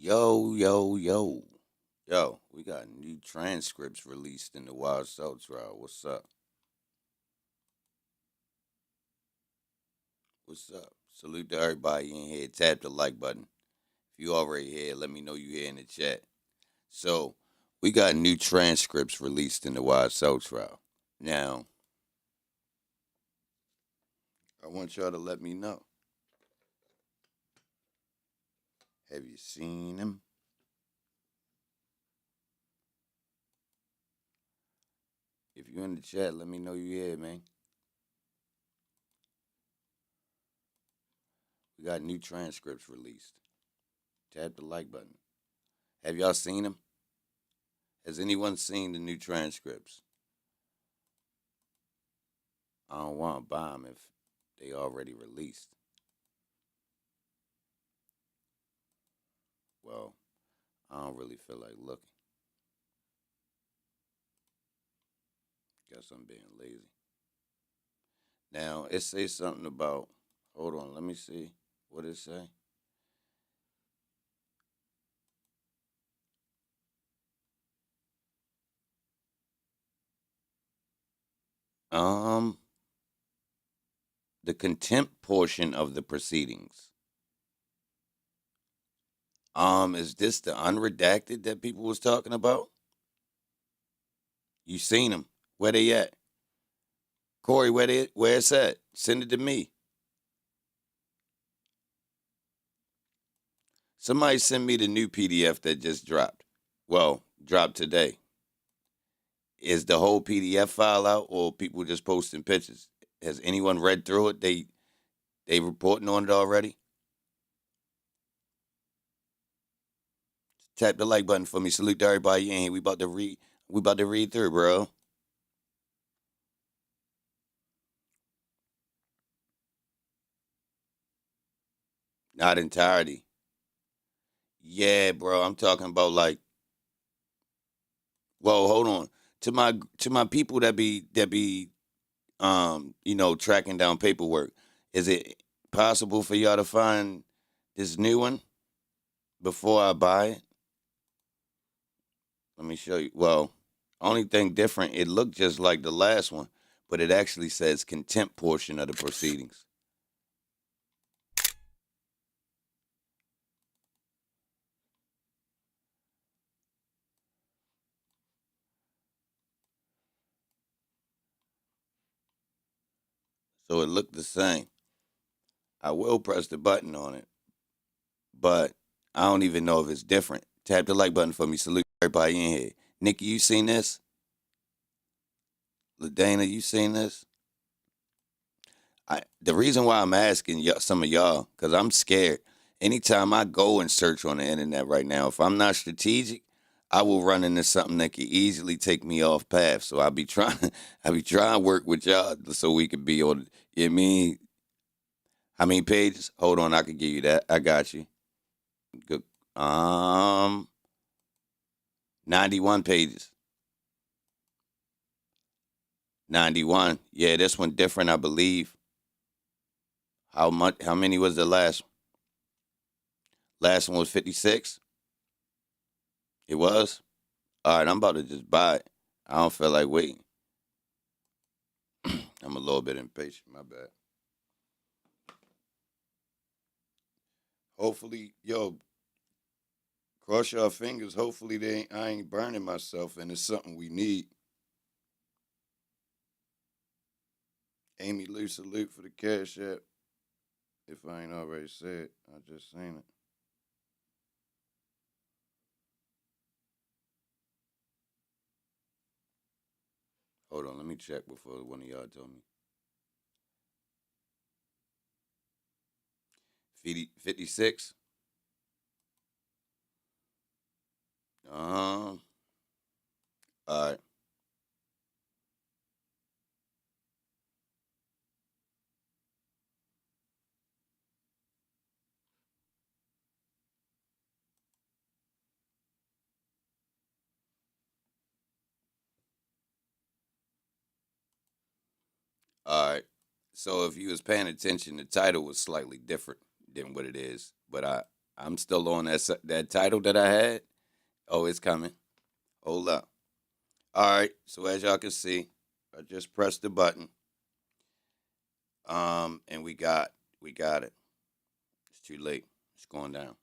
Yo, yo, yo. Yo, we got new transcripts released in the Wild South trial. What's up? What's up? Salute to everybody in here. Tap the like button. If you already here, let me know you here in the chat. So, we got new transcripts released in the Wild South trial. Now, I want y'all to let me know. Have you seen them? If you're in the chat, let me know you here, man. We got new transcripts released. Tap the like button. Have y'all seen them? Has anyone seen the new transcripts? I don't want to buy them if they already released. Well, I don't really feel like looking. Guess I'm being lazy. Now, it says something about, hold on, let me see. What it say? Um, the contempt portion of the proceedings. Is this the unredacted that people was talking about? You seen them? Where they at? Corey, where it's at? Send it to me. Somebody send me the new PDF that just dropped. Well, dropped today. Is the whole PDF file out, or people just posting pictures? Has anyone read through it? They reporting on it already? Tap the like button for me. Salute to everybody in here. We about to read through, bro. Not entirety. Yeah, bro. I'm talking about like, well, hold on. To my people that be tracking down paperwork. Is it possible for y'all to find this new one before I buy it? Let me show you. Well, only thing different, it looked just like the last one, but it actually says contempt portion of the proceedings. So it looked the same. I will press the button on it, but I don't even know if it's different. Tap the like button for me. Salute everybody in here. Nikki, you seen this? LaDana, you seen this? The reason why I'm asking some of y'all, because I'm scared. Anytime I go and search on the internet right now, if I'm not strategic, I will run into something that could easily take me off path. So I be trying to work with y'all so we could be on. You know what I mean? How many pages? Hold on, I can give you that. I got you. Good. 91 pages. 91. Yeah, this one different, I believe. How much? How many was the last one? Last one was 56. It was. All right, I'm about to just buy it. I don't feel like waiting. I'm a little bit impatient. My bad. Hopefully, yo, cross your fingers. Hopefully, I ain't burning myself, and it's something we need. Amy Lou, salute for the cash app. If I ain't already said, I just seen it. Hold on, let me check before one of y'all told me. 56. All right. All right. So if you was paying attention, the title was slightly different than what it is. But I'm still on that title that I had. Oh, it's coming. Hold up. All right. So as y'all can see, I just pressed the button. And we got it. It's too late. It's going down.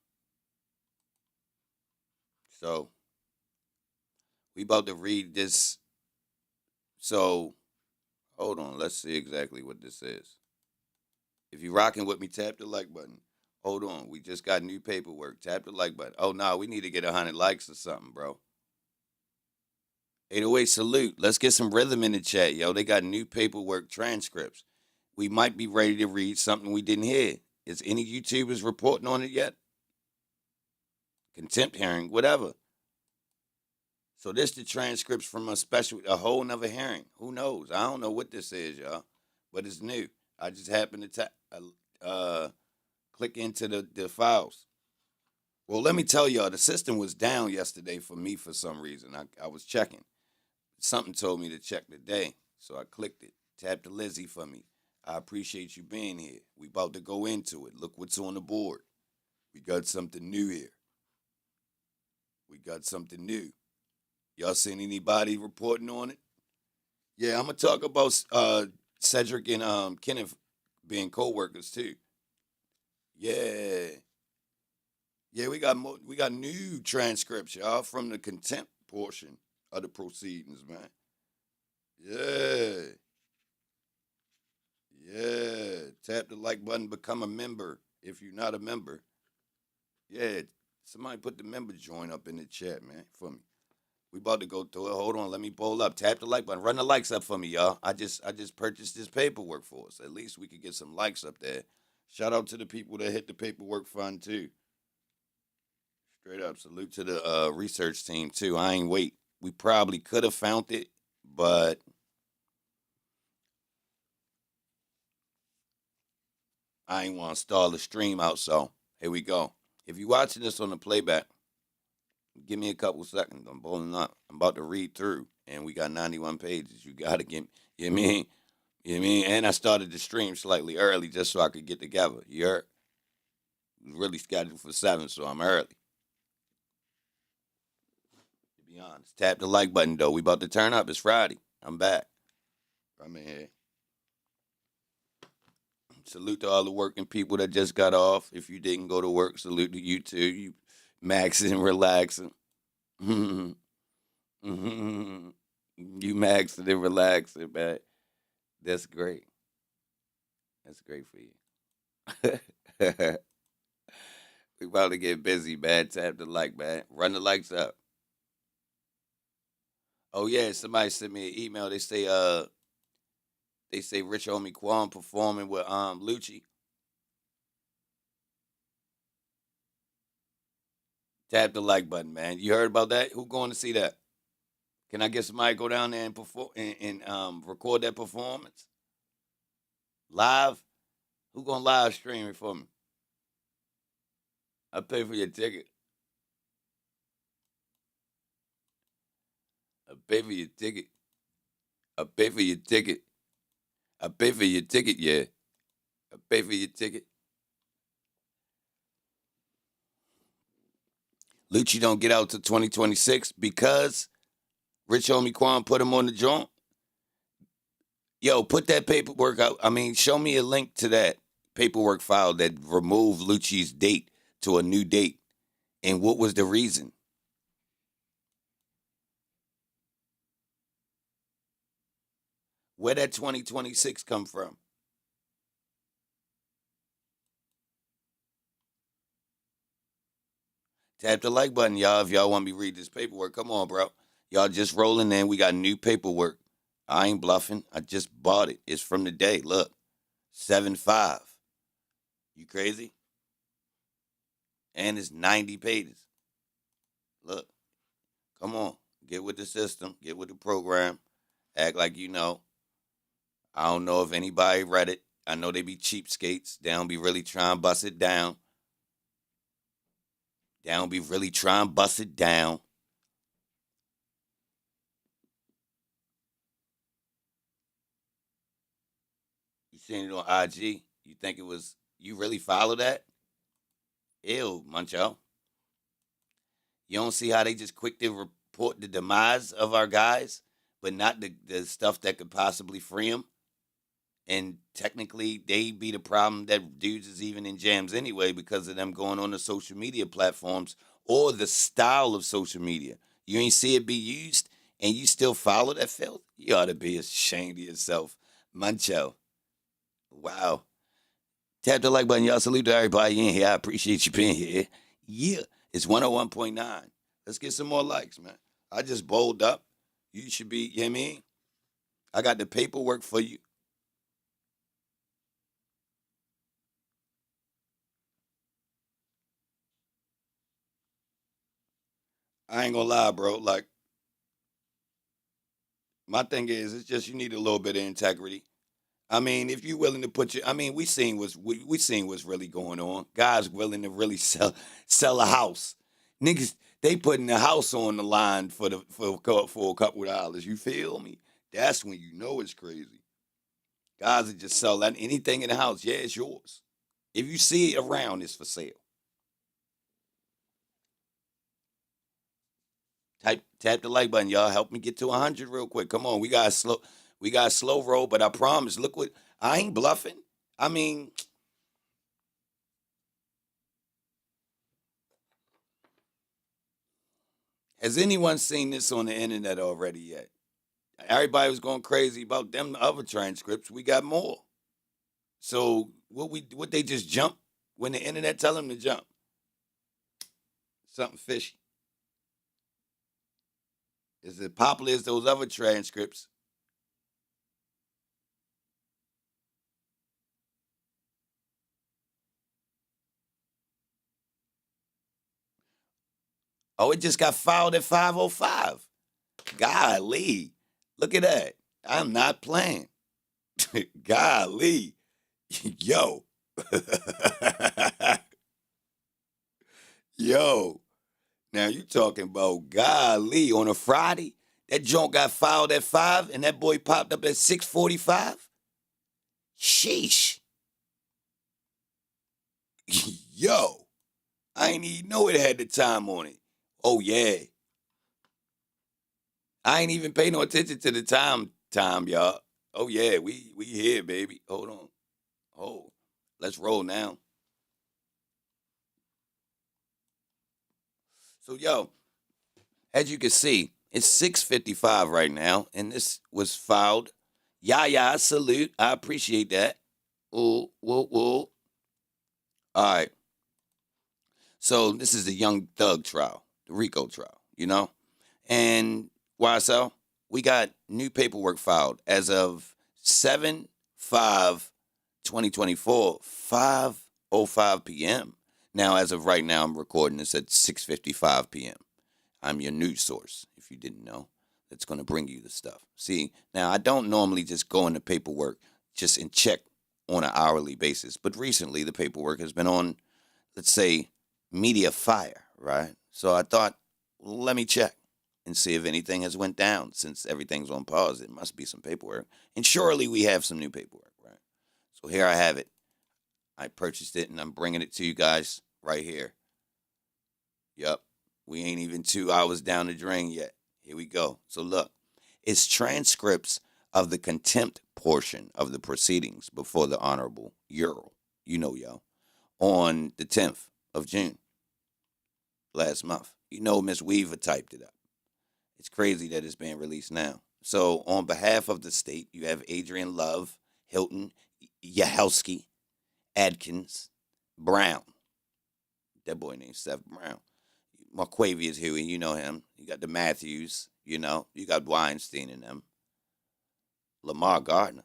So we about to read this. So hold on. Let's see exactly what this is. If you're rocking with me, tap the like button. Hold on. We just got new paperwork. Tap the like button. Oh, no. We need to get 100 likes or something, bro. 808 salute. Let's get some rhythm in the chat, yo. They got new paperwork transcripts. We might be ready to read something we didn't hear. Is any YouTubers reporting on it yet? Contempt hearing, whatever. So this the transcripts from a whole nother hearing. Who knows? I don't know what this is, y'all, but it's new. I just happened to click into the files. Well, let me tell y'all, the system was down yesterday for me for some reason. I was checking. Something told me to check today, so I clicked it. Tap the Lizzie for me. I appreciate you being here. We about to go into it. Look what's on the board. We got something new here. We got something new. Y'all seen anybody reporting on it? Yeah, I'm gonna talk about Cedric and Kenneth being co-workers too. Yeah, yeah, we got new transcripts, y'all, from the contempt portion of the proceedings, man. Yeah, yeah. Tap the like button, become a member if you're not a member. Yeah, somebody put the member join up in the chat, man, for me. We about to go through it. Hold on, let me pull up. Tap the like button. Run the likes up for me, y'all. I just purchased this paperwork for us. At least we could get some likes up there. Shout out to the people that hit the paperwork fund too. Straight up, salute to the research team too. I ain't wait. We probably could have found it, but I ain't want to stall the stream out. So here we go. If you're watching this on the playback, give me a couple seconds. I'm pulling up. I'm about to read through, and we got 91 pages. You gotta give me. You know what I mean? You know what I mean? And I started the stream slightly early just so I could get together. You heard? It was really scheduled for 7, so I'm early. To be honest. Tap the like button, though. We about to turn up. It's Friday. I'm back. I'm in here. Salute to all the working people that just got off. If you didn't go to work, salute to you, too. You maxing, relaxing. You maxing and relaxing, man. That's great. That's great for you. We about to get busy, man. Tap the like, man. Run the likes up. Oh yeah, somebody sent me an email. They say Rich Homie Quan performing with Lucci. Tap the like button, man. You heard about that? Who going to see that? Can I get somebody to go down there and perform and record that performance live? Who gonna live stream it for me? I pay for your ticket. I pay for your ticket. I pay for your ticket. I pay for your ticket. Yeah, I pay for your ticket. Lucci don't get out to 2026 because Rich Homie Quan put him on the joint. Yo, put that paperwork out. I mean, show me a link to that paperwork file that removed Lucci's date to a new date. And what was the reason? Where that 2026 come from? Tap the like button, y'all, if y'all want me to read this paperwork. Come on, bro. Y'all just rolling in. We got new paperwork. I ain't bluffing. I just bought it. It's from the day. Look, 7-5. You crazy? And it's 90 pages. Look, come on. Get with the system. Get with the program. Act like you know. I don't know if anybody read it. I know they be cheapskates. They don't be really trying to bust it down. They don't be really trying to bust it down. You seen it on IG. You think it was, you really follow that? Ew, Muncho. You don't see how they just quick to report the demise of our guys, but not the stuff that could possibly free them. And technically, they be the problem that dudes is even in jams anyway because of them going on the social media platforms or the style of social media. You ain't see it be used, and you still follow that filth. You ought to be ashamed of yourself, Muncho. Wow. Tap the like button, y'all. Salute to everybody in here. I appreciate you being here. Yeah, it's 101.9. Let's get some more likes, man. I just bowled up. You should be, you know what I mean? I got the paperwork for you. I ain't gonna lie, bro. Like, my thing is, it's just you need a little bit of integrity. I mean, if you willing to put your, I mean, we seen what's really going on. Guys willing to really sell a house. Niggas, they putting the house on the line for a couple of dollars. You feel me? That's when you know it's crazy. Guys that just sell that anything in the house. Yeah, it's yours. If you see it around, it's for sale. Tap the like button, y'all. Help me get to 100 real quick. Come on, we got slow roll, but I promise. Look what I ain't bluffing. I mean, has anyone seen this on the internet already yet? Everybody was going crazy about them other transcripts. We got more. So what they just jump when the internet tell them to jump? Something fishy. Is it popular as those other transcripts? Oh, it just got filed at 5:05. Golly. Look at that. I'm not playing. Golly. Yo. Yo. Now you talking about golly on a Friday? That joint got filed at 5 and that boy popped up at 6:45? Sheesh. Yo. I ain't even know it had the time on it. Oh yeah. I ain't even pay no attention to the time, y'all. Oh yeah, we here, baby. Hold on. Oh, let's roll now. So yo, as you can see, it's 6:55 right now, and this was filed. Yeah, salute. I appreciate that. Ooh, whoa, whoa. All right. So this is the Young Thug trial, the RICO trial, you know? And YSL, we got new paperwork filed as of 7/5 2024, 5:05 p.m. Now, as of right now, I'm recording this at 6:55 p.m. I'm your news source, if you didn't know, that's going to bring you the stuff. See, now I don't normally just go into paperwork just and check on an hourly basis, but recently the paperwork has been on, let's say, media fire, right? So I thought, let me check and see if anything has went down since everything's on pause. It must be some paperwork, and surely we have some new paperwork, right? So here I have it. I purchased it, and I'm bringing it to you guys right here. Yup. We ain't even 2 hours down the drain yet. Here we go. So look, it's transcripts of the contempt portion of the proceedings before the Honorable Earl, you know, yo, on the 10th of June last month. You know, Miss Weaver typed it up. It's crazy that it's being released now. So on behalf of the state, you have Adrian Love, Hilton, Yahelski, Adkins, Brown. That boy named Seth Brown. Marquavius Huey, you know him. You got the Matthews, you know. You got Weinstein in them. Lamar Gardner.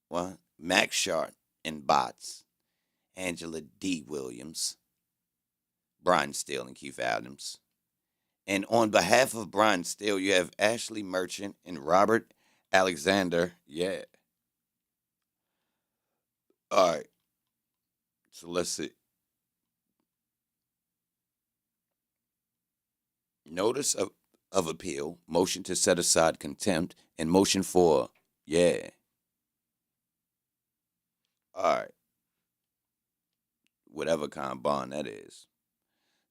What? Max Sharp and Bots. Angela D. Williams. Brian Steele and Keith Adams. And on behalf of Brian Steele, you have Ashley Merchant and Robert Alexander. Yeah. All right. So let's see. Notice of appeal, motion to set aside contempt, and motion for, yeah. All right. whatever kind of bond that is.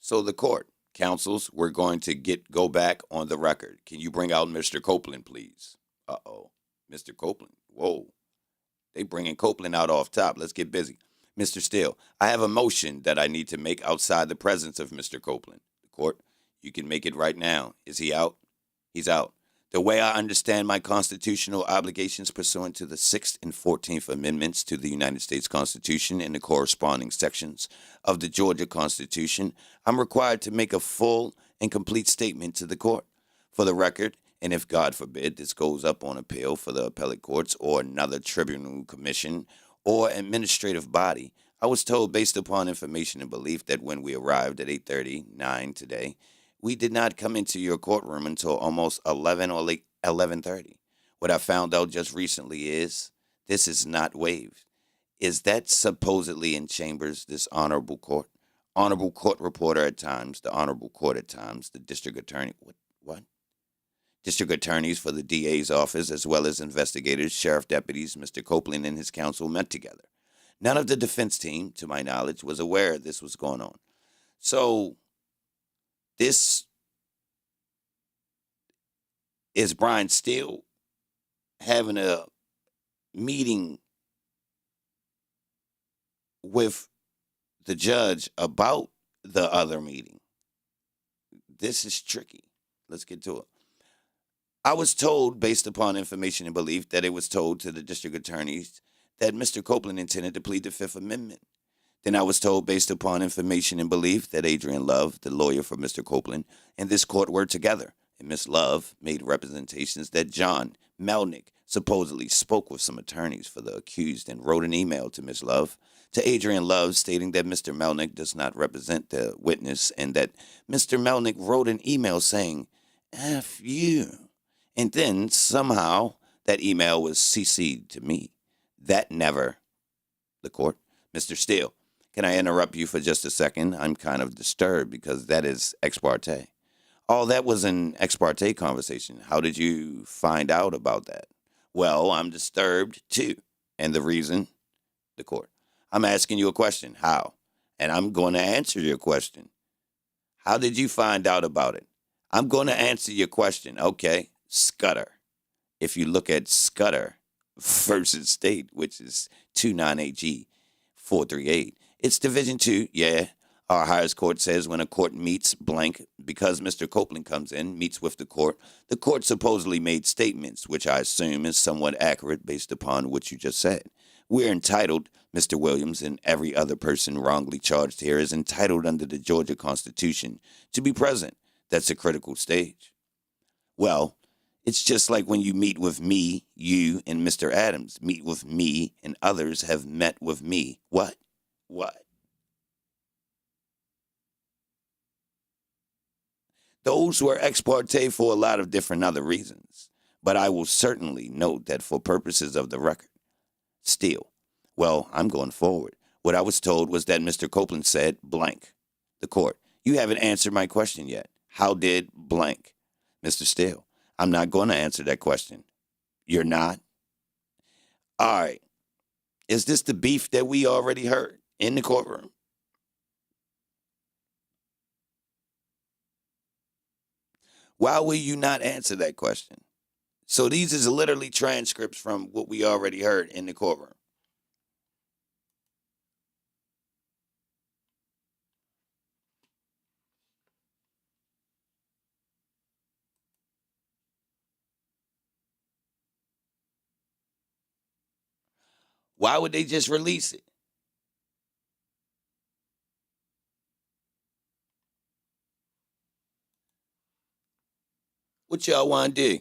So the court, counsels, we're going to go back on the record. Can you bring out Mr. Copeland, please? Uh-oh. Mr. Copeland. Whoa. They bringing Copeland out off top. Let's get busy. Mr. Steele, I have a motion that I need to make outside the presence of Mr. Copeland. The court, you can make it right now. Is he out? He's out. The way I understand my constitutional obligations pursuant to the 6th and 14th Amendments to the United States Constitution and the corresponding sections of the Georgia Constitution, I'm required to make a full and complete statement to the court. For the record, and if God forbid this goes up on appeal for the appellate courts or another tribunal commission or administrative body, I was told based upon information and belief that when we arrived at 8:39 today, we did not come into your courtroom until almost 11 or late 11:30. What I found out just recently is this is not waived. Is that supposedly in chambers, this honorable court? Honorable court reporter at times, the honorable court at times, the district attorney. What? District attorneys for the DA's office, as well as investigators, sheriff deputies, Mr. Copeland and his counsel met together. None of the defense team, to my knowledge, was aware this was going on. So this is Brian Steele having a meeting with the judge about the other meeting. This is tricky. Let's get to it. I was told, based upon information and belief, that it was told to the district attorneys that Mr. Copeland intended to plead the Fifth Amendment. Then I was told, based upon information and belief, that Adrian Love, the lawyer for Mr. Copeland, and this court were together. And Miss Love made representations that John Melnick supposedly spoke with some attorneys for the accused and wrote an email to Miss Love, to Adrian Love, stating that Mr. Melnick does not represent the witness and that Mr. Melnick wrote an email saying, F you. And then somehow that email was CC'd to me. That never, the court. Mr. Steele, can I interrupt you for just a second? I'm kind of disturbed because that is ex parte. Oh, that was an ex parte conversation. How did you find out about that? Well, I'm disturbed too. And the reason? The court. I'm asking you a question. How? And I'm going to answer your question. How did you find out about it? I'm going to answer your question. Okay. Scudder. If you look at Scudder versus State, which is 298G 438, it's Division 2, yeah. Our highest court says when a court meets blank, because Mr. Copeland comes in, meets with the court supposedly made statements, which I assume is somewhat accurate based upon what you just said. We're entitled, Mr. Williams and every other person wrongly charged here is entitled under the Georgia Constitution to be present. That's a critical stage. Well, it's just like when you meet with me, you, and Mr. Adams meet with me, and others have met with me. What? Those were ex parte for a lot of different other reasons. But I will certainly note that for purposes of the record, still, well, I'm going forward. What I was told was that Mr. Copeland said blank. The court, you haven't answered my question yet. How did blank? Mr. Steele, I'm not going to answer that question. You're not? All right. Is this the beef that we already heard in the courtroom? Why will you not answer that question? So these is literally transcripts from what we already heard in the courtroom. Why would they just release it? What y'all want to do?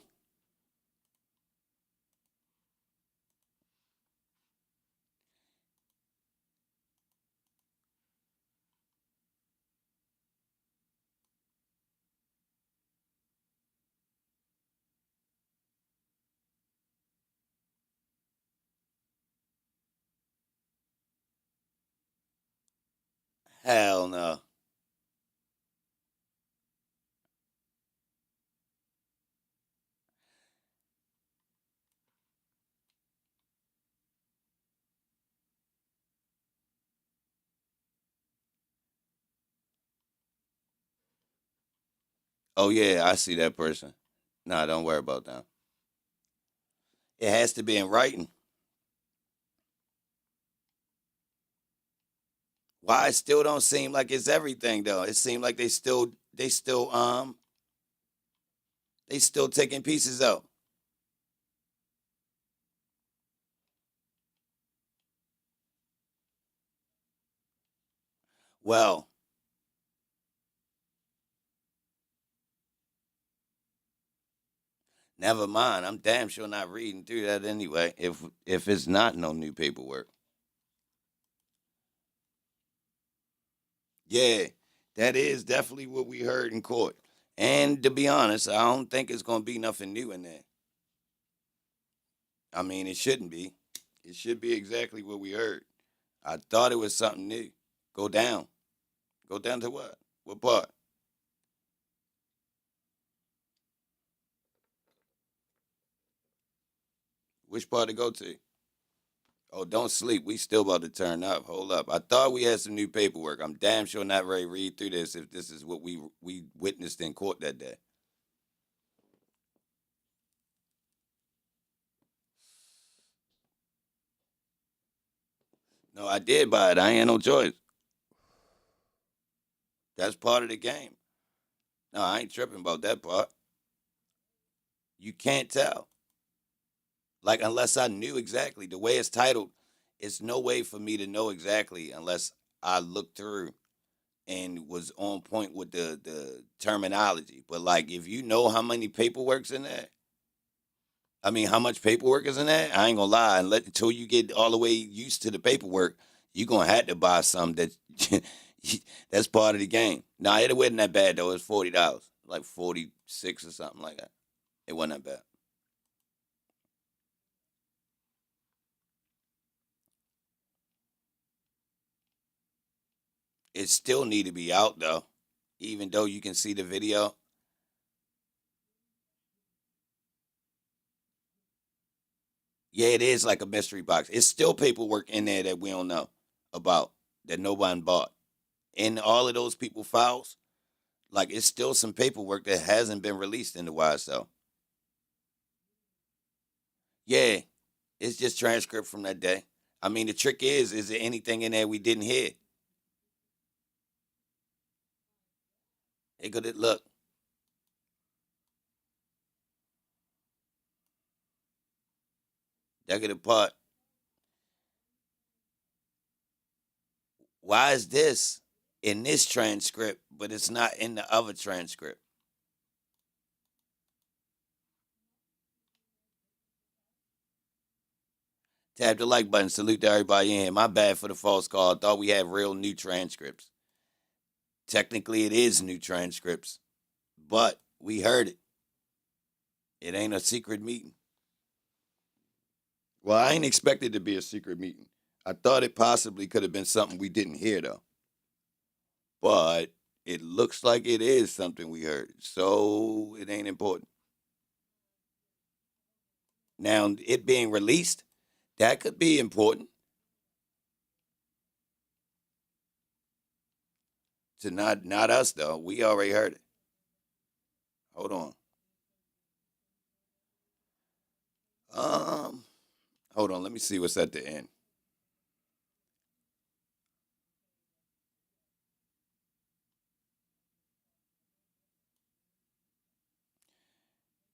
Hell no. Oh yeah, I see that person. Nah, don't worry about that. It has to be in writing. Why it still don't seem like it's everything though? It seems like they still taking pieces out. Well, never mind. I'm damn sure not reading through that anyway. If it's not no new paperwork. Yeah, that is definitely what we heard in court. And to be honest, I don't think it's gonna be nothing new in there. I mean, it shouldn't be. It should be exactly what we heard. I thought it was something new. Go down. Go down to what? What part? Which part to go to? Oh, don't sleep. We still about to turn up. Hold up. I thought we had some new paperwork. I'm damn sure not ready to read through this if this is what we witnessed in court that day. No, I did buy it. I ain't had no choice. That's part of the game. No, I ain't tripping about that part. You can't tell. Like unless I knew exactly the way it's titled, it's no way for me to know exactly unless I looked through and was on point with the terminology. But like if you know how many paperwork's in there, I mean how much paperwork is in there, I ain't gonna lie, and let until you get all the way used to the paperwork, you gonna have to buy some that that's part of the game. Nah, it wasn't that bad though. It was $40. Like 46 or something like that. It wasn't that bad. It still need to be out though. Even though you can see the video. Yeah, it is like a mystery box. It's still paperwork in there that we don't know about that no one bought. In all of those people files, like it's still some paperwork that hasn't been released in the wild. So yeah, it's just transcript from that day. I mean, the trick is there anything in there we didn't hear? It could look. That could part. Why is this in this transcript, but it's not in the other transcript? Tap the like button. Salute to everybody in here. My bad for the false call. I thought we had real new transcripts. Technically, it is new transcripts, but we heard it. It ain't a secret meeting. Well, I ain't expected to be a secret meeting. I thought it possibly could have been something we didn't hear, though. But it looks like it is something we heard, so it ain't important. Now, it being released, that could be important to not us though. We already heard it. Hold on. Um, hold on. Let me see what's at the end.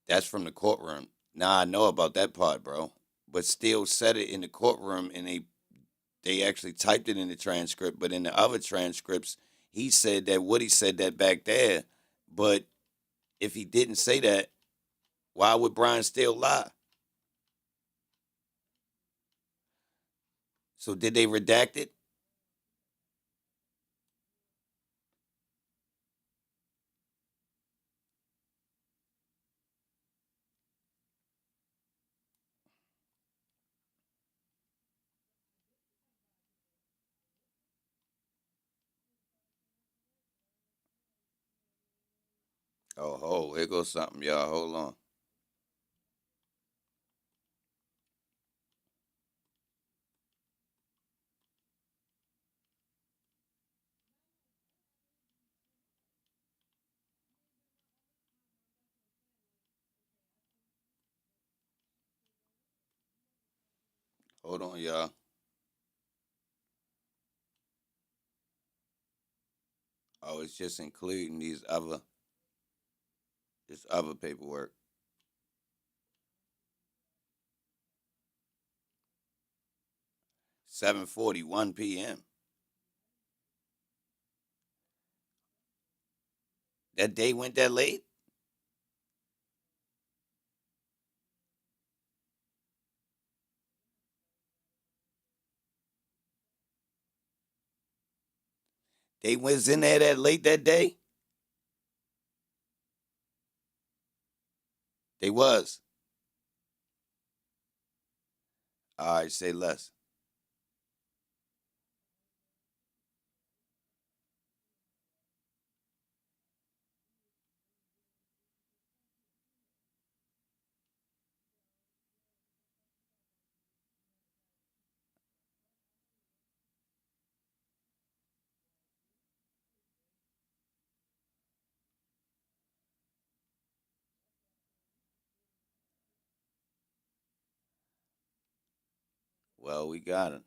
That's from the courtroom. Now I know about that part, bro. But still said it in the courtroom, and they actually typed it in the transcript. But in the other transcripts, he said that Woody said that back there. But if he didn't say that, why would Brian still lie? So did they redact it? Oh, here goes something, y'all. Hold on. Hold on, y'all. Oh, it's just including this other paperwork. 7:41 p.m. That day went that late? They was in there that late that day? They was. All right, say less. Well, we got it.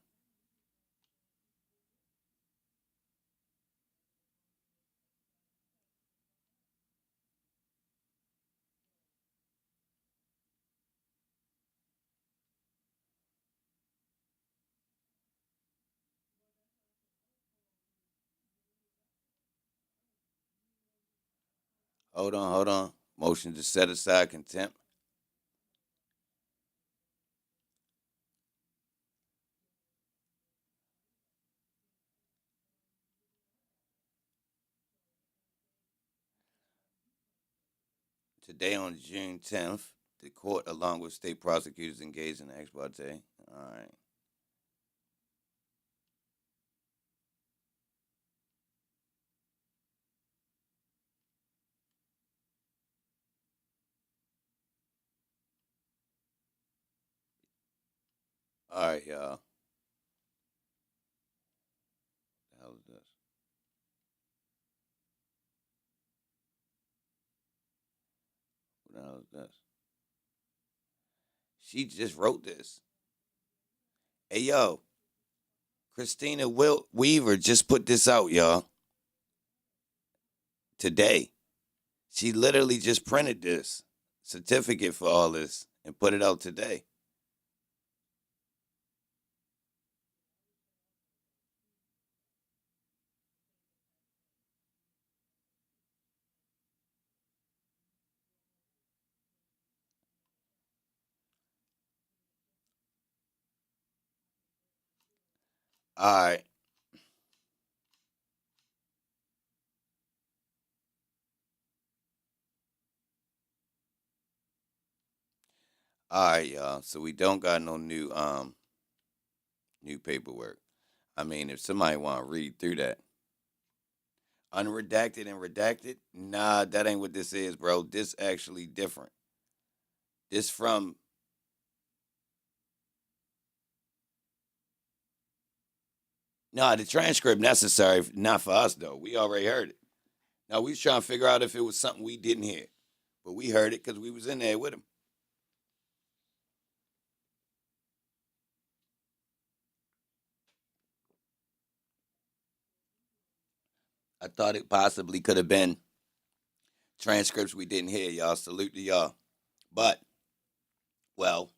Hold on, hold on. Motion to set aside contempt. Today on June 10th, the court, along with state prosecutors, engaged in ex parte. All right. All right, y'all. What the hell is this? What the hell is this? She just wrote this. Hey, yo, Christina Weaver just put this out, y'all, today. She literally just printed this certificate for all this and put it out today. All right. All right, y'all. So we don't got no new paperwork. I mean, if somebody want to read through that. Unredacted and redacted? Nah, that ain't what this is, bro. This actually different. This from nah, the transcript necessary, not for us though. We already heard it. Now we was trying to figure out if it was something we didn't hear, but we heard it because we was in there with him. I thought it possibly could have been transcripts we didn't hear, y'all. Salute to y'all. But well,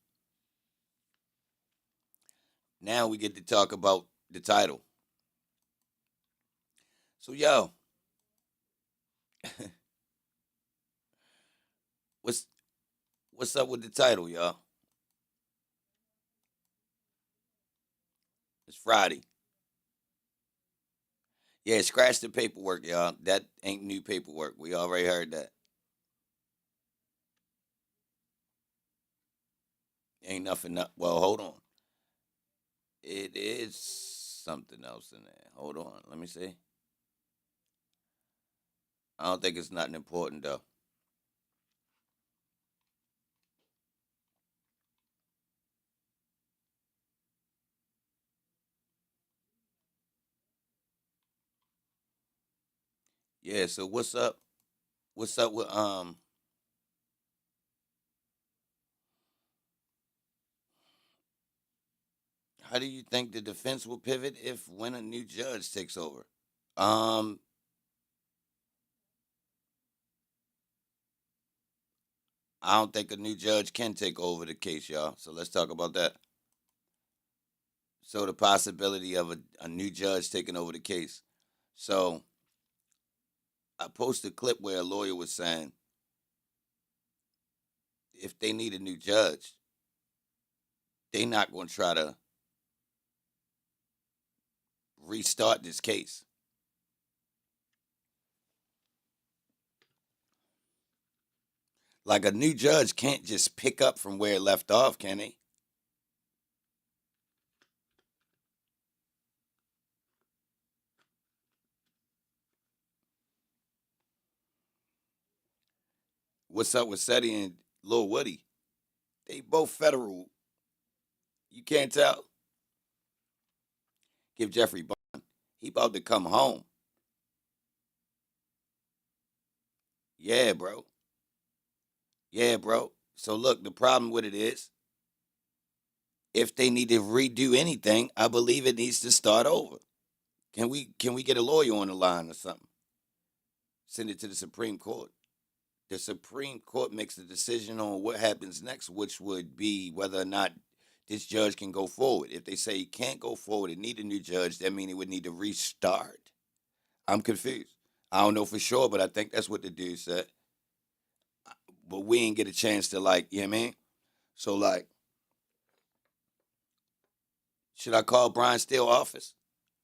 now we get to talk about the title. So yo, what's what's up with the title, y'all? It's Friday. Yeah, scratch the paperwork, y'all. That ain't new paperwork. We already heard that. Ain't nothing. Well, hold on. It is something else in there. Hold on. Let me see. I don't think it's nothing important though. Yeah. So what's up? What's up with How do you think the defense will pivot if when a new judge takes over? Um, I don't think a new judge can take over the case, y'all. So let's talk about that. So the possibility of a new judge taking over the case. So I posted a clip where a lawyer was saying if they need a new judge, they not going to try to restart this case. Like a new judge can't just pick up from where it left off, can they? What's up with Seti and Lil Woody? They both federal. You can't tell. Give Jeffrey bond. He about to come home. Yeah, bro. Yeah, bro. So look, the problem with it is, if they need to redo anything, I believe it needs to start over. Can we get a lawyer on the line or something? Send it to the Supreme Court. The Supreme Court makes the decision on what happens next, which would be whether or not this judge can go forward. If they say he can't go forward and need a new judge, that means it would need to restart. I'm confused. I don't know for sure, but I think that's what the dude said. But we ain't get a chance to, like, you know what I mean? So like, should I call Brian Steele office?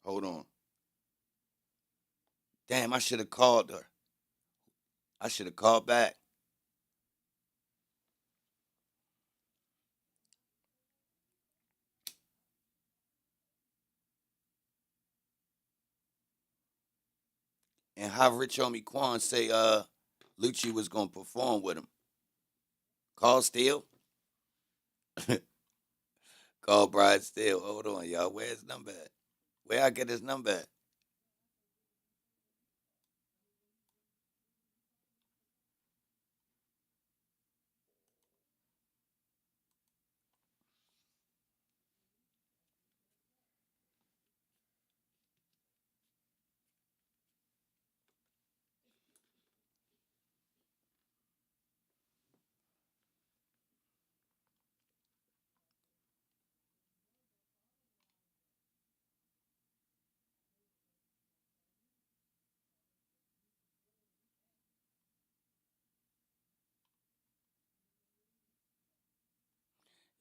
Hold on. Damn, I should have called her. I should have called back. And how Rich Homie Quan say Lucci was gonna perform with him. Call Steele? Call Brian Steele. Hold on, y'all. Where's his number at? Where I get his number at?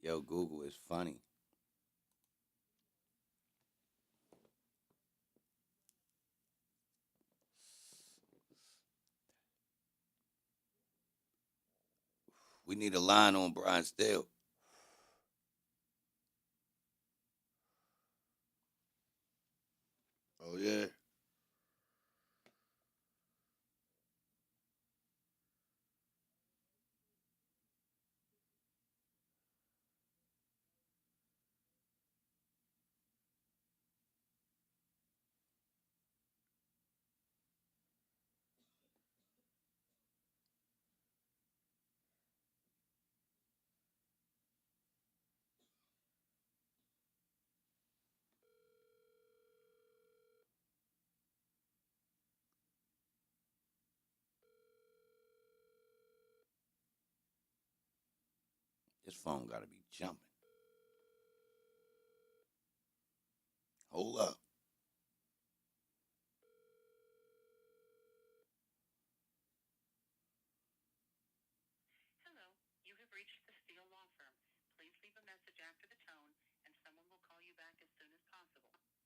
Yo, Google is funny. We need a line on Brian Steele. Oh yeah. This phone gotta be jumping. Hold up.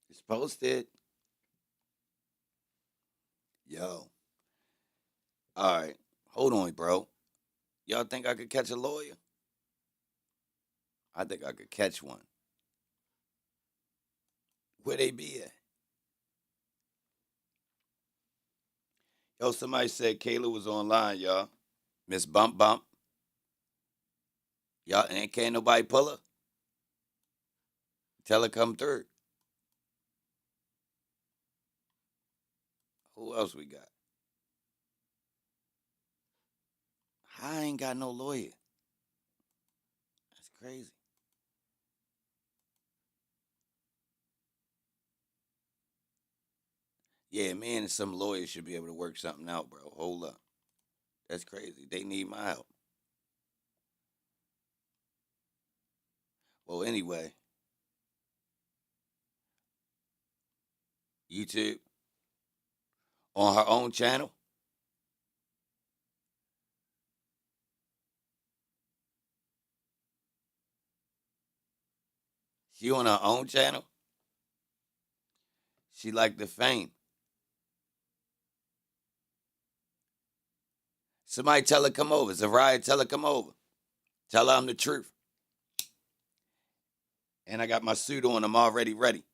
It's posted. Yo. All right. Hold on, bro. Y'all think I could catch a lawyer? I think I could catch one. Where they be at? Yo, somebody said Kayla was online, y'all. Miss Bump Bump. Y'all ain't can't nobody pull her. Tell her come through. Who else we got? I ain't got no lawyer. That's crazy. Yeah, me and some lawyers should be able to work something out, bro. Hold up. That's crazy. They need my help. Well, anyway, YouTube on her own channel. She on her own channel. She like the fame. Somebody tell her come over. Zariah, tell her come over. Tell her I'm the truth. And I got my suit on. I'm already ready.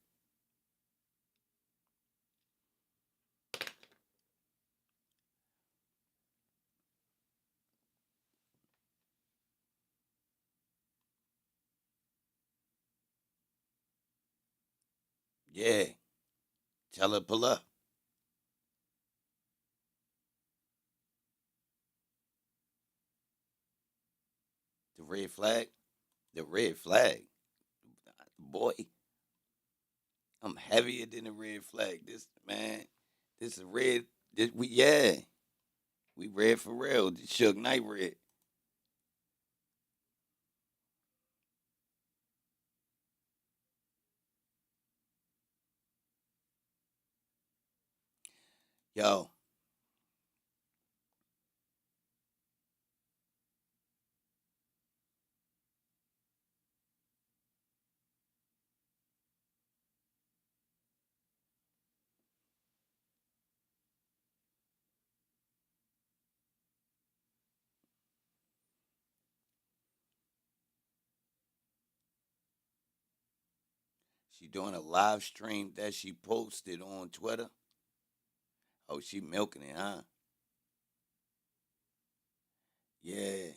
Yeah. Tell her pull up. The red flag. The red flag. Boy, I'm heavier than the red flag. This man, this is red. We red for real. This Suge Knight red. Yo, she doing a live stream that she posted on Twitter. Oh, she milking it, huh? Yeah,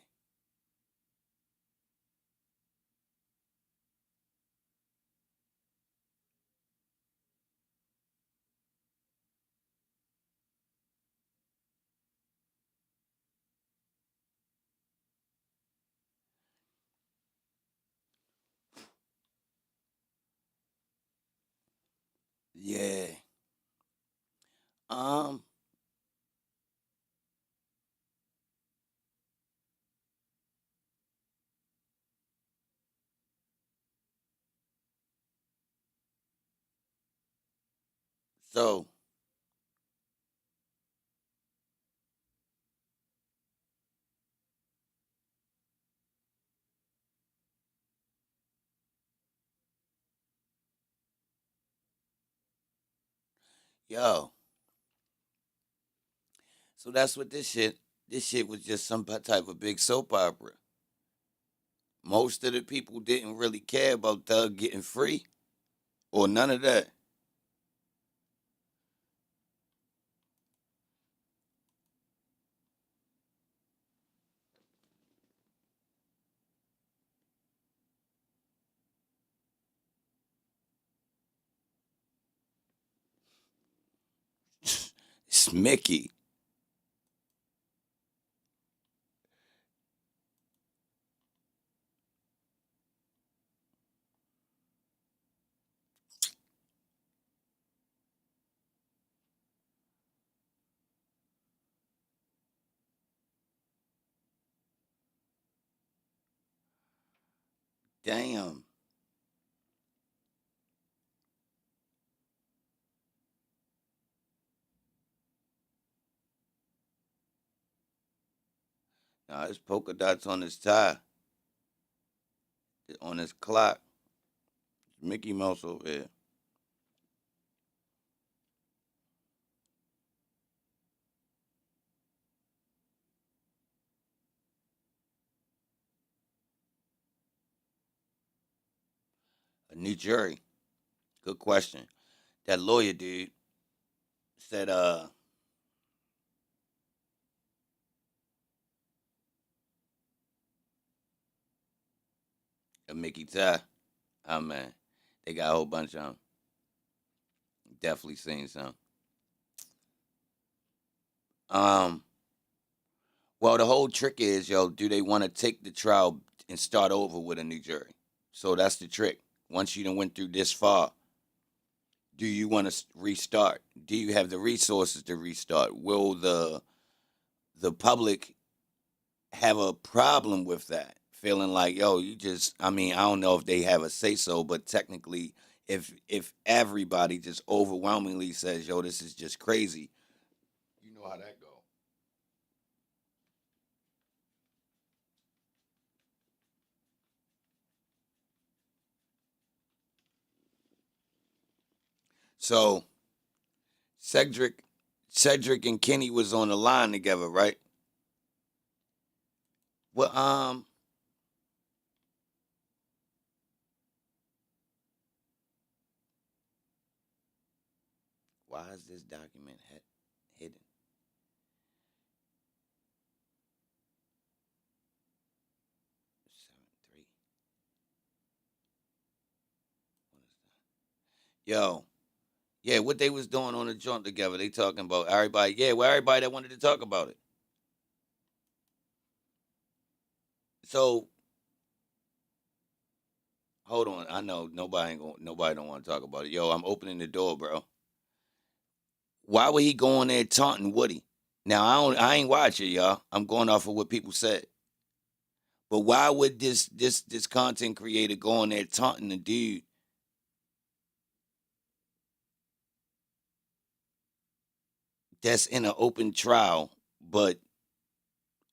yeah. Um, so yo, so that's what this shit. This shit was just some type of big soap opera. Most of the people didn't really care about Thug getting free or none of that. It's Mickey. Damn. Nah, it's polka dots on his tie, on his clock. Mickey Mouse over here. A New Jersey. Good question. That lawyer dude said, a Mickey tie. Oh man, they got a whole bunch of them. Definitely seen some. Um, well, the whole trick is, yo, do they want to take the trial and start over with a New Jersey? So that's the trick. Once you done went through this far, Do you want to restart? Do you have the resources to restart? Will the public have a problem with that? Feeling like, yo, you just, I mean, I don't know if they have a say so, but technically, if everybody just overwhelmingly says, yo, this is just crazy, you know how that go. So Cedric, Cedric and Kenny was on the line together, right? Well, why is this document hidden? 7-3. Yo, yeah, what they was doing on the joint together? They talking about everybody. Yeah, well, everybody that wanted to talk about it. So hold on, I know nobody don't want to talk about it. Yo, I'm opening the door, bro. Why would he go on there taunting Woody? Now I ain't watch it, y'all. I'm going off of what people said. But why would this content creator go on there taunting the dude that's in an open trial, but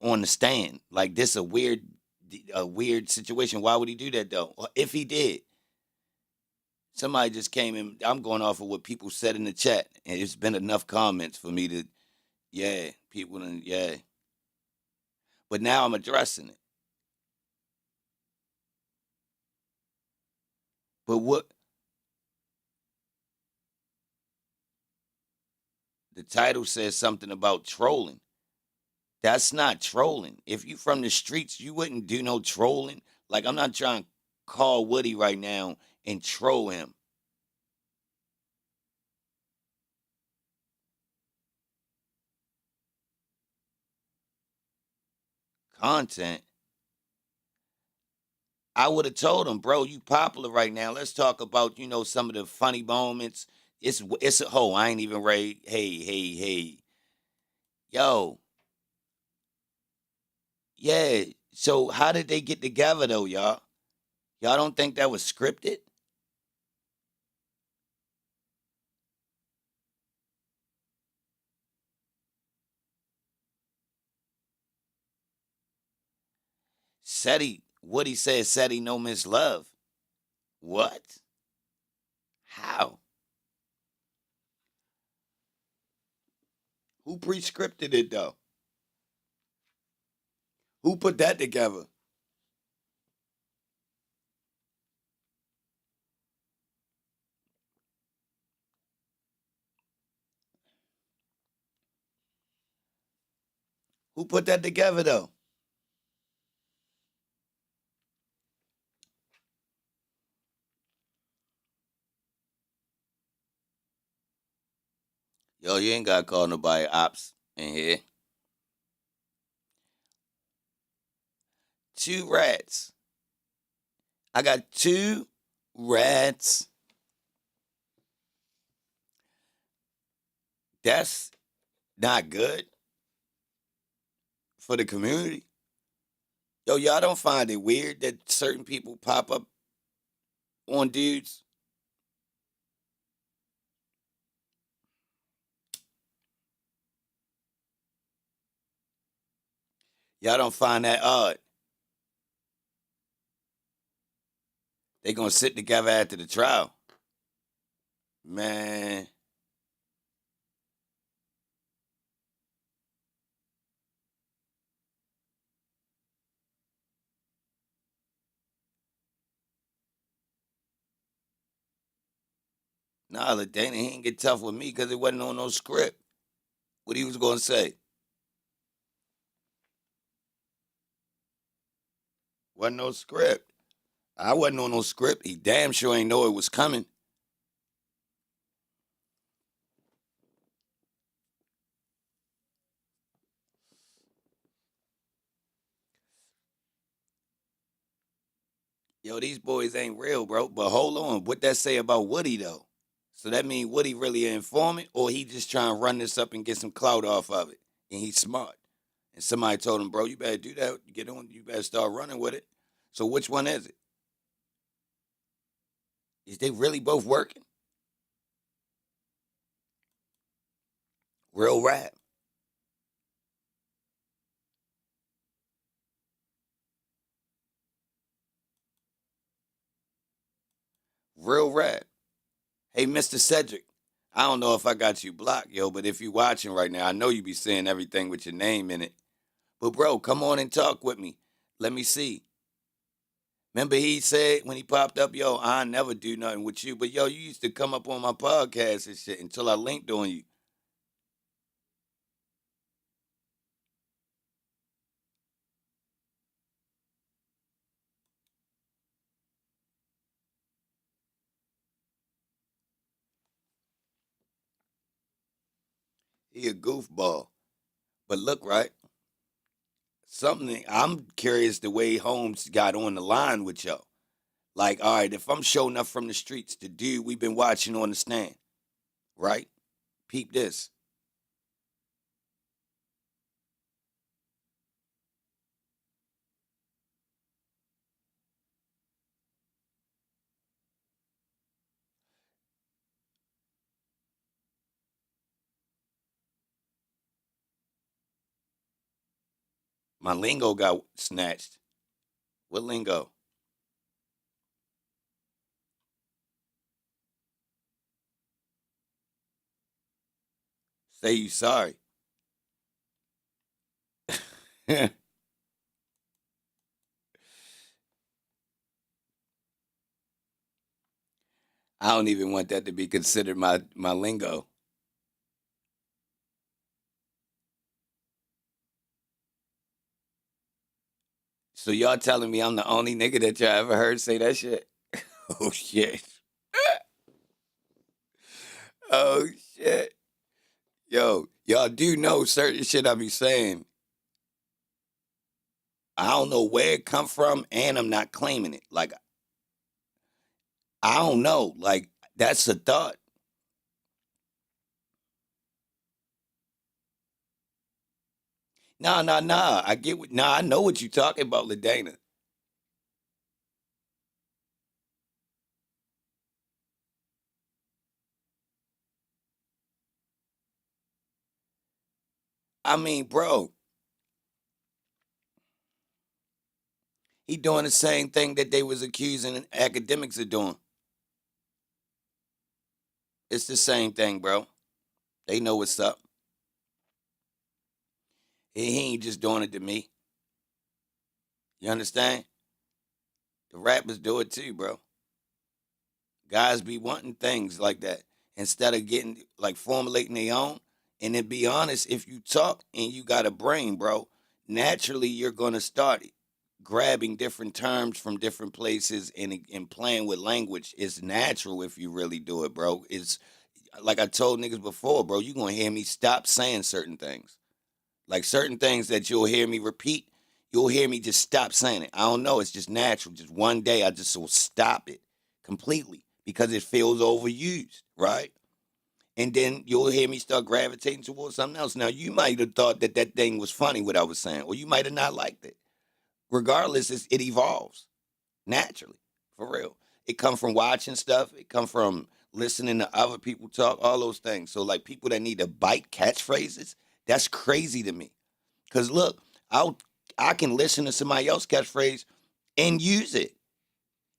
on the stand? Like this a weird situation. Why would he do that though? If he did, somebody just came in. I'm going off of what people said in the chat, and it's been enough comments for me to, yeah, people, and yeah. But now I'm addressing it. But what the title says something about trolling. That's not trolling. If you from the streets, you wouldn't do no trolling. Like I'm not trying to call Woody right now and troll him. Content. I would have told him, bro, you popular right now. Let's talk about, some of the funny moments. It's a whole. I ain't even ready. Hey, hey, hey. Yo, yeah. So how did they get together though, y'all? Y'all don't think that was scripted? Woody said Seti no miss love. What? How? Who pre-scripted it though? Who put that together? Who put that together though? Yo, you ain't gotta call nobody ops in here. Two rats. I got two rats. That's not good for the community. Yo, y'all don't find it weird that certain people pop up on dudes? Y'all don't find that odd? They gonna sit together after the trial. Man, nah, Dana, he ain't get tough with me because it wasn't on no script. What he was gonna say? Wasn't no script. I wasn't on no script. He damn sure ain't know it was coming. Yo, these boys ain't real, bro. But hold on, what that say about Woody though? So that means Woody really an informant, or he just trying to run this up and get some clout off of it, and he's smart. And somebody told him, bro, you better do that. Get on. You better start running with it. So which one is it? Is they really both working? Real rap. Real rap. Hey, Mr. Cedric, I don't know if I got you blocked, yo, but if you watching right now, I know you be saying everything with your name in it. But bro, come on and talk with me. Let me see. Remember he said when he popped up, yo, I never do nothing with you. But yo, you used to come up on my podcast and shit until I linked on you. He a goofball. But look, right? Something I'm curious the way Holmes got on the line with y'all. Like, all right, if I'm showing up from the streets, the dude we've been watching on the stand, right? Peep this. My lingo got snatched. What lingo? Say you sorry. I don't even want that to be considered my lingo. So y'all telling me I'm the only nigga that y'all ever heard say that shit? Oh shit. Oh shit. Yo, y'all do know certain shit I be saying. I don't know where it come from, and I'm not claiming it. Like I don't know. Like that's a thought. Nah, nah, nah. I get what. Nah, I know what you talking about, Ladana. I mean, bro, he doing the same thing that they was accusing academics of doing. It's the same thing, bro. They know what's up. He ain't just doing it to me. You understand? The rappers do it too, bro. Guys be wanting things like that instead of getting like formulating their own. And then be honest, if you talk and you got a brain, bro, naturally you're gonna start grabbing different terms from different places and playing with language. It's natural if you really do it, bro. It's like I told niggas before, bro. You gonna hear me stop saying certain things. Like certain things that you'll hear me repeat, you'll hear me just stop saying it. I don't know. It's just natural. Just one day, I just will stop it completely because it feels overused, right? And then you'll hear me start gravitating towards something else. Now, you might have thought that that thing was funny, what I was saying, or you might have not liked it. Regardless, it evolves naturally, for real. It come from watching stuff. It come from listening to other people talk, all those things. So, like people that need to bite catchphrases, that's crazy to me. Cause look, I can listen to somebody else catchphrase and use it.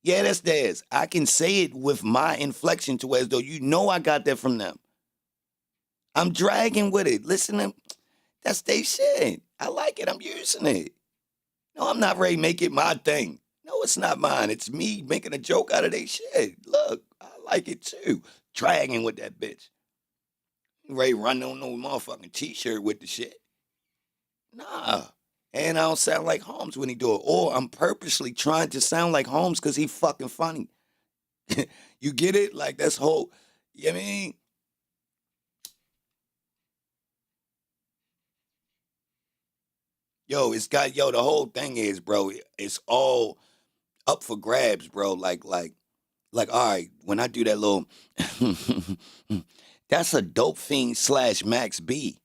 Yeah, that's theirs. I can say it with my inflection to as though you know I got that from them. I'm dragging with it. Listen to that's they shit. I like it. I'm using it. No, I'm not ready to make it my thing. No, it's not mine. It's me making a joke out of they shit. Look, I like it too. Dragging with that bitch. Ready to run on no motherfucking t-shirt with the shit. Nah. And I don't sound like Holmes when he do it. Or I'm purposely trying to sound like Holmes because he fucking funny. You get it? Like that's whole, you know what I mean? Yo, it's got, the whole thing is, bro, it's all up for grabs, bro. Like, Like, all right, when I do that little, that's a dope fiend / Max B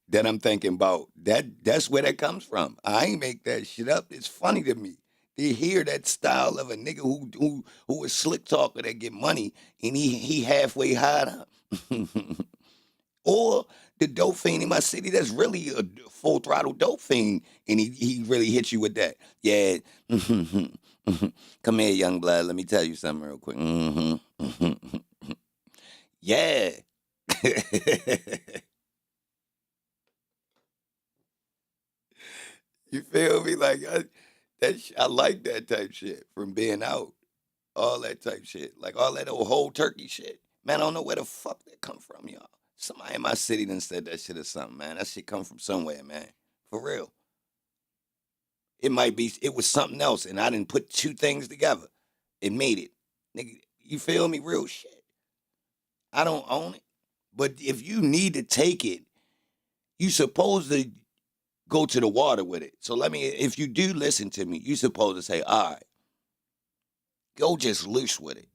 that I'm thinking about. That's where that comes from. I ain't make that shit up. It's funny to me. To hear that style of a nigga who is slick talker that get money and he halfway high up. Or the dope fiend in my city that's really a full throttle dope fiend and he really hits you with that. Yeah. Come here, young blood. Let me tell you something real quick. Yeah. You feel me? Like I like that type shit from being out. All that type shit. Like all that old whole turkey shit. Man, I don't know where the fuck that come from, y'all. Somebody in my city done said that shit or something, man. That shit come from somewhere, man. For real. It was something else, and I didn't put two things together. It made it. Nigga, you feel me? Real shit. I don't own it. But if you need to take it, you supposed to go to the water with it. So if you do listen to me, you supposed to say, all right, go just loose with it.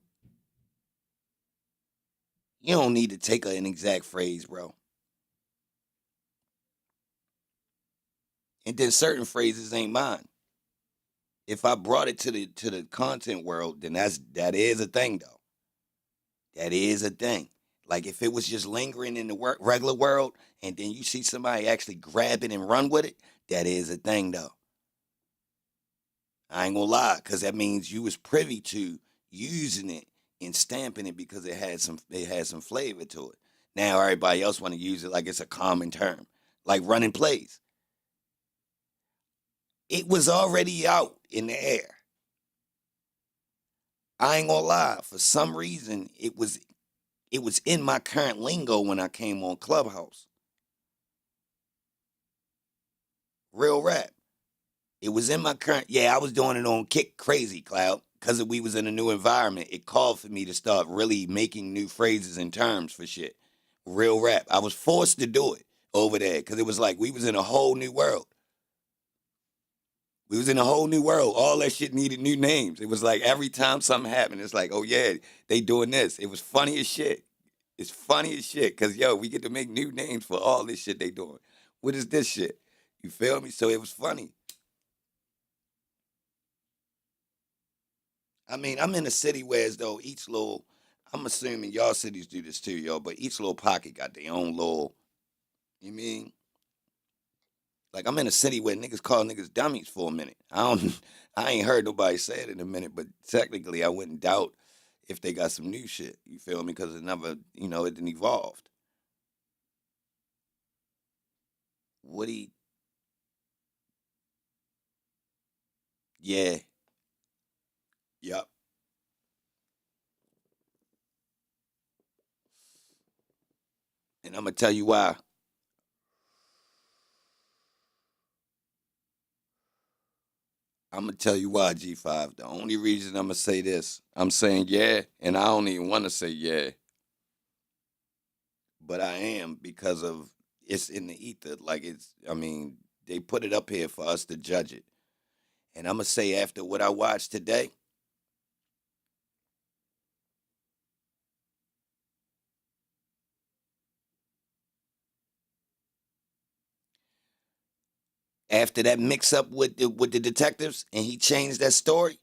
You don't need to take an exact phrase, bro. And then certain phrases ain't mine. If I brought it to the content world, then that is a thing though. That is a thing. Like if it was just lingering in the regular world, and then you see somebody actually grab it and run with it, that is a thing though. I ain't gonna lie, because that means you was privy to using it and stamping it because it had some flavor to it. Now everybody else want to use it like it's a common term, like running plays. It was already out in the air. I ain't gonna lie. For some reason, it was in my current lingo when I came on Clubhouse. Real rap. It was in my current. Yeah, I was doing it on Kick Crazy Cloud because we was in a new environment. It called for me to start really making new phrases and terms for shit. Real rap. I was forced to do it over there because it was like we was in a whole new world. We was in a whole new world. All that shit needed new names. It was like every time something happened, it's like, oh yeah, they doing this. It was funny as shit. It's funny as shit because yo, we get to make new names for all this shit they doing. What is this shit? You feel me? So it was funny. I mean, I'm in a city where as though each little, I'm assuming y'all cities do this too, yo, but each little pocket got their own little, you mean? Like I'm in a city where niggas call niggas dummies for a minute. I ain't heard nobody say it in a minute, but technically I wouldn't doubt if they got some new shit. You feel me? Because it never, it didn't evolved. Woody, yeah, yep. And I'm gonna tell you why. I'm gonna tell you why, G5. The only reason I'm gonna say this, I'm saying yeah, and I don't even want to say yeah, but I am because of it's in the ether. Like I mean, they put it up here for us to judge it. And I'm gonna say after what I watched today, after that mix up with the detectives, and he changed that story,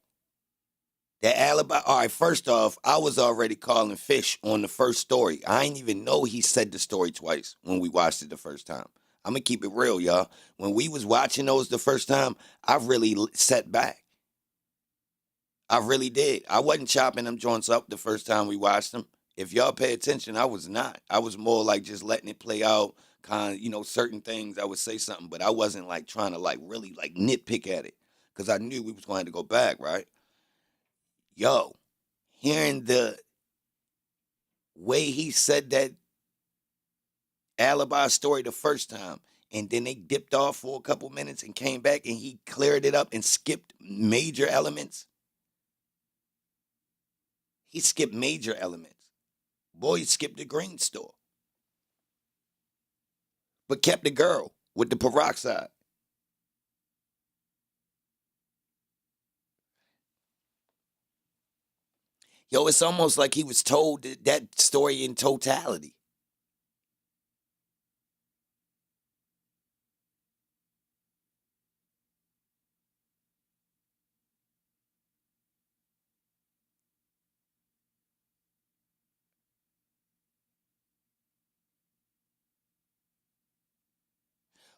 that alibi. All right, first off, I was already calling fish on the first story. I ain't even know he said the story twice when we watched it the first time. I'm gonna keep it real, y'all. When we was watching those the first time, I really sat back. I really did. I wasn't chopping them joints up the first time we watched them. If y'all pay attention, I was not. I was more like just letting it play out. Kind of, certain things I would say something, but I wasn't like trying to like really like nitpick at it because I knew we was going to go back, right? Yo, hearing the way he said that alibi story the first time, and then they dipped off for a couple minutes and came back, and he cleared it up and skipped major elements. He skipped major elements. Boy, he skipped the green store, but kept the girl with the peroxide. Yo, it's almost like he was told that story in totality.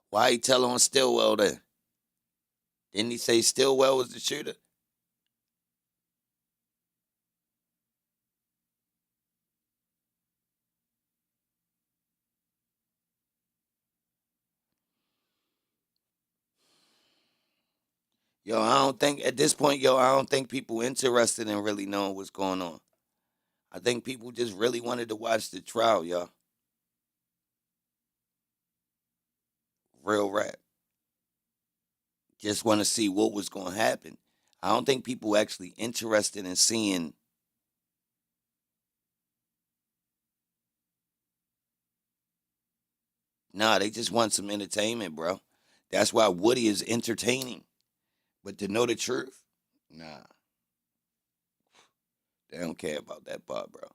Why he tell on Stillwell then? Didn't he say Stillwell was the shooter? Yo, I don't think at this point, I don't think people interested in really knowing what's going on. I think people just really wanted to watch the trial, y'all. Real rap. Just want to see what was going to happen. I don't think people actually interested in seeing. Nah, they just want some entertainment, bro. That's why Woody is entertaining. But to know the truth, nah, they don't care about that part, bro.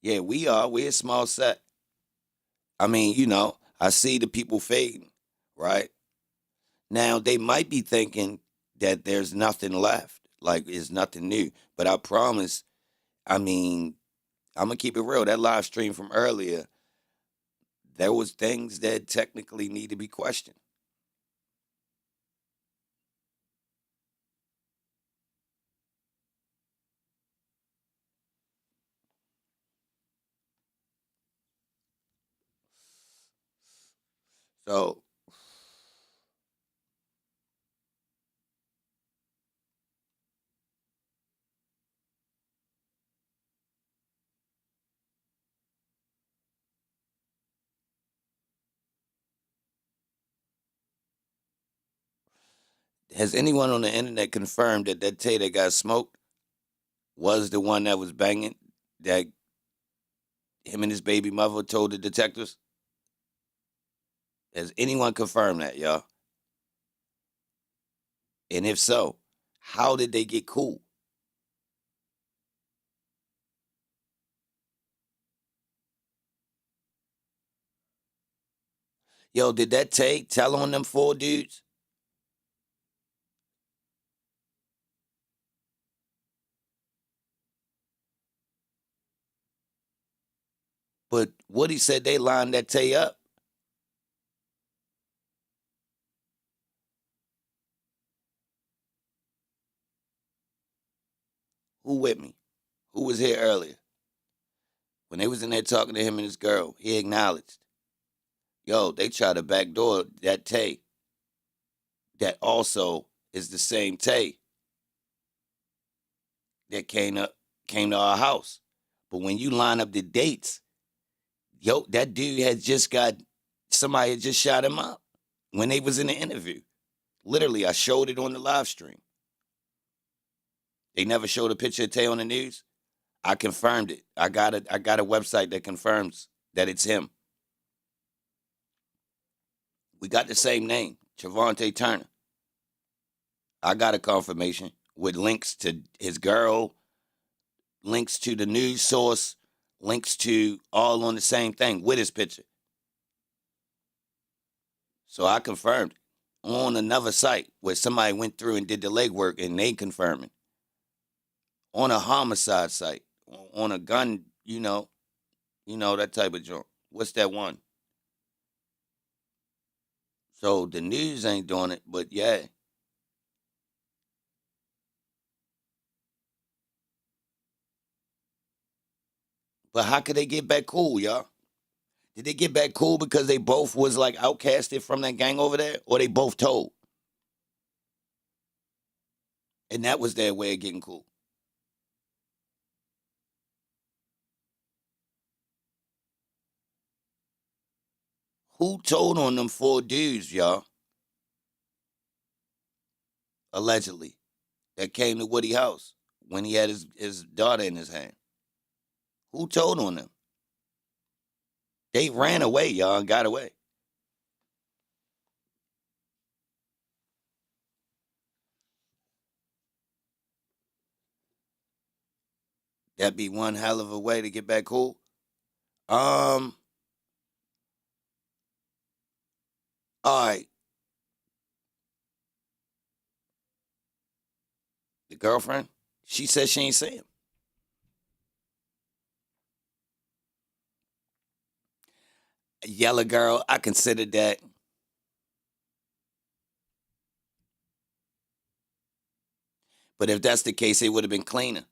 Yeah, we are. We're a small set. I mean, I see the people fading, right? Now, they might be thinking that there's nothing left, like it's nothing new. But I promise, I mean, I'm going to keep it real. That live stream from earlier, there was things that technically need to be questioned. So, has anyone on the internet confirmed that Tay that got smoked was the one that was banging, that him and his baby mother told the detectives? Has anyone confirmed that, y'all? And if so, how did they get cool? Yo, did that Tay tell on them four dudes? But Woody said they lined that Tay up. Who with me? Who was here earlier? When they was in there talking to him and his girl, he acknowledged. Yo, they tried to backdoor that Tay. That also is the same Tay that came to our house. But when you line up the dates, yo, that dude had just got somebody had just shot him up when they was in the interview. Literally, I showed it on the live stream. They never showed a picture of Tay on the news. I confirmed it. I got a website that confirms that it's him. We got the same name, Trevante Turner. I got a confirmation with links to his girl, links to the news source, links to all on the same thing with his picture. So I confirmed it on another site where somebody went through and did the legwork and they confirming. On a homicide site, on a gun, that type of joint. What's that one? So the news ain't doing it, but yeah. But how could they get back cool, y'all? Did they get back cool because they both was like outcasted from that gang over there, or they both told, and that was their way of getting cool? Who told on them four dudes, y'all? Allegedly, that came to Woody House when he had his daughter in his hand. Who told on them? They ran away, y'all, and got away. That'd be one hell of a way to get back cool. All right. The girlfriend, she said she ain't say him. Yellow girl, I considered that. But if that's the case, it would have been cleaner.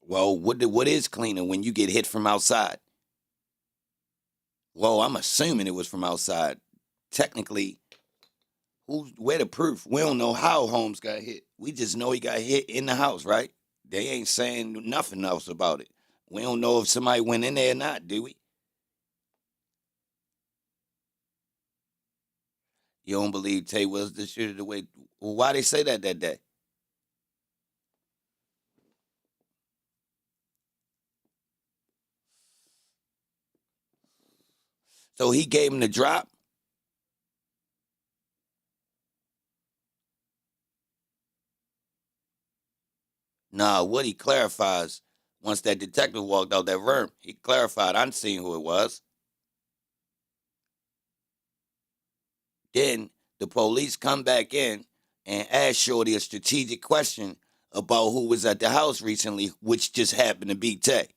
Well, what is cleaner when you get hit from outside? Well, I'm assuming it was from outside. Technically, where the proof? We don't know how Holmes got hit. We just know he got hit in the house, right? They ain't saying nothing else about it. We don't know if somebody went in there or not, do we? You don't believe Tay was the shooter the way? Well, why they say that day? So he gave him the drop. Nah, what he clarifies once that detective walked out that room, he clarified, I seen who it was. Then the police come back in and ask Shorty a strategic question about who was at the house recently, which just happened to be Tay.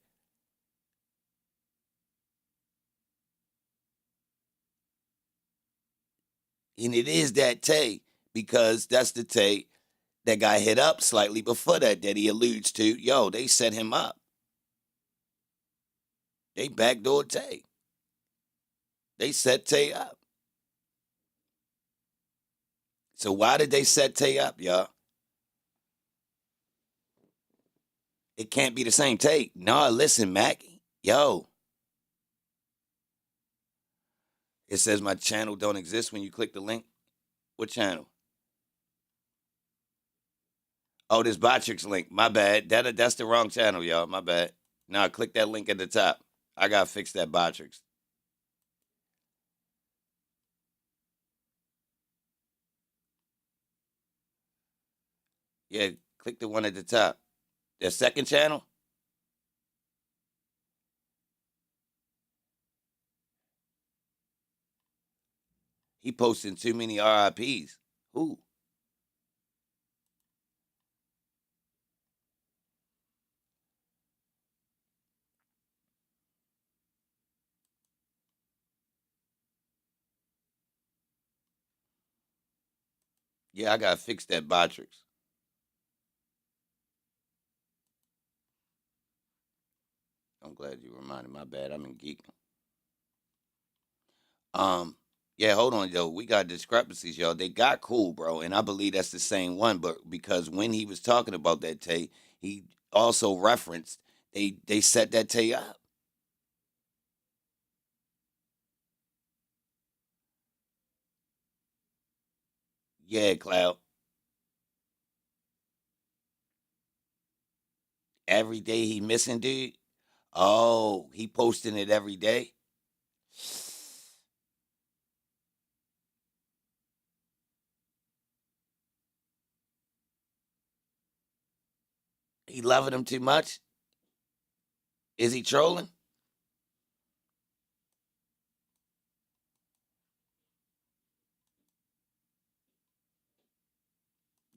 And it is that Tay because that's the Tay that got hit up slightly before that he alludes to. Yo, they set him up. They backdoored Tay. They set Tay up. So why did they set Tay up, y'all? It can't be the same Tay. Nah, listen, Mac. Yo. It says my channel don't exist when you click the link. What channel? Oh, this Botrix link. My bad. That's the wrong channel, y'all. My bad. Now click that link at the top. I gotta fix that Botrix. Yeah, click the one at the top. The second channel? He posting too many RIPs. Who? Yeah, I gotta fix that Botrix. I'm glad you reminded. My bad. I'm in geek. Um, yeah, hold on, yo. We got discrepancies, yo. They got cool, bro, and I believe that's the same one. But because when he was talking about that Tay, he also referenced they set that Tay up. Yeah, Cloud. Every day he missing, dude. Oh, he posting it every day. He loving him too much. Is he trolling?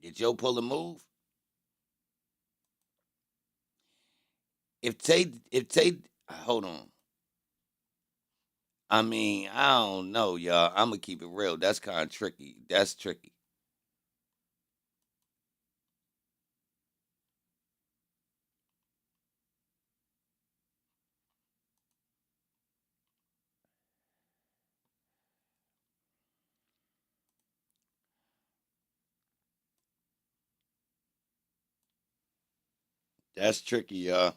Did Joe pull a move? If Tay, hold on. I mean, I don't know, y'all. I'm gonna keep it real. That's kind of tricky. That's tricky. That's tricky, y'all.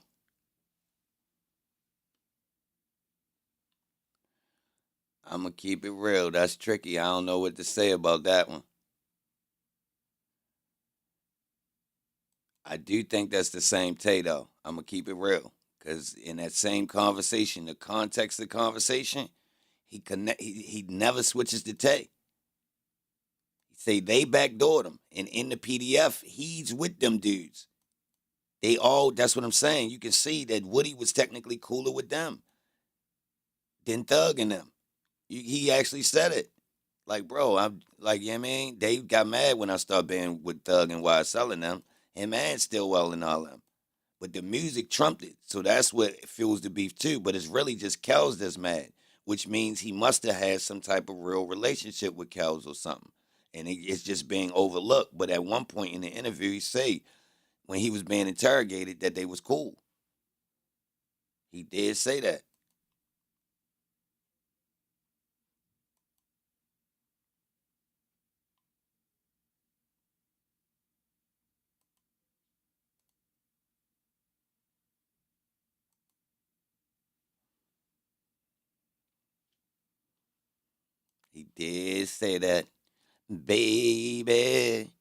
I'm gonna keep it real. That's tricky. I don't know what to say about that one. I do think that's the same Tay though. I'm gonna keep it real because in that same conversation, the context of the conversation, he never switches to Tay. Say they backdoored him, and in the PDF, he's with them dudes. They all. That's what I'm saying. You can see that Woody was technically cooler with them than Thug and them. He actually said it. Like, bro, I'm like, yeah, man. They got mad when I started being with Thug and YSL and them. And man, still well and all them. But the music trumped it. So that's what fuels the beef too. But it's really just Kels that's mad, which means he must have had some type of real relationship with Kels or something. And it's just being overlooked. But at one point in the interview, he say when he was being interrogated that they was cool. He did say that. He did say that. Baby,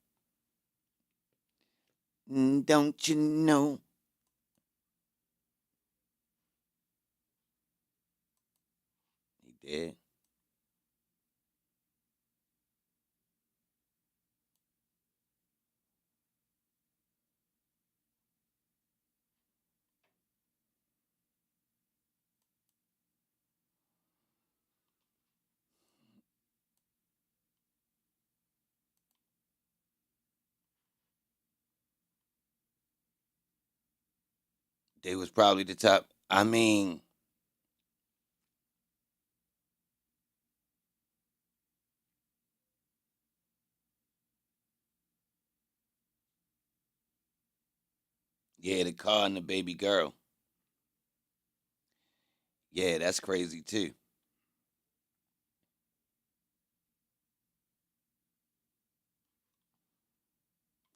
don't you know? He did. They was probably the top. I mean, yeah, the car and the baby girl. Yeah, that's crazy too.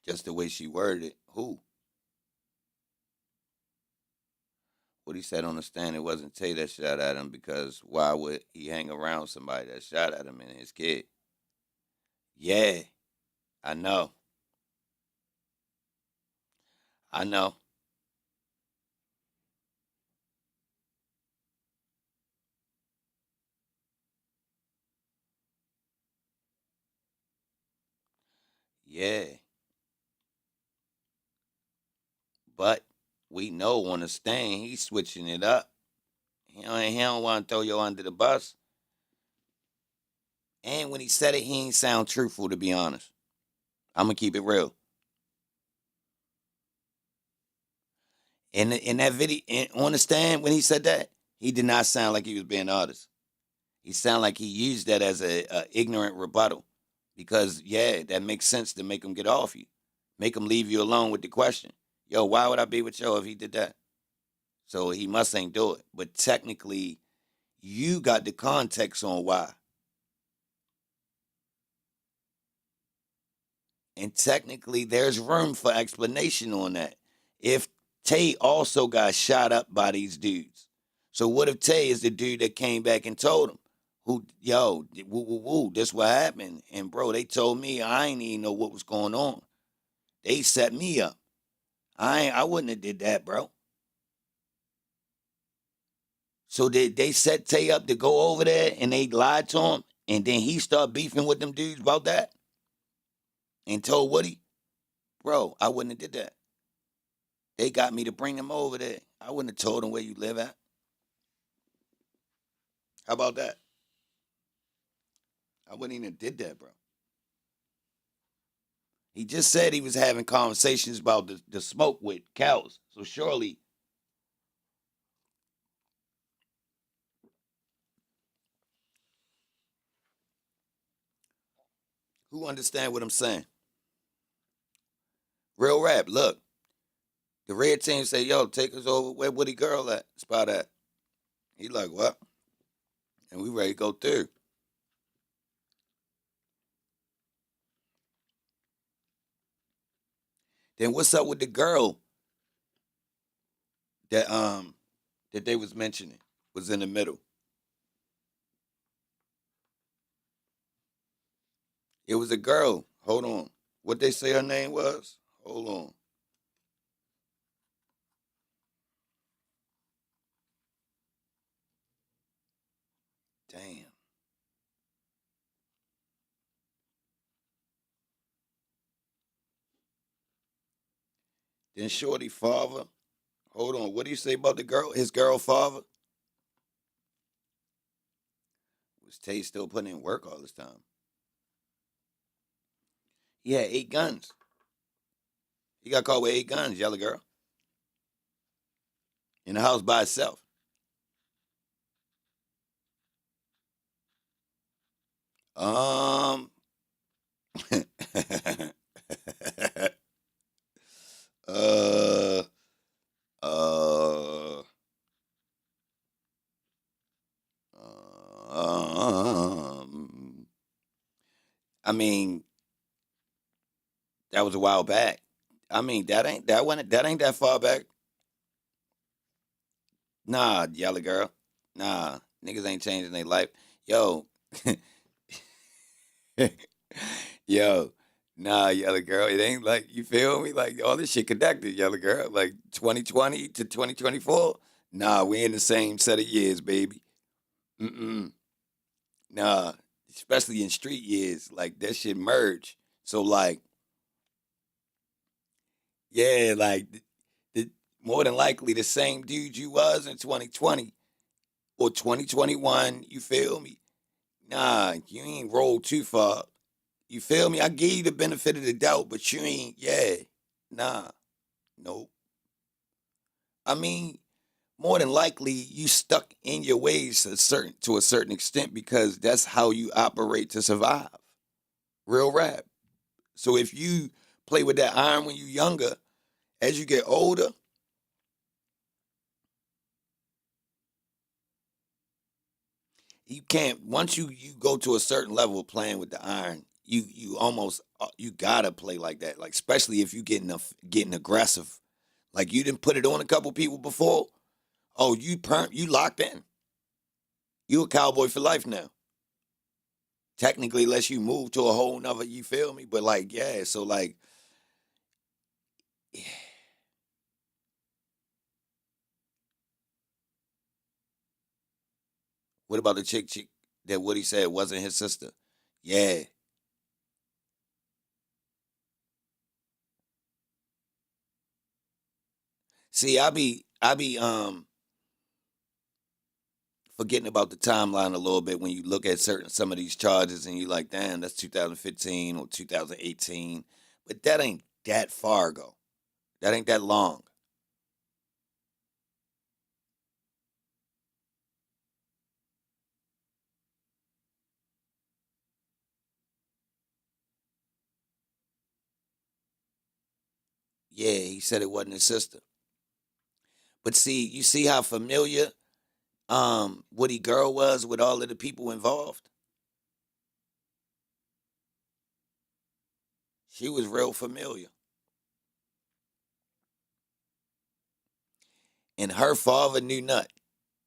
Just the way she worded it. Who? What he said on the stand, it wasn't Tay that shot at him because why would he hang around somebody that shot at him and his kid? Yeah, I know. I know. Yeah. But we know on the stand he's switching it up. He don't want to throw you under the bus. And when he said it, he ain't sound truthful to be honest. I'm gonna keep it real. In that video, on the stand when he said that, he did not sound like he was being honest. He sounded like he used that as a ignorant rebuttal, because yeah, that makes sense to make him get off you, make him leave you alone with the question. Yo, why would I be with Joe if he did that? So he must ain't do it. But technically, you got the context on why, and technically, there's room for explanation on that. If Tay also got shot up by these dudes, so what if Tay is the dude that came back and told him, "Who, yo, woo, woo, woo, this what happened?" And bro, they told me I ain't even know what was going on. They set me up. I wouldn't have did that, bro. So they set Tay up to go over there and they lied to him, and then he started beefing with them dudes about that and told Woody, bro, I wouldn't have did that. They got me to bring him over there. I wouldn't have told him where you live at. How about that? I wouldn't even have did that, bro. He just said he was having conversations about the smoke with cows. So surely, who understand what I'm saying? Real rap. Look, the red team say, "Yo, take us over where Woody Girl at spot at." He like, "What?" And we ready to go through. Then what's up with the girl that that they was mentioning was in the middle? It was a girl. Hold on. What they say her name was? Hold on. Damn. Then Shorty father. Hold on. What do you say about the girl? His girl father? Was Tay still putting in work all this time? He had 8 guns. He got caught with 8 guns, yellow girl. In the house by itself. Um uh uh um I mean, that was a while back. I mean, that ain't that far back. Nah, yellow girl. Nah, niggas ain't changing their life. Yo, yo, nah, yellow girl. It ain't like, you feel me? Like, all this shit connected, yellow girl. Like 2020 to 2024. Nah, we in the same set of years, baby. Mm-mm. Nah, especially in street years. Like, that shit merge. So, like, yeah, like, the more than likely the same dude you was in 2020 or 2021, you feel me? Nah, you ain't rolled too far. You feel me? I give you the benefit of the doubt, but you ain't, yeah. Nah, nope. I mean, more than likely you stuck in your ways to a certain extent because that's how you operate to survive. Real rap. So if you play with that iron when you younger, as you get older, you can't, once you go to a certain level of playing with the iron, you almost you gotta play like that. Like, especially if you getting aggressive. Like, you didn't put it on a couple people before. Oh, you locked in. You a cowboy for life now. Technically, unless you move to a whole nother, you feel me? But like, yeah, so like, what about the chick that Woody said wasn't his sister? Yeah. See, I be forgetting about the timeline a little bit when you look at some of these charges and you like, damn, that's 2015 or 2018. But that ain't that far ago. That ain't that long. Yeah, he said it wasn't his sister. But see, you see how familiar Woody Girl was with all of the people involved? She was real familiar. And her father knew nothing.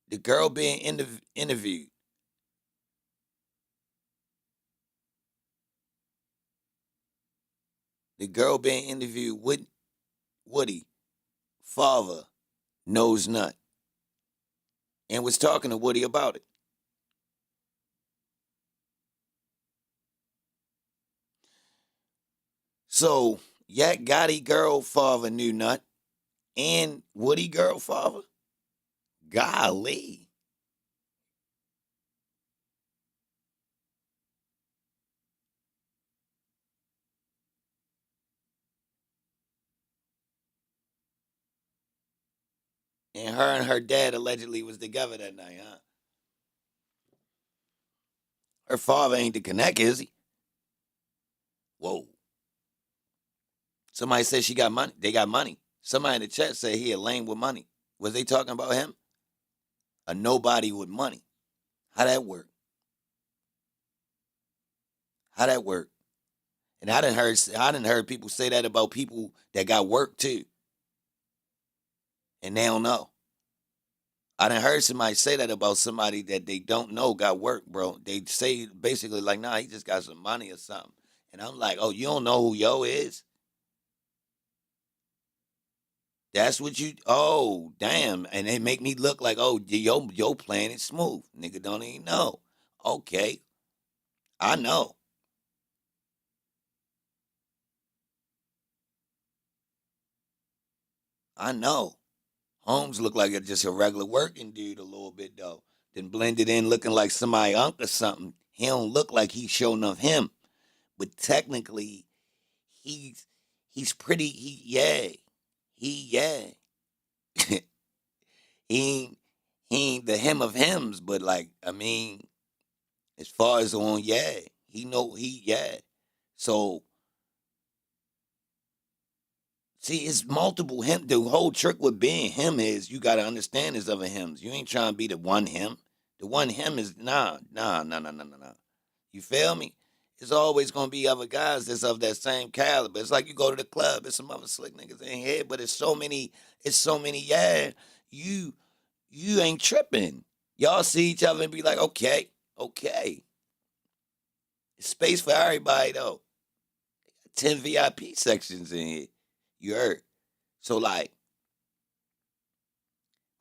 The girl being interviewed, the girl being interviewed with Woody, father knows nothing, and was talking to Woody about it. So Yak Gotti girl father knew nothing, and Woody girl father, golly, and her dad allegedly was together that night, huh? Her father ain't the connect, is he? Whoa. Somebody said she got money. They got money. Somebody in the chat said he a lame with money. Was they talking about him? A nobody with money. How that work? How that work? And I didn't heard people say that about people that got work too, and they don't know. I done heard somebody say that about somebody that they don't know got work, bro. They say basically like, nah, he just got some money or something. And I'm like, oh, you don't know who yo is? That's what you, oh, damn. And they make me look like, oh, yo playing it smooth. Nigga don't even know. Okay, I know. I know. Holmes looked like just a regular working dude a little bit though. Then blended in looking like somebody unc or something. He don't look like he's showing enough him. But technically, he's he's pretty yeah. he ain't he ain't the him of hims, but like I mean, as far as on he know he. So see, it's multiple him. The whole trick with being him is you got to understand his other hymns. You ain't trying to be the one him. The one him is nah. You feel me? It's always gonna be other guys that's of that same caliber. It's like you go to the club, it's some other slick niggas in here, but it's so many, you you ain't tripping. Y'all see each other and be like, okay. It's space for everybody though. 10 VIP sections in here. You heard. So like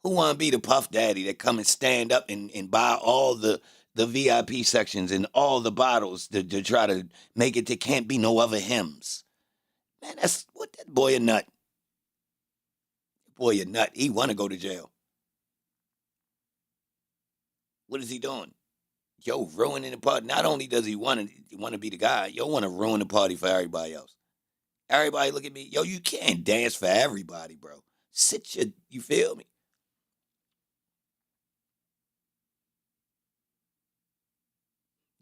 who want to be the puff daddy that come and stand up and buy all the VIP sections and all the bottles to try to make it there can't be no other hymns? Man, that's what that boy a nut. Boy a nut. He want to go to jail. What is he doing? Yo, ruining the party. Not only does he want to be the guy, yo want to ruin the party for everybody else. Everybody look at me. Yo, you can't dance for everybody, bro. You feel me?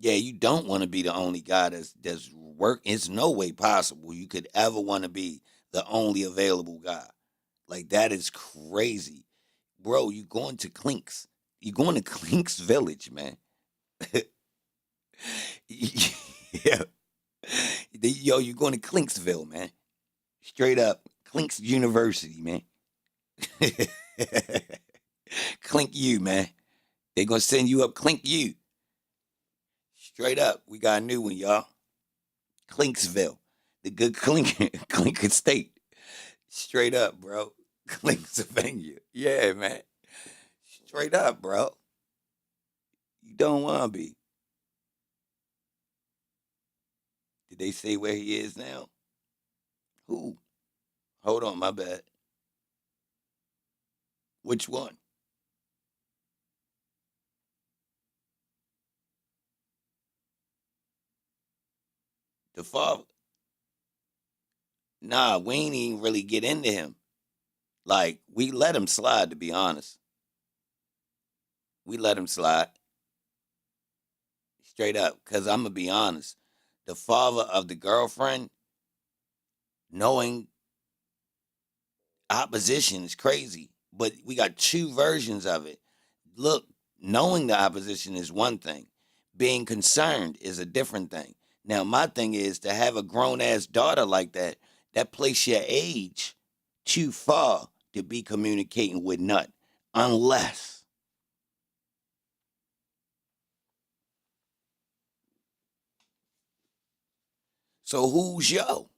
Yeah, you don't want to be the only guy that's work. It's no way possible you could ever want to be the only available guy. Like that is crazy, bro. You going to Clinks? You going to Clinks Village, man? Yeah, yo, you going to Clinksville, man? Straight up, Clinks University, man. Clink you, man. They gonna send you up Clink you. Straight up, we got a new one, y'all. Clinksville, the good Clink Clink State. Straight up, bro. Pennsylvania. Yeah, man. Straight up, bro. You don't want to be. Did they say where he is now? Who? Hold on, my bad. Which one? The father? Nah, we ain't even really get into him. Like, we let him slide, to be honest. We let him slide. Straight up. Because I'm going to be honest. The father of the girlfriend, knowing opposition is crazy. But we got two versions of it. Look, knowing the opposition is one thing. Being concerned is a different thing. Now, my thing is to have a grown ass daughter like that, that place your age too far to be communicating with nut. Unless. So who's yo?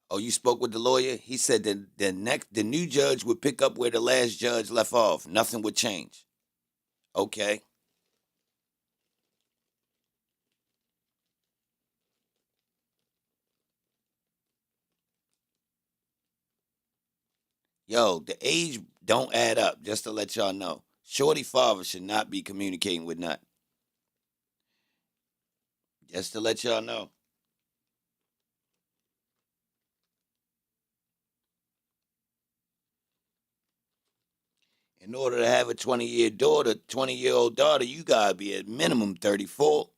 Oh, you spoke with the lawyer? He said that the new judge would pick up where the last judge left off. Nothing would change. Okay. Yo, the age don't add up, just to let y'all know. Shorty father should not be communicating with nut. Just to let y'all know. In order to have a 20-year-old daughter, you gotta be at minimum 34,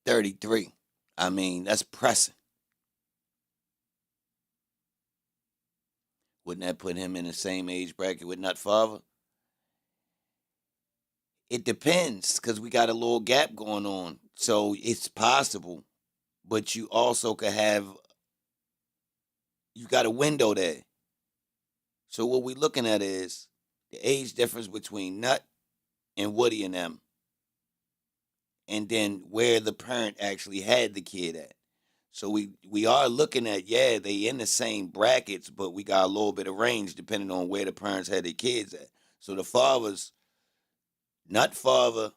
33. I mean, that's pressing. Wouldn't that put him in the same age bracket with Nut Father? It depends, because we got a little gap going on. So it's possible. But you also could have, you got a window there. So what we're looking at is the age difference between Nut and Woody and them, and then where the parent actually had the kid at. So we are looking at, yeah, they in the same brackets, but we got a little bit of range depending on where the parents had their kids at. So the father's nut father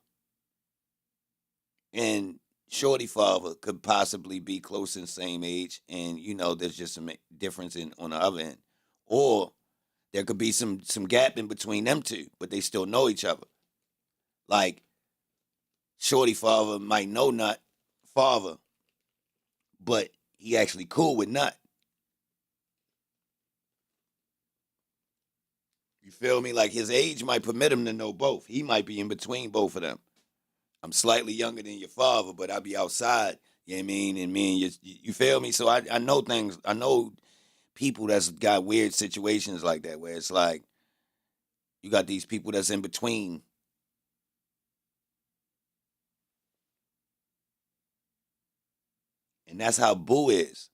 and shorty father could possibly be close in same age, and there's just some difference in on the other end, or there could be some gap in between them two, but they still know each other. Like shorty father might know nut father, but he actually cool with nut. You feel me? Like his age might permit him to know both. He might be in between both of them. I'm slightly younger than your father, but I be outside. You know what I mean? And me and you feel me? So I know things. I know people that's got weird situations like that where it's like you got these people that's in between. And that's how Boo is.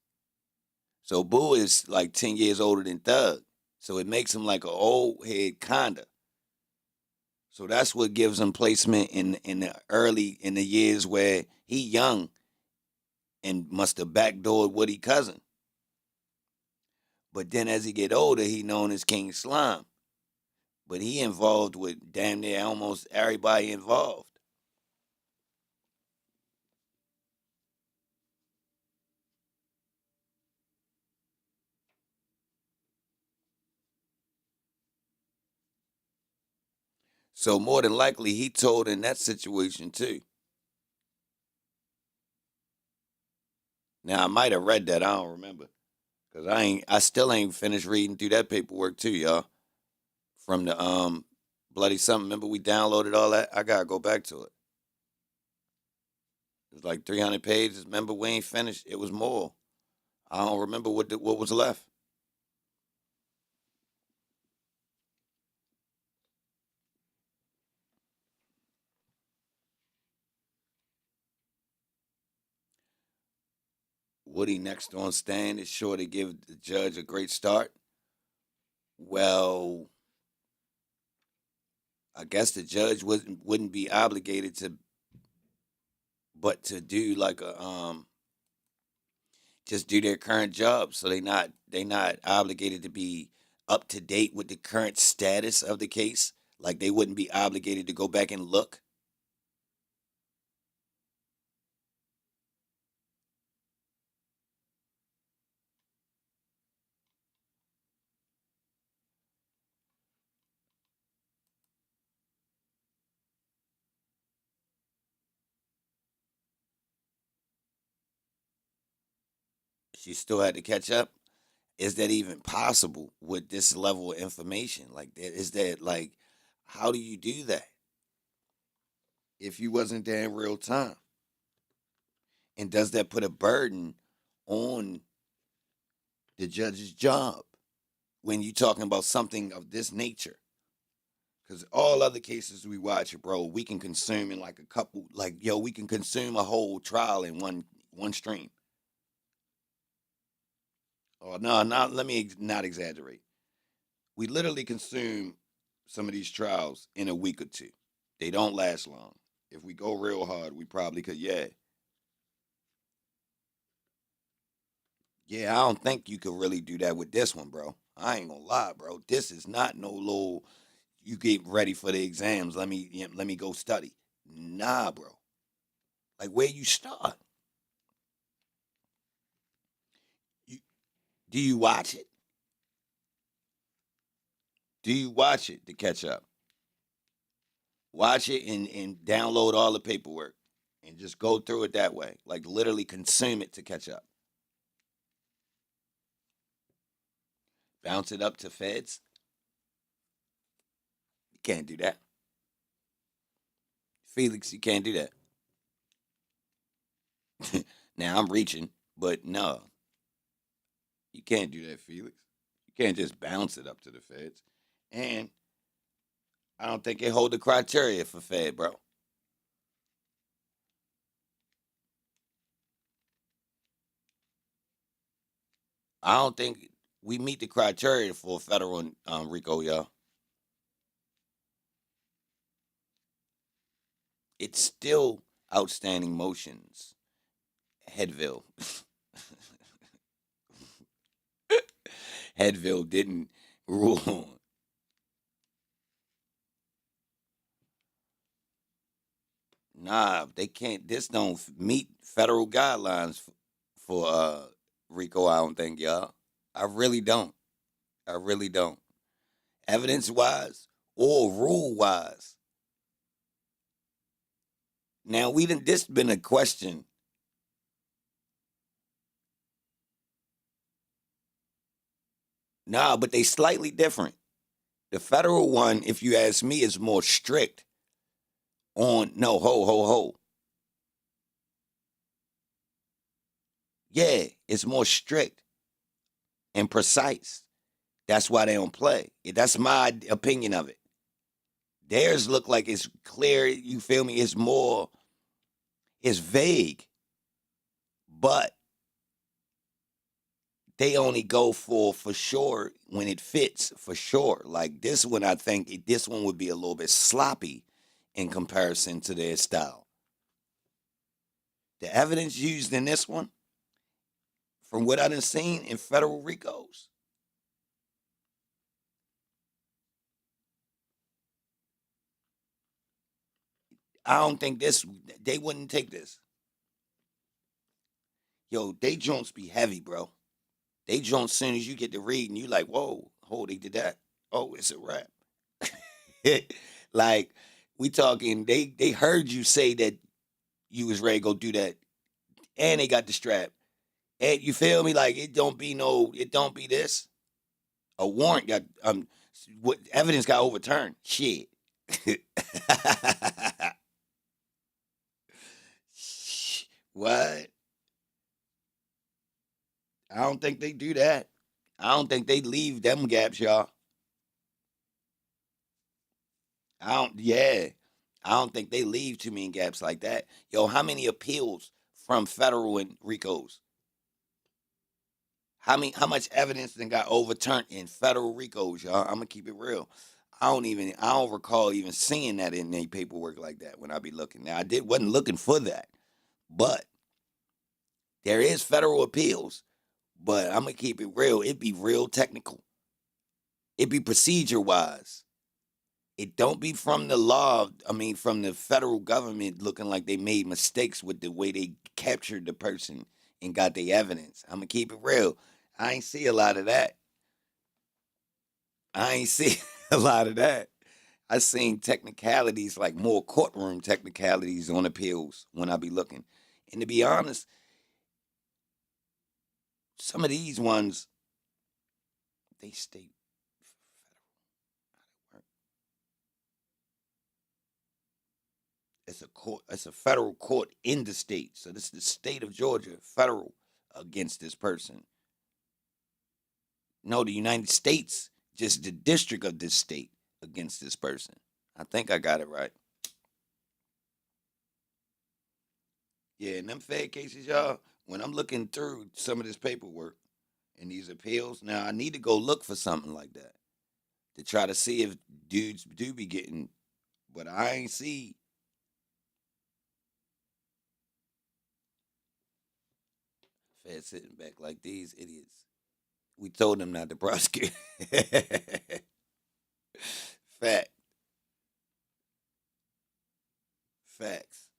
So Boo is like 10 years older than Thug. So it makes him like an old head kinda. So that's what gives him placement in the early in the years where he young and must have backdoored Woody cousin. But then as he get older, he known as King Slime. But he involved with damn near almost everybody involved. So more than likely he told in that situation too. Now I might have read that, I don't remember. Cause I still ain't finished reading through that paperwork too, y'all. From the bloody something. Remember we downloaded all that? I gotta go back to it. It's like 300 pages. Remember we ain't finished. It was more. I don't remember what was left. Woody next on stand is sure to give the judge a great start. Well, I guess the judge wouldn't be obligated to, but to do like a just do their current job. So they not obligated to be up to date with the current status of the case. Like they wouldn't be obligated to go back and look. She still had to catch up. Is that even possible with this level of information? Like that is that like how do you do that if you wasn't there in real time? And does that put a burden on the judge's job when you're talking about something of this nature? Because all other cases we watch, bro, we can consume in like a couple, like yo, we can consume a whole trial in one stream. Oh no, not let me not exaggerate. We literally consume some of these trials in a week or two. They don't last long. If we go real hard, we probably could. Yeah, yeah. I don't think you could really do that with this one, bro. I ain't gonna lie, bro. This is not no little. You get ready for the exams. Let me go study. Nah, bro. Like where you start? You, do you watch it? Do you watch it to catch up? Watch it and download all the paperwork and just go through it that way. Like literally consume it to catch up. Bounce it up to feds. You can't do that. Felix, you can't do that. Now I'm reaching, but no, you can't do that, Felix. You can't just bounce it up to the feds. And I don't think it hold the criteria for fed, bro. I don't think we meet the criteria for federal RICO, y'all. It's still outstanding motions, Headville. Headville didn't rule on. Nah, they can't. This don't meet federal guidelines for RICO. I don't think, y'all. I really don't. I really don't. Evidence wise or rule wise. Now we didn't. This been a question. Nah, but they slightly different. The federal one, if you ask me, is more strict on no ho. Yeah, it's more strict and precise. That's why they don't play. That's my opinion of it. Theirs look like it's clear, you feel me? It's vague, but they only go for sure when it fits for sure. Like this one, I think this one would be a little bit sloppy in comparison to their style. The evidence used in this one, from what I done seen in federal RICOs, I don't think they wouldn't take this. Yo, they joints be heavy, bro. They joints soon as you get to reading, you like, whoa, they did that. Oh, it's a wrap. Like, we talking, they heard you say that you was ready to go do that, and they got the strap. And you feel me? Like it don't be this. A warrant got what evidence got overturned. Shit. What? I don't think they do that. I don't think they leave them gaps, y'all. I don't. Yeah, I don't think they leave too many gaps like that. Yo, how many appeals from federal and RICOs? How much evidence then got overturned in federal RICOs, y'all? I'm gonna keep it real. I don't recall even seeing that in any paperwork like that when I be looking. Now wasn't looking for that, but there is federal appeals. But I'm gonna keep it real. It be real technical. It be procedure wise. It don't be from the law. I mean, from the federal government looking like they made mistakes with the way they captured the person and got the evidence. I'm gonna keep it real. I ain't see a lot of that. I ain't see a lot of that. I seen technicalities, like more courtroom technicalities on appeals when I be looking. And to be honest, some of these ones, they state federal. It's a court. It's a federal court in the state. So this is the state of Georgia, federal, against this person. No, the United States, just the district of this state against this person. I think I got it right. Yeah, in them Fed cases, y'all, when I'm looking through some of this paperwork and these appeals, now I need to go look for something like that to try to see if dudes do be getting, but I ain't see. Fed sitting back like these idiots. We told them not to prosecute. Fact. Facts.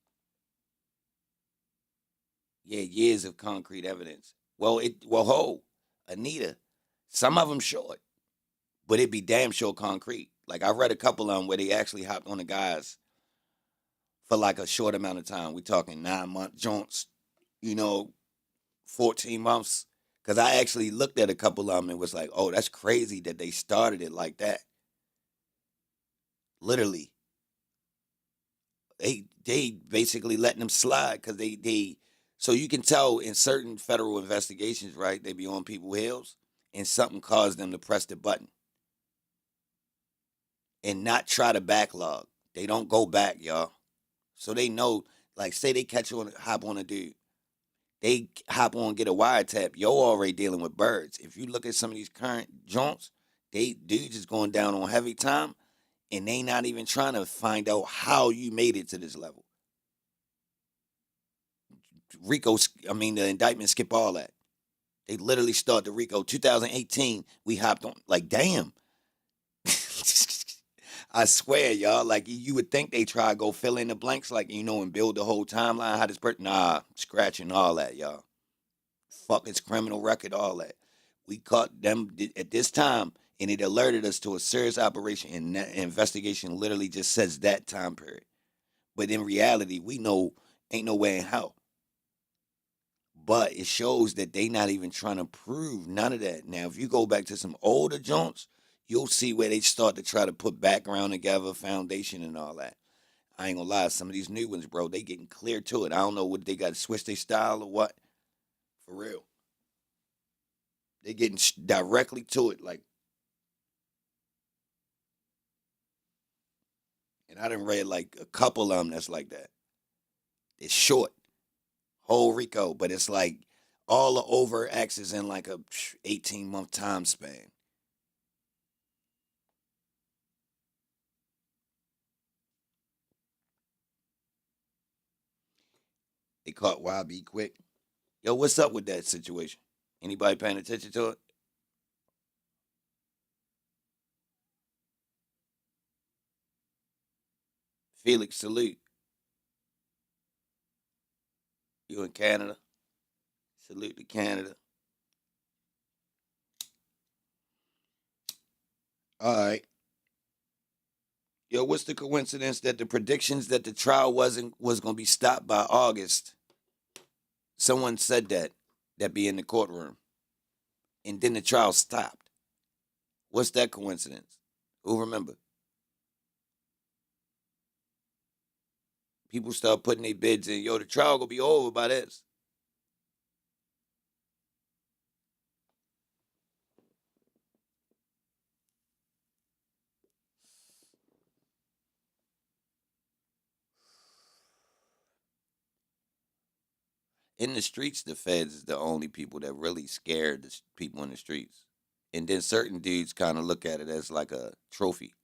Yeah, years of concrete evidence. Anita, some of them short, but it be damn sure concrete. Like I read a couple of them where they actually hopped on the guys for like a short amount of time. We talking 9 month joints, you know, 14 months. Cause I actually looked at a couple of them and was like, oh, that's crazy that they started it like that. Literally, they basically letting them slide because they so you can tell in certain federal investigations, right? They be on people's heels, and something caused them to press the button and not try to backlog. They don't go back, y'all. So they know, like, say they hop on a dude, they hop on, get a wiretap. You're already dealing with birds. If you look at some of these current joints, they dudes is going down on heavy time, and they not even trying to find out how you made it to this level. The indictment skip all that. They literally started RICO 2018. We hopped on. Like, damn. I swear, y'all. Like, you would think they try to go fill in the blanks, like, and build the whole timeline. How this person, nah, scratching all that, y'all. Fuck his criminal record, all that. We caught them at this time, and it alerted us to a serious operation. And that investigation literally just says that time period. But in reality, we know ain't no way in hell. But it shows that they not even trying to prove none of that. Now, if you go back to some older joints, you'll see where they start to try to put background together, foundation, and all that. I ain't gonna lie, some of these new ones, bro, they getting clear to it. I don't know what they got to switch their style or what. For real. They getting directly to it, like. And I done read like a couple of them that's like that. It's short, whole RICO, but it's like all the over acts is in like a 18-month time span. They caught YB quick. Yo, what's up with that situation? Anybody paying attention to it? Felix, salute. You in Canada? Salute to Canada. All right. Yo, what's the coincidence that the predictions that the trial was gonna be stopped by August? Someone said that be in the courtroom, and then the trial stopped. What's that coincidence? Who remember? People start putting their bids in. Yo, the trial gonna be over by this. In the streets, the feds is the only people that really scared the people in the streets. And then certain dudes kind of look at it as like a trophy.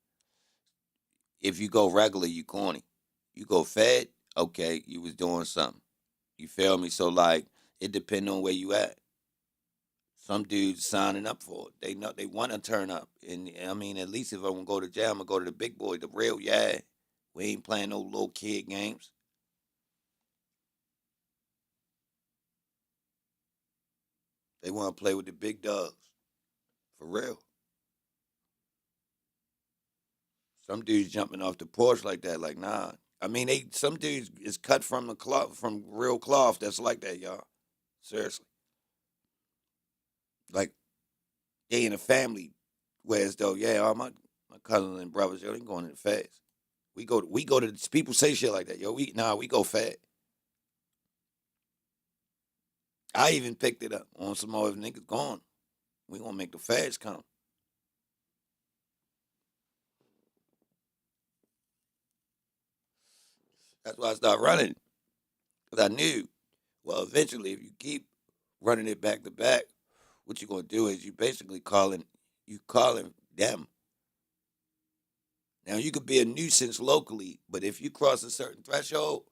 If you go regular, you corny. You go fed, okay, you was doing something. You feel me? So like, it depends on where you at. Some dudes signing up for it. They know they want to turn up. And I mean, at least if I want to go to jail, I'm gonna go to the big boy, the real, yeah. We ain't playing no little kid games. They want to play with the big dogs. For real. Some dudes jumping off the porch like that, like nah. I mean, some dudes is cut from the cloth, from real cloth. That's like that, y'all. Seriously, like they in a family, whereas though, yeah, all my cousins and brothers, yo, they going in the fast. We go to people say shit like that, yo. We go fat. I even picked it up on some more niggas gone. We gonna make the fads come. That's why I started running, because I knew, well, eventually, if you keep running it back to back, what you gonna do is you calling them. Now you could be a nuisance locally, but if you cross a certain threshold,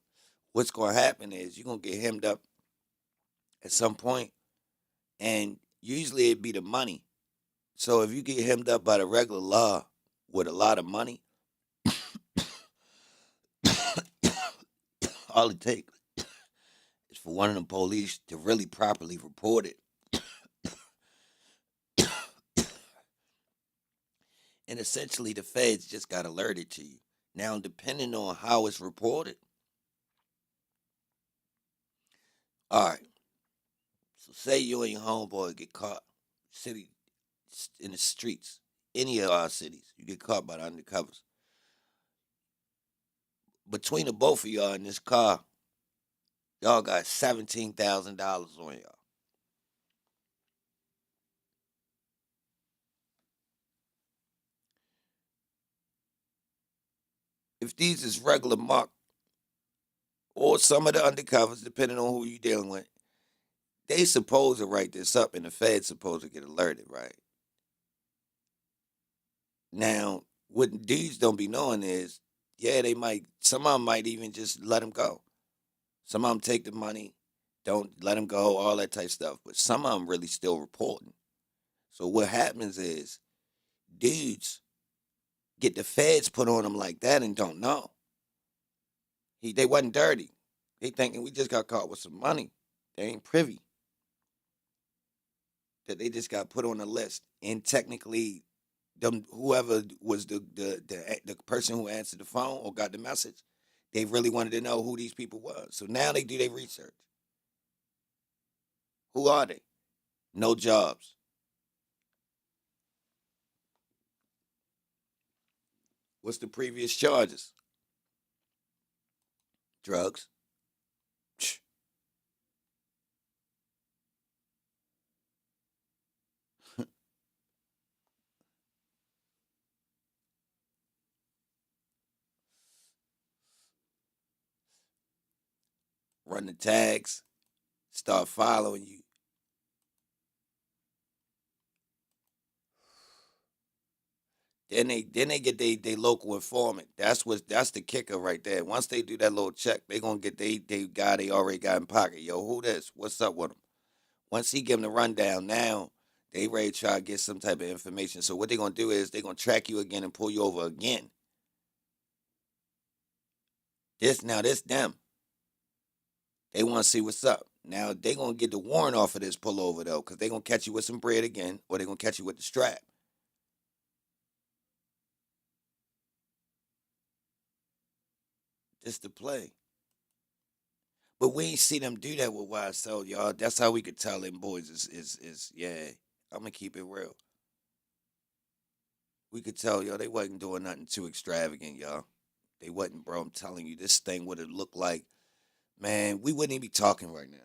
what's gonna happen is you're gonna get hemmed up at some point, and usually it'd be the money. So if you get hemmed up by the regular law with a lot of money, all it takes is for one of the police to really properly report it. And essentially the feds just got alerted to you. Now, depending on how it's reported, all right. So say you and your homeboy get caught, city in the streets, any of our cities, you get caught by the undercovers. Between the both of y'all in this car, y'all got $17,000 on y'all. If these is regular mark or some of the undercovers, depending on who you dealing with, they supposed to write this up and the Fed's supposed to get alerted, right? Now, what dudes don't be knowing is, yeah, some of them might even just let them go. Some of them take the money Don't let them go, all that type stuff. But some of them really still reporting. So what happens is dudes get the feds put on them like that and don't know. They wasn't dirty. They thinking we just got caught with some money. They ain't privy. That they just got put on the list. And technically, them whoever was the person who answered the phone or got the message, they really wanted to know who these people was. So now they do their research. Who are they? No jobs. What's the previous charges? Drugs. Run the tags. Start following you. Then they get they local informant. That's the kicker right there. Once they do that little check, they gonna get they guy they already got in pocket. Yo, who this? What's up with him? Once he give them the rundown, now they ready to try to get some type of information. So what they gonna do is they gonna track you again and pull you over again. This them. They want to see what's up. Now they gonna get the warrant off of this pullover though, cause they gonna catch you with some bread again, or they gonna catch you with the strap. Just to play. But we ain't see them do that with YSL, y'all. That's how we could tell them boys is yeah. I'm gonna keep it real. We could tell y'all they wasn't doing nothing too extravagant, y'all. They wasn't, bro. I'm telling you, this thing would have looked like, man, we wouldn't even be talking right now.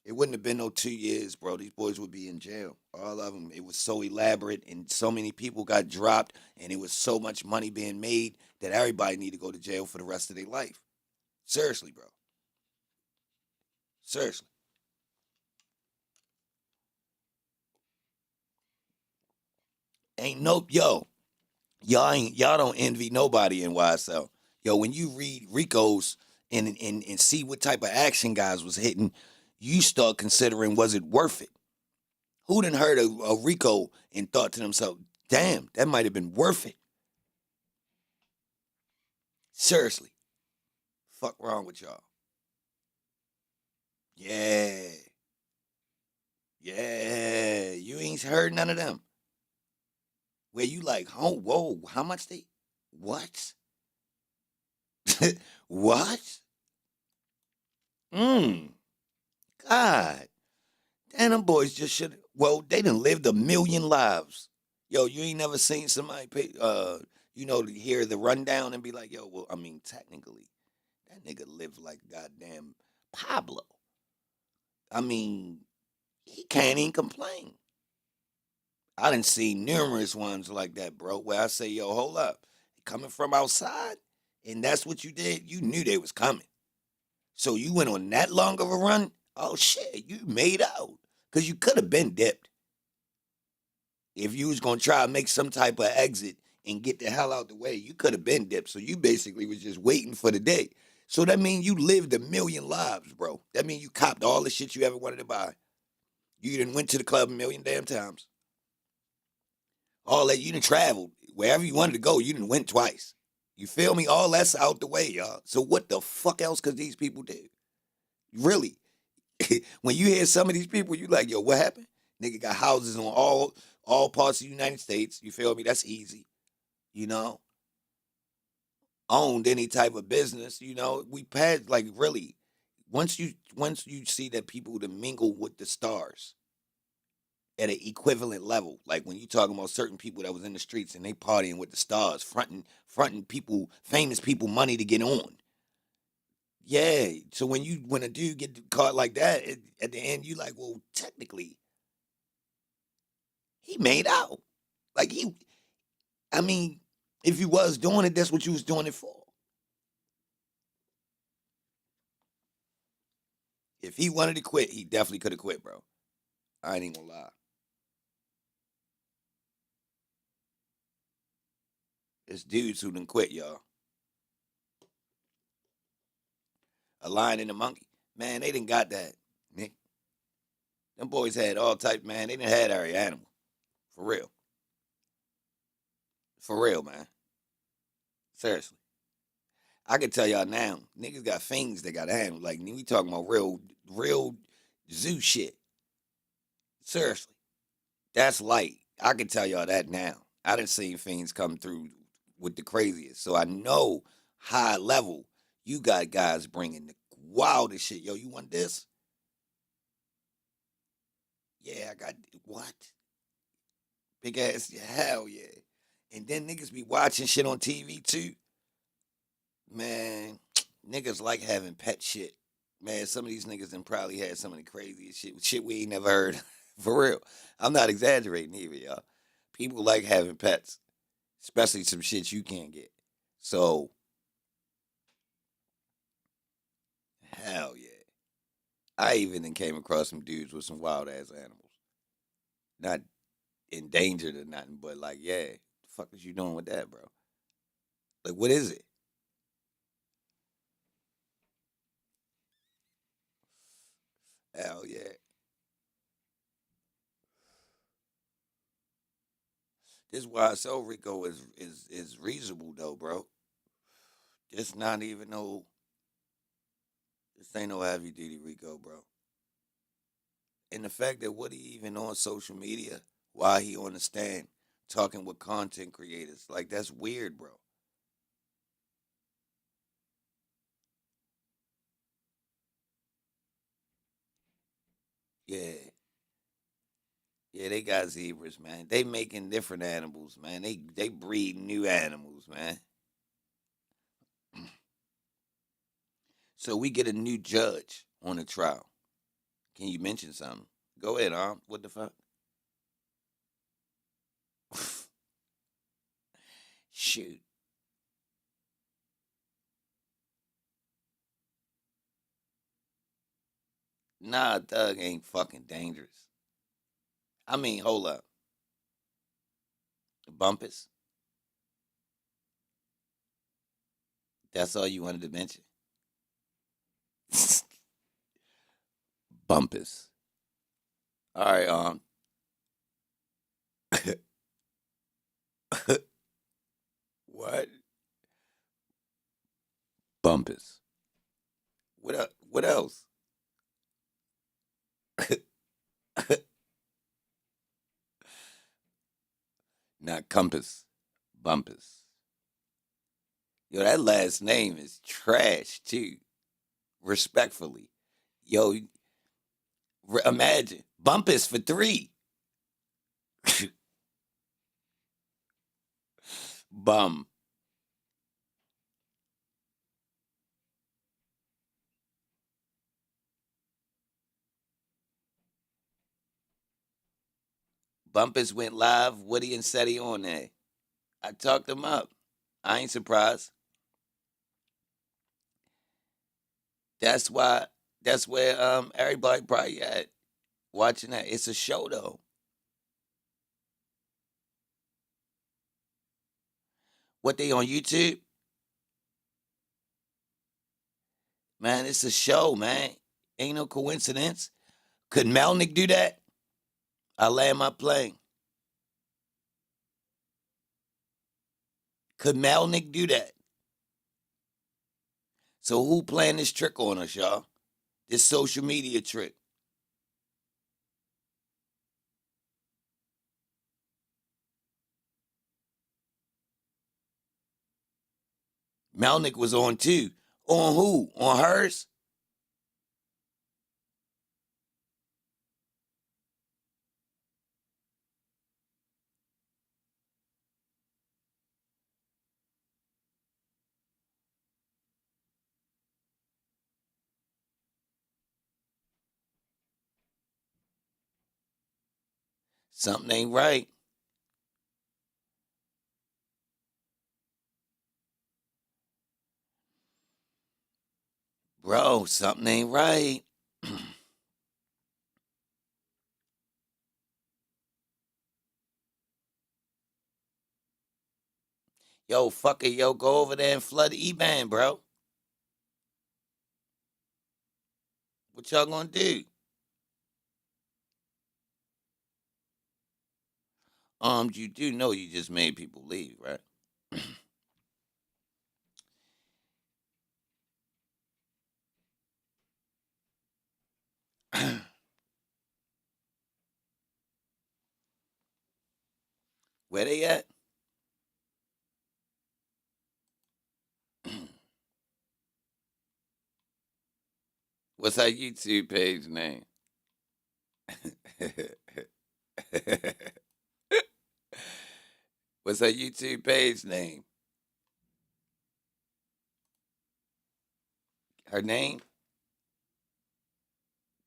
It wouldn't have been no 2 years, bro. These boys would be in jail. All of them. It was so elaborate, and so many people got dropped, and it was so much money being made that everybody need to go to jail for the rest of their life. Seriously, bro. Seriously. Ain't no y'all don't envy nobody in YSL. Yo, when you read Rico's and see what type of action guys was hitting, you start considering was it worth it? Who done heard of a Rico and thought to themselves, damn, that might have been worth it? Seriously. Fuck wrong with y'all. Yeah. Yeah. You ain't heard none of them. Where you like, oh, whoa, how much they what? What? Mm. God. Damn, them boys just should. Well, they done lived a million lives. Yo, you ain't never seen somebody pay, to hear the rundown and be like, yo, well, I mean, technically, that nigga lived like goddamn Pablo. I mean, he can't even complain. I done seen numerous ones like that, bro, where I say, yo, hold up. Coming from outside, and that's what you did, you knew they was coming. So you went on that long of a run? Oh shit, you made out. Cause you could have been dipped. If you was gonna try to make some type of exit and get the hell out the way, you could have been dipped. So you basically was just waiting for the day. So that means you lived a million lives, bro. That means you copped all the shit you ever wanted to buy. You done went to the club a million damn times. All that you done traveled. Wherever you wanted to go, you done went twice. You feel me? All that's out the way, y'all. So what the fuck else could these people do? Really? When you hear some of these people, you like, yo, what happened? Nigga got houses on all parts of the United States. You feel me? That's easy. You know, owned any type of business. You know, we passed like really. Once you see that people to mingle with the stars at an equivalent level, like when you talking about certain people that was in the streets and they partying with the stars, fronting people, famous people, money to get on. Yeah. So when a dude get caught like that, at the end you like, well, technically he made out. Like I mean, if you was doing it, that's what you was doing it for. If he wanted to quit, he definitely could have quit, bro. I ain't even gonna lie. It's dudes who done quit, y'all. A lion and a monkey. Man, they didn't got that, Nick. Them boys had all type, man. They didn't had every animal. For real. For real, man. Seriously. I can tell y'all now, niggas got things they got animals. Like, we talking about real zoo shit. Seriously. That's light. I can tell y'all that now. I done seen fiends come through with the craziest. So I know high level, you got guys bringing the wildest shit. Yo, you want this? Yeah, I got what? Big ass, hell yeah. And then niggas be watching shit on TV too. Man, niggas like having pet shit. Man, some of these niggas done probably had some of the craziest shit we ain't never heard. For real. I'm not exaggerating either, y'all. People like having pets, especially some shit you can't get. So, hell yeah. I even then came across some dudes with some wild ass animals. Not endangered or nothing, but like, yeah, the fuck is you doing with that, bro? Like, what is it? Hell yeah. This why so Rico is reasonable though, bro. It's not even no. This ain't no heavy duty Rico, bro. And the fact that what he even on social media, why he on the stand talking with content creators, like that's weird, bro. Yeah, yeah, they got zebras, man. They making different animals, man. They breed new animals, man. So we get a new judge on the trial. Can you mention something? Go ahead, What the fuck? Shoot. Nah, Thug ain't fucking dangerous. I mean, hold up. Bumpus. That's all you wanted to mention. Bumpus. All right, what? Bumpus. What else? Not compass. Bumpus. Yo, that last name is trash too. Respectfully. Yo, imagine. Bumpus for three. Bum. Bumpus went live. Woody and Seti on there. I talked them up. I ain't surprised. That's why. That's where everybody probably at watching that. It's a show though. What they on YouTube? Man, it's a show, man. Ain't no coincidence. Could Melnick do that? I land my plane. Could Melnick do that? So who playing this trick on us, y'all? This social media trick. Melnick was on too. On who? On hers? Something ain't right. Bro, something ain't right. Yo, fuck it, yo, go over there and flood Eban, bro. What y'all gonna do? You do know you just made people leave, right? Where they at? What's our YouTube page name? What's our YouTube page name? Her name?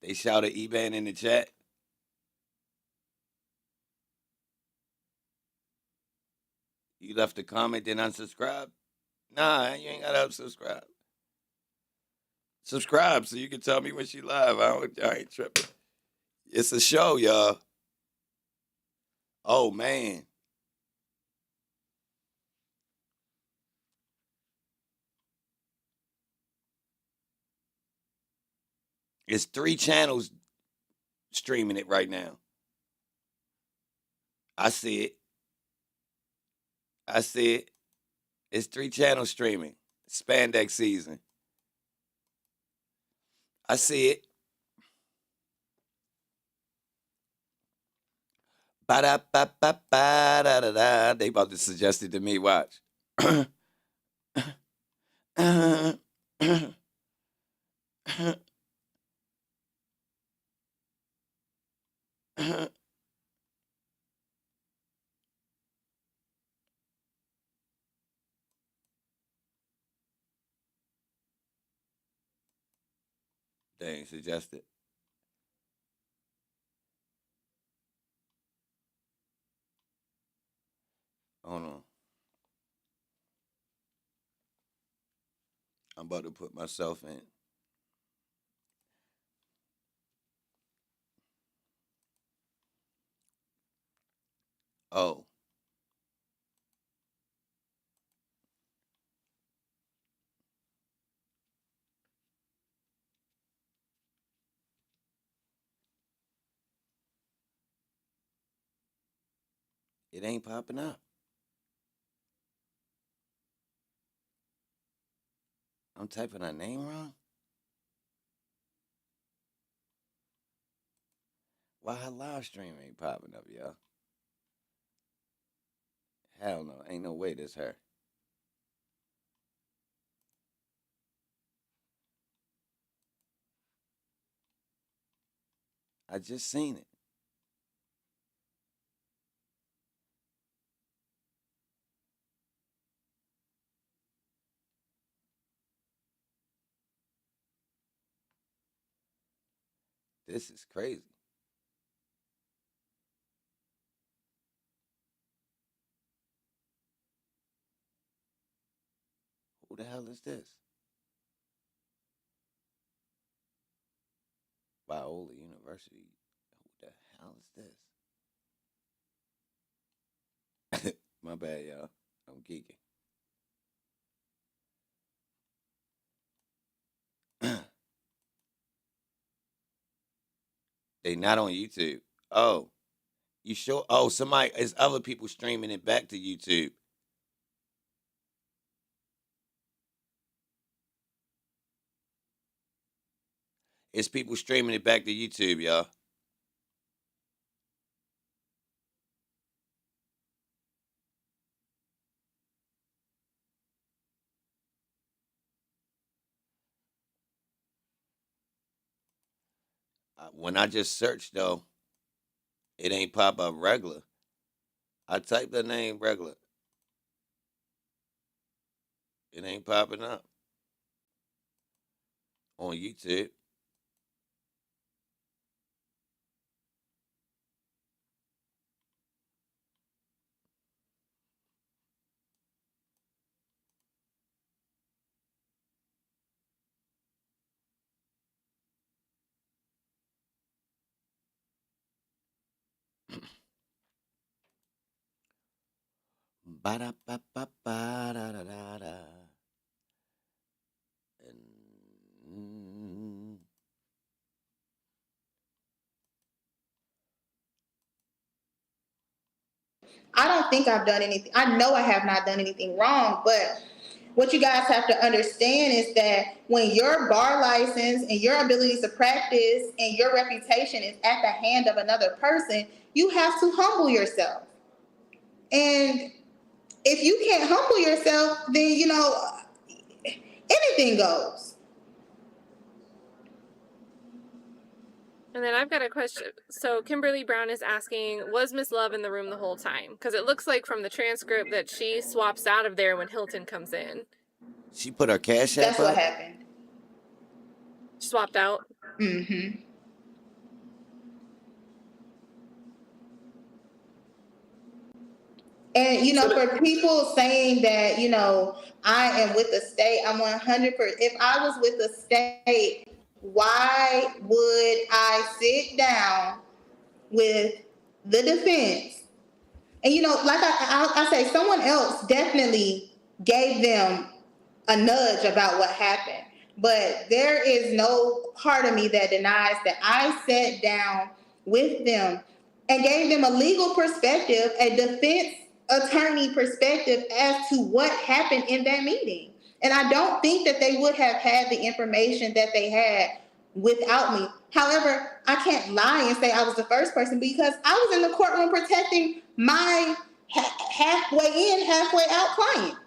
They shouted Eban in the chat. You left a comment, then unsubscribe? Nah, you ain't gotta unsubscribe. Subscribe so you can tell me when she live. I ain't tripping. It's a show, y'all. Oh man. It's 3 channels streaming it right now. I see it. I see it. It's 3 channels streaming. Spandex season. I see it. Ba-da-ba-ba-ba-da-da-da. They about to suggest it to me. Watch. They ain't suggested. Hold on. I'm about to put myself in. Oh. It ain't popping up. I'm typing her name wrong? Why her live stream ain't popping up, y'all? Hell no. Ain't no way this her. I just seen it. This is crazy. Who the hell is this? Biola University. Who the hell is this? My bad, y'all. I'm geeking. They not on YouTube. Oh, you sure? Oh, somebody, it's other people streaming it back to YouTube. It's people streaming it back to YouTube, y'all. When I just searched though, it ain't pop up regular. I typed the name regular. It ain't popping up on YouTube. Ba-da-ba-ba-ba-da-da-da-da. And I don't think I've done anything. I know I have not done anything wrong, but what you guys have to understand is that when your bar license and your ability to practice and your reputation is at the hand of another person, you have to humble yourself. And if you can't humble yourself, then, you know, anything goes. And then I've got a question. So Kimberly Brown is asking, was Miss Love in the room the whole time? Because it looks like from the transcript that she swaps out of there when Hilton comes in. She put her cash app That's up? what happened. She swapped out? Mm-hmm. And, you know, for people saying that, you know, I am with the state, I'm 100%. If I was with the state, why would I sit down with the defense? And, you know, like I say, someone else definitely gave them a nudge about what happened. But there is no part of me that denies that I sat down with them and gave them a legal perspective, a defense attorney perspective as to what happened in that meeting. And I don't think that they would have had the information that they had without me. However, I can't lie and say I was the first person because I was in the courtroom protecting my halfway in, halfway out client.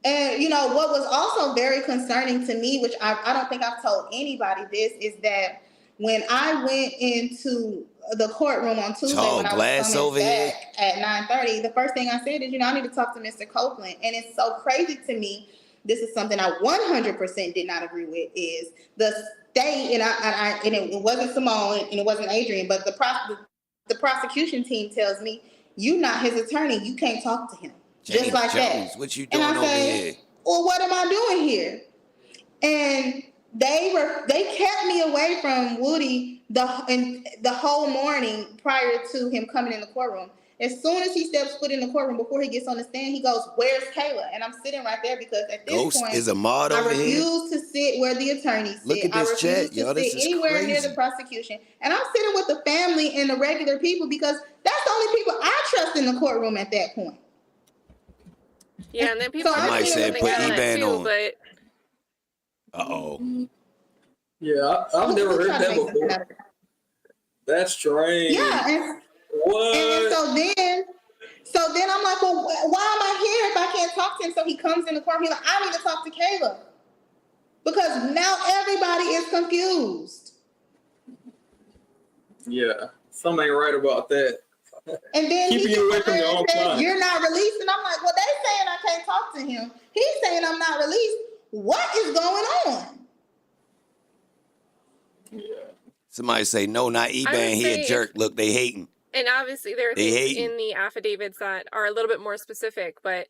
And, you know, what was also very concerning to me, which I don't think I've told anybody this, is that when I went into the courtroom on Tuesday when I was coming back at 9:30, the first thing I said is, you know, I need to talk to Mr. Copeland. And it's so crazy to me. This is something I 100% did not agree with, is the state, and it wasn't Simone and it wasn't Adrian, but the prosecution team tells me, you're not his attorney. You can't talk to him. James just like Jones, that. What you doing and I over say, here? well, what am I doing here? And they kept me away from Woody the whole morning prior to him coming in the courtroom. As soon as he steps foot in the courtroom, before he gets on the stand, he goes, "Where's Kayla?" And I'm sitting right there because at this Ghost point, is a mod I over here. refuse to sit where the attorneys sit. Look at this chat, I refuse to sit anywhere near the prosecution. And I'm sitting with the family and the regular people because that's the only people I trust in the courtroom at that point. Yeah, and then people somebody said put Eban on. But yeah, I've never heard that before. That's strange. Yeah, and what? And so then I'm like, well, why am I here if I can't talk to him? So he comes in the court. He's like, I need to talk to Kayla because now everybody is confused. Yeah, something ain't right about that. And then keeping you away from your own client. You're not released, and I'm like, well, they saying I can't talk to him. He's saying I'm not released. What is going on? Yeah. Somebody say no, not Eban. He a jerk. Look, they hating. And obviously there are things in the affidavits that are a little bit more specific, but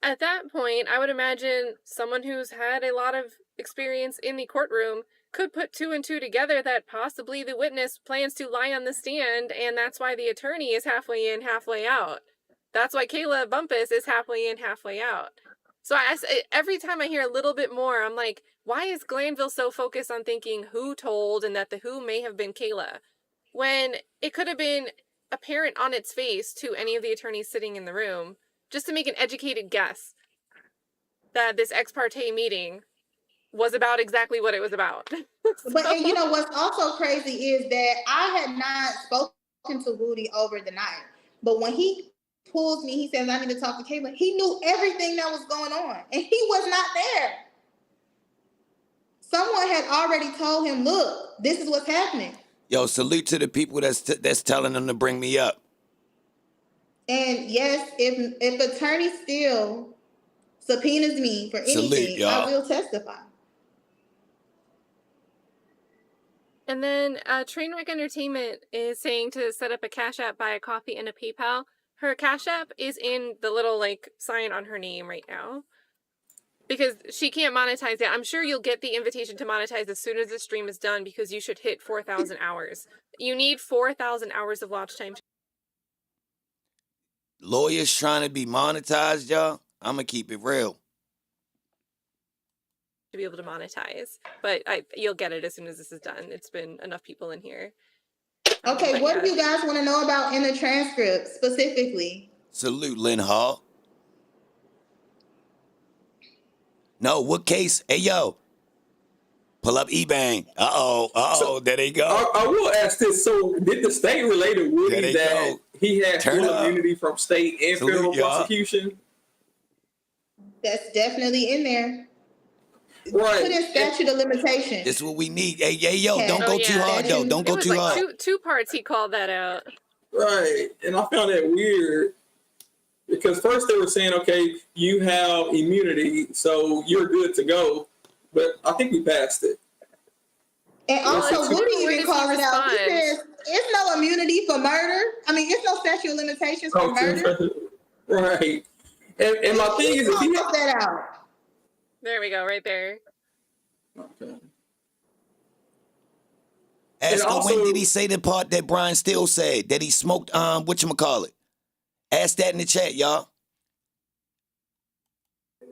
at that point, I would imagine someone who's had a lot of experience in the courtroom could put two and two together that possibly the witness plans to lie on the stand, and that's why the attorney is halfway in, halfway out. That's why Kayla Bumpus is halfway in, halfway out. So every time I hear a little bit more, I'm like, why is Glanville so focused on thinking who told and that the who may have been Kayla, when it could have been apparent on its face to any of the attorneys sitting in the room, just to make an educated guess that this ex parte meeting was about exactly what it was about. But and you know what's also crazy is that I had not spoken to Rudy over the night, but when he pulls me, he says I need to talk to Kayla. He knew everything that was going on, and he was not there. Someone had already told him, "Look, this is what's happening." Yo, salute to the people that's telling them to bring me up. And yes, if Attorney Steele subpoenas me for anything, I will testify. And then Trainwreck Entertainment is saying to set up a Cash App, buy a coffee, and a PayPal. Her Cash App is in the little sign on her name right now, because she can't monetize it. I'm sure you'll get the invitation to monetize as soon as the stream is done, because you should hit 4,000 hours. You need 4,000 hours of watch time. Lawyers trying to be monetized, y'all. I'm going to keep it real. To be able to monetize. But you'll get it as soon as this is done. It's been enough people in here. Okay, what do you guys want to know about in the transcript specifically? Salute, Lynn Hall. No, what case? Hey, yo. Pull up Eban. So, there they go. I will ask this. So, did the state relate to Woody that he had full immunity from state and federal prosecution? That's definitely in there. Right. Put in statute of limitations. This is what we need. Hey, yo, don't go too hard, though. Don't go too hard. Two parts he called that out. Right. And I found that weird because first they were saying, okay, you have immunity, so you're good to go. But I think we passed it. And also, Woody even calls it out. He says, it's no immunity for murder. I mean, it's no statute of limitations for murder. Right. And my thing is, if he calls that out. There we go, right there. Okay. Ask him, when did he say the part that Brian Steele said that he smoked? Whatchamacallit? Ask that in the chat, y'all.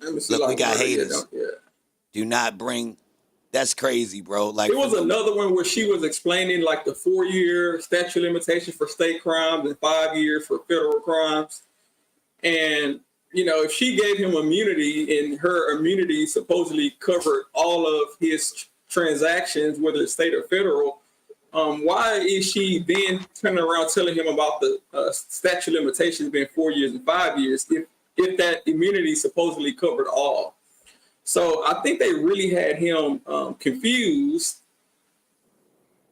Look, we got haters. Do not bring. That's crazy, bro. Like, there was another one where she was explaining like the 4-year statute of limitations for state crimes and 5 years for federal crimes. And, you know, if she gave him immunity and her immunity supposedly covered all of his transactions, whether it's state or federal, why is she then turning around telling him about the statute of limitations being 4 years and 5 years if that immunity supposedly covered all? So I think they really had him confused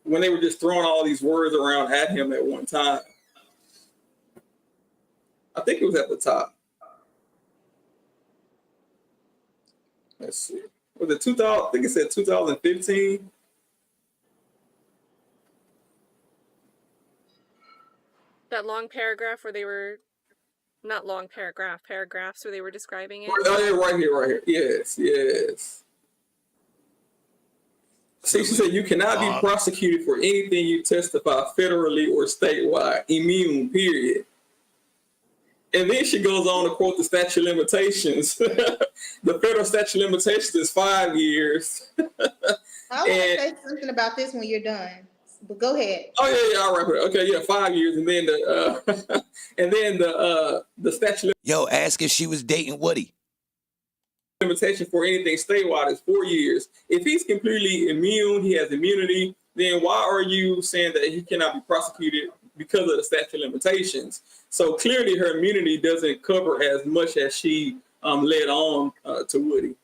when they were just throwing all these words around at him at one time. I think it was at the top. Let's see. Was it 2000? I think it said 2015. That long paragraph where they were, not long paragraphs where they were describing it. Oh, yeah, right here. Yes. See, she said, you cannot be prosecuted for anything you testify federally or statewide. Immune, period. And then she goes on to quote the statute of limitations. The federal statute of limitations is 5 years. I want to say something about this when you're done. But go ahead. Oh yeah, all right. Okay, yeah, 5 years, and then the statute. Yo, ask if she was dating Woody. Limitation for anything statewide is 4 years. If he's completely immune, he has immunity. Then why are you saying that he cannot be prosecuted because of the statute of limitations? So clearly, her immunity doesn't cover as much as she led on to Woody.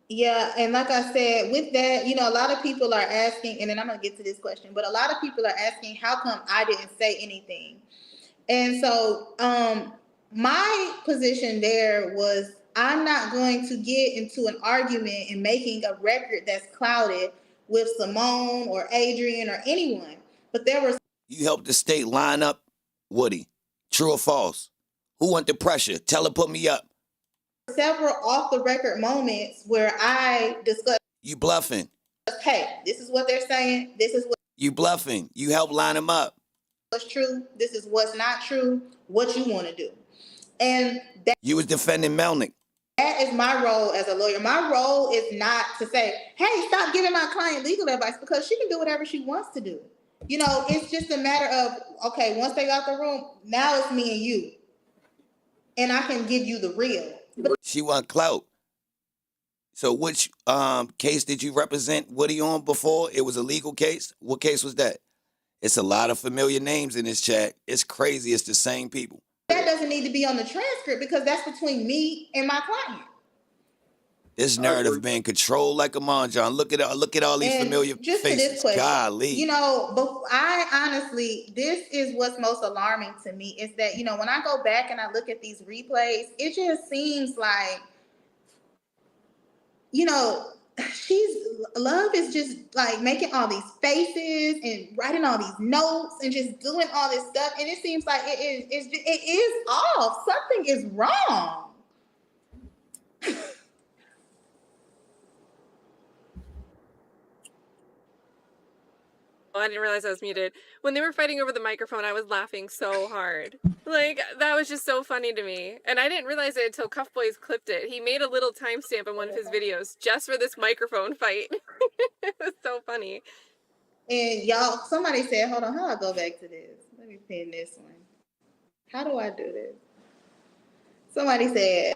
Yeah, and like I said, with that, you know, a lot of people are asking, and then I'm going to get to this question, but a lot of people are asking, how come I didn't say anything? And so my position there was, I'm not going to get into an argument and making a record that's clouded with Simone or Adrian or anyone. But there was... You helped the state line up Woody. True or false? Who want the pressure? Tell her, put me up. Several off-the-record moments where I discussed... You bluffing. Hey, this is what they're saying. This is what... You bluffing. You help line them up. What's true. This is what's not true. What you want to do. And that... You was defending Melnick. That is my role as a lawyer. My role is not to say, hey, stop giving my client legal advice, because she can do whatever she wants to do. You know, it's just a matter of, okay, once they got the room, now it's me and you. And I can give you the real. But she want clout. So which case did you represent Woody on before? It was a legal case? What case was that? It's a lot of familiar names in this chat. It's crazy. It's the same people. That doesn't need to be on the transcript because that's between me and my client. This narrative being controlled like a mahjong. Look at all these familiar just faces. To this question, Golly. You know, but I honestly, this is what's most alarming to me is that, you know, when I go back and I look at these replays, it just seems like, you know, Love is just like making all these faces and writing all these notes and just doing all this stuff. And it seems like it is off. Something is wrong. I didn't realize I was muted. When they were fighting over the microphone, I was laughing so hard. Like, that was just so funny to me. And I didn't realize it until Cuff Boys clipped it. He made a little timestamp in one of his videos just for this microphone fight. It was so funny. And y'all, somebody said, hold on, how do I go back to this? Let me pin this one. How do I do this? Somebody says,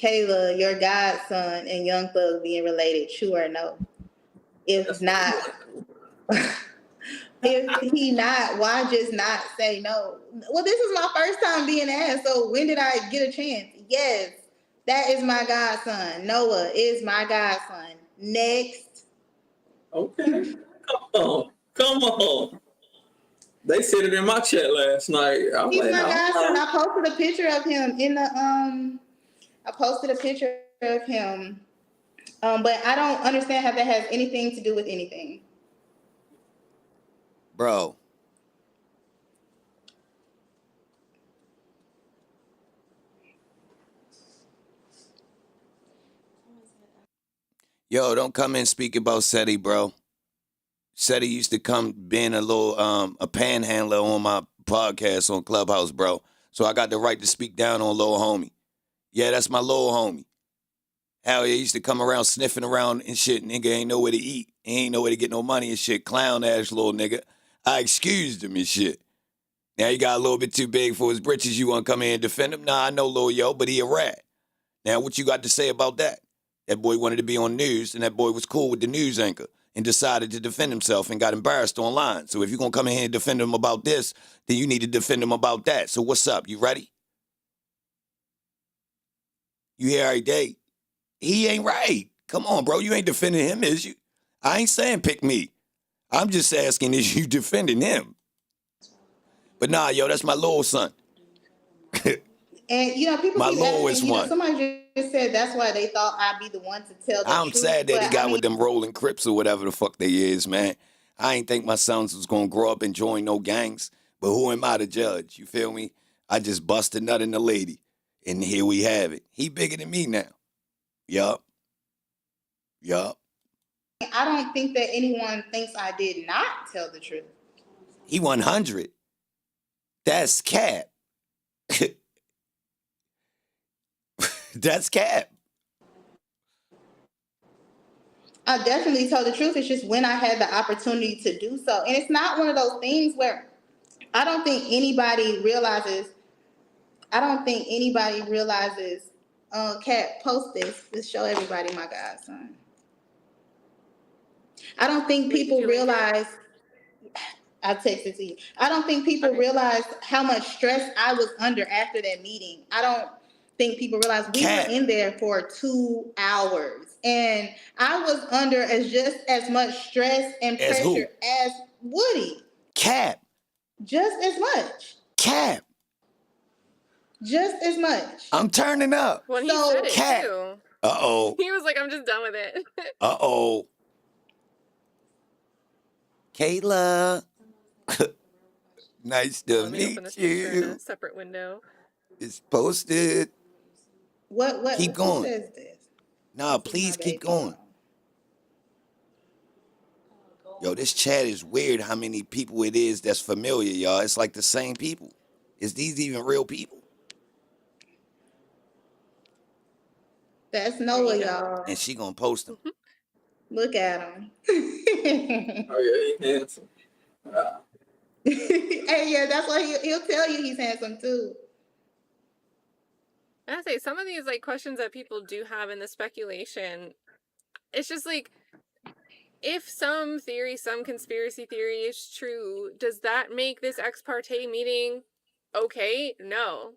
Kayla, your godson and Young Thug being related, true or no? If not, if he not, why just not say no? Well, this is my first time being asked, so when did I get a chance? Yes, that is my godson. Noah is my godson. Next. Okay. Come on. They said it in my chat last night. He's my godson. I posted a picture of him in the but I don't understand how that has anything to do with anything. Bro. Yo, don't come in speaking about Cedric, bro. Cedric used to come being a little a panhandler on my podcast on Clubhouse, bro. So I got the right to speak down on little homie. Yeah, that's my little homie. Hell yeah, he used to come around sniffing around and shit. Nigga ain't nowhere to eat. He ain't nowhere to get no money and shit. Clown ass little nigga. I excused him and shit. Now he got a little bit too big for his britches. You want to come here and defend him? Nah, I know Lil Yo, but he a rat. Now what you got to say about that? That boy wanted to be on news, and that boy was cool with the news anchor and decided to defend himself and got embarrassed online. So if you're going to come in here and defend him about this, then you need to defend him about that. So what's up? You ready? You here every day? He ain't right. Come on, bro. You ain't defending him, is you? I ain't saying pick me. I'm just asking, is you defending him? But nah, yo, that's my little son. And, people my keep lowest asking, one. Somebody just said that's why they thought I'd be the one to tell the I'm truth. sad that he got with them rolling Crips or whatever the fuck they is, man. I ain't think my sons was going to grow up and join no gangs, but who am I to judge? You feel me? I just bust a nut in the lady, and here we have it. He bigger than me now. Yup. I don't think that anyone thinks I did not tell the truth. He 100. That's cap. That's cap. I definitely tell the truth. It's just when I had the opportunity to do so. And it's not one of those things where I don't think anybody realizes, Kat, post this to show everybody my godson. I don't think people realize, I texted to you. I don't think people realize how much stress I was under after that meeting. I don't think people realize we were in there for 2 hours. And I was under just as much stress and pressure as Woody. Cap. Just as much. Cap. Just as much. I'm turning up. When he said it Cap. too. Uh-oh. He was like, I'm just done with it. Uh-oh. Kayla. Nice to meet you. In a separate window. It's posted. What keep going. Says this? Nah, please keep going. Yo, this chat is weird how many people it is that's familiar, y'all. It's like the same people. Is these even real people? That's Noah, y'all. And she gonna post them. Look at him. Oh, yeah, he's handsome. Hey, yeah, that's why he'll tell you he's handsome, too. I say some of these questions that people do have in the speculation, it's just if some theory, some conspiracy theory is true, does that make this ex parte meeting okay? No.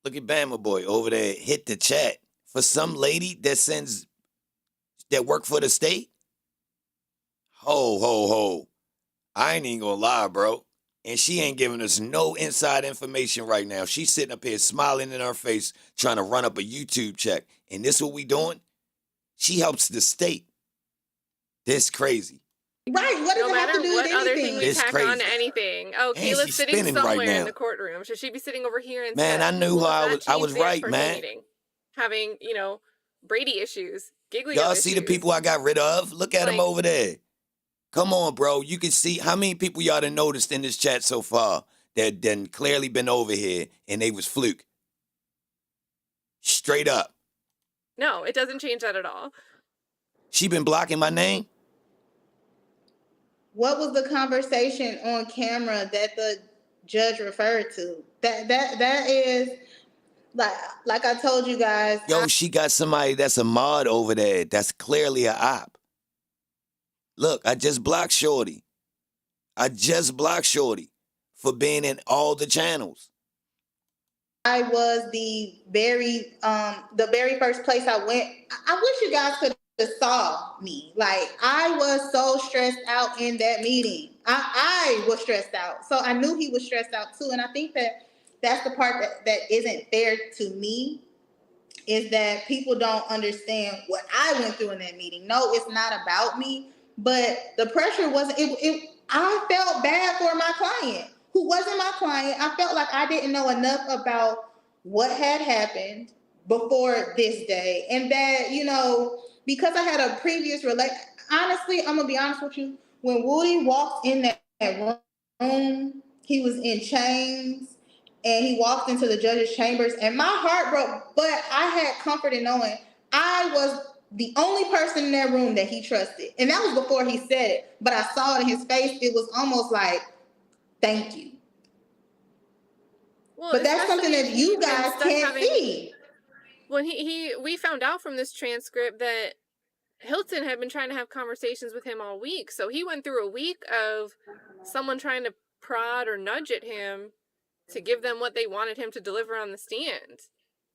Look at Bama Boy over there. Hit the chat for some lady that work for the state. Ho. I ain't even gonna lie, bro. And she ain't giving us no inside information right now. She's sitting up here smiling in our face, trying to run up a YouTube check. And this what we doing? She helps the state. This crazy. Right, what does it have to do with anything? Other thing we tack on to anything. Oh, Kayla's sitting somewhere right in the courtroom. Should she be sitting over here instead? Man, I knew how I was right, man. Having, Brady issues, Giglio Y'all issues. see the people I got rid of? Look at them over there. Come on, bro. You can see how many people y'all done noticed in this chat so far that done clearly been over here and they was fluke. Straight up. No, it doesn't change that at all. She been blocking my name? What was the conversation on camera that the judge referred to? That is like I told you guys. Yo, she got somebody that's a mod over there. That's clearly a op. Look, I just blocked Shorty. For being in all the channels. I was the very first place I went. I wish you guys could have saw me. Like, I was so stressed out in that meeting. I was stressed out. So I knew he was stressed out too. And I think that's the part that isn't fair to me, is that people don't understand what I went through in that meeting. No, it's not about me, but the pressure wasn't, I felt bad for my client, who wasn't my client. I felt like I didn't know enough about what had happened before this day. And that, you know, because I had a previous honestly, I'm gonna be honest with you, when Woody walked in that room, he was in chains, and he walked into the judge's chambers, and my heart broke, but I had comfort in knowing I was the only person in that room that he trusted. And that was before he said it, but I saw it in his face. It was almost like, thank you. Well, but that's something that you guys can't see. When we found out from this transcript that Hilton had been trying to have conversations with him all week. So he went through a week of someone trying to prod or nudge at him to give them what they wanted him to deliver on the stand.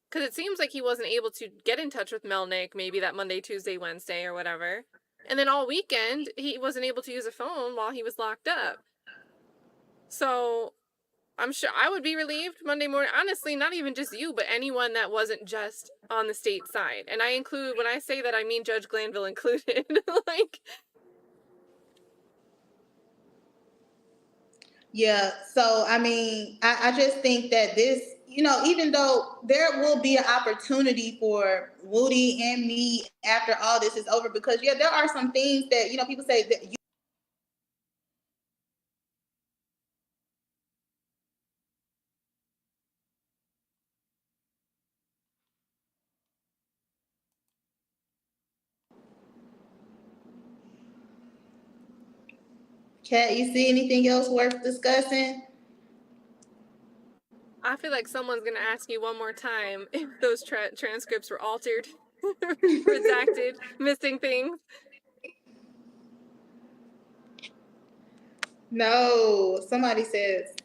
Because it seems like he wasn't able to get in touch with Melnick maybe that Monday, Tuesday, Wednesday, or whatever. And then all weekend, he wasn't able to use a phone while he was locked up. So I'm sure I would be relieved Monday morning. Honestly, not even just you, but anyone that wasn't just on the state side. And I include, when I say that, I mean Judge Glanville included. Like... Yeah, so I mean, I just think that this, you know, even though there will be an opportunity for Woody and me after all this is over, because yeah, there are some things that, you know, people say that you... Kat, you see anything else worth discussing? I feel like someone's going to ask you one more time if those transcripts were altered, redacted, missing things. No, somebody says.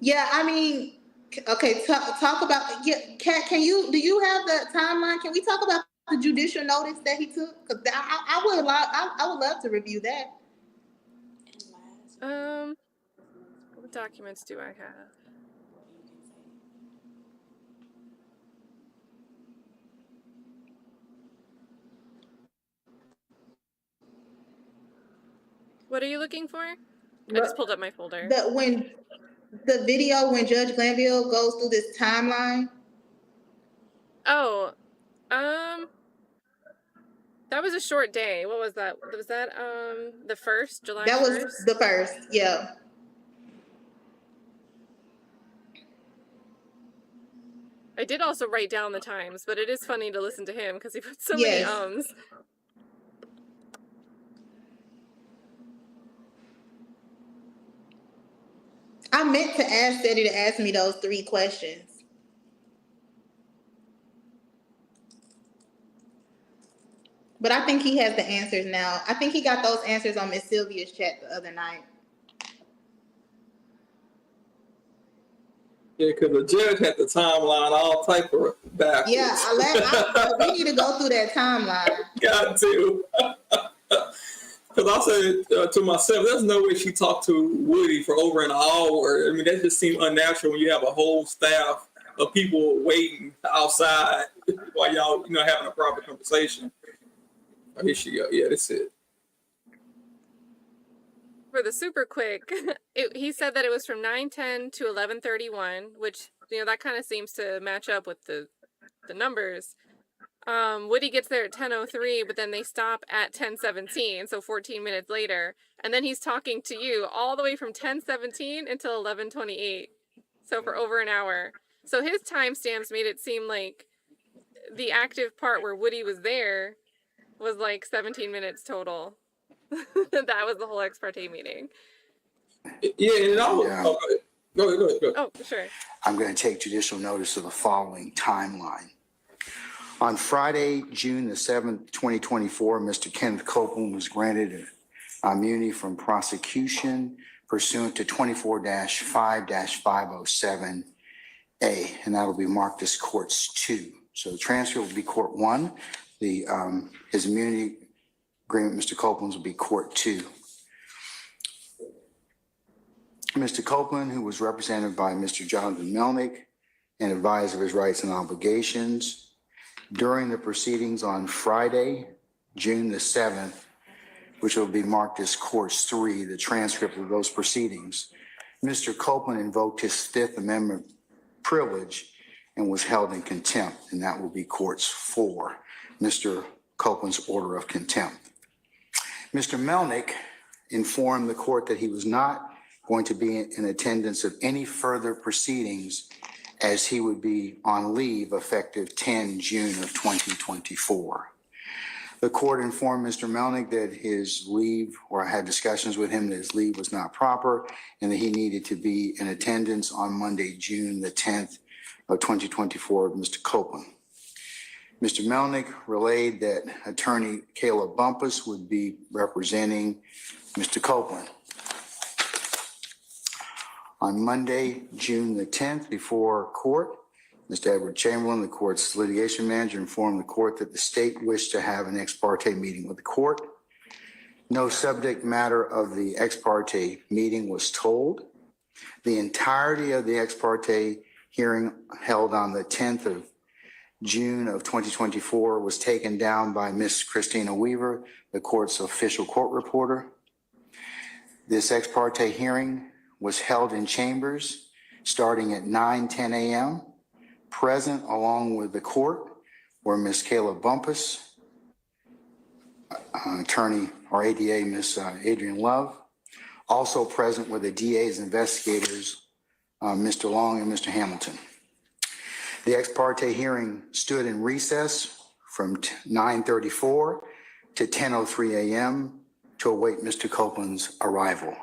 Yeah, I mean, okay, talk about, yeah, Kat, do you have the timeline? Can we talk about the judicial notice that he took? Because I would love to review that. What documents do I have? What are you looking for? I just pulled up my folder. The video when Judge Glanville goes through this timeline. Oh, that was a short day. What was that? Was that the 1st, July 1st? That was the 1st, yeah. I did also write down the times, but it is funny to listen to him because he put so many ums. I meant to ask Cedric to ask me those 3 questions. But I think he has the answers now. I think he got those answers on Miss Sylvia's chat the other night. Yeah, because the judge had the timeline all type of backwards. Yeah, we need to go through that timeline. Got to. Because I said to myself, there's no way she talked to Woody for over an hour. I mean, that just seemed unnatural when you have a whole staff of people waiting outside while y'all, you know, having a proper conversation. Oh, here she go. Yeah, that's it. For the super quick, he said that it was from 9:10 to 11:31, which that kind of seems to match up with the numbers. Woody gets there at 10:03, but then they stop at 10:17, so 14 minutes later, and then he's talking to you all the way from 10:17 until 11:28, so for over an hour. So his timestamps made it seem like the active part where Woody was there was like 17 minutes total. That was the whole ex parte meeting. Yeah, and go ahead. Oh, sure. I'm going to take judicial notice of the following timeline. On Friday, June the 7th, 2024, Mr. Kenneth Copeland was granted immunity from prosecution pursuant to 24-5-507A, and that'll be marked as courts 2. So the transfer will be court 1. His immunity agreement, Mr. Copeland's, will be court 2. Mr. Copeland, who was represented by Mr. Jonathan Melnick and advised of his rights and obligations, during the proceedings on Friday, June the 7th, which will be marked as courts 3, the transcript of those proceedings, Mr. Copeland invoked his Fifth Amendment privilege and was held in contempt, and that will be courts 4, Mr. Copeland's order of contempt. Mr. Melnick informed the court that he was not going to be in attendance of any further proceedings as he would be on leave effective 10 June of 2024. The court informed Mr. Melnick that his leave, or had discussions with him that his leave was not proper and that he needed to be in attendance on Monday, June the 10th of 2024 with Mr. Copeland. Mr. Melnick relayed that attorney Kayla Bumpus would be representing Mr. Copeland. On Monday, June the 10th, before court, Mr. Edward Chamberlain, the court's litigation manager, informed the court that the state wished to have an ex parte meeting with the court. No subject matter of the ex parte meeting was told. The entirety of the ex parte hearing held on the 10th of June of 2024 was taken down by Ms. Christina Weaver, the court's official court reporter. This ex parte hearing was held in chambers starting at 9:10 a.m. Present along with the court were Ms. Kayla Bumpus, attorney or ADA Ms. Adrian Love. Also present were the DA's investigators, Mr. Long and Mr. Hamilton. The ex parte hearing stood in recess from 9:34 to 10:03 a.m. to await Mr. Copeland's arrival.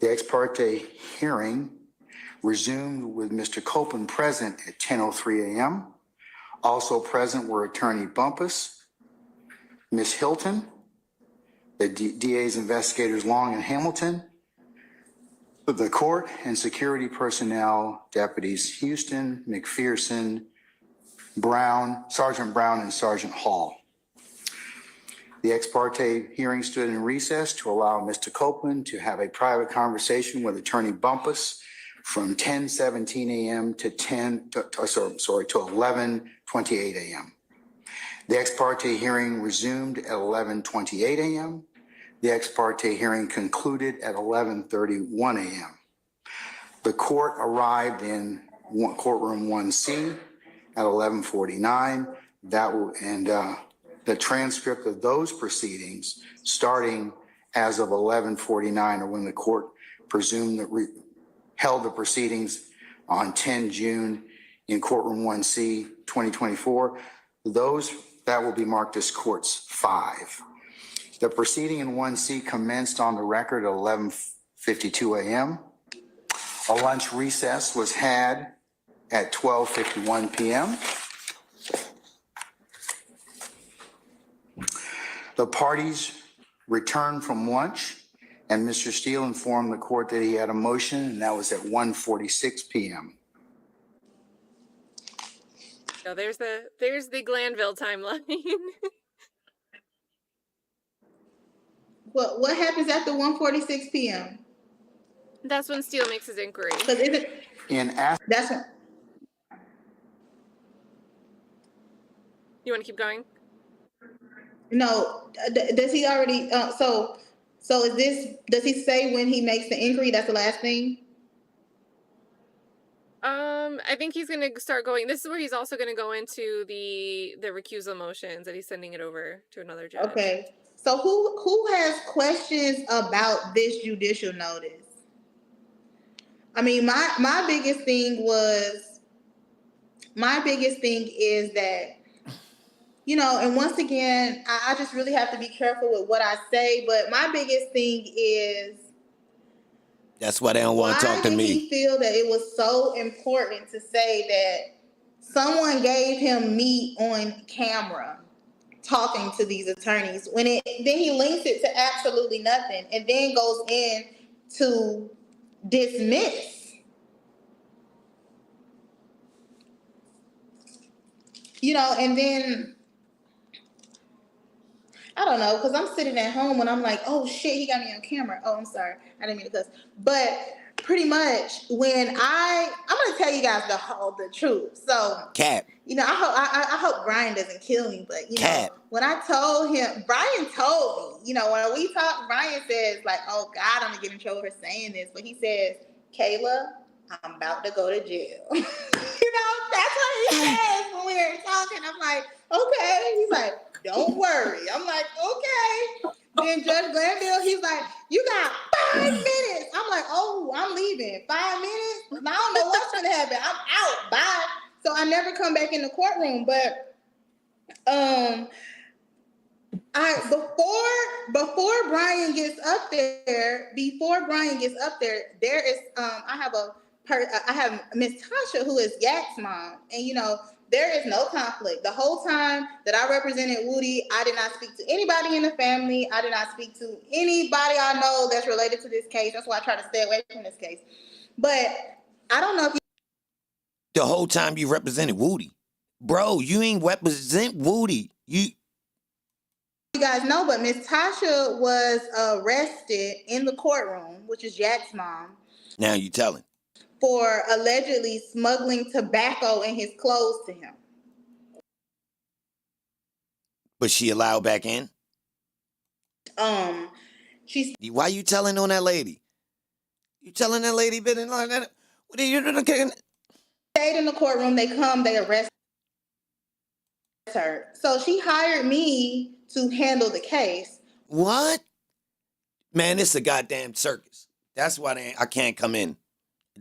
The ex parte hearing resumed with Mr. Copeland present at 10:03 a.m. Also present were attorney Bumpus, Ms. Hilton, the DA's investigators Long and Hamilton, the court and security personnel, deputies Houston, McPherson, Brown, Sergeant Brown, and Sergeant Hall. The ex parte hearing stood in recess to allow Mr. Copeland to have a private conversation with attorney Bumpus from 10:17 a.m. to 11:28 a.m. The ex parte hearing resumed at 11:28 a.m. The ex parte hearing concluded at 11:31 a.m. The court arrived in courtroom 1C at 11:49. The transcript of those proceedings, starting as of 11:49, or when the court presumed that held the proceedings on 10 June in courtroom 1C 2024, that will be marked as courts 5. The proceeding in 1C commenced on the record at 11:52 a.m. A lunch recess was had at 12:51 p.m. The parties returned from lunch, and Mr. Steele informed the court that he had a motion, and that was at 1:46 p.m. So there's the Glanville timeline. What happens after 1:46 p.m.? That's when Steele makes his inquiry. Because that's what. You want to keep going? No, does he already? So is this? Does he say when he makes the inquiry? That's the last thing. I think he's gonna start going. This is where he's also gonna go into the recusal motions that he's sending it over to another judge. Okay. So who has questions about this judicial notice? I mean, my biggest thing is that, you know, and once again, I just really have to be careful with what I say, but my biggest thing is, that's why they don't want to talk to me. Why did he feel that it was so important to say that someone gave him meat on camera talking to these attorneys then he links it to absolutely nothing and then goes in to dismiss? You know, and then I don't know, because I'm sitting at home and I'm like, oh shit, he got me on camera. Oh, I'm sorry, I didn't mean to cuss. But pretty much when I'm gonna tell you guys the truth. So Cap. You know, I hope Brian doesn't kill me, but you know, when I told him, Brian told me, you know, when we talked, Brian says like, oh God, I'm gonna get in trouble for saying this, but he says, Kayla, I'm about to go to jail. You know, that's what he says when we were talking. I'm like, okay. He's like, don't worry. I'm like, okay. Then Judge Glanville, he's like, you got 5 minutes. I'm like, oh, I'm leaving. 5 minutes? I don't know what's gonna happen. I'm out. Bye. So I never come back in the courtroom. But before Brian gets up there, there is I have Miss Tasha, who is Yak's mom, and you know, there is no conflict. The whole time that I represented Woody, I did not speak to anybody in the family. I did not speak to anybody I know that's related to this case. That's why I try to stay away from this case. But I don't know if the whole time you represented Woody. Bro, you ain't represent Woody. You guys know, but Miss Tasha was arrested in the courtroom, which is Jack's mom. Now you telling. For allegedly smuggling tobacco in his clothes to him. But she allowed back in? She's. Why you telling on that lady? You telling that lady been in like that? What are you doing? Stayed in the courtroom. They arrest her. So she hired me to handle the case. What? Man, it's a goddamn circus. That's why I can't come in.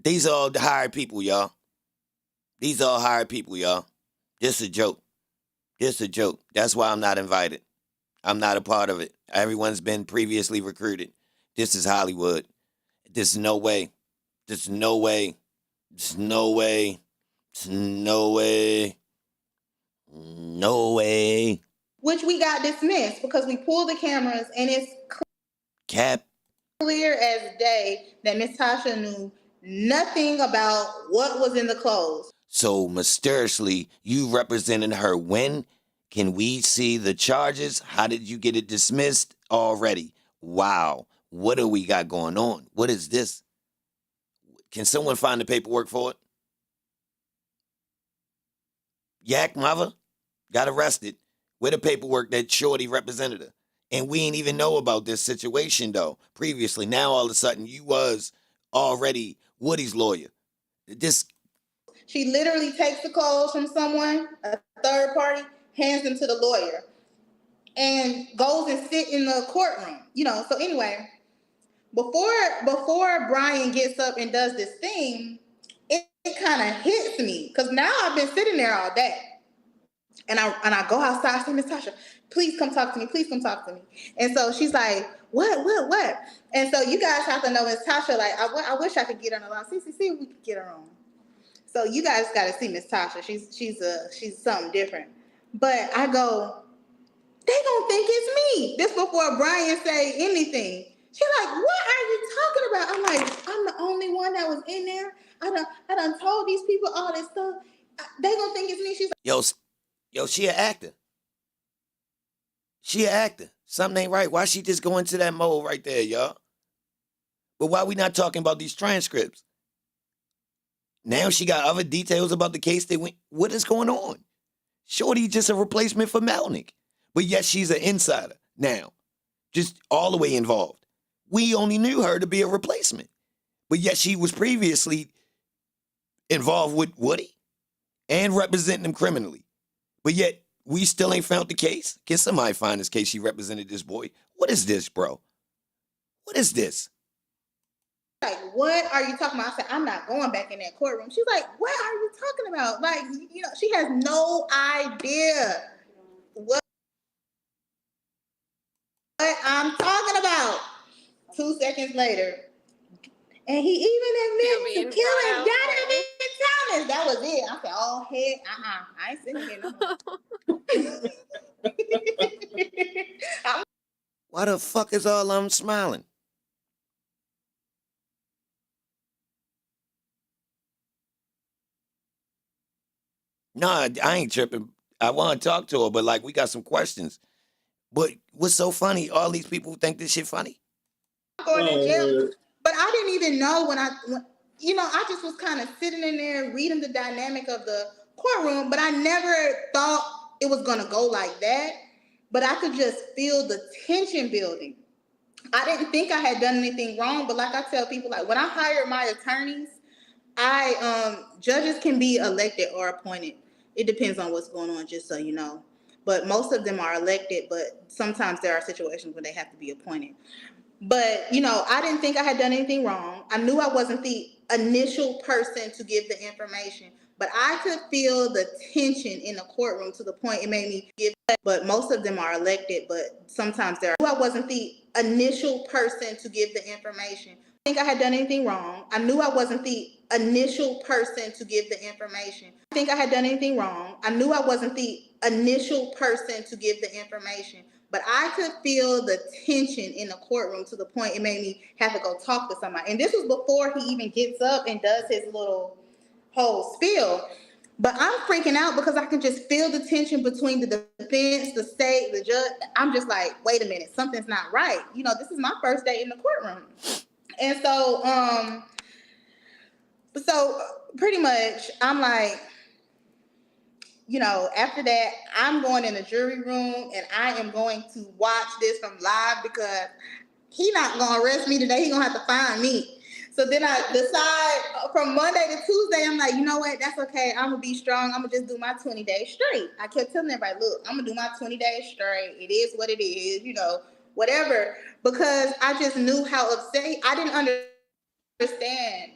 These are all the hired people, y'all. These are all hired people, y'all. This a joke. This a joke. That's why I'm not invited. I'm not a part of it. Everyone's been previously recruited. This is Hollywood. There's no way. There's no way. There's no way. There's no way. No way. Which we got dismissed because we pulled the cameras and it's clear as day that Miss Tasha knew nothing about what was in the clothes. So mysteriously, you represented her. When can we see the charges? How did you get it dismissed already? Wow. What do we got going on? What is this? Can someone find the paperwork for it? Yak mother got arrested with the paperwork that Shorty represented her. And we ain't even know about this situation, though, previously. Now, all of a sudden, you was already Woody's lawyer. She literally takes the clothes from someone, a third party, hands them to the lawyer, and goes and sit in the courtroom. You know, so anyway, before Brian gets up and does this thing, it kind of hits me. Because now I've been sitting there all day. And I go outside, I say, Miss Tasha, please come talk to me. Please come talk to me. And so she's like, what? And so you guys have to know, Miss Tasha, like, I wish I could get her on the line. See if we could get her on. So you guys got to see Miss Tasha. She's something different. But I go, they don't think it's me. This before Brian say anything. She's like, what are you talking about? I'm like, I'm the only one that was in there. I done told these people all this stuff. They gonna think it's me. She's like, Yo, she an actor. She an actor. Something ain't right. Why she just go into that mode right there, y'all? But why we not talking about these transcripts? Now she got other details about the case that went. What is going on? Shorty just a replacement for Melnick. But yet she's an insider now. Just all the way involved. We only knew her to be a replacement. But yet she was previously involved with Woody and representing him criminally. But yet, we still ain't found the case. Can somebody find this case she represented this boy? What is this, bro? What is this? Like, what are you talking about? I said, I'm not going back in that courtroom. She's like, what are you talking about? Like, you know, she has no idea what I'm talking about. 2 seconds later, and he even admitted to killing Donovan Thomas. That was it. I said, oh, heck, I ain't sitting here no more. Why the fuck is all I'm smiling? Nah, I ain't tripping. I want to talk to her, but like we got some questions. But what's so funny? All these people think this shit funny. Going to jail, but I didn't even know when you know, I just was kind of sitting in there reading the dynamic of the courtroom, but I never thought it was gonna go like that. But I could just feel the tension building. I didn't think I had done anything wrong, but like I tell people, like when I hire my attorneys, judges can be elected or appointed. It depends on what's going on, just so you know. But most of them are elected, but sometimes there are situations where they have to be appointed. But, you know, I didn't think I had done anything wrong. I knew I wasn't the initial person to give the information, but I could feel the tension in the courtroom to the point it made me give. But most of them are elected, but sometimes there are. I wasn't the initial person to give the information. I think I had done anything wrong. I knew I wasn't the initial person to give the information. I think I had done anything wrong. I knew I wasn't the initial person to give the information. But I could feel the tension in the courtroom to the point it made me have to go talk to somebody. And this was before he even gets up and does his little whole spiel. But I'm freaking out because I can just feel the tension between the defense, the state, the judge. I'm just like, wait a minute, something's not right. You know, this is my first day in the courtroom. And so pretty much I'm like, you know, after that, I'm going in the jury room and I am going to watch this from live because he's not going to arrest me today. He's going to have to find me. So then I decide from Monday to Tuesday, I'm like, you know what? That's okay. I'm going to be strong. I'm going to just do my 20 days straight. I kept telling everybody, look, I'm going to do my 20 days straight. It is what it is, you know, whatever. Because I just knew how upset I didn't understand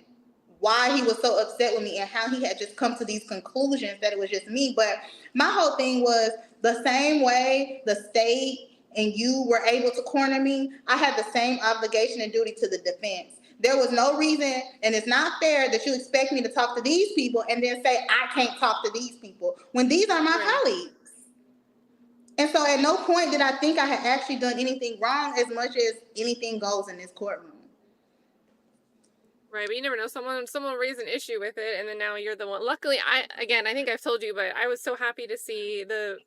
why he was so upset with me and how he had just come to these conclusions that it was just me. But my whole thing was the same way the state and you were able to corner me, I had the same obligation and duty to the defense. There was no reason, and it's not fair that you expect me to talk to these people and then say I can't talk to these people when these are my colleagues. And so at no point did I think I had actually done anything wrong as much as anything goes in this courtroom. Right, but you never know. Someone will raise an issue with it, and then now you're the one. Luckily, I think I've told you, but I was so happy to see the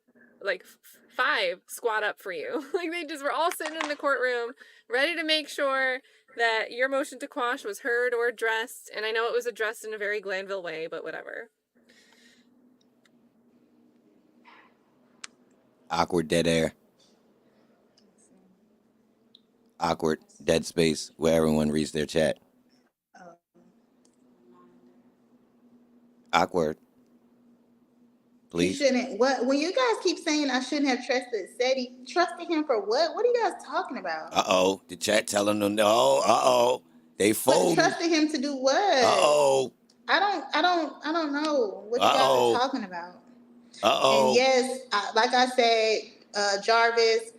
5 squad up for you. Like they just were all sitting in the courtroom, ready to make sure that your motion to quash was heard or addressed. And I know it was addressed in a very Glanville way, but whatever. Awkward dead air. Awkward dead space where everyone reads their chat. Awkward. Please. You shouldn't. What? When you guys keep saying I shouldn't have trusted Cedric, trusted him for what? What are you guys talking about? The chat telling them no. They folding. But trusted him to do what? I don't know what you guys are talking about. And yes, like I said, Jarvis,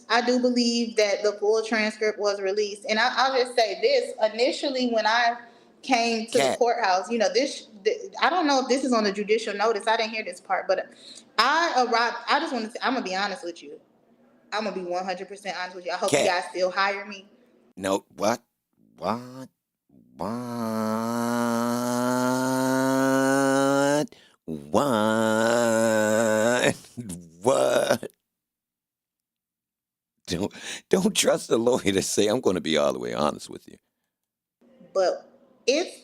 I do believe that the full transcript was released. And I'll just say this: initially, when I came to the courthouse, you know, I don't know if this is on the judicial notice. I didn't hear this part, but I arrived. I just want to say, I'm gonna be honest with you. I'm gonna be 100% honest with you. I hope you guys still hire me. No, what? Don't trust the lawyer to say I'm going to be all the way honest with you. But it's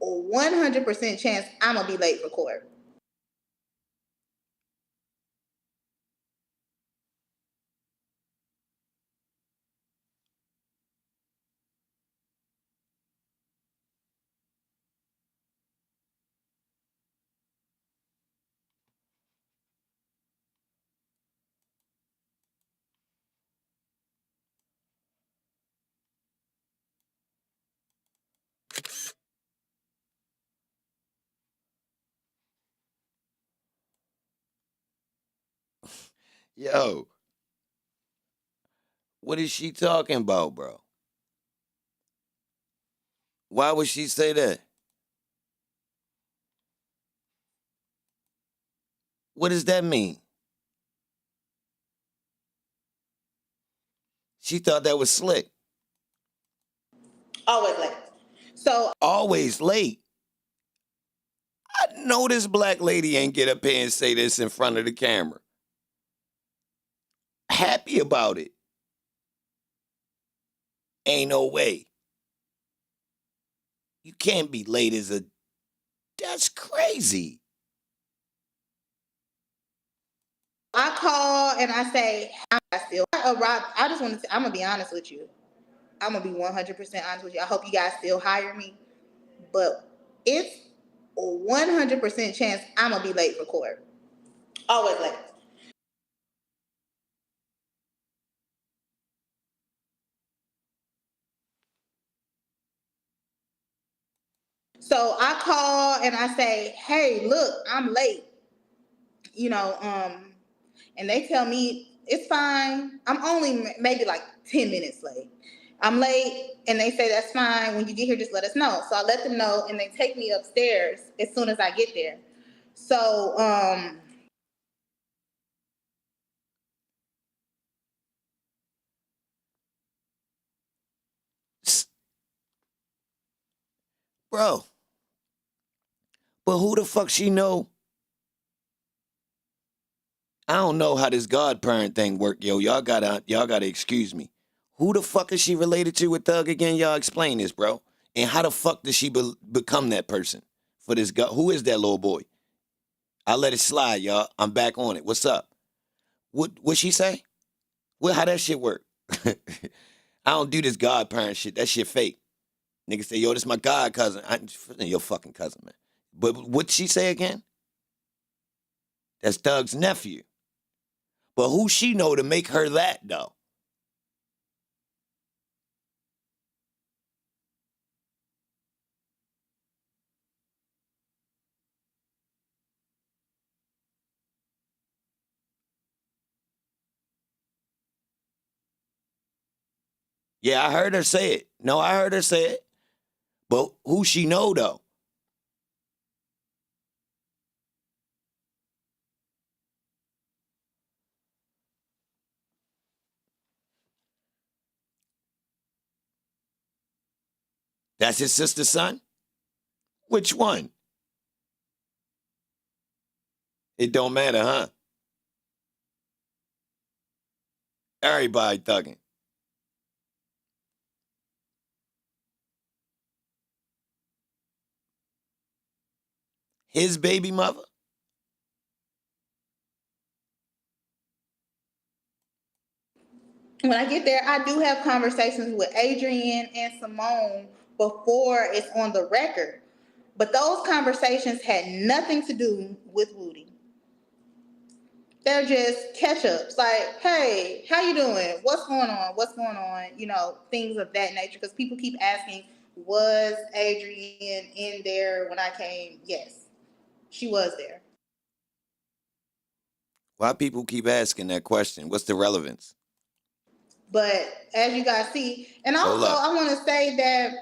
a 100% chance I'm gonna be late for court. Yo, what is she talking about, bro? Why would she say that? What does that mean? She thought that was slick. Always late. So Always late. I know this black lady ain't get up here and say this in front of the camera. Happy about it. Ain't no way. You can't be late as a... That's crazy. I call and I say, I just want to, I'm going to be honest with you. I'm going to be 100% honest with you. I hope you guys still hire me. But it's a 100% chance I'm going to be late for court. Always late. So I call and I say, hey, look, I'm late. And they tell me it's fine. I'm only maybe like 10 minutes late. I'm late, and they say that's fine. When you get here, just let us know. So I let them know, and they take me upstairs as soon as I get there. So, Bro. But who the fuck she know? I don't know how this godparent thing work, yo. Y'all gotta excuse me. Who the fuck is she related to with Thug again? Y'all explain this, bro. And how the fuck did she become that person for this guy? Who is that little boy? I let it slide, y'all. I'm back on it. What's up? What she say? How that shit work? I don't do this godparent shit. That shit fake. Niggas say, yo, this my god cousin. Your fucking cousin, man. But what'd she say again? That's Thug's nephew. But who she know to make her that, though? Yeah, I heard her say it. No, I heard her say it. But who she know, though? That's his sister's son? Which one? It don't matter, huh? Everybody thugging. His baby mother? when I get there, I do have conversations with Adrian and Simone before it's on the record. But those conversations had nothing to do with Woody. They're just catch-ups, like, hey, how you doing? What's going on? What's going on? Things of that nature. Because people keep asking, was Adrian in there when I came? Yes, she was there. Why people keep asking that question? What's the relevance? But as you guys see, and also I want to say that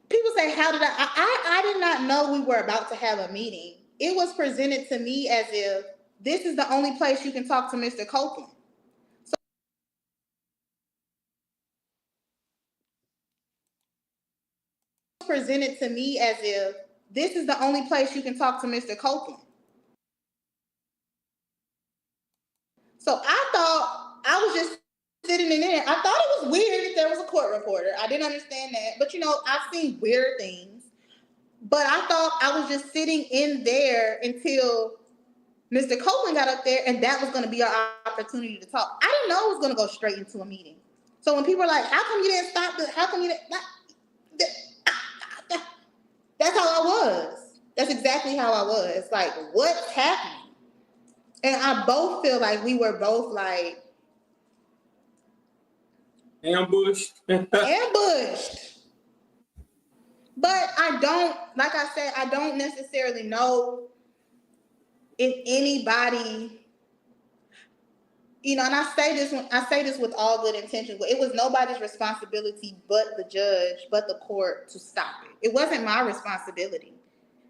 people say, how did I did not know we were about to have a meeting. It was presented to me as if this is the only place you can talk to Mr. Copeland. Presented to me as if this is the only place you can talk to Mr. Copeland. So I thought I was just sitting in there. I thought it was weird that there was a court reporter. I didn't understand that. But I've seen weird things. But I thought I was just sitting in there until Mr. Copeland got up there, and that was going to be our opportunity to talk. I didn't know it was going to go straight into a meeting. So when people are like, how come you didn't stop how come you didn't... That's how I was. That's exactly how I was. Like, what's happening? And I both feel like we were both like... Ambushed. ambushed. But I don't, like I said, I don't necessarily know if anybody and I say this with all good intention. It was nobody's responsibility but the judge, but the court to stop it. It wasn't my responsibility.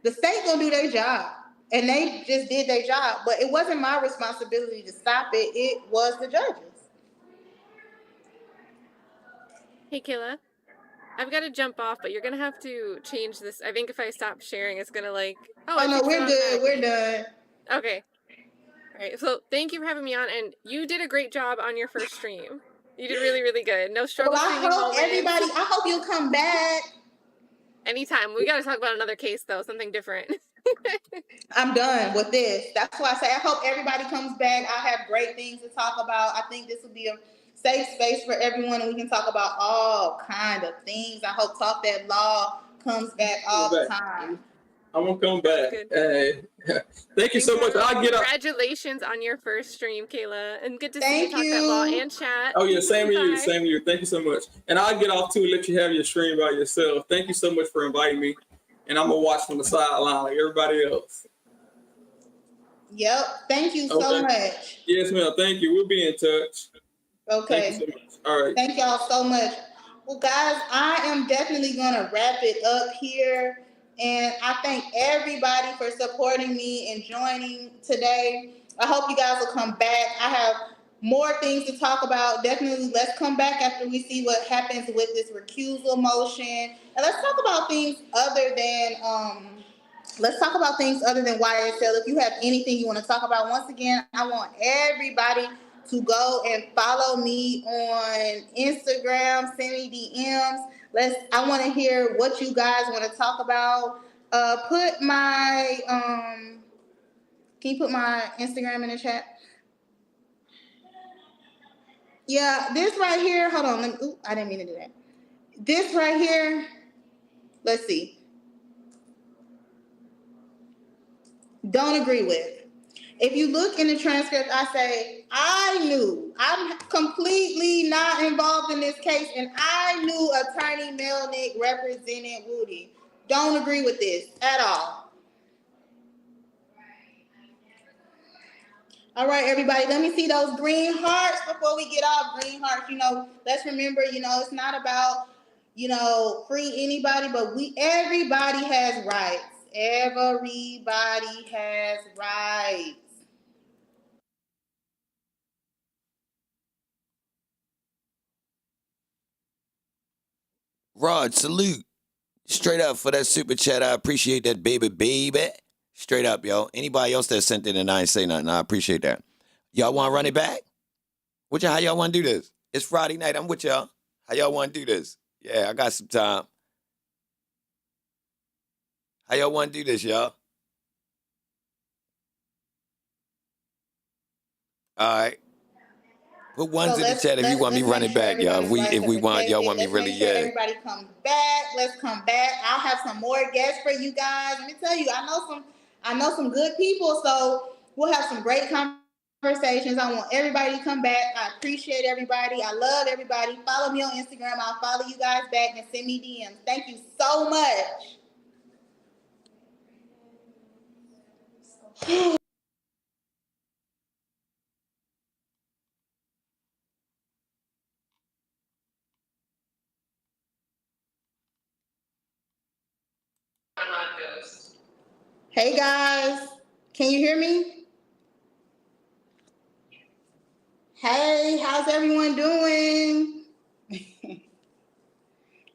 The state gonna do their job, and they just did their job. But it wasn't my responsibility to stop it. It was the judges. Hey, Kayla. I've got to jump off, but you're going to have to change this. I think if I stop sharing, it's going to Oh no, we're good. We're done. Okay. All right. So thank you for having me on. And you did a great job on your first stream. You did really, really good. No struggle. Well, I hope you'll come back. Anytime. We got to talk about another case, though. Something different. I'm done with this. That's why I say I hope everybody comes back. I have great things to talk about. I think this will be a safe space for everyone, and we can talk about all kind of things. I hope Talk That Law comes back all the time. I'm gonna come back. Thank you so much. Congratulations on your first stream, Kayla, and good to see you Talk That Law and chat. Oh yeah, same to you. Same to you. Thank you so much. And I'll get off too and let you have your stream by yourself. Thank you so much for inviting me. And I'm gonna watch from the sideline like everybody else. Yep. Thank you so much. Yes, ma'am. Thank you. We'll be in touch. Okay. Thank you so much. All right. Thank y'all so much. Well, guys, I am definitely gonna wrap it up here. And I thank everybody for supporting me and joining today. I hope you guys will come back. I have more things to talk about. Definitely, let's come back after we see what happens with this recusal motion. And let's talk about things other than YSL. If you have anything you want to talk about, once again, I want everybody to go and follow me on Instagram, send me DMs. I want to hear what you guys want to talk about. Put my can you put my Instagram in the chat? Yeah, this right here. Hold on. I didn't mean to do that. This right here. Let's see. Don't agree with. If you look in the transcript, I say, I knew. I'm completely not involved in this case, and I knew Attorney Melnick represented Woody. Don't agree with this at all. All right, everybody, let me see those green hearts before we get off. Green hearts, let's remember, it's not about, free anybody, but everybody has rights. Everybody has rights. Rod, salute. Straight up for that super chat. I appreciate that, baby. Straight up, yo. Anybody else that sent in and I ain't say nothing, I appreciate that. Y'all want to run it back? How y'all want to do this? It's Friday night. I'm with y'all. How y'all want to do this? Yeah, I got some time. How y'all want to do this, y'all? All right. Put ones in the chat if you want me running back, y'all. If we want, y'all want me really, yeah. Everybody comes back. Let's come back. I'll have some more guests for you guys. Let me tell you, I know some good people, so we'll have some great conversations. I want everybody to come back. I appreciate everybody. I love everybody. Follow me on Instagram. I'll follow you guys back and send me DMs. Thank you so much. Hey guys, can you hear me? Hey, how's everyone doing?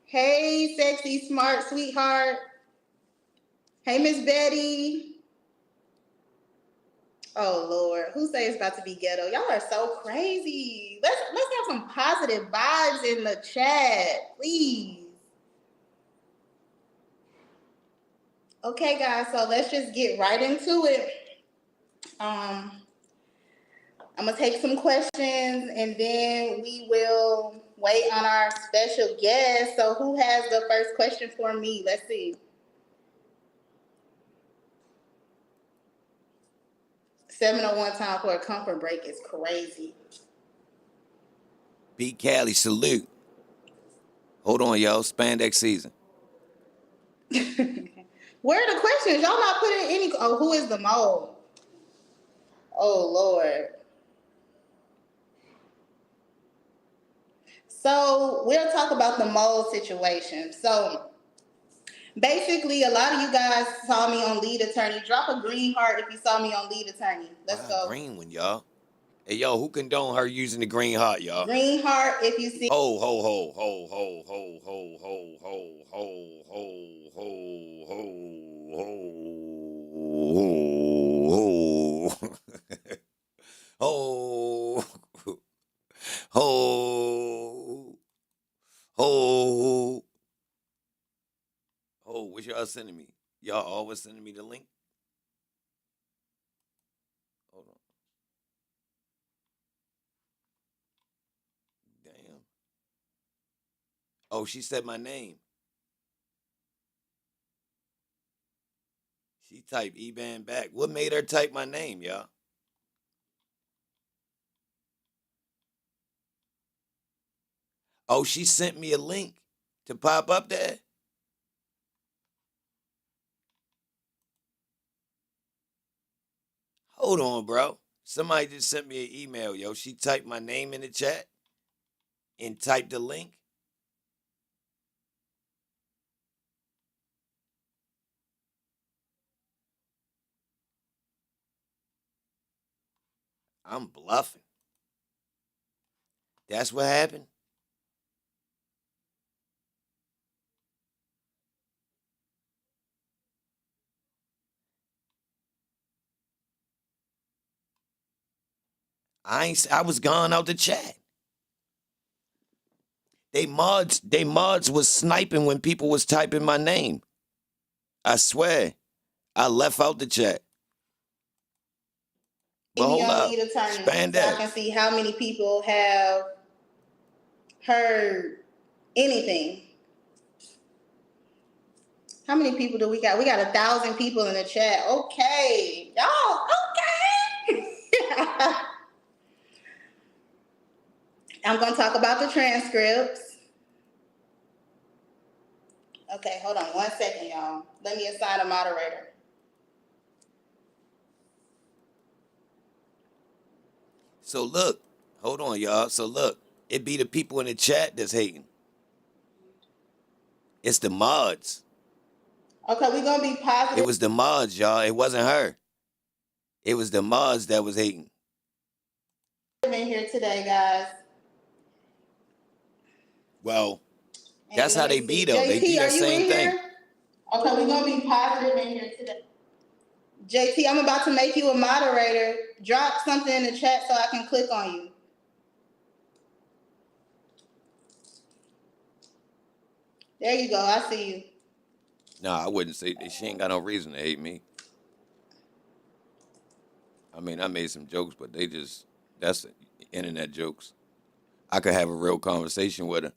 Hey, sexy, smart, sweetheart. Hey, Miss Betty. Oh Lord, who say it's about to be ghetto? Y'all are so crazy. Let's have some positive vibes in the chat, please. Okay, guys, so let's just get right into it. I'm gonna take some questions and then we will wait on our special guest. So who has the first question for me? Let's see. 7:01 time for a comfort break is crazy. B. Cali, salute. Hold on, yo. Spandex season. Where are the questions? Y'all not putting any. Oh, who is the mole? Oh, Lord. So we'll talk about the mold situation. So basically, a lot of you guys saw me on Lead Attorney. Drop a green heart if you saw me on Lead Attorney. Let's Why a go. green one, y'all? Hey, yo, who condone her using the green heart, y'all? Green heart if you see. Ho, ho, ho, ho, ho, ho, ho, ho, ho, ho, ho, ho, ho, ho, ho, ho, ho, ho, what y'all sending me? Y'all always sending me the link? Hold on. Damn. Oh, she said my name. She typed Eban back. What made her type my name, y'all? Oh, she sent me a link to pop up there. Hold on, bro. Somebody just sent me an email, yo. She typed my name in the chat and typed the link. I'm bluffing. That's what happened? I was gone out the chat. They mods was sniping when people was typing my name. I swear. I left out the chat. But hold up. Expand so that. I can see how many people have heard anything. How many people do we got? We got 1,000 people in the chat. Okay. Y'all, okay. I'm going to talk about the transcripts. Okay, hold on 1 second, y'all. Let me assign a moderator. So look, hold on, y'all. So look, it be the people in the chat that's hating. It's the mods. Okay, we're going to be positive. It was the mods, y'all. It wasn't her. It was the mods that was hating. In here today, guys. Well, that's how they be, though. JT, they do that same thing. Okay, we're going to be positive in here today. JT, I'm about to make you a moderator. Drop something in the chat so I can click on you. There you go. I see you. No, I wouldn't say she ain't got no reason to hate me. I mean, I made some jokes, but that's internet jokes. I could have a real conversation with her.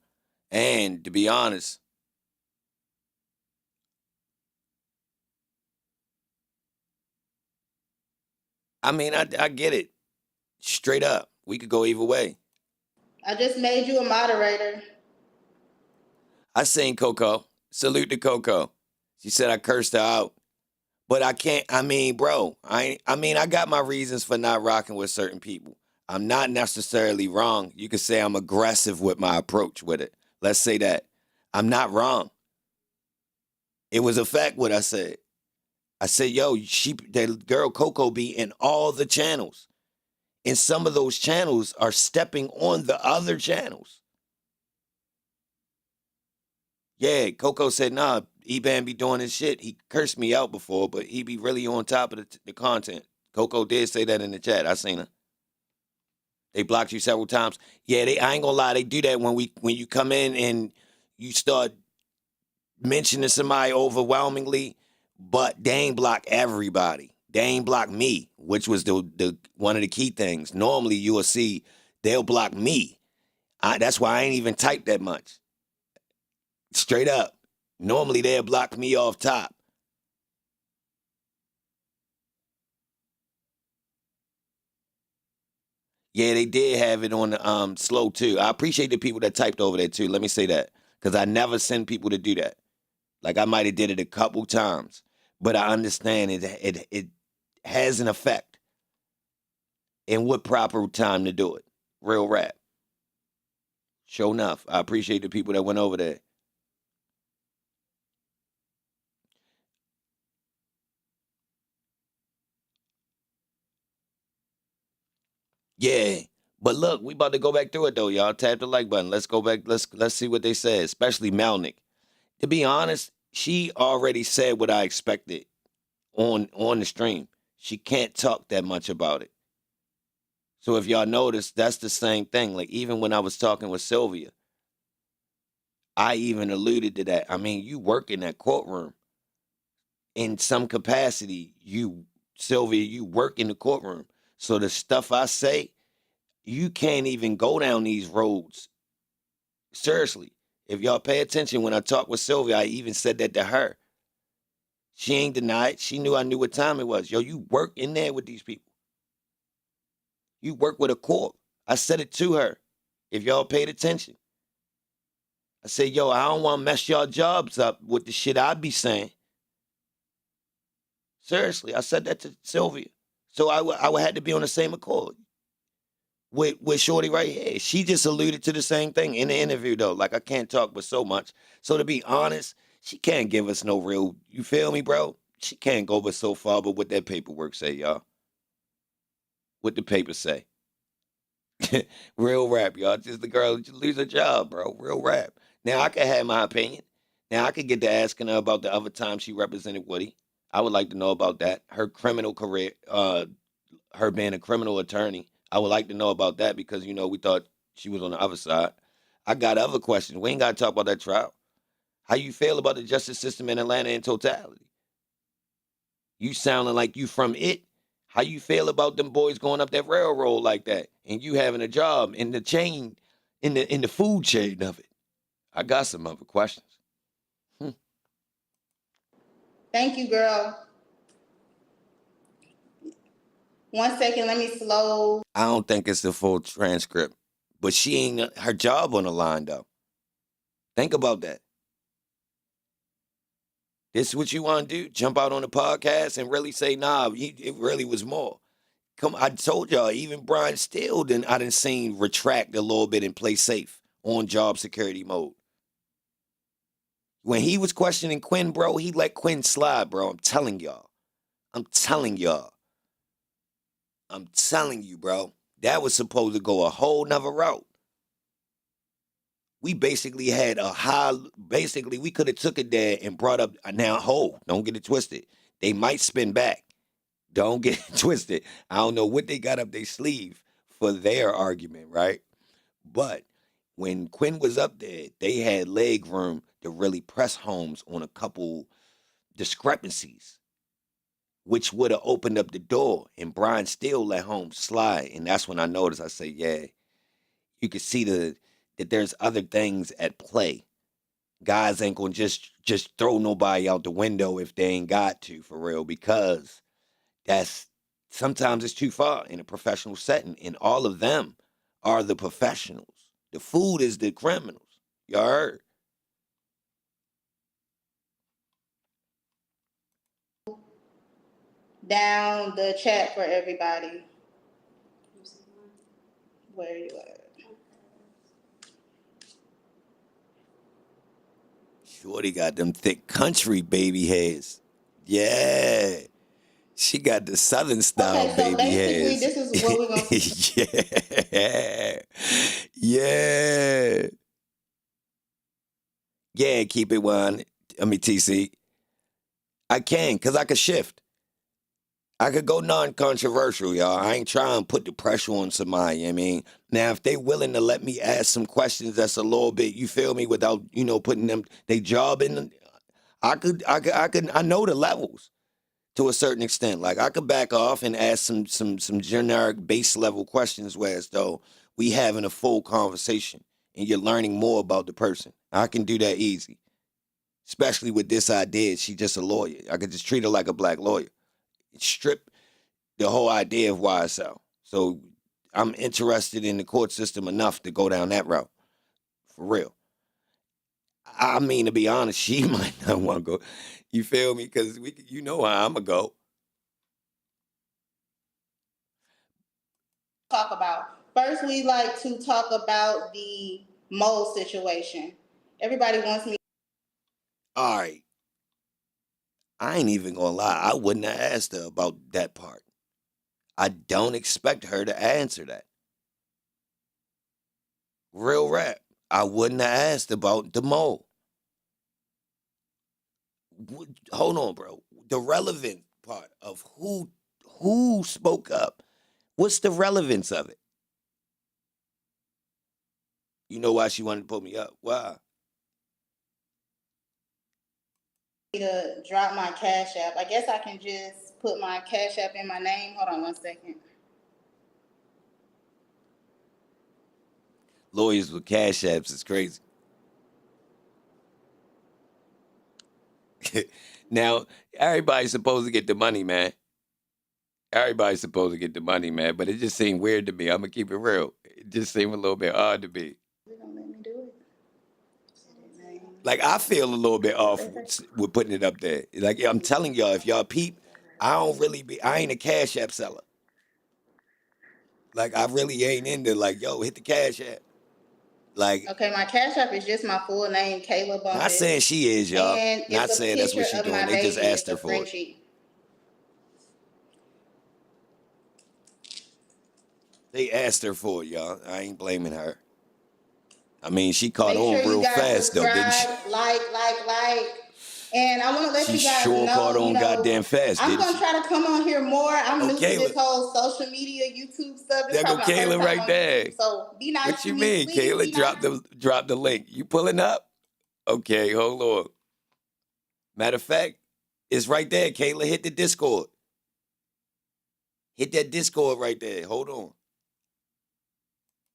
And to be honest, I mean, I get it. Straight up. We could go either way. I just made you a moderator. I seen Coco. Salute to Coco. She said I cursed her out. But I can't, I mean, bro, I got my reasons for not rocking with certain people. I'm not necessarily wrong. You could say I'm aggressive with my approach with it. Let's say that. I'm not wrong. It was a fact what I said. I said, yo, that girl Coco be in all the channels. And some of those channels are stepping on the other channels. Yeah, Coco said, nah, Eban be doing his shit. He cursed me out before, but he be really on top of the content. Coco did say that in the chat. I seen her. They blocked you several times. Yeah, I ain't gonna lie, they do that when you come in and you start mentioning somebody overwhelmingly, but they ain't block everybody. They ain't block me, which was the one of the key things. Normally you will see they'll block me. That's why I ain't even typed that much. Straight up. Normally they'll block me off top. Yeah, they did have it on the slow too. I appreciate the people that typed over there too. Let me say that. Because I never send people to do that. Like I might have did it a couple times. But I understand it has an effect. And what proper time to do it. Real rap. Sure enough. I appreciate the people that went over there. Yeah. But look, we about to go back through it though, y'all. Tap the like button. Let's go back. Let's see what they said, especially Melnick. To be honest, she already said what I expected on the stream. She can't talk that much about it. So if y'all notice, that's the same thing. Like even when I was talking with Sylvia, I even alluded to that. I mean, you work in that courtroom in some capacity. Sylvia, you work in the courtroom. So the stuff I say, you can't even go down these roads. Seriously. If y'all pay attention, when I talked with Sylvia, I even said that to her. She ain't denied. She knew I knew what time it was. Yo, you work in there with these people. You work with a court. I said it to her. If y'all paid attention. I said, yo, I don't want to mess y'all jobs up with the shit I be saying. Seriously, I said that to Sylvia. So I would have to be on the same accord with Shorty right here. She just alluded to the same thing in the interview, though. Like, I can't talk but so much. So to be honest, she can't give us no real, you feel me, bro? She can't go but so far, but what that paperwork say, y'all. What the paper say. Real rap, y'all. Just the girl just lose her job, bro. Real rap. Now, I can have my opinion. Now, I could get to asking her about the other time she represented Woody. I would like to know about that. Her criminal career, her being a criminal attorney. I would like to know about that because, we thought she was on the other side. I got other questions. We ain't got to talk about that trial. How you feel about the justice system in Atlanta in totality? You sounding like you from it. How you feel about them boys going up that railroad like that and you having a job in the chain, in the food chain of it? I got some other questions. Thank you, girl. 1 second, let me slow. I don't think it's the full transcript, but she ain't her job on the line though. Think about that. This is what you want to do? Jump out on the podcast and really say, nah, it really was more. Come, I told y'all, even Brian Steele, I didn't seen retract a little bit and play safe on job security mode. When he was questioning Quinn, bro, he let Quinn slide, bro. I'm telling y'all. I'm telling you, bro. That was supposed to go a whole nother route. We basically had we could have took it there and brought up, now, don't get it twisted. They might spin back. Don't get it twisted. I don't know what they got up their sleeve for their argument, right? But when Quinn was up there, they had leg room to really press Holmes on a couple discrepancies, which would have opened up the door. And Brian still let Holmes slide. And that's when I noticed, I say, yeah, you can see that there's other things at play. Guys ain't gonna just throw nobody out the window if they ain't got to, for real, because sometimes it's too far in a professional setting, and all of them are the professionals. The food is the criminals. You heard? Down the chat for everybody. Where are you at? Shorty got them thick country baby hairs. Yeah. She got the Southern style baby hairs. This is what we're going to Yeah. Yeah. Yeah, keep it one. TC. I can, because I could shift. I could go non-controversial, y'all. I ain't trying to put the pressure on somebody, Now, if they willing to let me ask some questions that's a little bit, you feel me, without, putting them, they job in, I know the levels to a certain extent. Like, I could back off and ask some generic base level questions where as though we having a full conversation and you're learning more about the person. I can do that easy. Especially with this idea, she just a lawyer. I could just treat her like a black lawyer. Strip the whole idea of YSL. So I'm interested in the court system enough to go down that route. For real. To be honest, she might not want to go. You feel me? Because you know how I'm going to go. Talk about. First, we like to talk about the mole situation. Everybody wants me. All right. I ain't even gonna lie. I wouldn't have asked her about that part. I don't expect her to answer that. Real rap. I wouldn't have asked about the mole. Hold on, bro. The relevant part of who spoke up. What's the relevance of it? You know why she wanted to put me up? Why? To drop my Cash App. I guess I can just put my Cash App in my name. Hold on 1 second. Lawyers with cash apps is crazy. Now, everybody's supposed to get the money, man. Everybody's supposed to get the money, man. But it just seemed weird to me. I'm gonna keep it real. It just seemed a little bit odd to me. They don't let me do it. Like, I feel a little bit off with putting it up there. Like, I'm telling y'all, if y'all peep, I ain't a cash app seller. Like, I really ain't into like, yo, hit the cash app. Like, okay, my Cash App is just my full name, Kayla Bumpus. not saying she is, y'all. And Not saying that's what she's doing. They just asked her for it. They asked her for it, y'all. I ain't blaming her. I mean, she caught on real fast, though, didn't she? Like. And I want to let you guys know, caught on goddamn fast, I'm didn't going to she? try to come on here more. I'm new to Kayla. this whole social media, YouTube stuff. This There go probably my Kayla first time right on there. YouTube, so be nice What to you me, mean, please, Kayla? be nice. Drop the link. You pulling up? Okay, hold on. Matter of fact, it's right there, Kayla. Hit the Discord. Hit that Discord right there. Hold on.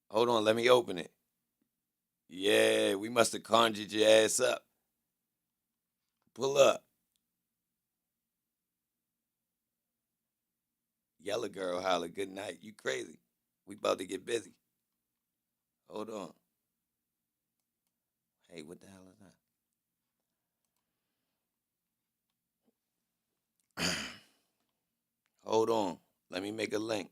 Hold on, let me open it. Yeah, we must have conjured your ass up. Pull up. Yellow girl holler, good night. You crazy. We about to get busy. Hold on. Hey, what the hell is that? Hold on. Let me make a link.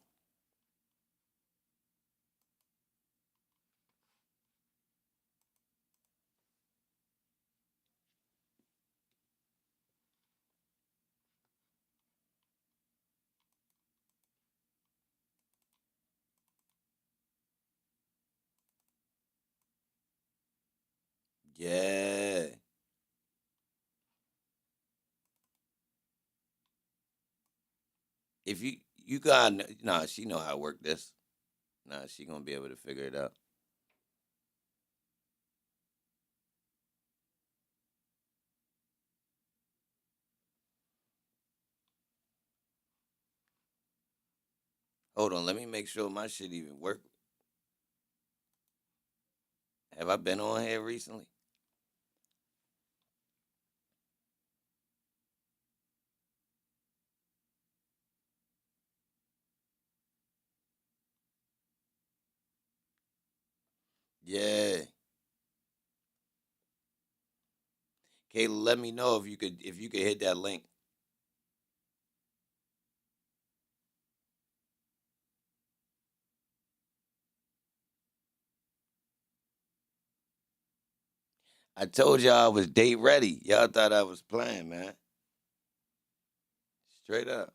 Yeah. If you got, nah, she know how to work this. Nah, she gonna be able to figure it out. Hold on, let me make sure my shit even work. Have I been on here recently? Yeah. Kayla, let me know if you could hit that link. I told y'all I was date ready. Y'all thought I was playing, man. Straight up.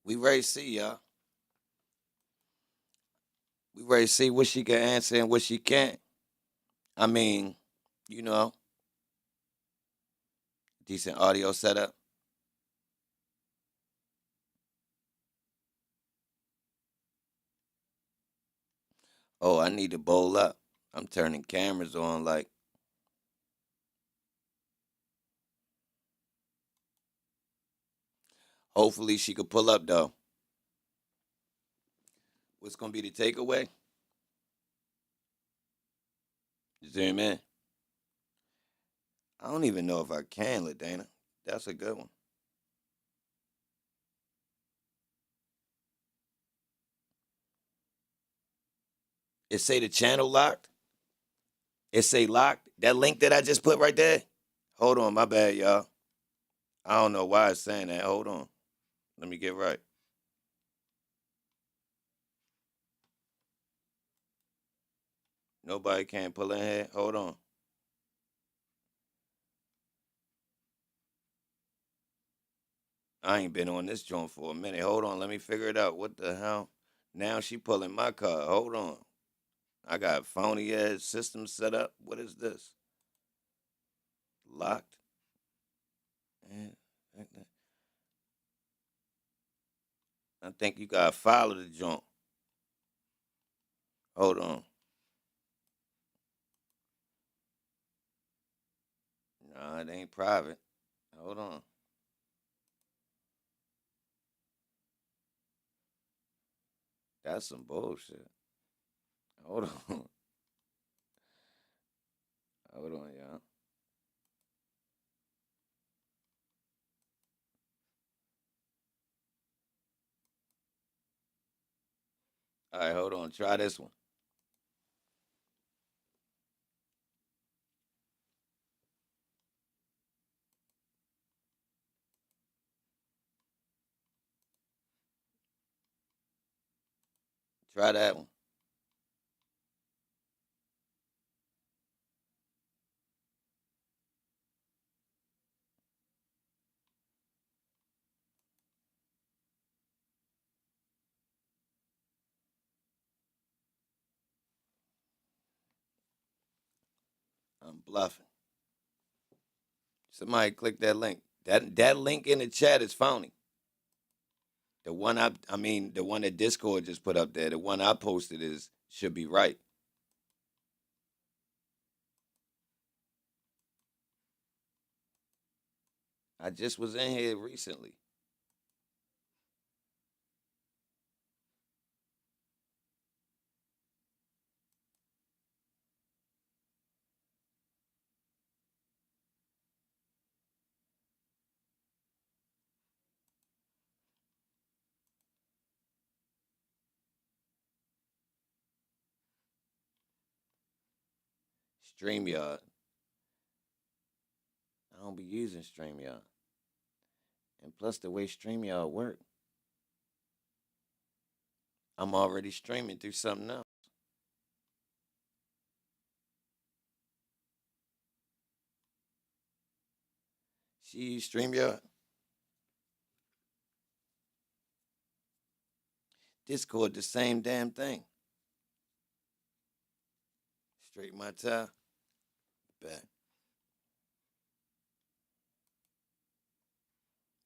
We ready to see, y'all. We ready to see what she can answer and what she can't. I mean, you know, decent audio setup. Oh, I need to bowl up. I'm turning cameras on like. Hopefully she could pull up though. What's gonna be the takeaway? Zoom in. I don't even know if I can, LaDana. That's a good one. It say the channel locked. It say locked. That link that I just put right there. Hold on, my bad, y'all. I don't know why it's saying that. Hold on. Let me get right. Nobody can't pull in here. Hold on. I ain't been on this joint for a minute. Hold on, let me figure it out. What the hell? Now she pulling my card. Hold on. I got phony ass system set up. What is this? Locked. I think you gotta follow the joint. Hold on. Nah, it ain't private. Hold on. That's some bullshit. Hold on. Hold on, y'all. All right, hold on. Try this one. Try that one. I'm bluffing. Somebody click that link. That link in the chat is phony. The one the one that Discord just put up there, the one I posted should be right. I just was in here recently. StreamYard. I don't be using StreamYard. And plus the way StreamYard work, I'm already streaming through something else. She use StreamYard. Discord, the same damn thing. Straight my tie. Bet.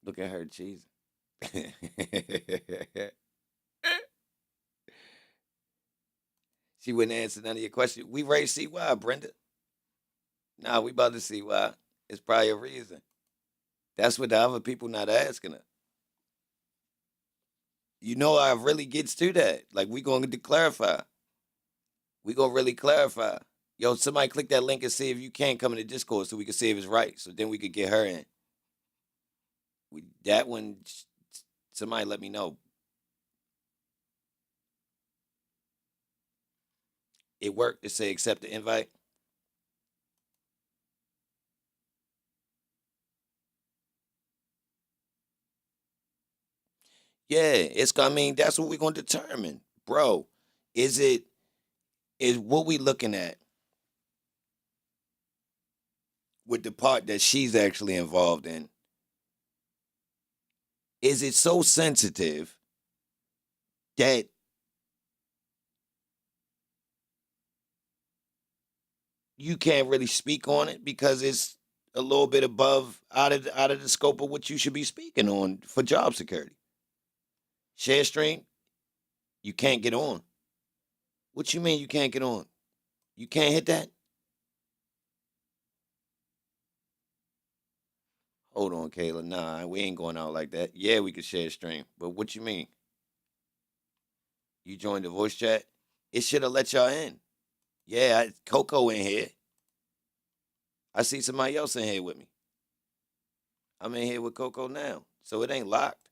Look at her cheesing. She wouldn't answer none of your questions. We ready to see why, Brenda? Nah, we about to see why. It's probably a reason. That's what the other people not asking her. You know, I really gets to that. Like, we going to clarify. We going to really clarify. Yo, somebody click that link and see if you can come in the Discord so we can see if it's right. So then we could get her in. That one, somebody let me know. It worked to say accept the invite. Yeah, that's what we're going to determine. Bro, is what we looking at with the part that she's actually involved in? Is it so sensitive that you can't really speak on it because it's a little bit out of the scope of what you should be speaking on for job security? Share stream, you can't get on. What you mean you can't get on? You can't hit that? Hold on, Kayla. Nah, we ain't going out like that. Yeah, we could share stream. But what you mean? You joined the voice chat? It should have let y'all in. Yeah, Coco in here. I see somebody else in here with me. I'm in here with Coco now. So it ain't locked.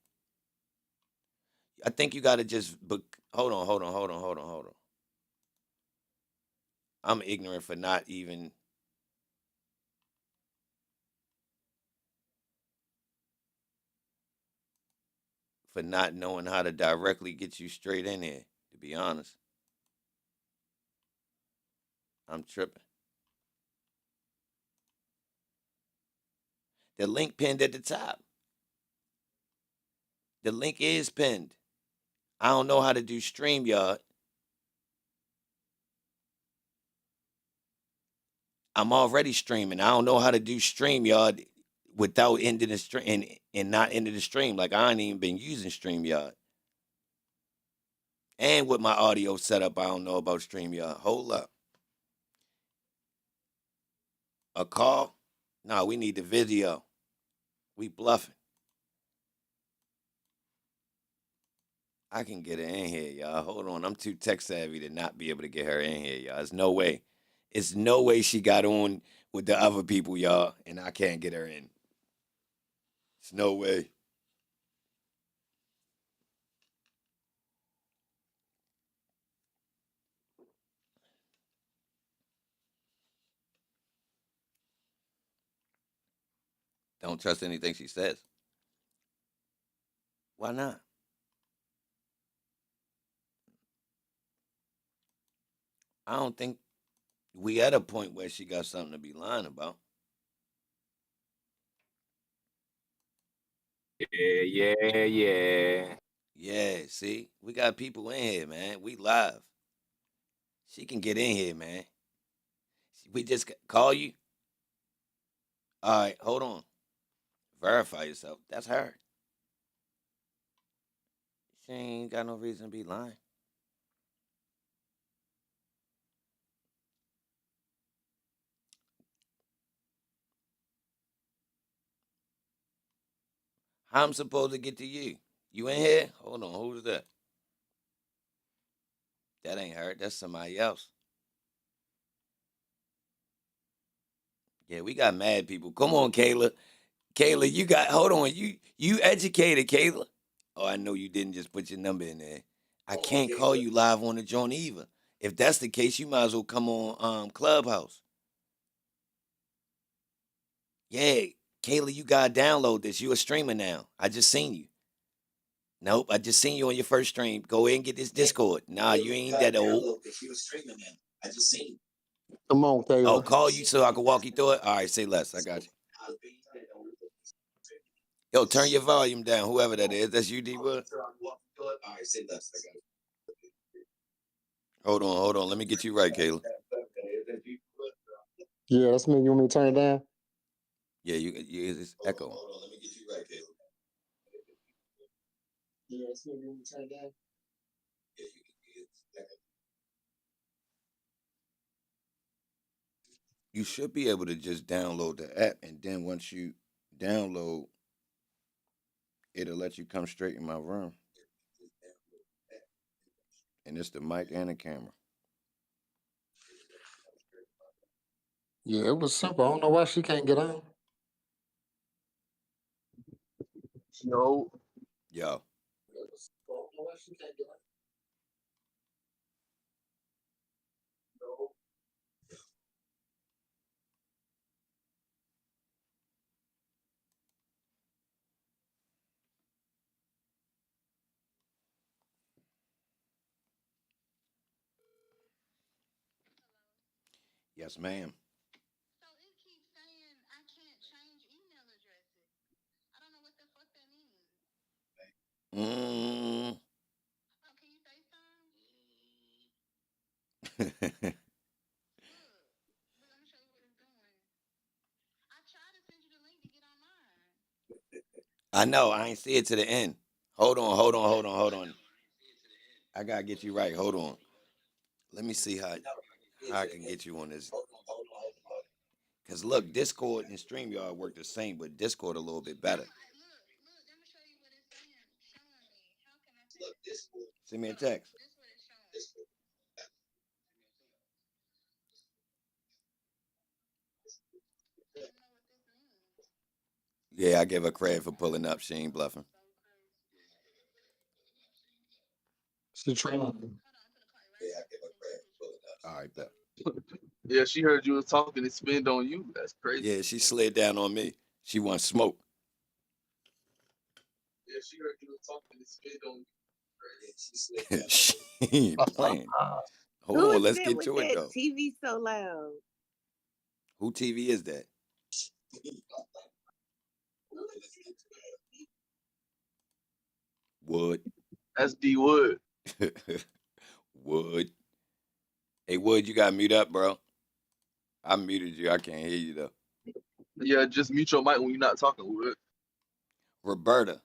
I think you got to just... Hold on. I'm ignorant for not even... for not knowing how to directly get you straight in here, to be honest. I'm tripping. The link pinned at the top. The link is pinned. I don't know how to do StreamYard. I'm already streaming. I don't know how to do StreamYard without ending the stream and not ending the stream. Like I ain't even been using StreamYard. And with my audio setup, I don't know about StreamYard. Hold up. A call? No, we need the video. We bluffing. I can get her in here, y'all. Hold on. I'm too tech savvy to not be able to get her in here, y'all. There's no way. It's no way she got on with the other people, y'all, and I can't get her in. It's no way. Don't trust anything she says. Why not? I don't think we at a point where she got something to be lying about. Yeah. Yeah, see? We got people in here, man. We live. She can get in here, man. We just call you. All right, hold on. Verify yourself. That's her. She ain't got no reason to be lying. How I'm supposed to get to you? You in here? Hold on. Who's that? That ain't her. That's somebody else. Yeah, we got mad people. Come on, Kayla. Kayla, you got. Hold on. You educated, Kayla. Oh, I know you didn't just put your number in there. I can't call you live on the joint either. If that's the case, you might as well come on Clubhouse. Yeah, Kayla, you gotta download this. You a streamer now. I just seen you. Nope, I just seen you on your first stream. Go ahead and get this Discord. Nah, you ain't that old. Come on, Kayla. Oh, call you so I can walk you through it? All right, say less. I got you. Yo, turn your volume down, whoever that is. That's you, D-Wood? Hold on. Let me get you right, Kayla. Yeah, that's me. You want me to turn it down? Yeah, it's echo. Hold on, let me get you right, Kayla. Yeah, that's me. You want me to turn it down? You should be able to just download the app, and then once you download, it'll let you come straight in my room. And it's the mic and the camera. Yeah, it was simple. I don't know why she can't get on. No. Yo. I don't know why she can't get on. No. Yes, ma'am. So it keeps saying I can't change email addresses. I don't know what the fuck that means. Oh, can you FaceTime? Look, let me show you what it's doing. I tried to send you the link to get on mine. I know. I ain't see it to the end. Hold on. I gotta get you right. Hold on. Let me see how I can get you on this. Cause look, Discord and StreamYard work the same, but Discord a little bit better. Look, let me show you what it's showing me. How can I send this? Send me a text. This is what it's showing. I don't know what this means. Yeah, I give her credit for pulling up. She ain't bluffing. She trying. Hold on, I'm gonna call you right back. All right, bet. Yeah, she heard you was talking and spined on you. That's crazy. Yeah, she slid down on me. She wants smoke. Yeah, she heard you was talking and spined on you. She ain't playing. Hold Who on, is let's that get with to it that though. TV so loud? Who TV is that? Wood. That's D Wood. Wood. Hey, Wood, you got mute up, bro. I muted you. I can't hear you though. Yeah, just mute your mic when you're not talking, Wood. Roberta.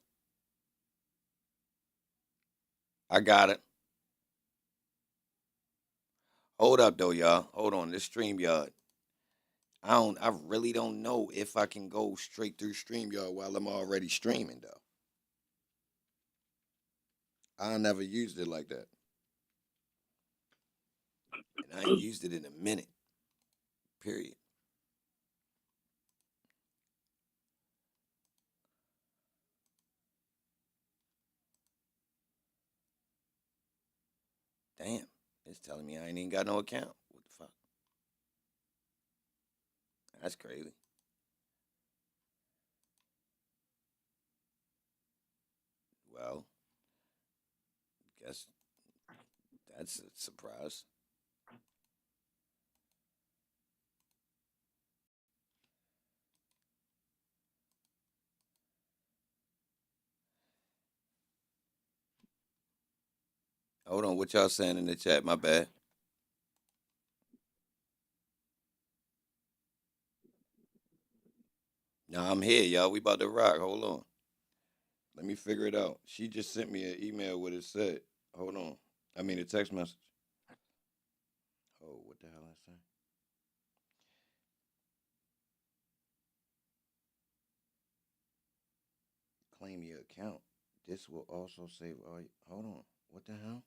I got it. Hold up though, y'all. Hold on. This StreamYard. I really don't know if I can go straight through StreamYard while I'm already streaming though. I never used it like that. And I ain't used it in a minute. Period. Damn. It's telling me I ain't even got no account. What the fuck? That's crazy. Well, guess that's a surprise. Hold on, what y'all saying in the chat? My bad. Nah, I'm here, y'all. We about to rock. Hold on. Let me figure it out. She just sent me an email with it said. Hold on. I mean a text message. Oh, what the hell I say? Claim your account. This will also save all. Hold on. What the hell?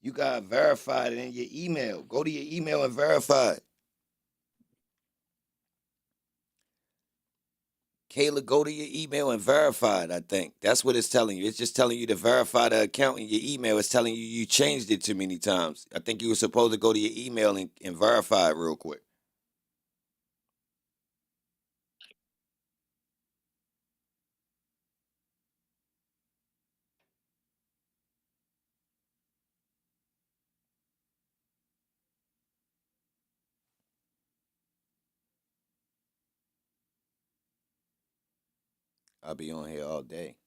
You got verified in your email. Go to your email and verify it. Kayla, go to your email and verify it, I think. That's what it's telling you. It's just telling you to verify the account in your email. It's telling you you changed it too many times. I think you were supposed to go to your email and verify it real quick. I'll be on here all day.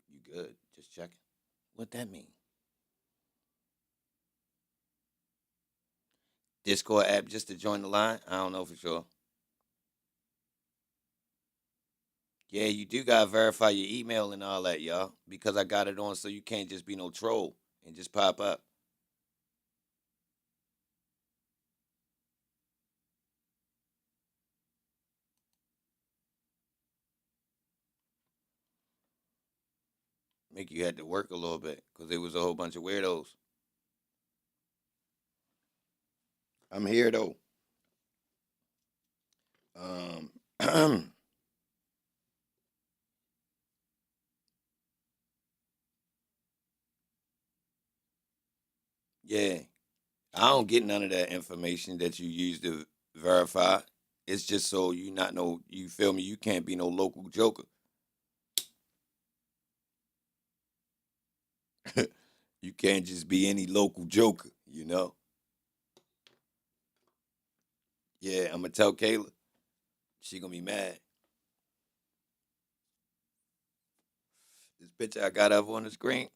You good? Just checking. What that mean? Discord app just to join the line? I don't know for sure. Yeah, you do gotta verify your email and all that, y'all. Because I got it on so you can't just be no troll and just pop up. Make you had to work a little bit because there was a whole bunch of weirdos. I'm here though. Yeah, I don't get none of that information that you use to verify. It's just so you not know. You feel me? You can't be no local joker. You can't just be any local joker. You know? Yeah, I'm gonna tell Kayla. She gonna be mad. This picture I got up on the screen.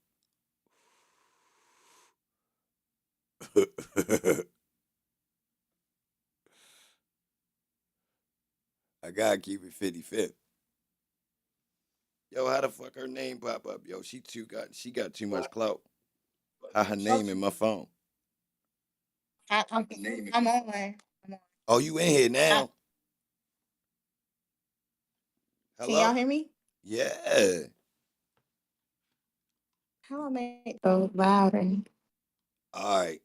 I gotta keep it 55th. Yo, how the fuck her name pop up? Yo, she got too much clout. How her name in my phone? I'm on. Oh, you in here now? Can y'all Hello? hear me? Yeah. How am I so louder? All right.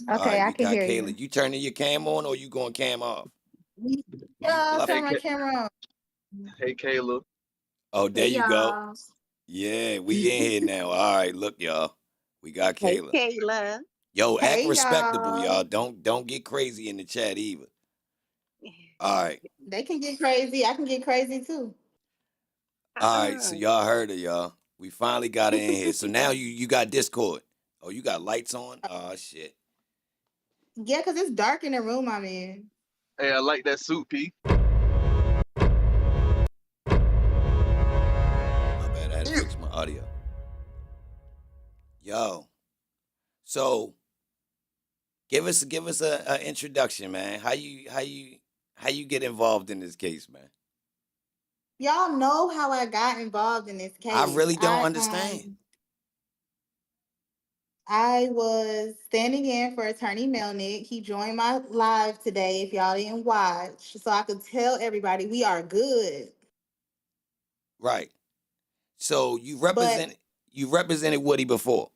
All Okay, right, I we can got hear Kayla. you. You turning your cam on or you going cam off? You I'll bluffing? turn my camera on. Hey, Kayla. Oh, there Hey you go. y'all. Yeah, we in here now. All right, look, y'all. We got Hey, Kayla. Kayla. Yo, act Hey respectable, y'all. y'all. Don't get crazy in the chat either. All right. They can get crazy. I can get crazy too. All right. So y'all heard it, y'all. We finally got it in here. So now you got Discord. Oh, you got lights on? Oh shit. Yeah, because it's dark in the room I'm in. Hey, I like that suit, P. My bad. I had to fix my audio. Yo. So give us a introduction, man. How you get involved in this case, man? Y'all know how I got involved in this case. I really don't understand. I was standing in for Attorney Melnick. He joined my live today, if y'all didn't watch, so I could tell everybody we are good. Right. So you But represented Woody before.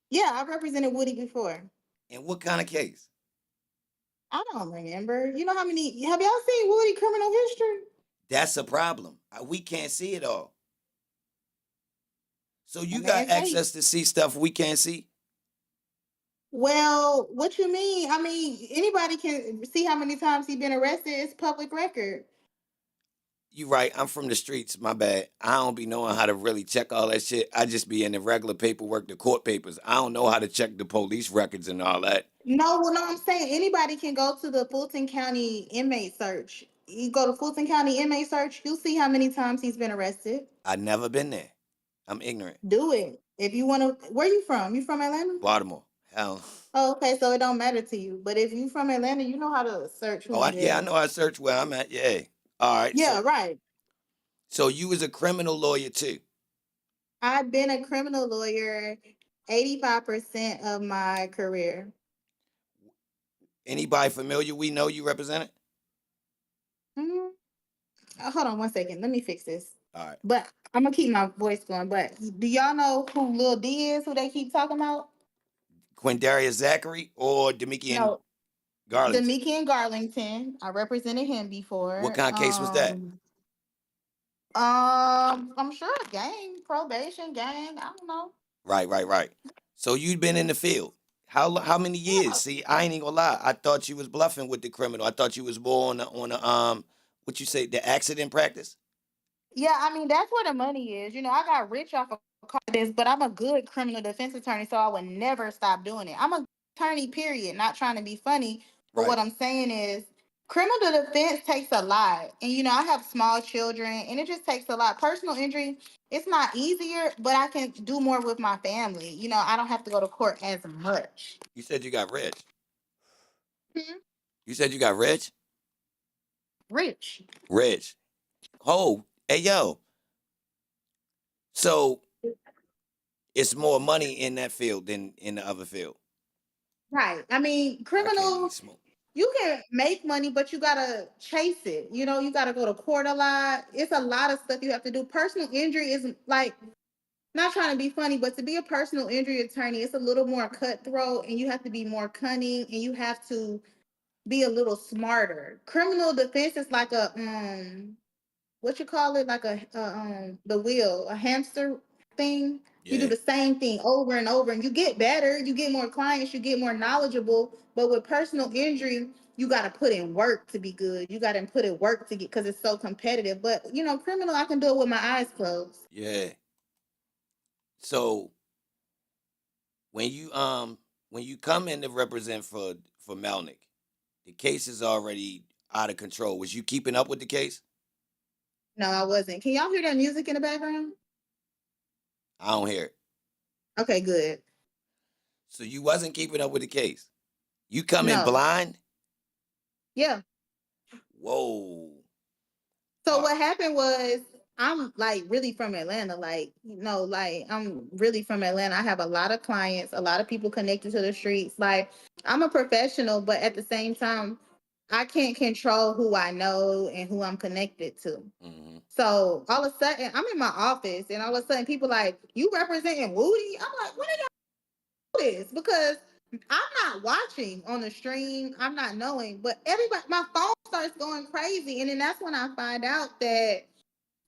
yeah, I represented Woody before. In what kind of case? I don't remember. You know how many? Have y'all seen Woody criminal history? That's a problem. We can't see it all. So you Man, got say- access to see stuff we can't see? Well, what you mean? I mean, anybody can see how many times he's been arrested. It's public record. You right. I'm from the streets. My bad. I don't be knowing how to really check all that shit. I just be in the regular paperwork, the court papers. I don't know how to check the police records and all that. No, well, no, I'm saying anybody can go to the Fulton County inmate search. You go to Fulton County inmate search, you'll see how many times he's been arrested. I never been there. I'm ignorant. Do it. If you want to, where you from? You from Atlanta? Baltimore. Hell. Oh, okay, so it don't matter to you. But if you from Atlanta, you know how to search who in Yeah, I jail. know how to search where I'm at. Yeah. All right. Yeah, right. So you was a criminal lawyer too? I've been a criminal lawyer 85% of my career. Anybody familiar we know you represented? Mhm. Hold on one second. Let me fix this. All right. But I'm gonna keep my voice going. But do y'all know who Lil D is? Who they keep talking about? Quindarius Zachary or Demikian No, Garlington? Demikian Garlington. I represented him before. What kind of case was that? I'm sure gang, probation, gang. I don't know. Right. So you've been in the field. How many years? Yeah. See, I ain't even gonna lie. I thought you was bluffing with the criminal. I thought you was more on the what you say, the accident practice? Yeah, I mean that's where the money is. You know, I got rich off of this, but I'm a good criminal defense attorney, so I would never stop doing it. I'm a attorney, period. Not trying to be funny, but what I'm saying is criminal defense takes a lot. And you know, I have small children and it just takes a lot. Personal injury, it's not easier, but I can do more with my family. You know, I don't have to go to court as much. You said you got rich. Hmm? You said you got rich? Rich. Rich. Oh, hey yo. So it's more money in that field than in the other field. Right. I mean, I can't criminal, even smoke. you can make money, but you gotta chase it. You know, you gotta go to court a lot. It's a lot of stuff you have to do. Personal injury is like, not trying to be funny, but to be a personal injury attorney, it's a little more cutthroat and you have to be more cunning and you have to be a little smarter. Criminal defense is like a what you call it, like the wheel, a hamster thing. You do Yeah. the same thing over and over and you get better, you get more clients, you get more knowledgeable. But with personal injury, you got to put in work to be good. You got to put in work to get, because it's so competitive. But you know, criminal, I can do it with my eyes closed. Yeah. So when you come in to represent for Melnick, the case is already out of control. Was you keeping up with the case? No, I wasn't. Can y'all hear that music in the background? I don't hear it. Okay, good. So you wasn't keeping up with the case. You come in No. blind? Yeah. Whoa. So what happened was I'm like really from Atlanta. Like, you know, like I'm really from Atlanta. I have a lot of clients, a lot of people connected to the streets. Like I'm a professional, but at the same time, I can't control who I know and who I'm connected to. Mm-hmm. So all of a sudden, I'm in my office and all of a sudden people like, you representing Woody? I'm like, what did y'all do this? Because I'm not watching on the stream. I'm not knowing, but everybody, my phone starts going crazy. And then that's when I find out that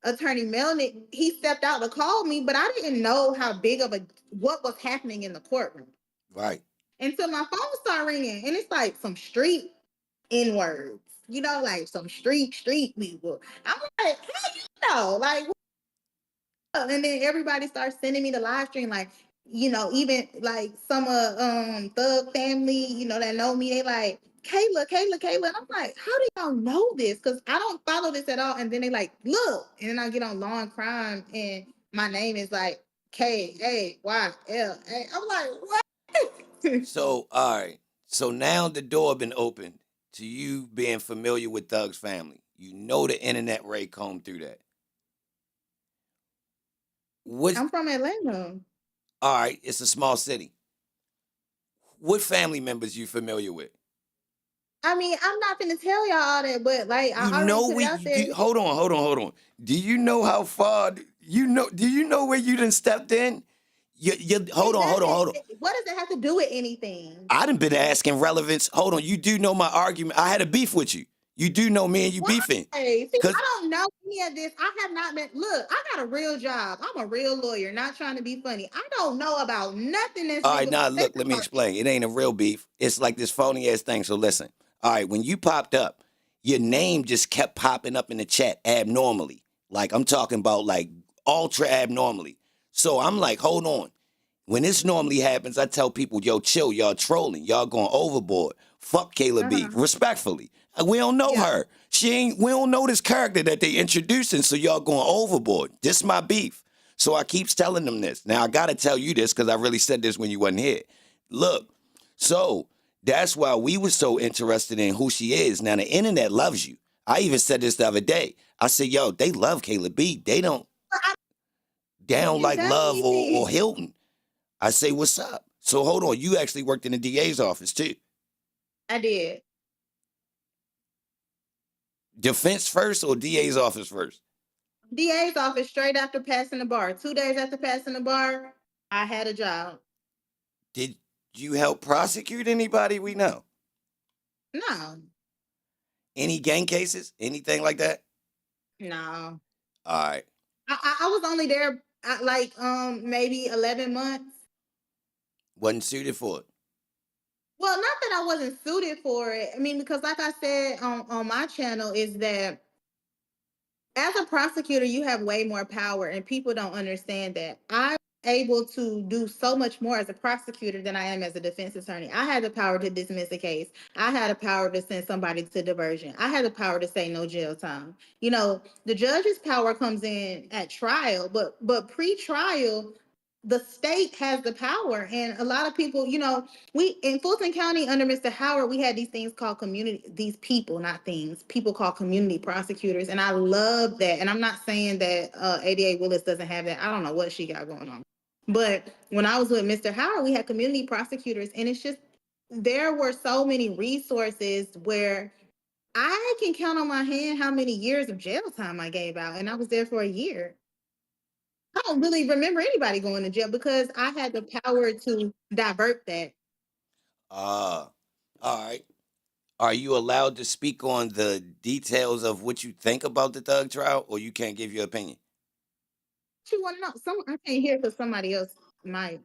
Attorney Melnick, he stepped out to call me, but I didn't know how big of what was happening in the courtroom. Right. And so my phone started ringing and it's like some street N-words. like some street people. I'm like, how you know? Like, and then everybody starts sending me the live stream, like, even like some Thug family, that know me, they like, Kayla. And I'm like, how do y'all know this? Because I don't follow this at all. And then they like, look, and then I get on Law and Crime and my name is like KAYLA. I'm like, what? So, all right. So now the door been opened to you being familiar with Thug's family. You know the internet Ray combed through that. I'm from Atlanta. All right, it's a small city. What family members you familiar with? I mean, I'm not gonna tell y'all all that, but like I already put it out there. Hold on. Do you know how far do you know where you done stepped in? Hold on. What does it have to do with anything? I done been asking relevance. Hold on, you do know my argument. I had a beef with you. You do know me and you beefing. See, I don't know any of this. I have not been. Look, I got a real job. I'm a real lawyer, not trying to be funny. I don't know about nothing that's. All right, now look, let me explain. It ain't a real beef. It's like this phony ass thing. So listen. All right, when you popped up, your name just kept popping up in the chat abnormally. Like I'm talking about like ultra abnormally. So I'm like, hold on. When this normally happens, I tell people, yo, chill, y'all trolling, y'all going overboard. Fuck Kayla B, respectfully. We don't know her. We don't know this character that they introducing, so y'all going overboard. This my beef. So I keeps telling them this. Now I gotta tell you this because I really said this when you wasn't here. Look, so that's why we were so interested in who she is. Now the internet loves you. I even said this the other day. I said, yo, they love Kayla B. They don't like Love or Hilton. I say, what's up? So hold on, you actually worked in the DA's office too. I did. Defense first or DA's office first? DA's office straight after passing the bar. 2 days after passing the bar, I had a job. Did you help prosecute anybody we know? No. Any gang cases? Anything like that? No. All right. I was only there like maybe 11 months. Wasn't suited for it. Well, not that I wasn't suited for it. I mean, because like I said on my channel is that as a prosecutor, you have way more power and people don't understand that. I'm able to do so much more as a prosecutor than I am as a defense attorney. I had the power to dismiss a case. I had the power to send somebody to diversion. I had the power to say no jail time. The judge's power comes in at trial, but pre-trial, the state has the power. And a lot of people, we in Fulton County under Mr. Howard, we had these things called these people, not things, people called community prosecutors. And I love that. And I'm not saying that ADA Willis doesn't have that. I don't know what she got going on. But when I was with Mr. Howard, we had community prosecutors. And it's just, there were so many resources where I can count on my hand how many years of jail time I gave out. And I was there for a year. I don't really remember anybody going to jail because I had the power to divert that. All right. Are you allowed to speak on the details of what you think about the Thug trial, or you can't give your opinion? What you want to know? I can't hear because somebody else might.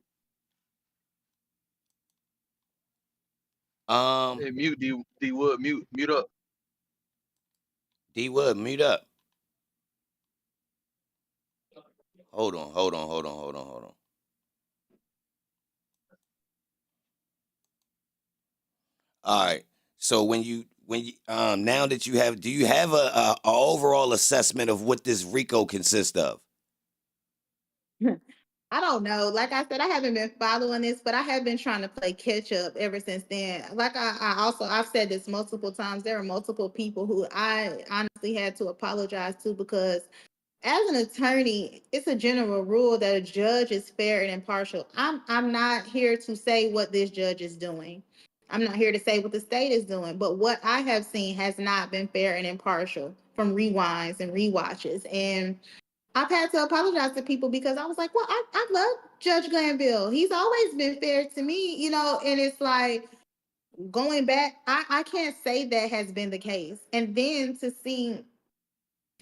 Hey, mute D Wood, mute up. D Wood, mute up. Hold on. All right. So when you now that you have, do you have a overall assessment of what this RICO consists of? I don't know. Like I said, I haven't been following this, but I have been trying to play catch up ever since then. Like I've said this multiple times. There are multiple people who I honestly had to apologize to because as an attorney, it's a general rule that a judge is fair and impartial. I'm not here to say what this judge is doing. I'm not here to say what the state is doing, but what I have seen has not been fair and impartial from rewinds and rewatches. And I've had to apologize to people because I was like, well, I love Judge Glanville. He's always been fair to me, and it's like going back, I can't say that has been the case. And then to see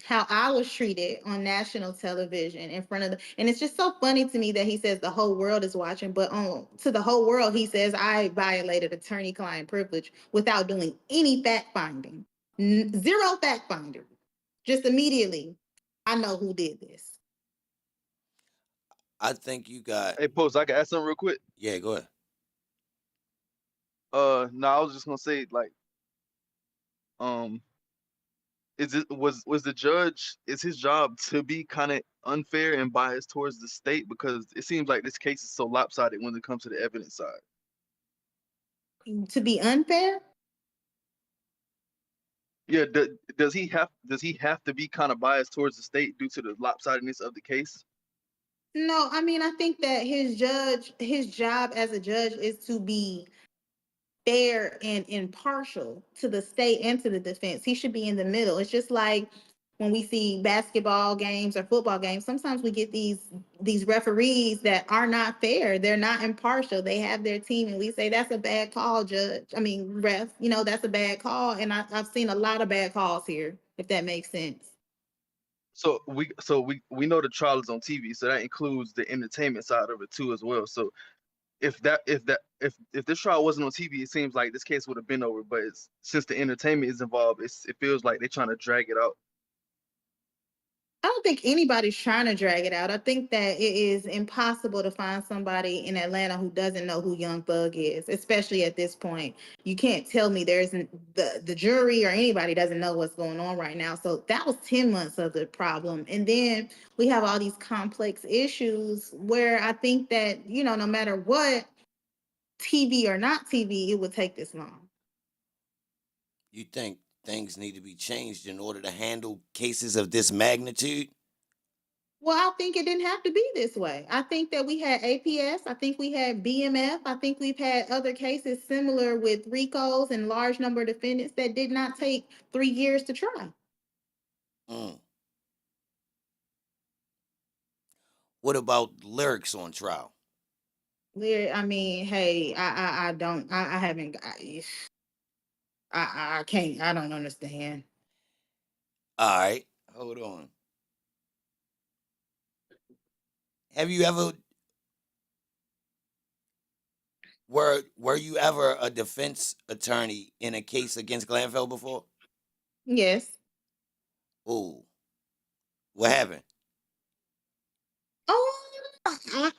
how I was treated on national television in front of and it's just so funny to me that he says the whole world is watching, but to the whole world, he says I violated attorney-client privilege without doing any fact finding. Zero fact finder. Just immediately, I know who did this. I think you got. Hey, Post, I can ask something real quick. Yeah, go ahead. No, I was just gonna say, like, um, was the judge, is his job to be kind of unfair and biased towards the state, because it seems like this case is so lopsided when it comes to the evidence side. To be unfair? Yeah, does he have to be kind of biased towards the state due to the lopsidedness of the case? No, I mean, I think that his job as a judge is to be fair and impartial to the state and to the defense. He should be in the middle. It's just like when we see basketball games or football games, sometimes we get these referees that are not fair. They're not impartial. They have their team and we say that's a bad call, judge. I mean, ref, that's a bad call. And I've seen a lot of bad calls here, if that makes sense. So we know the trial is on TV, so that includes the entertainment side of it too as well. So if this trial wasn't on TV, it seems like this case would have been over. But since the entertainment is involved, it feels like they're trying to drag it out. I don't think anybody's trying to drag it out. I think that it is impossible to find somebody in Atlanta who doesn't know who Young Thug is, especially at this point. You can't tell me the jury or anybody doesn't know what's going on right now. So that was 10 months of the problem. And then we have all these complex issues where I think that, no matter what, TV or not TV, it would take this long. You think things need to be changed in order to handle cases of this magnitude? Well, I think it didn't have to be this way. I think that we had APS. I think we had BMF. I think we've had other cases similar with RICOs and large number of defendants that did not take 3 years to try. What about lyrics on trial? I mean, hey, I can't, I don't understand. All right, hold on. Have you ever were you ever a defense attorney in a case against Glanville before? Yes. Ooh, what happened? Oh,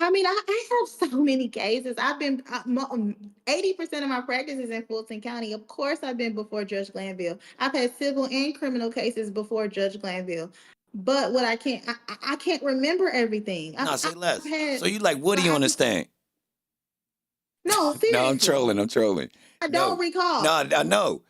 I mean, I have so many cases. I've been 80% of my practice is in Fulton County. Of course, I've been before Judge Glanville. I've had civil and criminal cases before Judge Glanville. But what I can't remember everything. No, say less. Had, so you like Woody on the stand? No, seriously. No, I'm trolling. I don't recall. No, I know.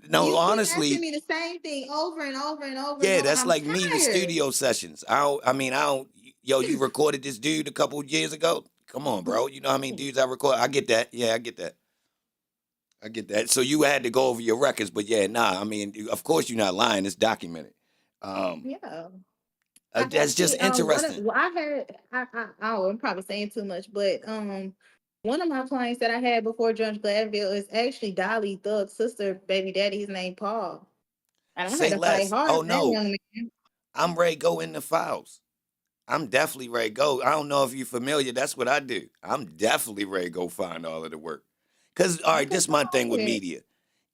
No, you honestly, keep asking me the same thing over and over and over. Yeah, and over. that's I'm like tired. me with studio sessions. I don't. Yo, you recorded this dude a couple years ago. Come on, bro. You know how many dudes I record? I get that. Yeah, I get that. So you had to go over your records, but yeah, nah. I mean, of course you're not lying. It's documented. Yeah. That's just interesting. I'm probably saying too much, but one of my clients that I had before Judge Glanville is actually Dolly Thug's sister, baby daddy. His name Paul. And I Say had to less. fight hard. Oh for that no, young man. I'm ready to go in the files. I'm definitely ready to go. I don't know if you're familiar. That's what I do. I'm definitely ready to go find all of the work. Because, all right, this is my thing with media.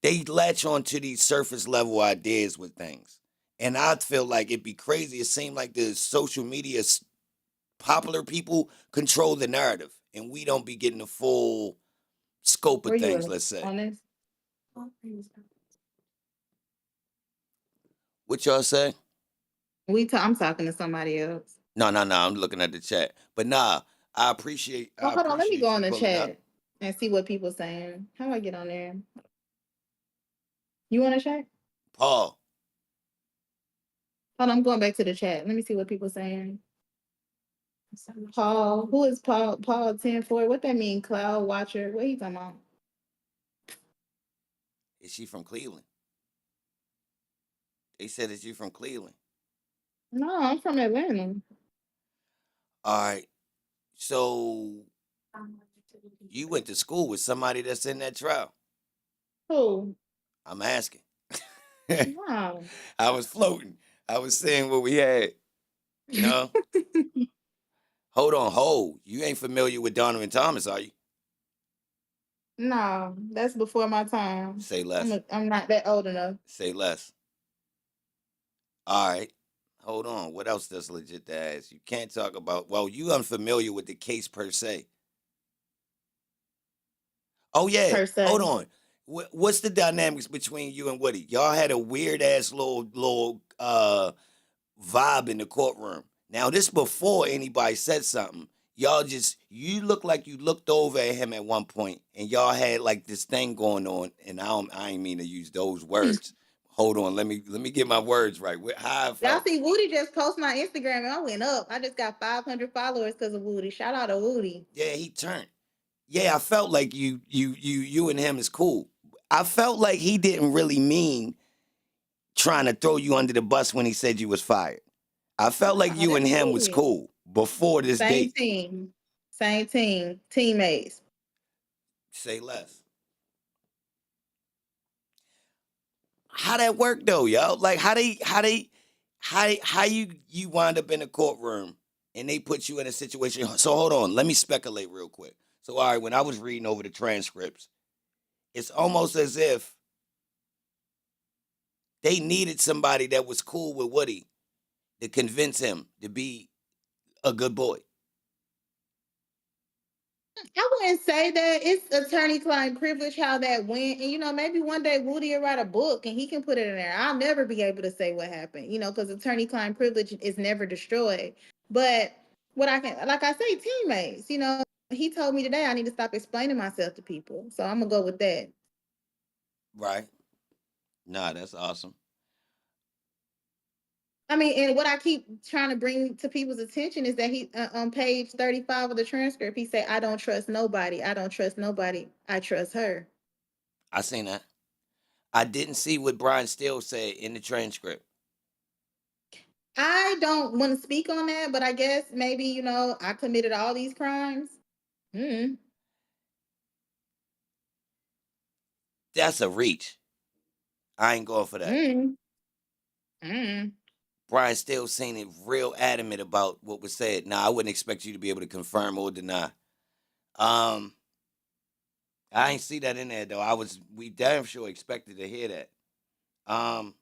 They latch on to these surface level ideas with things. And I feel like it'd be crazy. It seemed like the social media popular people control the narrative. And we don't be getting the full scope of things, let's say. Honest? What y'all say? I'm talking to somebody else. No. I'm looking at the chat. But nah, I appreciate. Hold on. Let me go on the chat up. and see what people saying. How do I get on there? You want to check? Paul. Hold on, I'm going back to the chat. Let me see what people saying. Paul, who is Paul? Paul 10-4. What that mean? Cloud watcher. What are you talking about? Is she from Cleveland? They said that you from Cleveland. No, I'm from Atlanta. All right. So you went to school with somebody that's in that trial? Who? I'm asking. Wow. I was floating. I was saying what we had. You know? Hold on. You ain't familiar with Donovan Thomas, are you? No, that's before my time. Say less. I'm not that old enough. Say less. All right. Hold on. What else does legit to ask? You can't talk about, well, you unfamiliar with the case per se. Oh, yeah. Per se. Hold on. What's the dynamics between you and Woody? Y'all had a weird ass little vibe in the courtroom. Now, this before anybody said something. Y'all you look like you looked over at him at one point, and y'all had like this thing going on. And I ain't mean to use those words. Hold on, let me get my words right. How I Y'all felt. see Woody just post my Instagram and I went up. I just got 500 followers because of Woody. Shout out to Woody. Yeah, he turned. Yeah, I felt like you and him is cool. I felt like he didn't really mean trying to throw you under the bus when he said you was fired. I felt like you and him was cool before this date. Same team, teammates. Say less. How that work though, yo? Like how you wind up in a courtroom and they put you in a situation. So hold on, let me speculate real quick. So all right, when I was reading over the transcripts, it's almost as if they needed somebody that was cool with Woody to convince him to be a good boy. I wouldn't say that. It's attorney-client privilege how that went. And, maybe one day Woody will write a book and he can put it in there. I'll never be able to say what happened, because attorney-client privilege is never destroyed. But what I can, like I say, teammates, he told me today I need to stop explaining myself to people. So I'm going to go with that. Right. Nah, that's awesome. I mean, and what I keep trying to bring to people's attention is that he, on page 35 of the transcript, he said, I don't trust nobody. I don't trust nobody. I trust her. I seen that. I didn't see what Brian Steele said in the transcript. I don't want to speak on that, but I guess maybe, I committed all these crimes. That's a reach. I ain't going for that. Brian Steele seen it real adamant about what was said. Now, I wouldn't expect you to be able to confirm or deny. I ain't see that in there though. We damn sure expected to hear that. How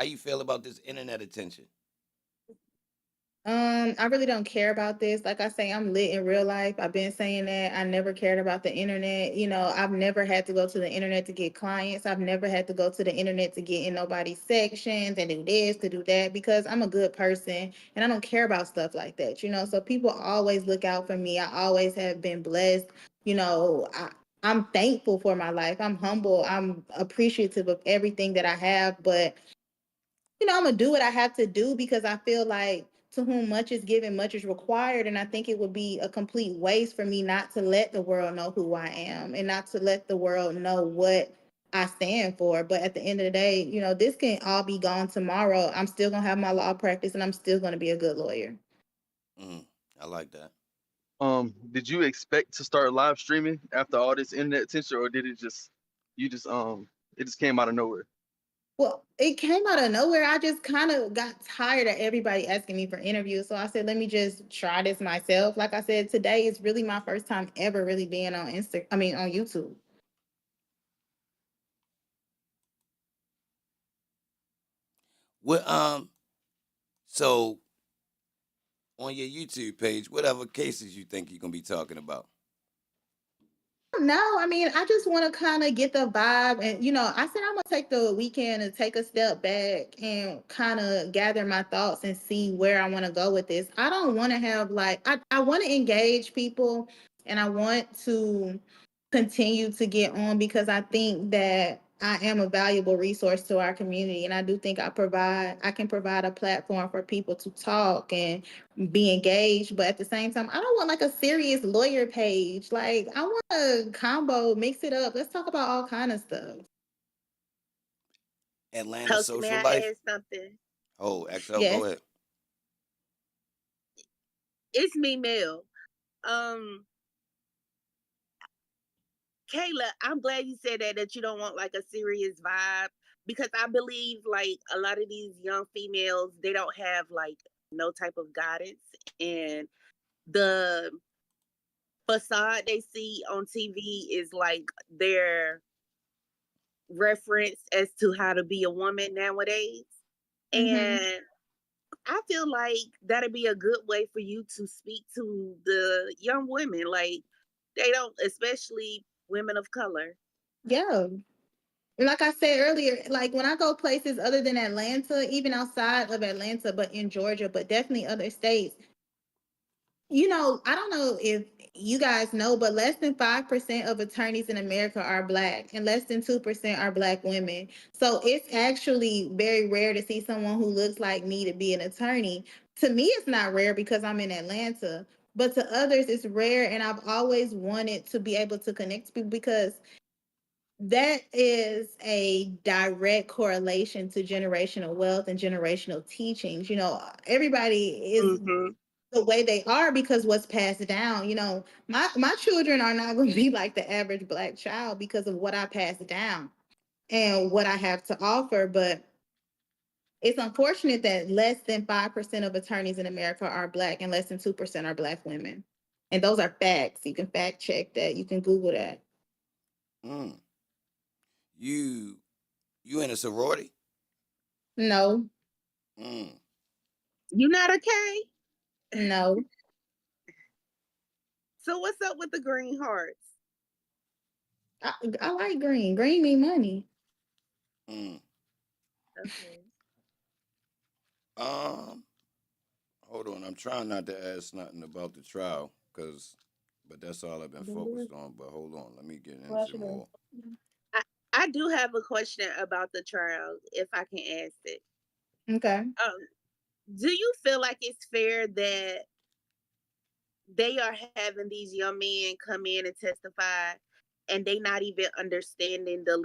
you feel about this internet attention? I really don't care about this. Like I say, I'm lit in real life. I've been saying that. I never cared about the internet. I've never had to go to the internet to get clients. I've never had to go to the internet to get in nobody's sections and do this, to do that, because I'm a good person and I don't care about stuff like that, So people always look out for me. I always have been blessed. I'm thankful for my life. I'm humble. I'm appreciative of everything that I have, but I'm gonna do what I have to do because I feel like to whom much is given, much is required. And I think it would be a complete waste for me not to let the world know who I am and not to let the world know what I stand for. But at the end of the day, this can all be gone tomorrow. I'm still gonna have my law practice and I'm still gonna be a good lawyer. I like that. Did you expect to start live streaming after all this internet attention, or did it just came out of nowhere? Well, it came out of nowhere. I just kind of got tired of everybody asking me for interviews. So I said, let me just try this myself. Like I said, today is really my first time ever really being on on YouTube. What so on your YouTube page, what other cases you think you're gonna be talking about? No, I mean, I just want to kind of get the vibe. And, I said I'm going to take the weekend and take a step back and kind of gather my thoughts and see where I want to go with this. I don't want to have I want to engage people and I want to continue to get on because I think that I am a valuable resource to our community. And I do think I can provide a platform for people to talk and be engaged. But at the same time, I don't want like a serious lawyer page. Like I want a combo, mix it up. Let's talk about all kind of stuff. Atlanta Coach, social may I life. add something? Oh, XL, Yes. go ahead. It's me, Mel. Kayla, I'm glad you said that you don't want like a serious vibe, because I believe like a lot of these young females, they don't have like no type of guidance, and the facade they see on TV is like their reference as to how to be a woman nowadays. And I feel like that'd be a good way for you to speak to the young women. Like, they don't, especially women of color. Yeah. Like I said earlier, like when I go places other than Atlanta, even outside of Atlanta, but in Georgia, but definitely other states, I don't know if you guys know, but less than 5% of attorneys in America are Black, and less than 2% are Black women. So it's actually very rare to see someone who looks like me to be an attorney. To me, it's not rare because I'm in Atlanta, but to others, it's rare. And I've always wanted to be able to connect to people because that is a direct correlation to generational wealth and generational teachings. Everybody is the way they are because what's passed down. My children are not going to be like the average Black child because of what I passed down and what I have to offer. But it's unfortunate that less than 5% of attorneys in America are Black and less than 2% are Black women. And those are facts. You can fact check that. You can Google that. Mm. You in a sorority? No. Mm. You not okay? No. So what's up with the green hearts? I like green. Green mean money. Mm. Okay. Hold on. I'm trying not to ask nothing about the trial, but that's all I've been focused on. But hold on, let me get into more. I do have a question about the trial, if I can ask it. Okay. Do you feel like it's fair that they are having these young men come in and testify, and they not even understanding the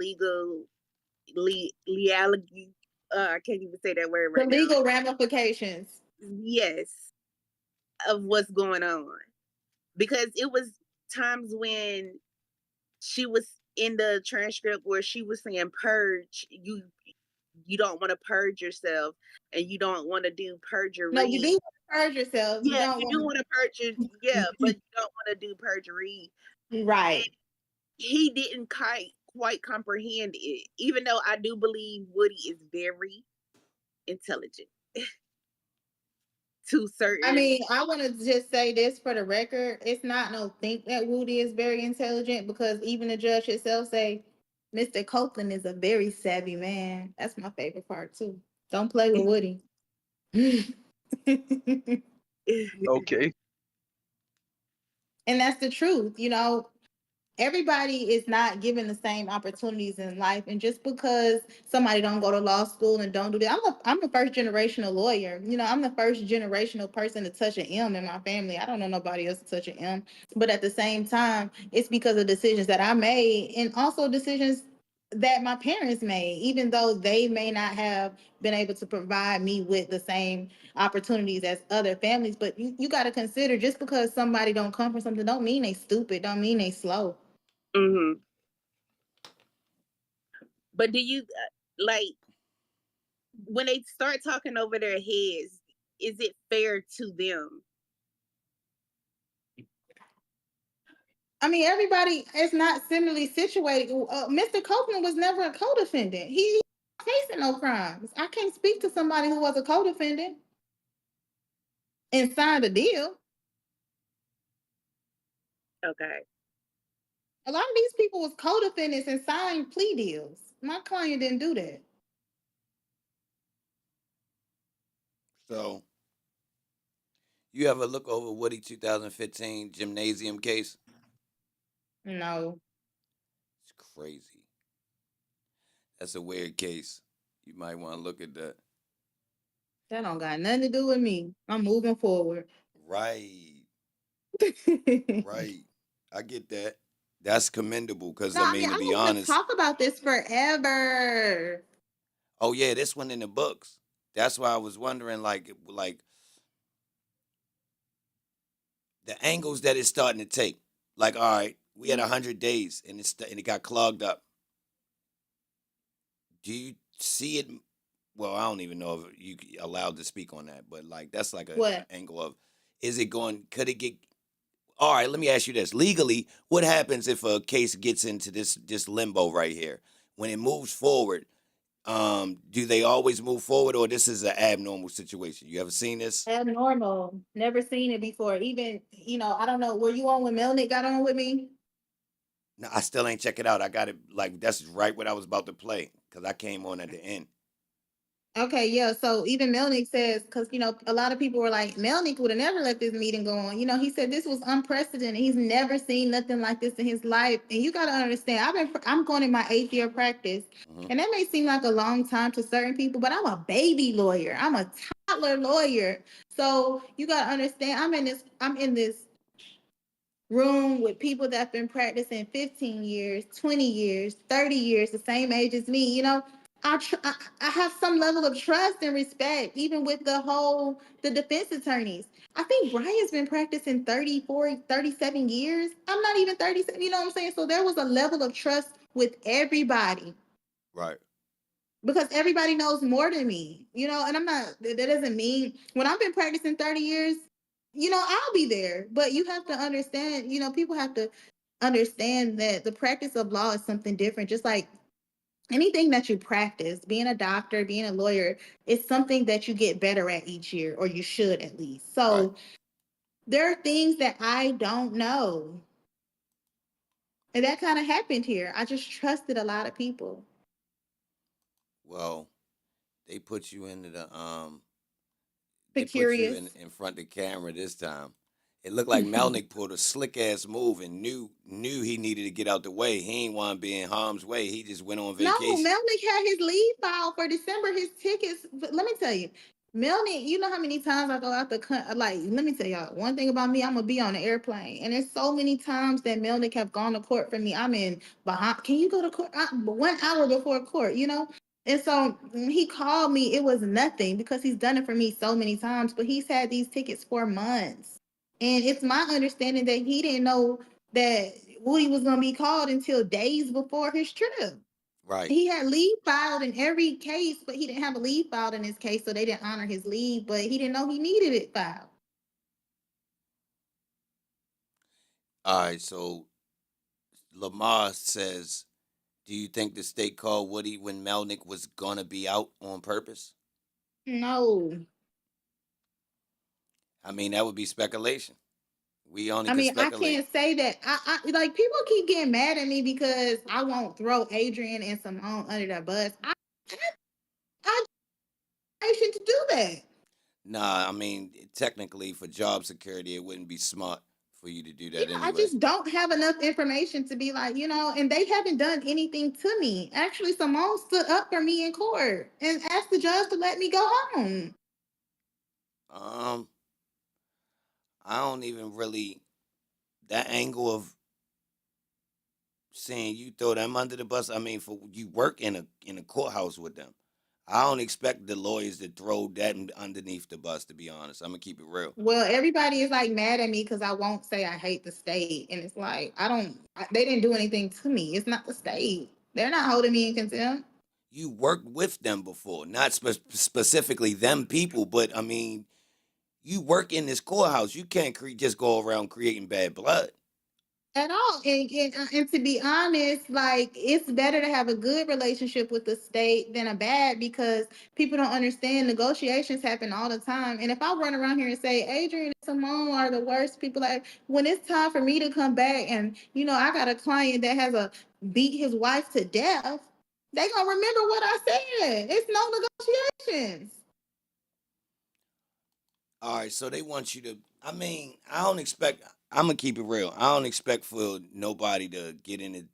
legality? I can't even say that word right The now. legal ramifications. Yes, of what's going on, because it was times when she was in the transcript where she was saying purge. You don't want to purge yourself, and you don't want to do perjury. No, you do want to purge yourself. Yeah, you do want to purge. Yeah, but you don't want to do perjury. Right. And he didn't quite comprehend it, even though I do believe Woody is very intelligent. To certain. I mean, I want to just say this for the record. It's not no think that Woody is very intelligent, because even the judge itself say Mr. Copeland is a very savvy man. That's my favorite part too. Don't play with Woody. Okay. And that's the truth. Everybody is not given the same opportunities in life, and just because somebody don't go to law school and don't do that, I'm the first generational lawyer. I'm the first generational person to touch an M in my family. I don't know nobody else to touch an M. But at the same time, it's because of decisions that I made, and also decisions that my parents made, even though they may not have been able to provide me with the same opportunities as other families. But you got to consider, just because somebody don't come from something don't mean they stupid, don't mean they slow. But do you like, when they start talking over their heads, is it fair to them? I mean, everybody is not similarly situated. Mr. Copeland was never a co-defendant. He facing no crimes. I can't speak to somebody who was a co-defendant and signed a deal. Okay. A lot of these people was co-defendants and signed plea deals. My client didn't do that. So, you ever look over Woody 2015 gymnasium case? No. It's crazy. That's a weird case. You might want to look at that. That don't got nothing to do with me. I'm moving forward. Right. Right. I get that. That's commendable because, No, I mean, to be I honest. talk about this forever. Oh, yeah, this one in the books. That's why I was wondering, like the angles that it's starting to take. Like, all right, we had 100 days and it got clogged up. Do you see it? Well, I don't even know if you allowed to speak on that, but like that's like an What? angle of, is it going? Could it get? all right, let me ask you this. Legally, what happens if a case gets into this limbo right here? When it moves forward, do they always move forward, or this is an abnormal situation? You ever seen this? Abnormal. Never seen it before. Even, I don't know. Were you on when Melnick got on with me? No, I still ain't check it out. I got it like that's right what I was about to play because I came on at the end. Okay, yeah. So even Melnick says, because a lot of people were like, Melnick would have never let this meeting go on. He said this was unprecedented. He's never seen nothing like this in his life. And you got to understand, I'm going in my 8th year practice, and that may seem like a long time to certain people, but I'm a baby lawyer. I'm a toddler lawyer. So you got to understand, I'm in this room with people that have been practicing 15 years, 20 years, 30 years, the same age as me. I have some level of trust and respect, even with the defense attorneys. I think Brian's been practicing 34, 37 years. I'm not even 37, you know what I'm saying? So there was a level of trust with everybody. Right. Because everybody knows more than me, and that doesn't mean when I've been practicing 30 years, I'll be there. But you have to understand, people have to understand that the practice of law is something different. Just like anything that you practice, being a doctor, being a lawyer, is something that you get better at each year, or you should at least. So Right. there are things that I don't know. And that kind of happened here. I just trusted a lot of people. Well, they put you into the Be they put you curious. in front of the camera this time. It looked like Melnick pulled a slick ass move and knew he needed to get out the way. He ain't want to be in harm's way. He just went on No, vacation. Melnick had his leave file for December. His tickets. But let me tell you, Melnick, you know how many times I go out the country. Like, let me tell y'all one thing about me. I'm gonna be on the airplane, and there's so many times that Melnick have gone to court for me. I'm in Bahamas. Can you go to court 1 hour before court? And so when he called me, it was nothing because he's done it for me so many times. But he's had these tickets for months, and it's my understanding that he didn't know that Woody was gonna be called until days before his trip. Right. He had leave filed in every case, but he didn't have a leave filed in his case, so they didn't honor his leave, but he didn't know he needed it filed. All right. So Lamar says, "Do you think the state called Woody when Melnick was gonna be out on purpose?" No. I mean, that would be speculation. We only I can mean, I speculate. can't say that. I like people keep getting mad at me because I won't throw Adrian and Simone under the bus. I patient to do that. Nah, I mean, technically for job security, it wouldn't be smart for you to do that I anyway. just don't have enough information to be like, and they haven't done anything to me. Actually, Simone stood up for me in court and asked the judge to let me go home. Um, I don't even really that angle of saying you throw them under the bus. I mean, for you work in a courthouse with them. I don't expect the lawyers to throw that underneath the bus. To be honest, I'm gonna keep it real. Well, everybody is like mad at me because I won't say I hate the state. And it's like, they didn't do anything to me. It's not the state. They're not holding me in contempt. You worked with them before, not specifically them people, but I mean, you work in this courthouse. You can't just go around creating bad blood. At all. And to be honest, like, it's better to have a good relationship with the state than a bad, because people don't understand negotiations happen all the time. And if I run around here and say Adrian and Simone are the worst people, like, when it's time for me to come back and I got a client that has beat his wife to death, they gonna remember what I said. It's no negotiations. All right, so they want you to. I mean, I don't expect. I'm gonna keep it real. I don't expect for nobody to get into,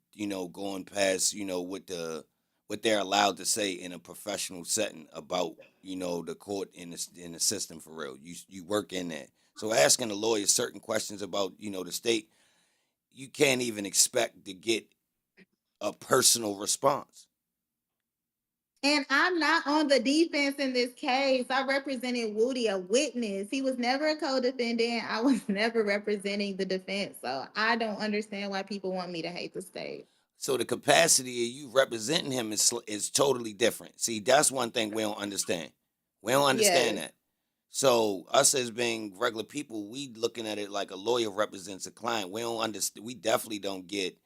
going past, what they're allowed to say in a professional setting about, the court in the system for real. You work in there, so asking the lawyer certain questions about, the state, you can't even expect to get a personal response. And I'm not on the defense in this case. I represented Woody, a witness. He was never a co-defendant. I was never representing the defense. So I don't understand why people want me to hate the state. So the capacity of you representing him is totally different. See, that's one thing we don't understand. We don't understand Yes. that. So us as being regular people, we looking at it like a lawyer represents a client. We don't understand. We definitely don't get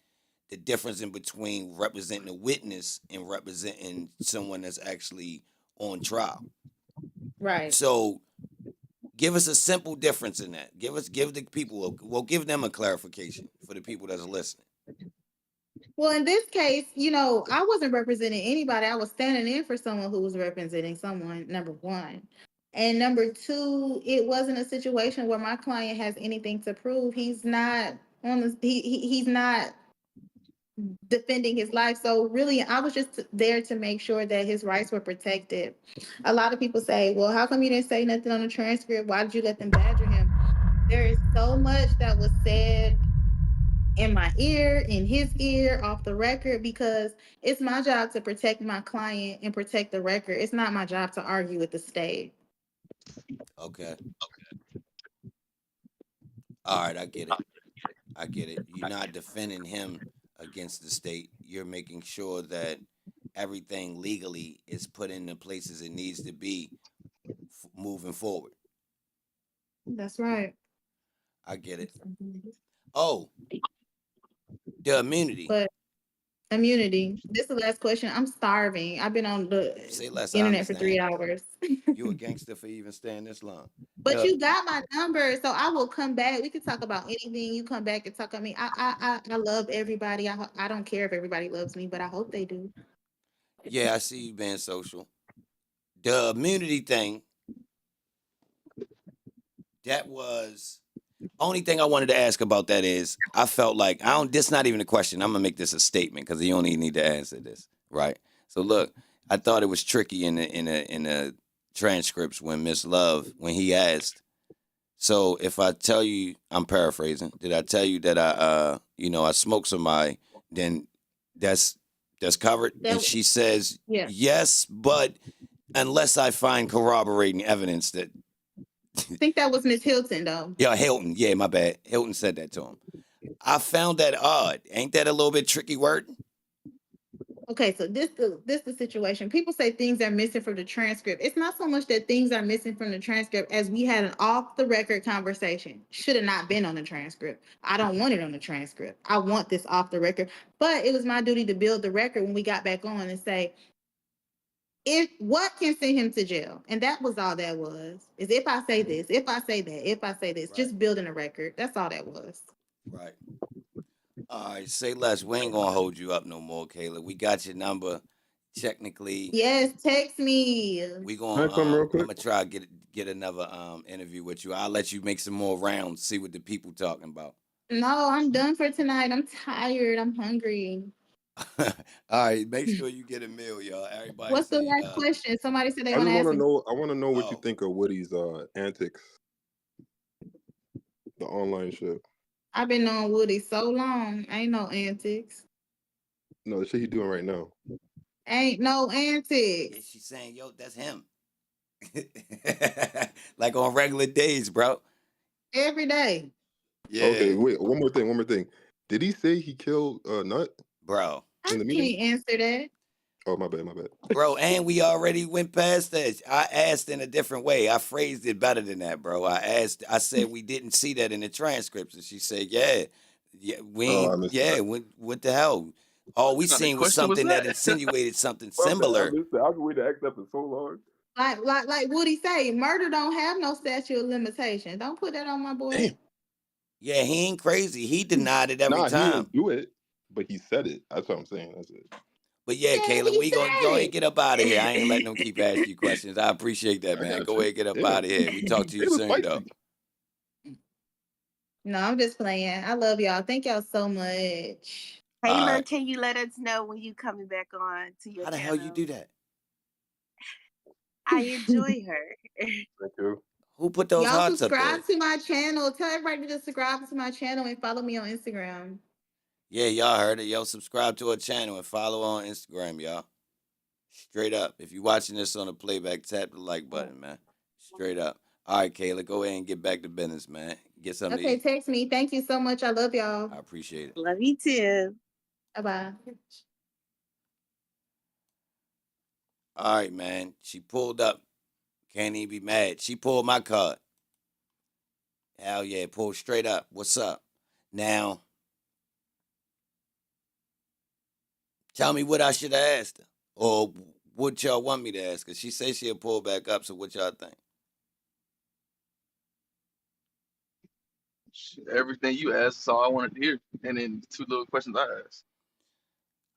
the difference in between representing a witness and representing someone that's actually on trial. Right. So give us a simple difference in that. Give the people, give them a clarification for the people that's listening. Well, in this case, I wasn't representing anybody. I was standing in for someone who was representing someone, number one. And number two, it wasn't a situation where my client has anything to prove. He's not he's not defending his life. So really, I was just there to make sure that his rights were protected. A lot of people say, well, how come you didn't say nothing on the transcript? Why did you let them badger him? There is so much that was said in my ear, in his ear, off the record, because it's my job to protect my client and protect the record. It's not my job to argue with the state. Okay. All right, I get it. You're not defending him against the state. You're making sure that everything legally is put in the places it needs to be moving forward. That's right. I get it. Oh, the immunity. But immunity. This is the last question. I'm starving. I've been on the internet for 3 hours. You a gangster for even staying this long. But you got my number, so I will come back. We can talk about anything. You come back and talk about me. I love everybody. I don't care if everybody loves me, but I hope they do. Yeah, I see you being social. The immunity thing, that was only thing I wanted to ask about that is I felt like this not even a question. I'm gonna make this a statement because you only need to answer this, right? So look, I thought it was tricky in the transcripts when Miss Love, when he asked. So if I tell you, I'm paraphrasing, did I tell you that I smoked somebody, then that's covered? And she says, yes, but unless I find corroborating evidence that. I think that was Miss Hilton, though. Yeah, Hilton. Yeah, my bad. Hilton said that to him. I found that odd. Ain't that a little bit tricky word? Okay, so this the situation. People say things are missing from the transcript. It's not so much that things are missing from the transcript as we had an off the record conversation. Should have not been on the transcript. I don't want it on the transcript. I want this off the record. But it was my duty to build the record when we got back on and say, what can send him to jail? And that was all that was. Is if I say this, if I say that, if I say this, right. Just building a record. That's all that was. Right. All right, say less. We ain't gonna hold you up no more, Kayla. We got your number. Technically, yes. Text me. We gonna. I'm gonna try to get another interview with you. I'll let you make some more rounds. See what the people talking about. No, I'm done for tonight. I'm tired. I'm hungry. All right, make sure you get a meal, y'all. Everybody. What's the last question? Somebody said they want to ask me. I want to know what you think of Woody's antics, the online shit. I've been on Woody so long. Ain't no antics. No, the shit he doing right now. Ain't no antics. Yeah, she's saying, yo, that's him. Like on regular days, bro. Every day. Yeah. Okay, wait. One more thing. Did he say he killed Nut? Bro. I can't answer that. Oh, my bad. Bro, and we already went past that. I asked in a different way. I phrased it better than that, bro. I said we didn't see that in the transcripts. And she said, what the hell? All we seen was something that insinuated something similar. I've been waiting to ask that for so long. Like Woody say, murder don't have no statute of limitation. Don't put that on my boy. Damn. Yeah, he ain't crazy. He denied it every time. He didn't do it, but he said it. That's what I'm saying. That's it. But yeah, Kayla, we gonna go ahead and get up out of here. I ain't letting them keep asking you questions. I appreciate that, man. Go ahead and get up out of here. We talk to you soon, though. No, I'm just playing. I love y'all. Thank y'all so much. Kayla, can you let us know when you coming back on to your channel? How the hell you do that? I enjoy her. Thank you. Who put those y'all hearts up there? Subscribe to my channel. Tell everybody to subscribe to my channel and follow me on Instagram. Yeah, y'all heard it. Yo, subscribe to our channel and follow on Instagram, y'all. Straight up. If you're watching this on a playback, tap the like button, man. Straight up. All right, Kayla, go ahead and get back to business, man. Get something to eat. Text me. Thank you so much. I love y'all. I appreciate it. Love you too. Bye-bye. All right, man. She pulled up. Can't even be mad. She pulled my card. Hell yeah, pulled straight up. What's up? Now, tell me what I should have asked her. Or what y'all want me to ask her. She said she'll pull back up, so what y'all think? Everything you asked is all I wanted to hear, and then 2 little questions I asked.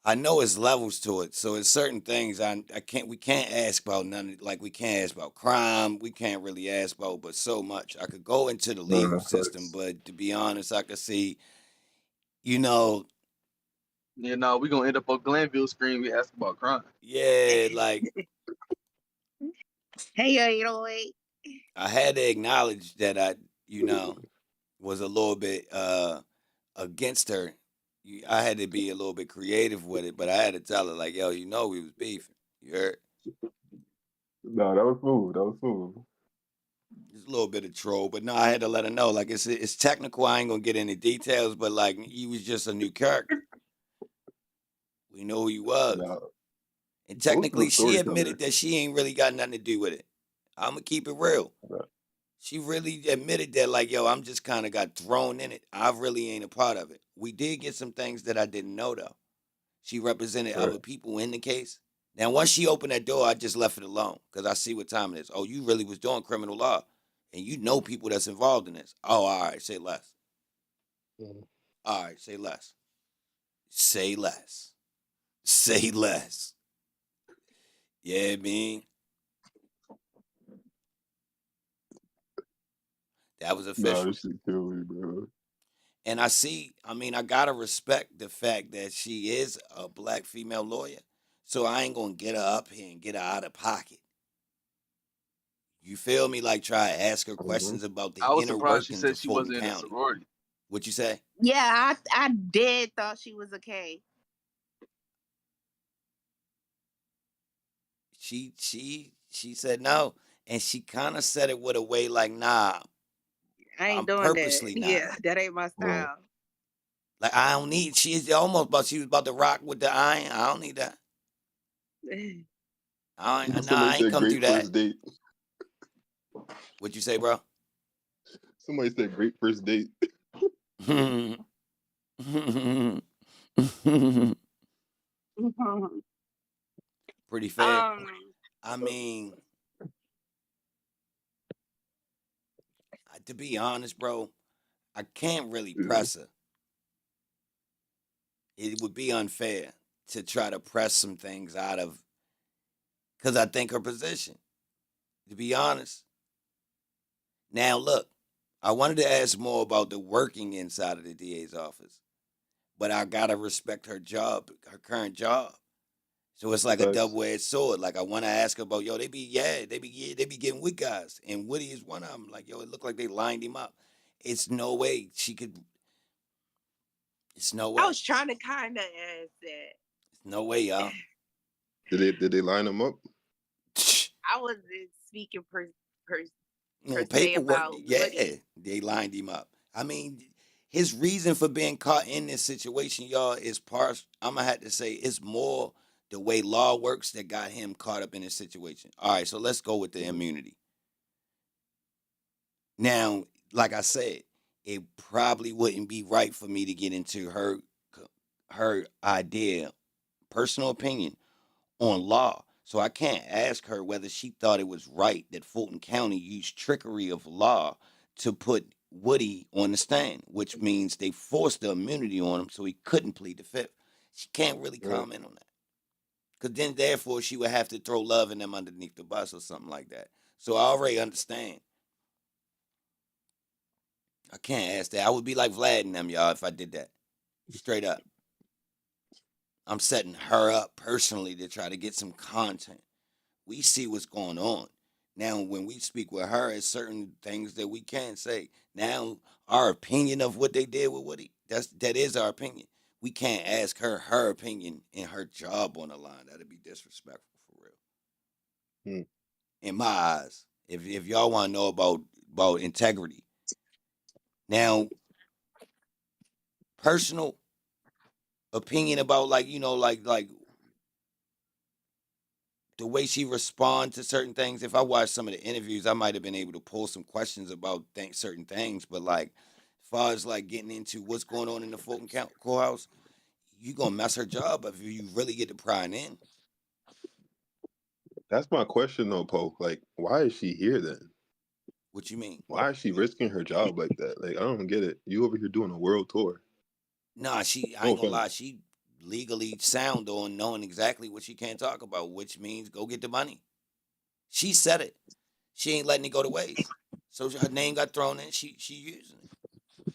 I know it's levels to it, so it's certain things we can't ask about none. Like we can't ask about crime, we can't really ask about, but so much. I could go into the legal system, but to be honest, I could see, you know, Yeah, no, we're gonna end up on Glanville screen. We ask about crime. yeah, like Hey, 808. I had to acknowledge that I, was a little bit against her. I had to be a little bit creative with it, but I had to tell her like, yo, we was beefing. You heard? No, that was smooth. That was smooth. Just a little bit of troll, but no, I had to let her know. Like it's technical. I ain't gonna get into details, but like he was just a new character. We know who he was, Nah, and Ghost is a technically, she storyteller. admitted that she ain't really got nothing to do with it. I'm gonna keep it real. Right. She really admitted that, like, yo, I'm just kind of got thrown in it. I really ain't a part of it. We did get some things that I didn't know though. She represented Right. other people in the case. Now, once she opened that door, I just left it alone because I see what time it is. Oh, you really was doing criminal law, and you know people that's involved in this. Oh, all right, say less. Mhm. All right, say less. Say less. Say less. Yeah, I mean, that was Nah, official. this shit kill me, bro. And I gotta respect the fact that she is a black female lawyer. So I ain't gonna get her up here and get her out of pocket. You feel me? Like try to ask her questions about the I was inner surprised she workings said of she Fulton wasn't in a County. sorority. What you say? Yeah, I did thought she was okay. She said no. And she kind of said it with a way like, nah, I ain't I'm doing purposely that. not. Yeah, that ain't my Right. style. Like I don't need she was about to rock with the iron. I don't need that. I Somebody ain't said come through great that. first date. What you say, bro? Somebody said great first date. Pretty fair. Um, I mean, to be honest, bro, I can't really Yeah. press her. It would be unfair to try to press some things out of, because I think her position, to be honest. Now, look, I wanted to ask more about the working inside of the DA's office, but I got to respect her job, her current job. So it's like a Facts. double-edged sword. Like I want to ask her about, yo, they be getting with guys, and Woody is one of them. Like, yo, it looked like they lined him up. It's no way she could. It's no way. I was trying to kind of ask that. It's no way, y'all. Did they line them up? I wasn't speaking per No se paperwork. about Yeah, Woody. they lined him up. I mean, his reason for being caught in this situation, y'all, is I'm gonna have to say it's more the way law works that got him caught up in this situation. All right, so let's go with the immunity. Now, like I said, it probably wouldn't be right for me to get into her idea, personal opinion on law. So I can't ask her whether she thought it was right that Fulton County used trickery of law to put Woody on the stand, which means they forced the immunity on him so he couldn't plead the fifth. She can't really Right. comment on that. Because then, therefore, she would have to throw Love and them underneath the bus or something like that. So I already understand. I can't ask that. I would be like Vlad and them, y'all, if I did that. Straight up. I'm setting her up personally to try to get some content. We see what's going on. Now, when we speak with her, it's certain things that we can't say. Now, our opinion of what they did with Woody, that is our opinion. We can't ask her opinion and her job on the line. That'd be disrespectful for real. Hmm. In my eyes, if y'all want to know about integrity. Now, personal opinion about like the way she responds to certain things. If I watch some of the interviews, I might have been able to pull some questions about certain things. But like, as far as like getting into what's going on in the Fulton courthouse, you gonna mess her job up if you really get to prying in. That's my question though, Poe. Like, why is she here then? What you mean? Why is she risking her job like that? Like, I don't get it. You over here doing a world tour. Nah, I No ain't gonna lie, offense. she legally sound on knowing exactly what she can't talk about, which means go get the money. She said it. She ain't letting it go to waste. So her name got thrown in. She using it,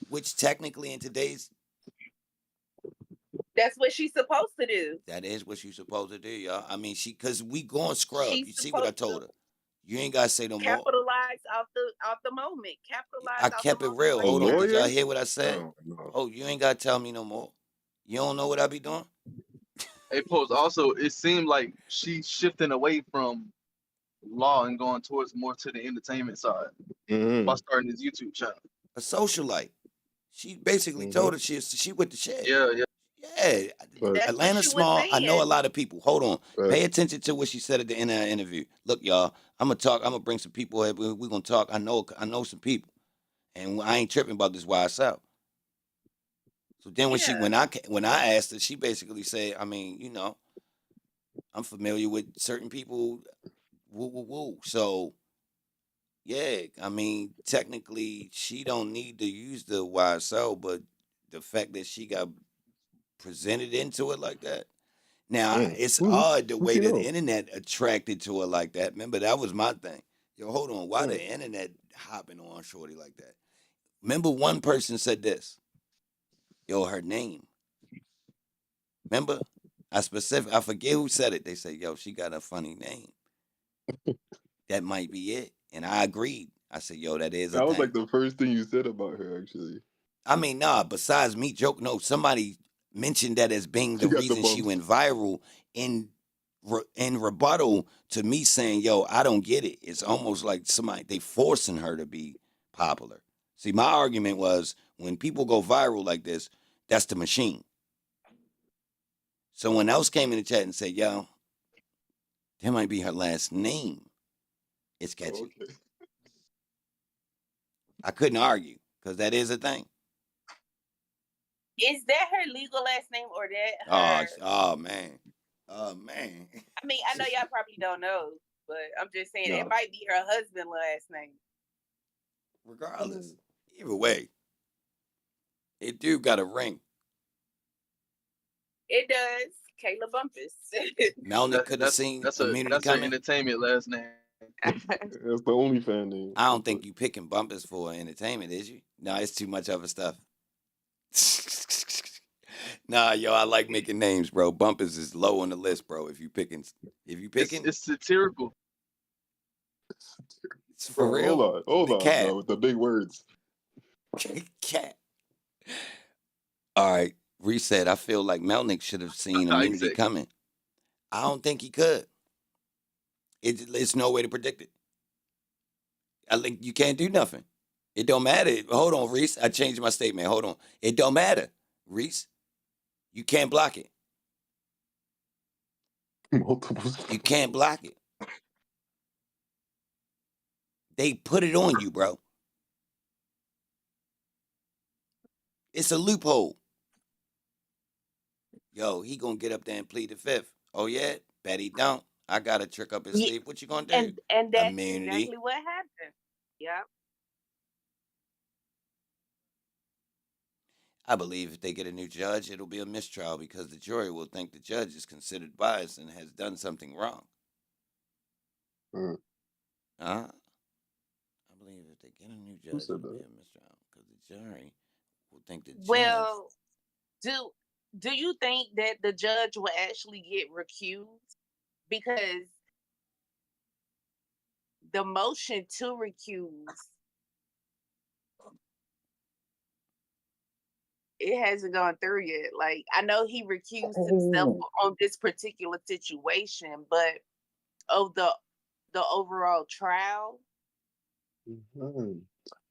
which technically in today's That's what she's supposed to do. that is what you supposed to do, y'all. I mean, cause we going scrub. She's You see what I supposed to told her. You ain't gotta say no more. capitalize off the moment. Capitalize I off kept the it moment real. right Hold now. on, did y'all lawyer? hear what I said? No. Oh, you ain't gotta tell me no more. You don't know what I be doing? Hey, Post. Also, it seemed like she's shifting away from law and going towards more to the entertainment side by starting this YouTube channel. A socialite. She basically told her she with the shit. Yeah. Yeah, But That's what Atlanta's she was small. I know a saying. lot of people. Hold on. Pay attention to what she said at the end of the interview. Look, y'all, I'm gonna bring some people here. We're gonna talk. I know some people, and I ain't tripping about this YSL. So then when I asked her, she basically said, I mean, you know, I'm familiar with certain people. Woo woo woo. So yeah, I mean, technically, she don't need to use the YSL, but the fact that she got presented into it like that. Now, it's odd the way that the internet attracted to her like that. Remember, that was my thing. Yo, hold on. Why the internet hopping on Shorty like that? Remember, one person said this. Yo, her name. Remember? I forget who said it. They said, yo, she got a funny name. That might be it. And I agreed. I said, yo, that is a that was thing. like the first thing you said about her, actually. I mean, nah, besides me joke, no, somebody mentioned that as being the reason she went viral in rebuttal to me saying, yo, I don't get it. It's almost like they forcing her to be popular. See, my argument was when people go viral like this, that's the machine. Someone else came in the chat and said, yo, that might be her last name. It's catchy. Okay. I couldn't argue because that is a thing. Is that her legal last name or that her? Oh man. Oh man. I mean, I know y'all probably don't know, but I'm just saying it might be her husband's last name. Regardless, either way, it do got a ring. It does. Kayla Bumpus. Melnick could have seen Immunity That's coming. her entertainment last name. That's the only fan name. I don't think you picking Bumpus for entertainment, is you? No, it's too much other stuff. Nah, yo, I like making names, bro. Bumpus is low on the list, bro. If you picking, it's satirical. It's for bro, real. Hold on, bro, with the big words. Cat. All right, reset. I feel like Melnick should have seen Immunity coming. I don't think he could. It's no way to predict it. I think you can't do nothing. It don't matter. Hold on, Reese. I changed my statement. Hold on. It don't matter, Reese. You can't block it. You can't block it. They put it on you, bro. It's a loophole. Yo, he gonna get up there and plead the fifth. Oh yeah? Bet he don't. I got a trick up his sleeve. What you gonna do? And that's Immunity. exactly what happened. Yep. I believe if they get a new judge, it'll be a mistrial because the jury will think the judge is considered biased and has done something wrong. I believe if they get a new judge, it'll be a mistrial because the jury will think the judge. Well, do you think that the judge will actually get recused? Because the motion to recuse, it hasn't gone through yet. Like, I know he recused himself on this particular situation, but of the overall trial.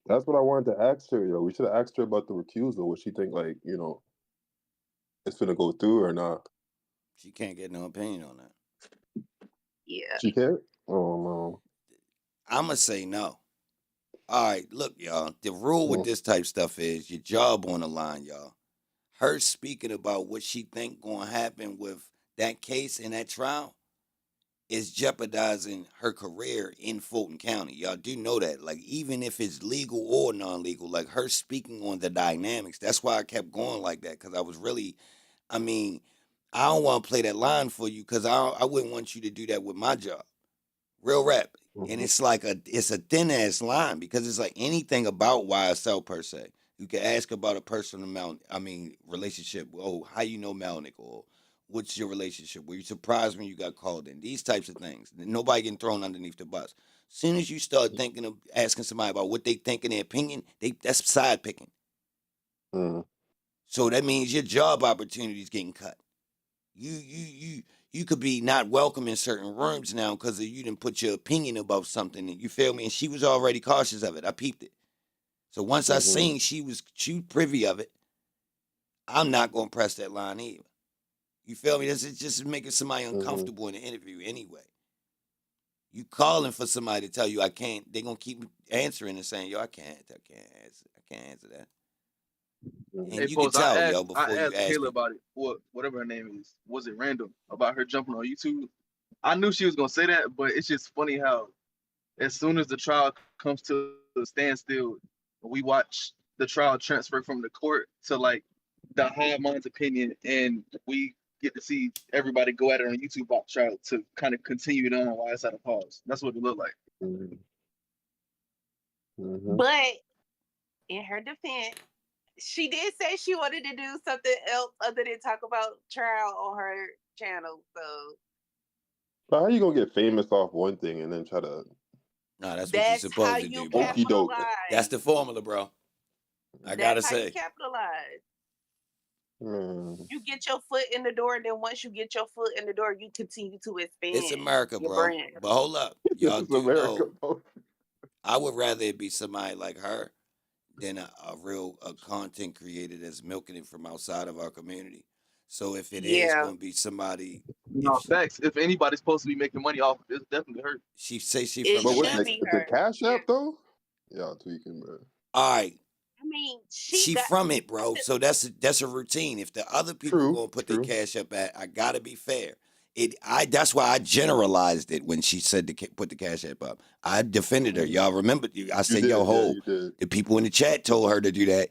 That's what I wanted to ask her, yo. We should have asked her about the recusal. What she think, like, you know, it's gonna go through or not? She can't get no opinion on that. Yeah. She can't? Oh no. I'ma say no. All right, look, y'all. The rule with No. this type stuff is your job on the line, y'all. Her speaking about what she think gonna happen with that case and that trial is jeopardizing her career in Fulton County. Y'all do know that. Like, even if it's legal or non-legal, like her speaking on the dynamics. That's why I kept going like that, because I was really, I mean, I don't want to play that line for you, because I wouldn't want you to do that with my job. Real rap. And Mhm. it's like it's a thin ass line, because it's like anything about YSL per se. You can ask about a personal relationship. Oh, how you know Melnick, or what's your relationship? Were you surprised when you got called in? These types of things. Nobody getting thrown underneath the bus. Soon as you start thinking of asking somebody about what they think in their opinion, that's side picking. Mhm. So that means your job opportunity is getting cut. You could be not welcome in certain rooms now because you didn't put your opinion about something. You feel me? And she was already cautious of it. I peeped it. So once I Mhm. seen she was privy of it, I'm not gonna press that line either. You feel me? This is just making somebody Mhm. uncomfortable in the interview anyway. You calling for somebody to tell you I can't. They're gonna keep answering and saying, "Yo, I can't answer that." Mhm. And Hey, you can Pose, tell, yo, I before you asked ask Kayla people. about it. Whatever her name is. Was it random about her jumping on YouTube? I knew she was gonna say that, but it's just funny how as soon as the trial comes to a standstill, we watch the trial transfer from the court to like the high mind's opinion, and we get to see everybody go at it on YouTube about trial to kind of continue it on while it's at a pause. That's what it looked like. Mhm. Mhm. But in her defense, she did say she wanted to do something else other than talk about trial on her channel. So But how you gonna get famous off one thing and then try to No, that's what you're that's how supposed to you do, bro. okey doke? That's capitalize. the formula, bro. I gotta That's how you say. capitalize. Man. You get your foot in the door, and then once you get your foot in the door, you continue to It's expand America, your bro. brand. But hold up. This Y'all is do America, know bro. I would rather it be somebody like her than a real content creator that's milking it from outside of our community. So if it is Yeah. gonna be somebody, No, facts. If anybody's supposed to be making money off, it's definitely her. she say she It from But what's should Atlanta. be the her. Cash Yeah. App though? Y'all tweaking, bro. All right, I mean, she from it, bro. So that's a routine. If the other people True. gonna put their True. cash up at, I gotta be fair. That's why I generalized it when she said to put the cash app up. I defended her. Mhm. Y'all remember? I You said, "Yo, did, yeah, ho." you did. The people in the chat told her to do that.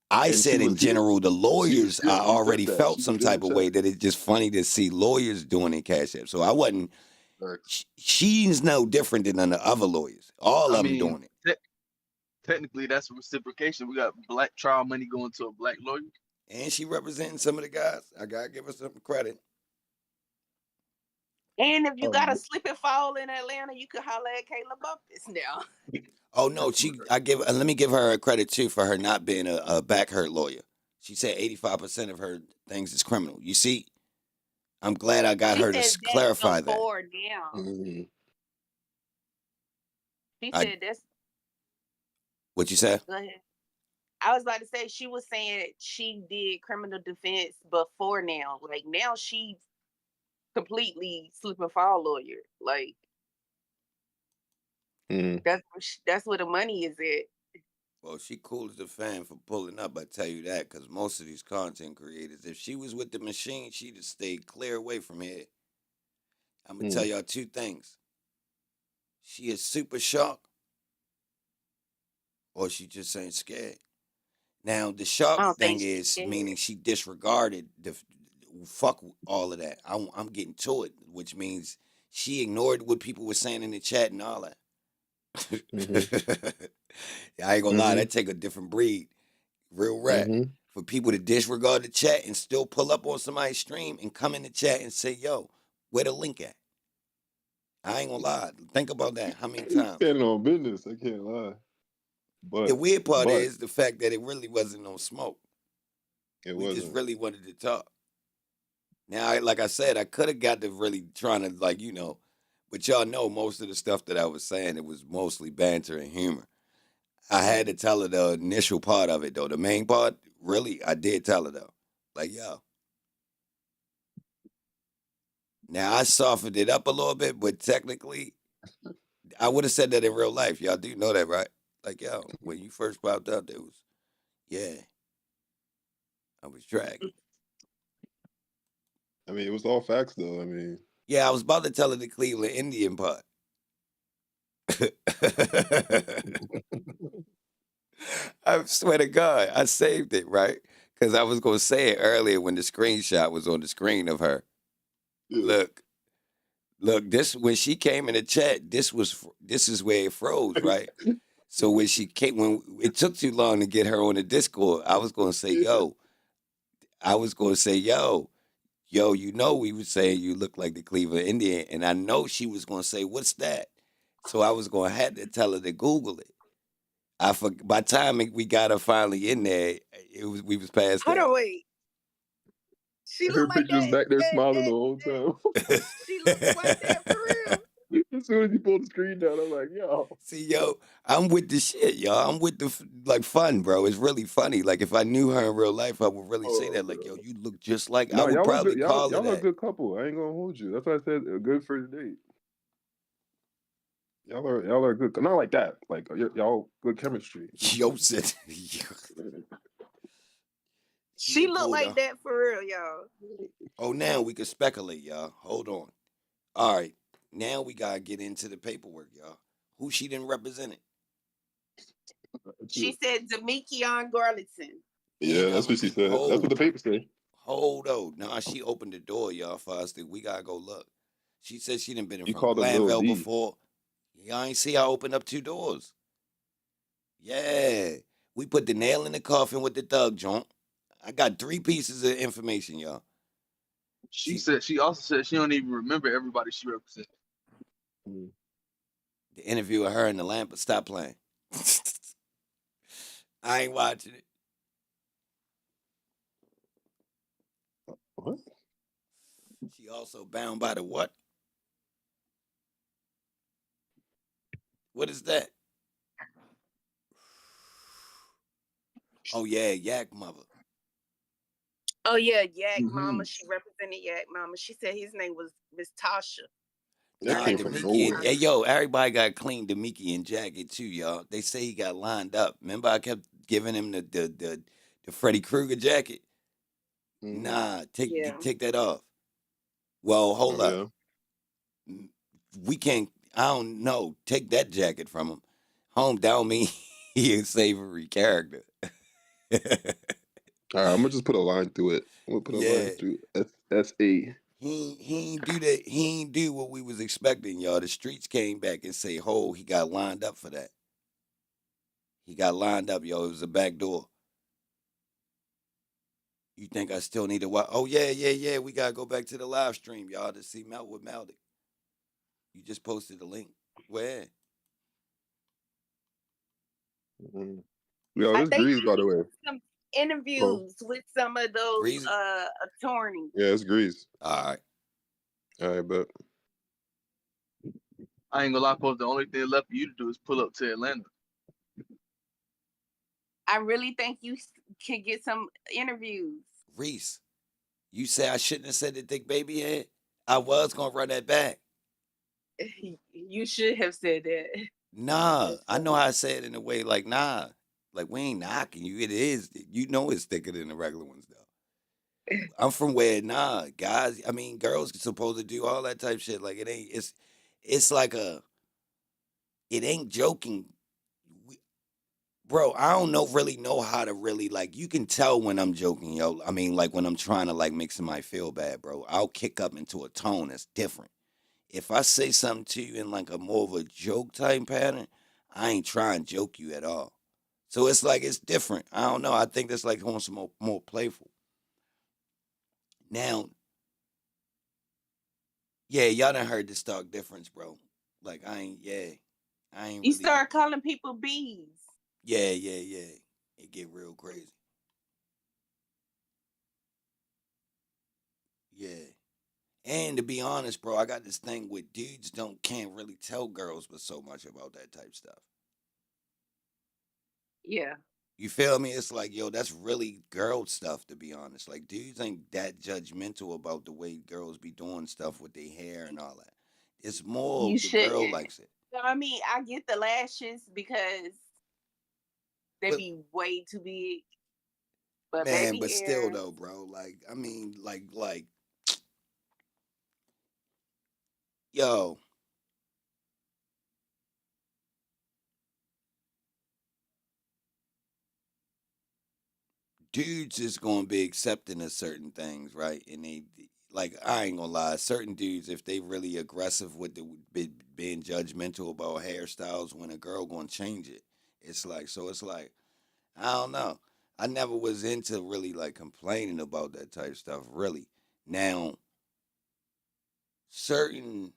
I And she said in was here. general, the lawyers, I You said already that. felt She some was in the type of way chat. that it's just funny to see lawyers doing it cash app. So I wasn't. Facts. She's no different than the other lawyers. All I of them mean, doing it, technically that's reciprocation. We got black trial money going to a black lawyer. and she representing some of the guys. I gotta give her some credit. And if you got a Um, slip and fall in Atlanta, you could holler at Kayla Bumpus now. Oh no, let me give her a credit too for her not being a back hurt lawyer. She said 85% of her things is criminal. You see, I'm glad I got She her said to that's clarify that. before now. mhm. She I, said that's. what you said? Go ahead. I was about to say she was saying she did criminal defense before now. Like now she's completely slip and fall lawyer. Like Mhm. that's where the money is at. Well, she cool as a fan for pulling up. I tell you that, because most of these content creators, if she was with the machine, she'd have stayed clear away from here. I'm gonna tell Mhm. y'all two things. She is super shocked, or she just ain't scared. Now, the I shock don't thing think she's is scared. meaning she disregarded the fuck all of that. I'm getting to it, which means she ignored what people were saying in the chat and all that. Mhm. I ain't gonna lie, Mhm. that take a different breed. Real rap. Mhm. For people to disregard the chat and still pull up on somebody's stream and come in the chat and say, yo, where the link at? I ain't gonna lie. Think about that. How many times? Standing on business. I can't lie. The weird part But is the fact that it really wasn't no smoke. it We just wasn't. really wanted to talk. Now, like I said, I could have got to really trying to, but y'all know most of the stuff that I was saying, it was mostly banter and humor. I had to tell her the initial part of it, though. The main part, really, I did tell her, though. Like, yo, Now I softened it up a little bit, but technically, I would have said that in real life. Y'all do know that, right? Like, yo, when you first popped out, there was, yeah, I was dragging. I mean, it was all facts though. I mean, Yeah, I was about to tell her the Cleveland Indian part. I swear to God, I saved it, right? Because I was going to say it earlier when the screenshot was on the screen of her. yeah. Look, this when she came in the chat, this is where it froze, right? So when she came, when it took too long to get her on the Discord, I was going to say, yo, you know, we were saying you look like the Cleveland Indian, and I know she was going to say, what's that? So I was going to have to tell her to Google it. By the time we got her finally in there, we was past Hold that. on, wait. She Her look like picture was that. back there smiling the whole time. She looks like that for real. As soon as you pulled the screen down, I'm like, yo. See, yo, I'm with the shit, y'all. I'm with the like fun, bro. It's really funny. Like if I knew her in real life, I would really say that. Like, yo, you look just like. No, I would y'all look probably good. Y'all, call her y'all are a that. good couple. I ain't gonna hold you. That's why I said a good first date. Y'all are good. Not like that. Like y'all good chemistry. Yo said. She look like that for real, y'all. Oh, now we can speculate, y'all. Hold on. All right, now we gotta get into the paperwork, y'all. Who she didn't represent it? She said Demekion Garlington. Yeah, that's what she said. That's what the paper say. Hold on. Nah, she opened the door, y'all, for us. We gotta go look. She said she done been in You from called him Lil Glanville D. before. Y'all ain't see I opened up 2 doors. Yeah. We put the nail in the coffin with the thug joint. I got 3 pieces of information, y'all. She also said she don't even remember everybody she represented. The interview of her and the lamp, stop playing. I ain't watching it. What? She also bound by the what? What is that? Oh yeah, Yak Mother. Oh yeah, Yak Mama. She represented Yak Mama. She said his name was Miss Tasha. That came from nowhere. Hey, yo, everybody got clean Demekian jacket too, y'all. They say he got lined up. Remember, I kept giving him the Freddy Krueger jacket. Nah, take that off. Well, hold up. Yeah. We can't. I don't know. Take that jacket from him. Home down me. He a savory character. All right, I'm gonna just put a line through it. I'm gonna put a line through S.A. He ain't do that. He ain't do what we was expecting, y'all. The streets came back and say, "Ho, he got lined up for that. He got lined up, yo. It was a back door." You think I still need to watch? Oh yeah. We gotta go back to the live stream, y'all, to see Melt with Melnick. You just posted the link. Where? Yo, this Grease, by the way. Some interviews with some of those Grease? attorneys. Yeah, it's Grease. All right, but I ain't gonna lie, folks. The only thing left for you to do is pull up to Atlanta. I really think you can get some interviews. Reese, you say I shouldn't have said the thick baby head? I was gonna run that back. You should have said that. Nah, I know how I say it in a way like, nah. Like, we ain't knocking you. It is. You know it's thicker than the regular ones, though. I'm from where, nah, guys, I mean, girls are supposed to do all that type shit. Like, it's like it ain't joking. Bro, I don't really know how to really, like, you can tell when I'm joking, yo. I mean, like, when I'm trying to, like, make somebody feel bad, bro. I'll kick up into a tone that's different. If I say something to you in, like, a more of a joke type pattern, I ain't trying to joke you at all. So it's like, it's different. I don't know. I think that's, like, almost more playful. Now, yeah, y'all done heard the stark difference, bro. Like, I ain't You really... start calling people bees. Yeah. It get real crazy. Yeah. And to be honest, bro, I got this thing with dudes can't really tell girls but so much about that type stuff. Yeah. You feel me? It's like, yo, that's really girl stuff, to be honest. Like, dudes ain't that judgmental about the way girls be doing stuff with their hair and all that. It's more You the girl shouldn't. likes it. So, I mean, I get the lashes because they But be way too big, but man, baby but still hairs. though, bro. Like, I mean, yo, dudes is gonna be accepting of certain things, right? And they like, I ain't gonna lie, certain dudes, if they really aggressive with being judgmental about hairstyles, when a girl gonna change it, it's like, so it's like, I don't know. I never was into really like complaining about that type of stuff. Really, now certain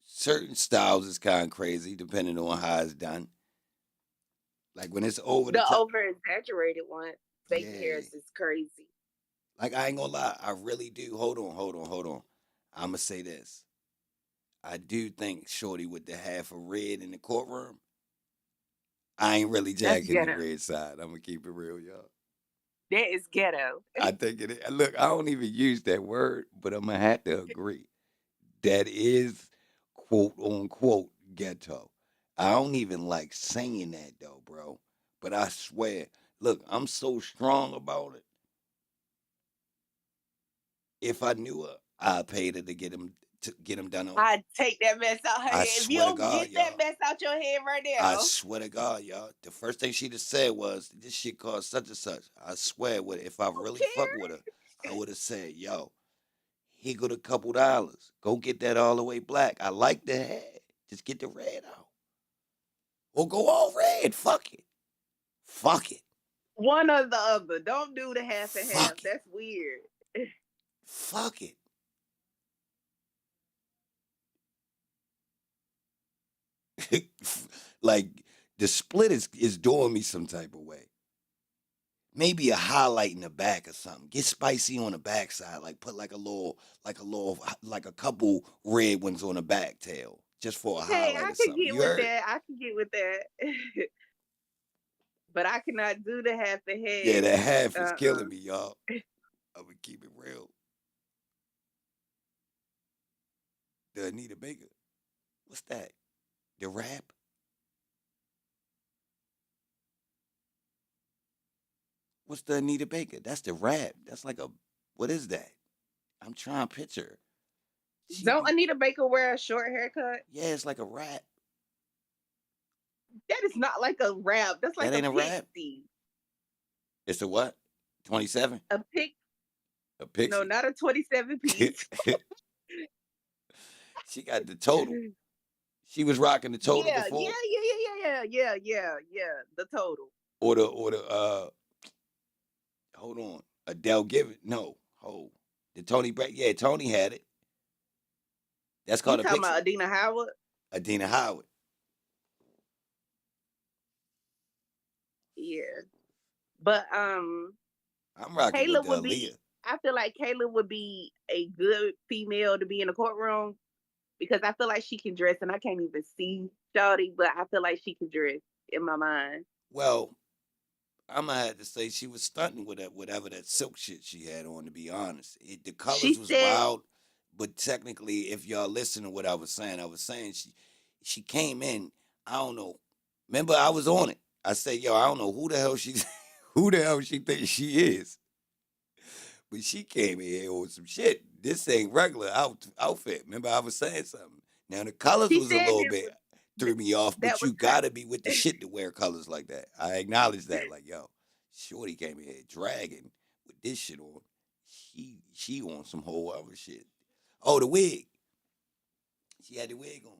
certain styles is kind of crazy depending on how it's done. Like when it's over the The top, over exaggerated one, baby yeah. hairs is crazy. Like I ain't gonna lie, I really do. Hold on. I'ma say this. I do think Shorty with the half of red in the courtroom. I ain't really That's jacking the ghetto. red side. I'm gonna keep it real, y'all. That is ghetto. I think it is. Look, I don't even use that word, but I'm gonna have to agree. That is quote unquote ghetto. I don't even like saying that though, bro. But I swear, look, I'm so strong about it. If I knew her, I'd pay her to get him done on. I take that mess out her I head. If you swear to don't God, get that y'all. mess out your head right I now, swear to God, y'all. The first thing she'd have said was, "This shit cost such and such." I swear, if I I don't really fuck care. with her, I would have said, "Yo, he got a couple dollars. Go get that all the way black. I like the hair. Just get the red out, or go all red. Fuck it. Fuck it. One or the other. Don't do the half and half. Fuck it. That's weird. Fuck it." Like the split is doing me some type of way. Maybe a highlight in the back or something. Get spicy on the backside. Like put like a couple red ones on the back tail, just for a Okay, highlight I or can something. get You with heard? that. I can get with that. But I cannot do the half and Yeah, half. that half is Uh-uh. killing me, y'all. I'm gonna keep it real. The Anita Baker. What's that? The rap? What's the Anita Baker? That's the rap. That's like a, what is that? I'm trying to picture. She Don't be, Anita Baker wear a short haircut? yeah, it's like a rap. That is not like a wrap. That's That like a ain't a rap. pixie. It's a what? 27? A pic A No, pixie. not a 27 piece. She got the total. She was rocking the total Yeah, before, yeah. The total. or the hold on, Adele Given. No, hold the Tony Brett. Yeah, Tony had it. That's You called a talking about pixie. Adina Howard? Adina Howard. Yeah. But I'm rocking with Kayla the would be Aaliyah. I feel like Kayla would be a good female to be in the courtroom because I feel like she can dress and I can't even see Shawty, but I feel like she can dress in my mind. Well, I'm gonna have to say she was stunting with that whatever that silk shit she had on. To be honest, the colors She was said wild, but technically, if y'all listen to what I was saying she came in. I don't know. Remember, I was on it. I said, "Yo, I don't know who the hell she who the hell she thinks she is," but she came in here with some shit. This ain't regular outfit. Remember, I was saying something. Now the colors she was a said little it bit was threw me off, that but was you gotta be with the shit to wear colors like that. I acknowledge that. Like, yo, Shorty came in here dragging with this shit on. She on some whole other shit. Oh, the wig. She had the wig on.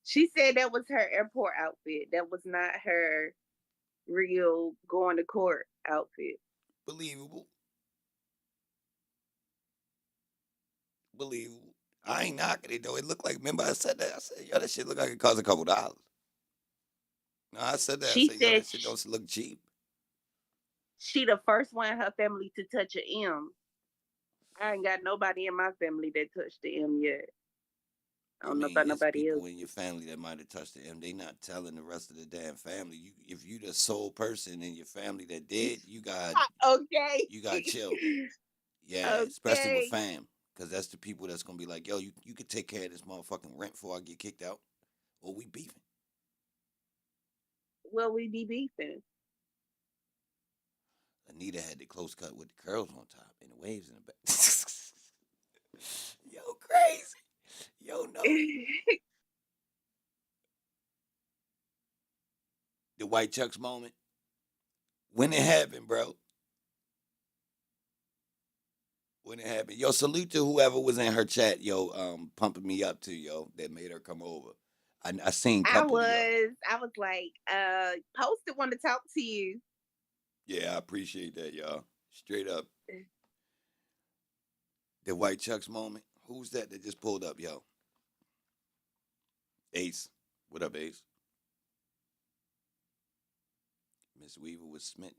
she said that was her airport outfit. That was not her real going to court outfit. Believable. Believable. I ain't knocking it though. It looked like, remember I said that? I said, yo, that shit look like it cost a couple dollars. No, I said that. I She said, yo, said that shit don't look cheap. she the first one in her family to touch a M. I ain't got nobody in my family that touched the M yet. I don't know about it's nobody people else. in your family that might have touched the M. They not telling the rest of the damn family. If you the sole person in your family that did, you got Okay. chill. Yeah, especially with Okay. fam, because that's the people that's gonna be like, yo, you could take care of this motherfucking rent before I get kicked out, or we beefing. Well, we be beefing. Anita had the close cut with the curls on top and the waves in the back. Yo, crazy. Yo, no. The white chucks moment. When it happened, bro. When it happened. Yo, salute to whoever was in her chat, yo, pumping me up too, yo, that made her come over. I seen a couple of y'all. I was like, Posted want to talk to you. Yeah, I appreciate that, y'all. Straight up. The white chucks moment. Who's that just pulled up, yo? Ace. What up, Ace? Miss Weaver was smitten.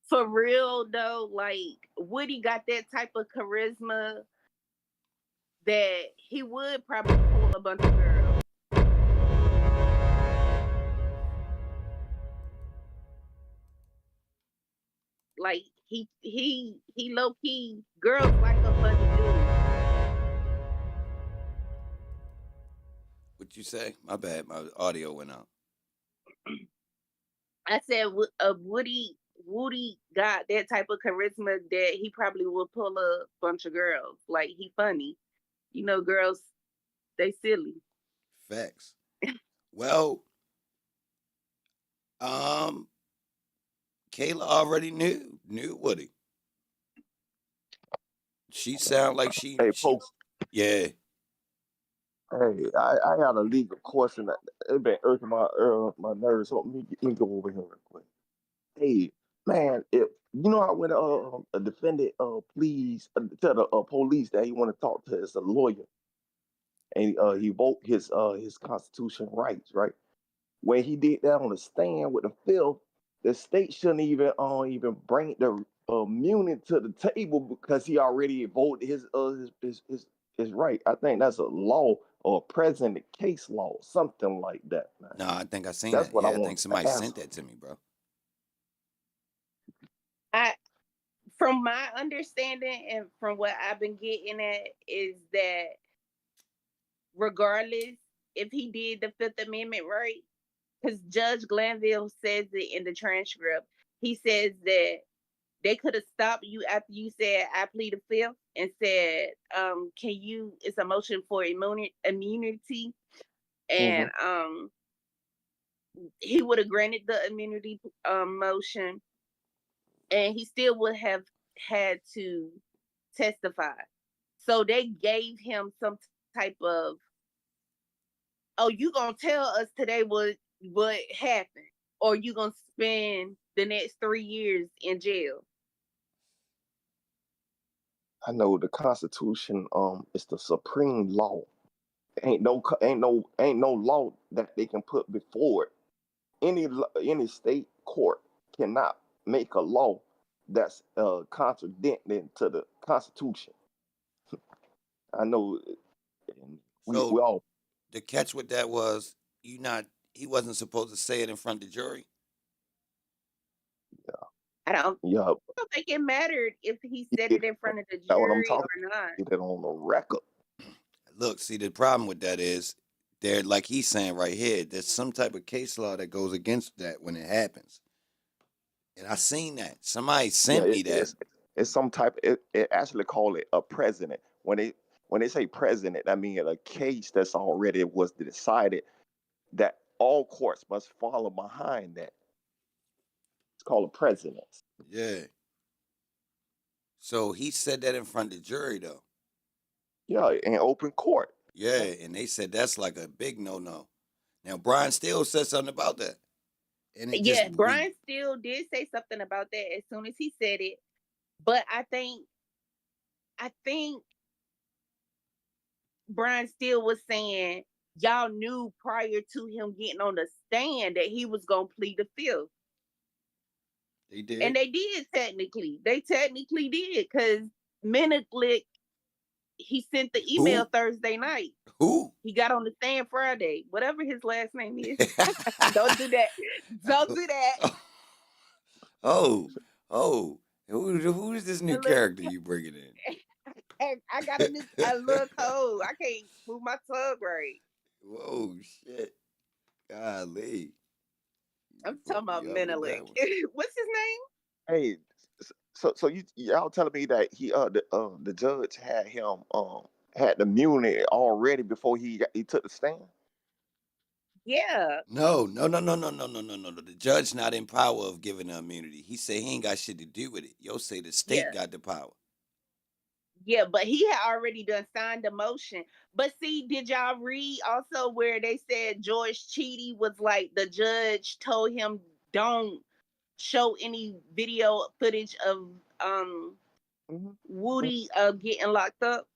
For real though, like Woody got that type of charisma that he would probably pull a bunch of girls. Like he low key girls like a funny dude. What you say? My bad. My audio went out. I said Woody got that type of charisma that he probably would pull a bunch of girls. Like he funny. You know, girls, they silly. Facts. Well, Kayla already knew Woody. She sound like she. Hey, folks. Yeah. Hey, I got a legal question that it been irking my nerves. So let me go over here real quick. Hey, man, if you know how when a defendant please tell the police that he want to talk to as a lawyer, and he vote his constitutional rights, right? When he did that on the stand with the fifth, the state shouldn't even bring the immunity to the table because he already voted his right. I think that's a law or present case law, something like that, man. No, I think I seen That's that. what Yeah, I I think want somebody to ask. sent that to me, bro. From my understanding and from what I've been getting at is that regardless if he did the Fifth Amendment right, because Judge Glanville says it in the transcript, he says that they could have stopped you after you said I plead the fifth and said, it's a motion for immunity. And he would have granted the immunity motion and he still would have had to testify. So they gave him some type of, oh, you gonna tell us today what happened, or you gonna spend the next 3 years in jail. I know the Constitution is the supreme law. Ain't no law that they can put before it. Any state court cannot make a law that's contradicting to the Constitution. I know. We So all. the catch with that was he wasn't supposed to say it in front of the jury. I don't think it mattered if he said it in front of the jury or not. Get it on the record. Look, see, the problem with that is there, like he's saying right here, there's some type of case law that goes against that when it happens. And I seen that. Somebody sent me that. It's some type. It actually call it a precedent. When they say precedent, that means a case that's already was decided that all courts must follow behind that. It's called a precedent. Yeah. So he said that in front of the jury, though. Yeah, in open court. Yeah, and they said that's like a big no-no. Now, Brian Steele said something about that. And Brian Steele did say something about that as soon as he said it. But I think Brian Steele was saying y'all knew prior to him getting on the stand that he was going to plead the fifth. They did. And they did technically. They technically did because Melnick he sent the Who? email Thursday night. Who? He got on the stand Friday. Whatever his last name is. Don't do that. Don't do that. Oh, who is this new character you bringing in? I got a little cold. I can't move my tongue right. Whoa, shit. Golly. I'm talking about You up with Melnick. that one. What's his name? Hey, so y'all telling me that the judge had him had the immunity already before he took the stand? Yeah. No. The judge not in power of giving the immunity. He said he ain't got shit to do with it. Yo say the state Yeah. got the power. Yeah, but he had already done signed the motion. But see, did y'all read also where they said George Cheedy was like the judge told him don't show any video footage of Woody getting locked up?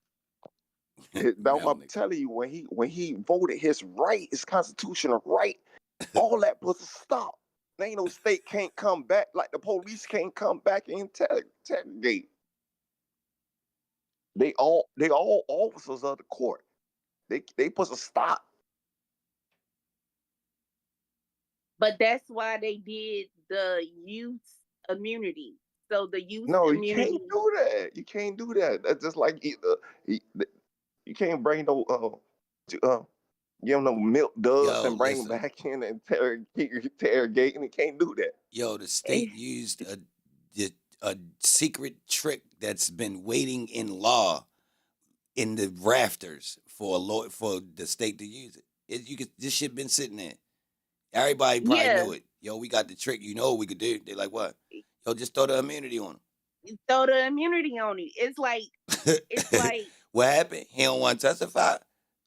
I'm telling you, when he voted his constitutional right, all that was a stop. There ain't no state can't come back, like the police can't come back and interrogate. They all officers of the court. They put a stop. But that's why they did the youth immunity. So the youth No, you immunity. can't do that. You can't do that. That's just like you can't bring no give them no milk duds and bring them back in and interrogate, and you can't do that. Yo, the state used a secret trick that's been waiting in law in the rafters for the state to use it. This shit been sitting there. Everybody probably knew it. Yo, we got the trick. You know what we could do? They like, what? Yo, just throw the immunity on him. Throw the immunity on it. It's like what happened? He don't want to testify?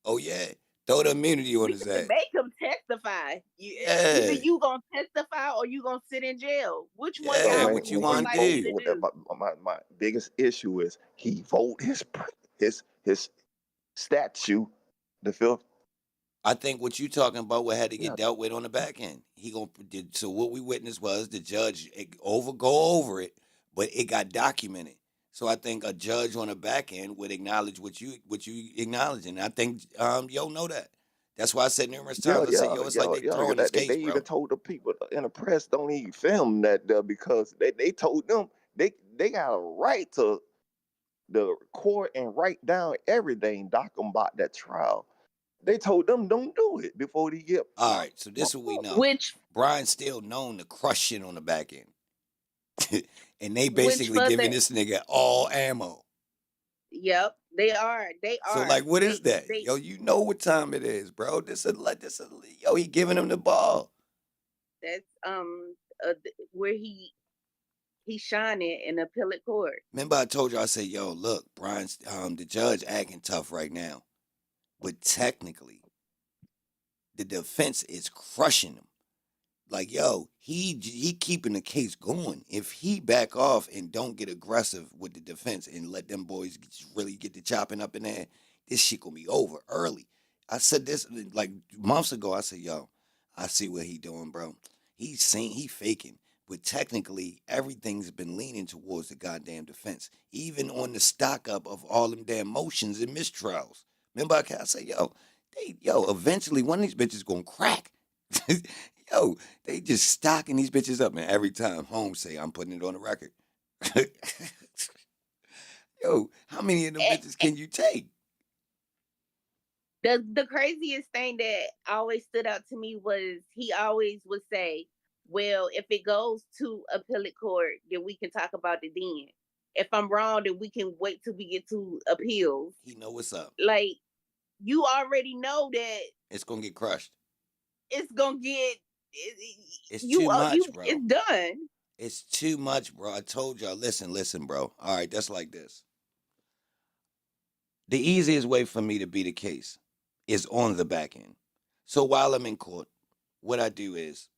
Oh yeah. Throw the immunity on his ass. Make him testify. Either you gonna testify or you gonna sit in jail. Which one? Yeah, what you want to do? My biggest issue is he voted his statue, the fifth. I think what you talking about what had to get dealt with on the back end. So what we witnessed was the judge go over it, but it got documented. So I think a judge on the back end would acknowledge what you acknowledging. I think yo know that. That's why I said numerous times. I said, yo, it's like they throwing this case, they bro. even told the people in the press don't even film that because they told them they got a right to the court and write down everything, doc them about that trial. They told them don't do it before they get. All right, so this is what we know. Brian's still known to crush shit on the back end. And they basically giving this nigga all ammo. Yep, they are. So like, what is that? Yo, you know what time it is, bro. Yo, he giving him the ball. That's where he shining in appellate court. Remember I told you, I said, yo, look, Brian's the judge acting tough right now. But technically, the defense is crushing him. Like, yo, he keeping the case going. If he back off and don't get aggressive with the defense and let them boys really get the chopping up in there, this shit gonna be over early. I said this like months ago. I said, yo, I see what he doing, bro. He faking. But technically, everything's been leaning towards the goddamn defense. Even on the stock up of all them damn motions and mistrials. Remember I said, yo, eventually one of these bitches gonna crack. Yo, they just stocking these bitches up, man. Every time Holmes say, I'm putting it on the record. Yo, how many of them bitches can you take? The craziest thing that always stood out to me was he always would say, well, if it goes to appellate court, then we can talk about it then. If I'm wrong, then we can wait till we get to appeals. He know what's up. Like, you already know that it's gonna get crushed. It's gonna get. It's too much, bro. It's done. It's too much, bro. I told y'all. Listen, bro. All right, that's like this. The easiest way for me to beat a case is on the back end. So while I'm in court, what I do is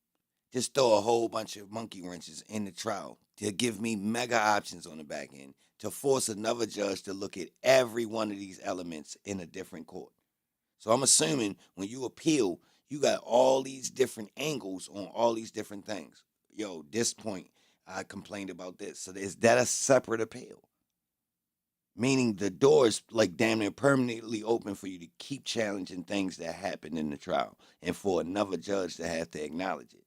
just throw a whole bunch of monkey wrenches in the trial to give me mega options on the back end to force another judge to look at every one of these elements in a different court. So I'm assuming when you appeal, you got all these different angles on all these different things. Yo, this point, I complained about this. So is that a separate appeal? meaning the door is like damn near permanently open for you to keep challenging things that happened in the trial and for another judge to have to acknowledge it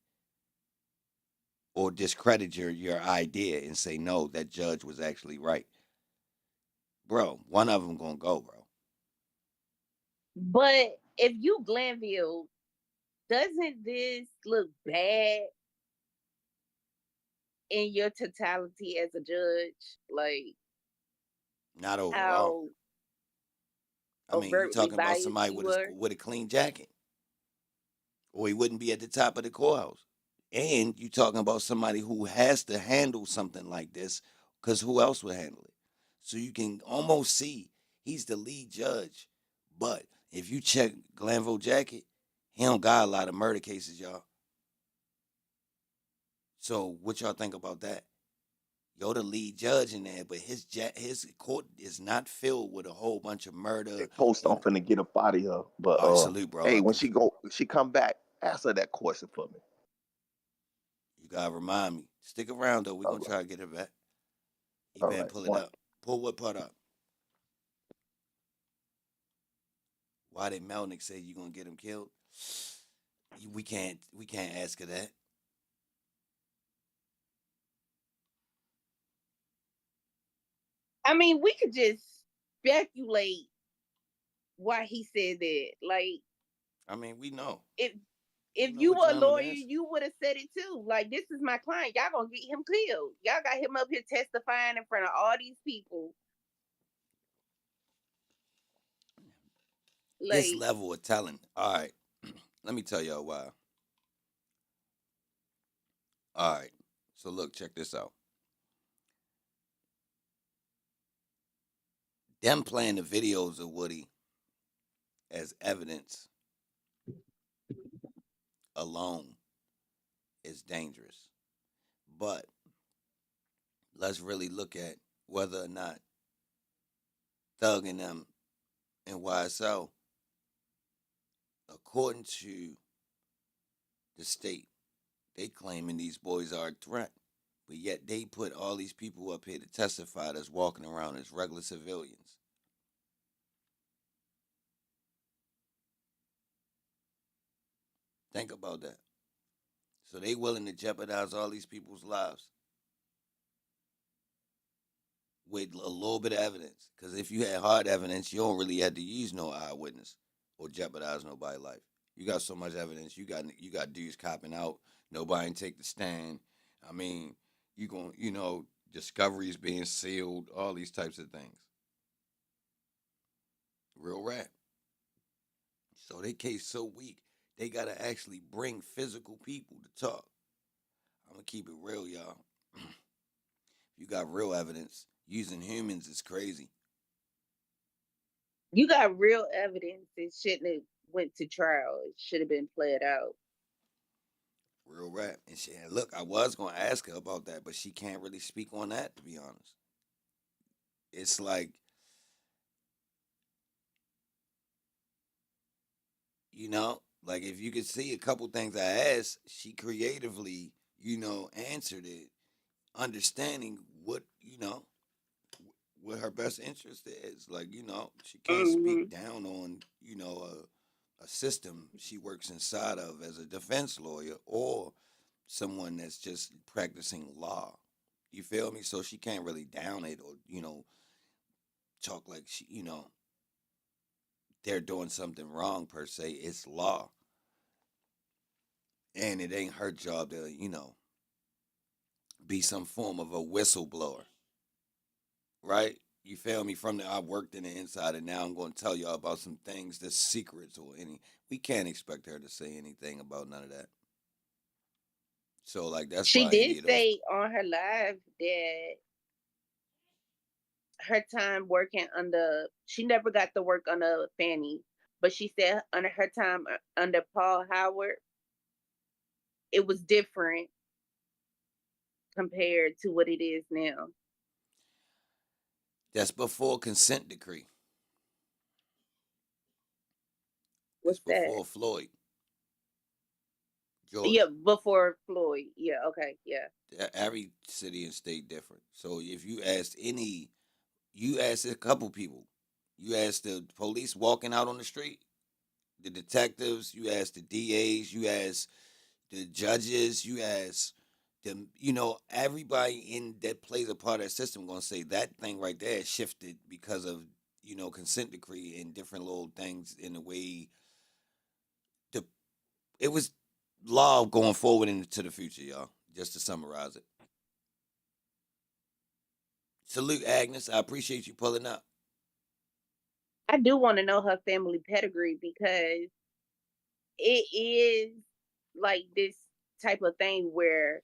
or discredit your idea and say, no, that judge was actually right. Bro, one of them gonna go, bro. But if you Glanville, doesn't this look bad in your totality as a judge? Like Not overall. how I mean, you overtly talking about biased somebody you were? with a clean jacket, or he wouldn't be at the top of the courthouse. And you talking about somebody who has to handle something like this, because who else would handle it? So you can almost see he's the lead judge. But if you check Glanville jacket, he don't got a lot of murder cases, y'all. So what y'all think about that? You're the lead judge in there, but his court is not filled with a whole bunch of murder. Post, I'm finna get up out of here. But All right, salute, bro. hey, when she come back, ask her that question for me. You gotta remind me. Stick around though. We're gonna try to get it back. Eban, pull it up. Pull what part up? Why did Melnick say you gonna get him killed? We can't ask her that. I mean, we could just speculate why he said that. Like, I mean, we know. If you were a lawyer, you would have said it too. Like, this is my client. Y'all gonna get him killed. Y'all got him up here testifying in front of all these people. Like, this level of telling. All right. Let me tell y'all why. All right. So look, check this out. Them playing the videos of Woody as evidence alone is dangerous. But let's really look at whether or not Thug and them and YSL, according to the state, they claiming these boys are a threat. But yet they put all these people up here to testify that's walking around as regular civilians. Think about that. So they willing to jeopardize all these people's lives with a little bit of evidence. Because if you had hard evidence, you don't really have to use no eyewitness or jeopardize nobody's life. You got so much evidence. You got dudes copping out. Nobody take the stand. I mean, discoveries being sealed, all these types of things. Real rap. So they case so weak, they gotta actually bring physical people to talk. I'm gonna keep it real, y'all. You got real evidence. Using humans is crazy. You got real evidence. It shouldn't have went to trial. It should have been played out. Real rap. And look, I was gonna ask her about that, but she can't really speak on that, to be honest. It's like, like if you could see a couple things I asked, she creatively, answered it, understanding what her best interest is. Like, she can't speak down on, a system she works inside of as a defense lawyer or someone that's just practicing law. You feel me? So she can't really down it or, talk like they're doing something wrong per se. It's law. And it ain't her job to, be some form of a whistleblower. Right? You feel me? I worked in the inside, and now I'm going to tell y'all about some things that's secrets or any. We can't expect her to say anything about none of that. So, like, that's she why did say on her live that her time working she never got to work under Fannie, but she said under her time under Paul Howard, it was different compared to what it is now. That's before consent decree. What's that? Before Floyd. Georgia. Yeah, before Floyd. Yeah, okay, yeah. Every city and state different. So if you asked any, You asked a couple people. You asked the police walking out on the street, the detectives. You asked the DAs. You asked the judges. You asked the, everybody in that plays a part of that system gonna say that thing right there shifted because of consent decree and different little things in the way the it was law going forward into the future, y'all. Just to summarize it. Salute, Agnes. I appreciate you pulling up. I do want to know her family pedigree because it is like this type of thing where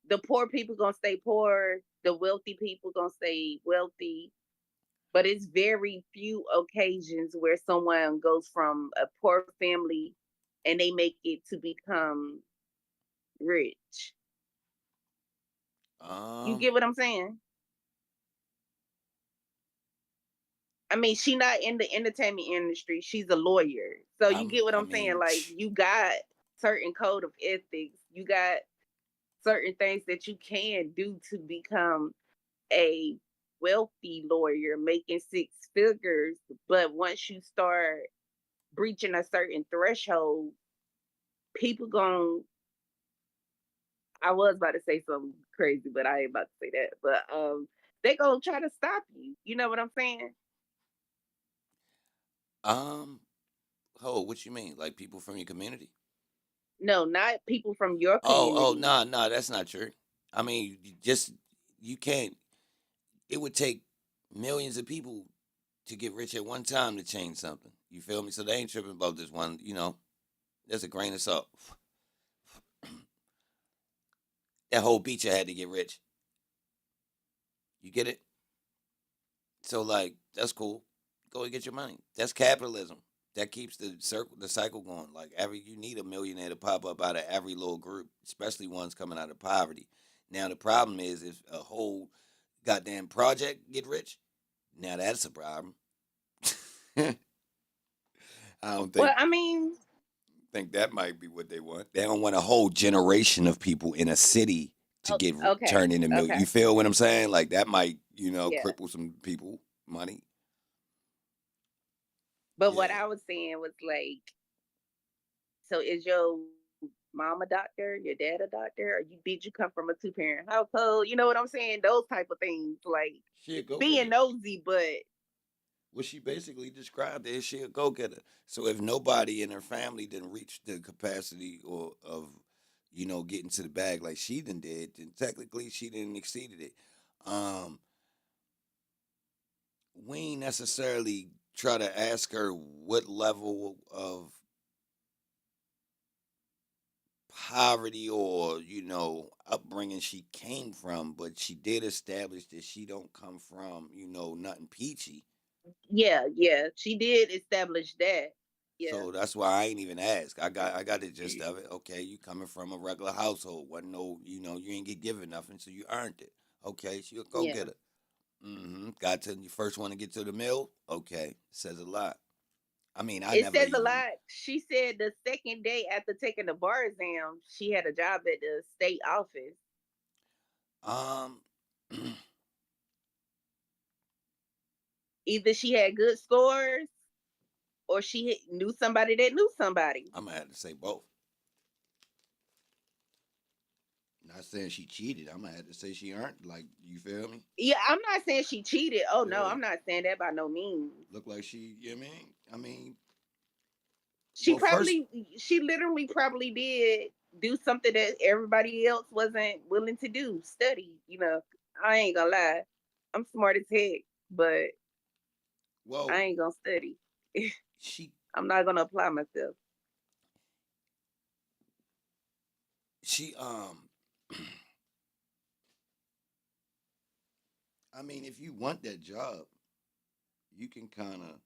the poor people gonna stay poor, the wealthy people gonna stay wealthy, but it's very few occasions where someone goes from a poor family and they make it to become rich. You get what I'm saying? I mean, she not in the entertainment industry. She's a lawyer. So you get what I'm saying? Like, you got certain code of ethics. You got certain things that you can do to become a wealthy lawyer making six figures. But once you start breaching a certain threshold, people gon' I was about to say something crazy, but I ain't about to say that. But they gonna try to stop you. You know what I'm saying? What you mean? Like people from your community? No, not people from your community. No, that's not true. I mean, you can't. It would take millions of people to get rich at one time to change something. You feel me? So they ain't tripping about this one. There's a grain of salt. That whole beacher had to get rich. You get it? So like, that's cool. Go and get your money. That's capitalism. That keeps the cycle going. Like you need a millionaire to pop up out of every little group, especially ones coming out of poverty. Now the problem is if a whole goddamn project get rich, now that's a problem. I don't think. Well, I mean, think that might be what they want. They don't want a whole generation of people in a city to get turned into million. okay. You feel what I'm saying? Like that might, Yeah. cripple some people money. But what I was saying was like, so is your mom a doctor, your dad a doctor, or did you come from a 2-parent household? You know what I'm saying? Those type of things, like being nosy, but Well, she basically described it as she a go getter. So if nobody in her family didn't reach the capacity or of, getting to the bag like she done did, then technically she didn't exceeded it. We ain't necessarily try to ask her what level of poverty or upbringing she came from, but she did establish that she don't come from nothing peachy. yeah, she did establish that. Yeah. So that's why I ain't even ask. I got the gist of it. Okay, you coming from a regular household, wasn't you ain't get given nothing, so you earned it. Okay, she a go getter. Got to you first want to get to the mill. Okay, says a lot. I mean, It says a lot. She said the second day after taking the bar exam, she had a job at the state office. Either she had good scores or she knew somebody that knew somebody. I'm gonna have to say both. Not saying she cheated. I'm gonna have to say she earned. Like, you feel me? Yeah, I'm not saying she cheated. Oh no, I'm not saying that by no means. Look like she. You know what I mean, she literally probably did do something that everybody else wasn't willing to do. Study, I ain't gonna lie. I'm smart as heck, but I ain't gonna study. I'm not gonna apply myself. I mean, if you want that job, you can kind of,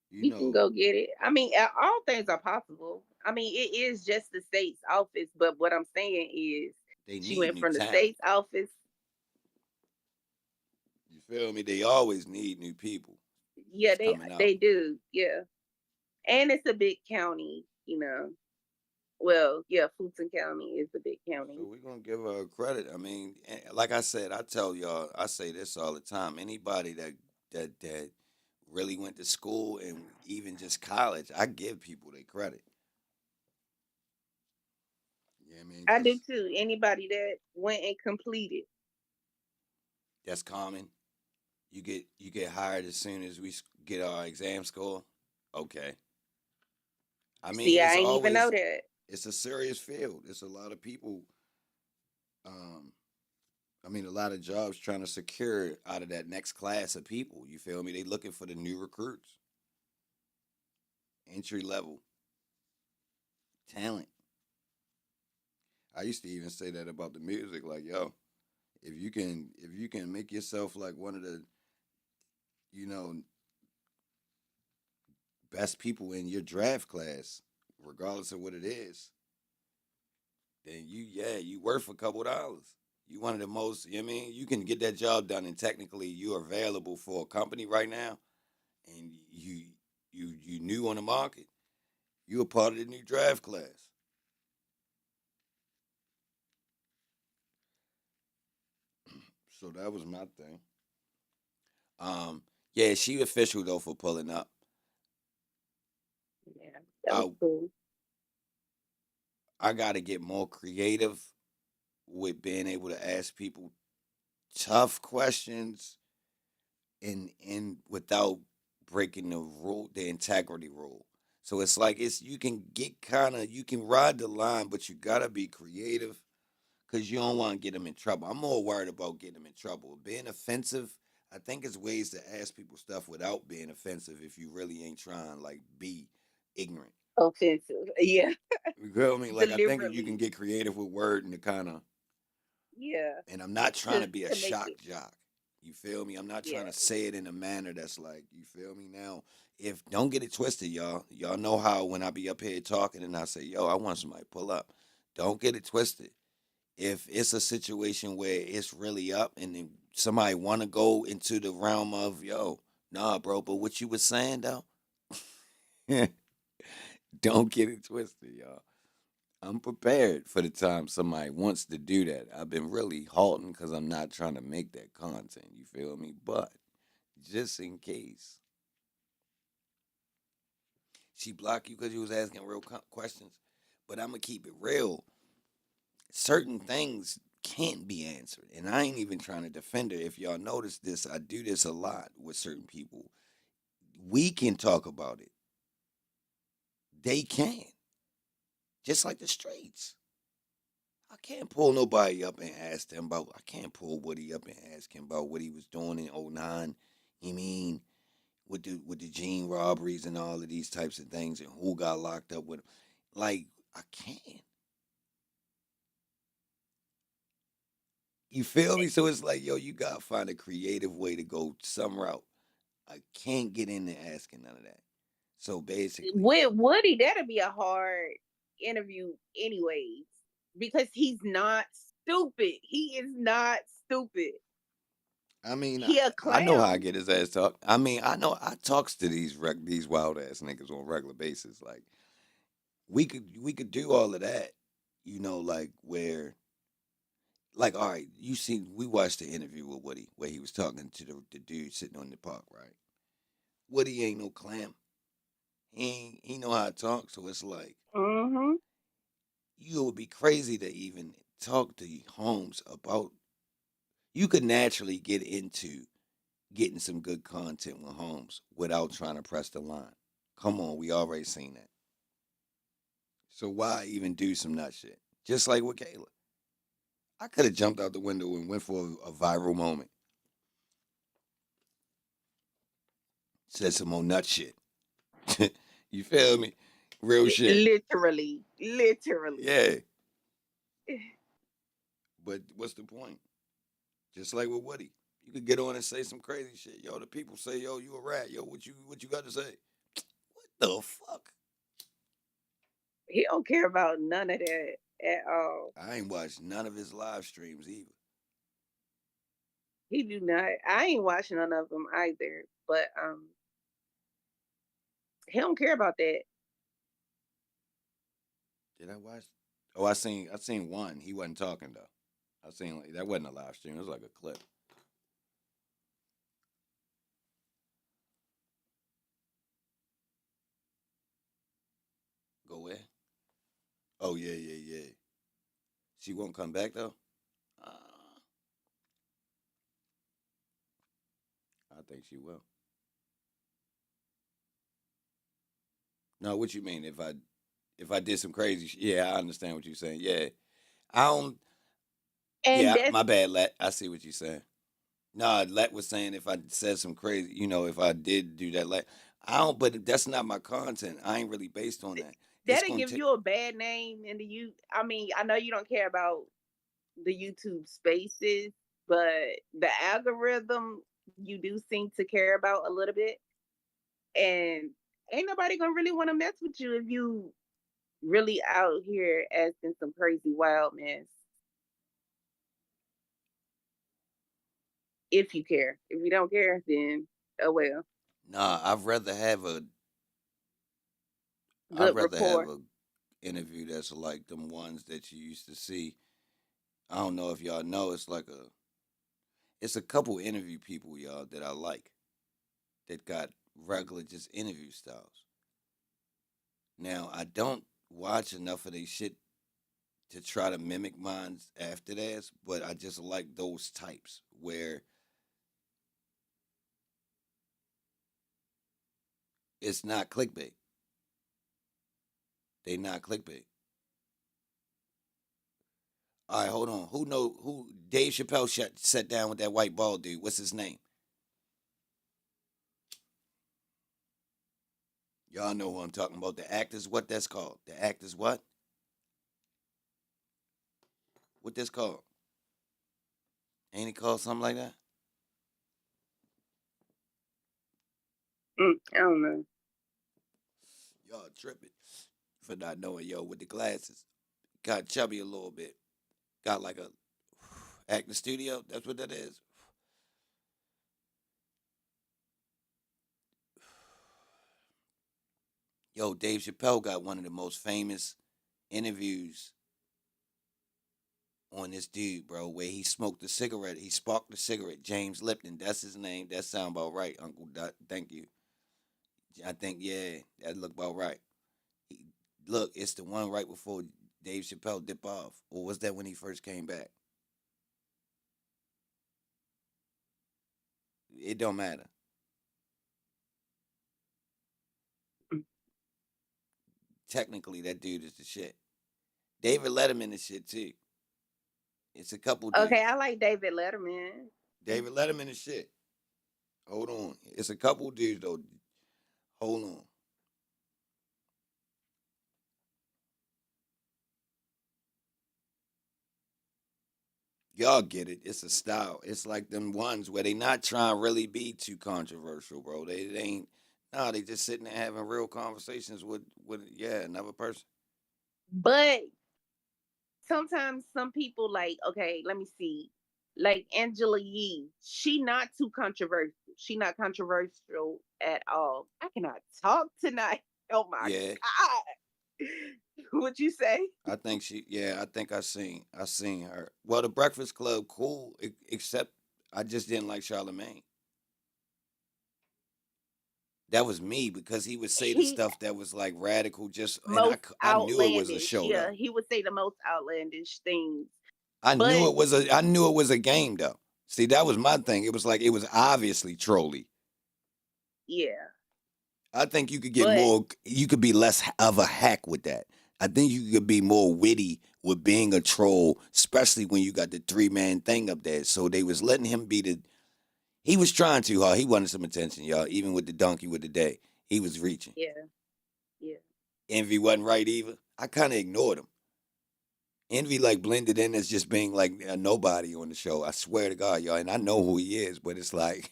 you can go get it. I mean, all things are possible. I mean, it is just the state's office, but what I'm saying is she went from the state's office. You feel me? They always need new people. Yeah, they do. Yeah, and it's a big county, Well, yeah, Fulton County is the big So county. we're gonna give her credit. I mean, like I said, I tell y'all, I say this all the time. Anybody that really went to school and even just college, I give people their credit. You know what I mean? I do Because too. Anybody that went and completed. that's common. You get hired as soon as we get our exam score. Okay. I See, mean, I ain't even know that. it's a serious field. It's a lot of people. Um, I mean, a lot of jobs trying to secure out of that next class of people. You feel me? They looking for the new recruits, entry level talent. I used to even say that about the music. Like, yo, if you can make yourself like one of the, you know, best people in your draft class, regardless of what it is, then you worth a couple dollars. You one of the most, you know what I mean? You can get that job done and technically you are available for a company right now and you new on the market. You a part of the new draft class. So that was my thing. Yeah, she official though for pulling up. Yeah, that was I cool. I gotta get more creative with being able to ask people tough questions and without breaking the integrity rule. So it's like you can get you can ride the line, but you gotta be creative because you don't want to get them in trouble. I'm more worried about getting them in trouble. Being offensive, I think it's ways to ask people stuff without being offensive if you really ain't trying like be ignorant. Offensive. Yeah, You feel me? Like I think you can deliberately. get creative with word and Yeah, and I'm not trying to be a to make shock it. jock. You feel me? I'm not trying Yeah. to say it in a manner that's like, you feel me? Now, if don't get it twisted, y'all. Y'all know how when I be up here talking and I say, yo, I want somebody to pull up. Don't get it twisted. If it's a situation where it's really up and then somebody want to go into the realm of, yo, nah, bro, but what you was saying though, don't get it twisted, y'all. I'm prepared for the time somebody wants to do that. I've been really halting because I'm not trying to make that content. You feel me? But just in case she blocked you because you was asking real questions, but I'm gonna keep it real. Certain things can't be answered, and I ain't even trying to defend her. If y'all notice this, I do this a lot with certain people. We can talk about it. They can, just like the streets. I can't pull nobody up and ask them about. I can't pull Woody up and ask him about what he was doing in '09. You mean with the gene robberies and all of these types of things and who got locked up with him? Like I can't. You feel me? So it's like, yo, you gotta find a creative way to go some route. I can't get into asking none of that. So basically, With Woody, that'll be a hard interview, anyways, because he's not stupid. He is not stupid. I mean, He a I know how I clown. get his ass talk. I mean, I know I talks to these wild ass niggas on a regular basis. Like we could do all of that, like where like all right, you see, we watched the interview with Woody where he was talking to the dude sitting on the park, right? Woody ain't no clam. He know how to talk, so it's like Mm-hmm. you would be crazy to even talk to Holmes about. You could naturally get into getting some good content with Holmes without trying to press the line. Come on, we already seen that. So why even do some nut shit? Just like with Kayla. I could have jumped out the window and went for a viral moment. Said some more nut shit. You feel me? Real shit. Literally. Literally. Yeah. But what's the point? Just like with Woody. You could get on and say some crazy shit. Yo, the people say, yo, you a rat. Yo, what you got to say? What the fuck? He don't care about none of that at all. I ain't watched none of his live streams either. He do not. I ain't watching none of them either. But he don't care about that. Did I watch? Oh, I seen one. He wasn't talking though. I seen that wasn't a live stream. It was like a clip. Go where? Oh yeah. She won't come back though. Uh, I think she will. No, what you mean? If I did some crazy, yeah, I understand what you're saying. Yeah, I don't. And Yeah, that's my bad, Lat. I see what you're saying. No, Lat was saying if I said some crazy, if I did do that, Lat, I don't. But that's not my content. I ain't really based on that. It's that'll gonna give take. you a bad name in the you. I mean, I know you don't care about the YouTube spaces, but the algorithm you do seem to care about a little bit. And ain't nobody gonna really want to mess with you if you really out here asking some crazy wild mess. If you care. If you don't care, then oh well. Nah, I'd Good rather have rapport. a interview that's like them ones that you used to see. I don't know if y'all know. It's a couple interview people, y'all, that I like that got regular just interview styles. Now I don't watch enough of their shit to try to mimic mine after that, but I just like those types where it's not clickbait. They not clickbait. All right, hold on. Who Dave Chappelle sat down with that white bald dude? What's his name? Y'all know who I'm talking about. The actors, what that's called? The actors what? What that's called? Ain't it called something like that? I don't know. Y'all tripping for not knowing, yo, with the glasses. Got chubby a little bit. Got like a acting studio. That's what that is. Yo, Dave Chappelle got one of the most famous interviews on this dude, bro, where he smoked a cigarette. He sparked the cigarette. James Lipton, that's his name. That sound about right, Uncle Dot. Thank you. I think, yeah, that look about right. He, look, it's the one right before Dave Chappelle dip off. Or was that when he first came back? It don't matter. Technically, that dude is the shit. David Letterman is shit too. It's a couple Okay, dudes. I like David Letterman. David Letterman is shit. Hold on. It's a couple dudes though. Hold on. Y'all get it. It's a style. It's like them ones where they not trying to really be too controversial, bro. They ain't. Nah, they just sitting there having real conversations with another person. But sometimes some people like, okay, let me see. Like Angela Yee, she not too controversial. She not controversial at all. I cannot talk tonight. Oh my Yeah, God. What you say? I think she. Yeah, I think I seen her. Well, the Breakfast Club, cool. Except I just didn't like Charlemagne. That was me because he would say the He stuff that was like radical. most I knew it was a outlandish. show Yeah, though. he would say the most outlandish things. I But knew it was a game though. See, that was my thing. It was like it was obviously trolly. yeah, I think you could get but more. You could be less of a hack with that. I think you could be more witty with being a troll, especially when you got the 3-man thing up there. So they was letting him be the. He was trying too hard. He wanted some attention, y'all. Even with the donkey with the day, he was reaching. yeah, yeah. Envy wasn't right either. I kind of ignored him. Envy like blended in as just being like a nobody on the show. I swear to God, y'all, and I know who he is, but it's like,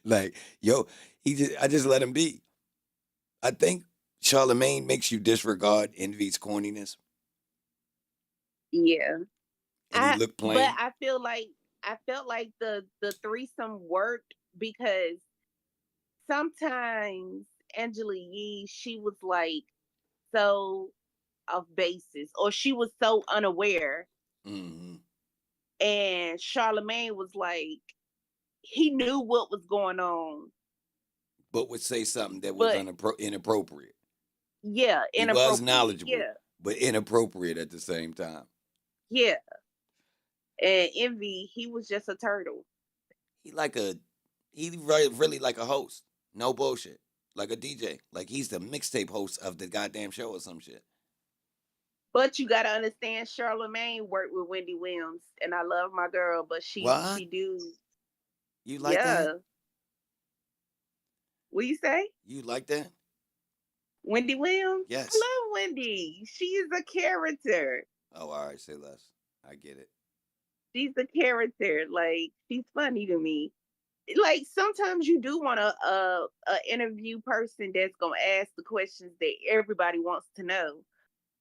like, yo, I just let him be. I think Charlemagne makes you disregard Envy's corniness, Yeah. and he looked But plain. I felt like the threesome worked because sometimes Angela Yee, she was like, so off basis, or she was so unaware. Mm-hmm. And Charlemagne was like, he knew what was going on, but would say something that was but inappropriate. yeah, He was inappropriate. knowledgeable, Yeah, but inappropriate at the same time. yeah. And Envy, he was just a turtle. He really like a host. No bullshit. Like a DJ. Like he's the mixtape host of the goddamn show or some shit. But you gotta understand, Charlemagne worked with Wendy Williams, and I love my girl, but she do. You like that? What you say? You like that? Wendy Williams? Yes. I love Wendy. She is a character. Oh, all right. Say less. I get it. She's a character. Like, she's funny to me. Like, sometimes you do want a interview person that's gonna ask the questions that everybody wants to know,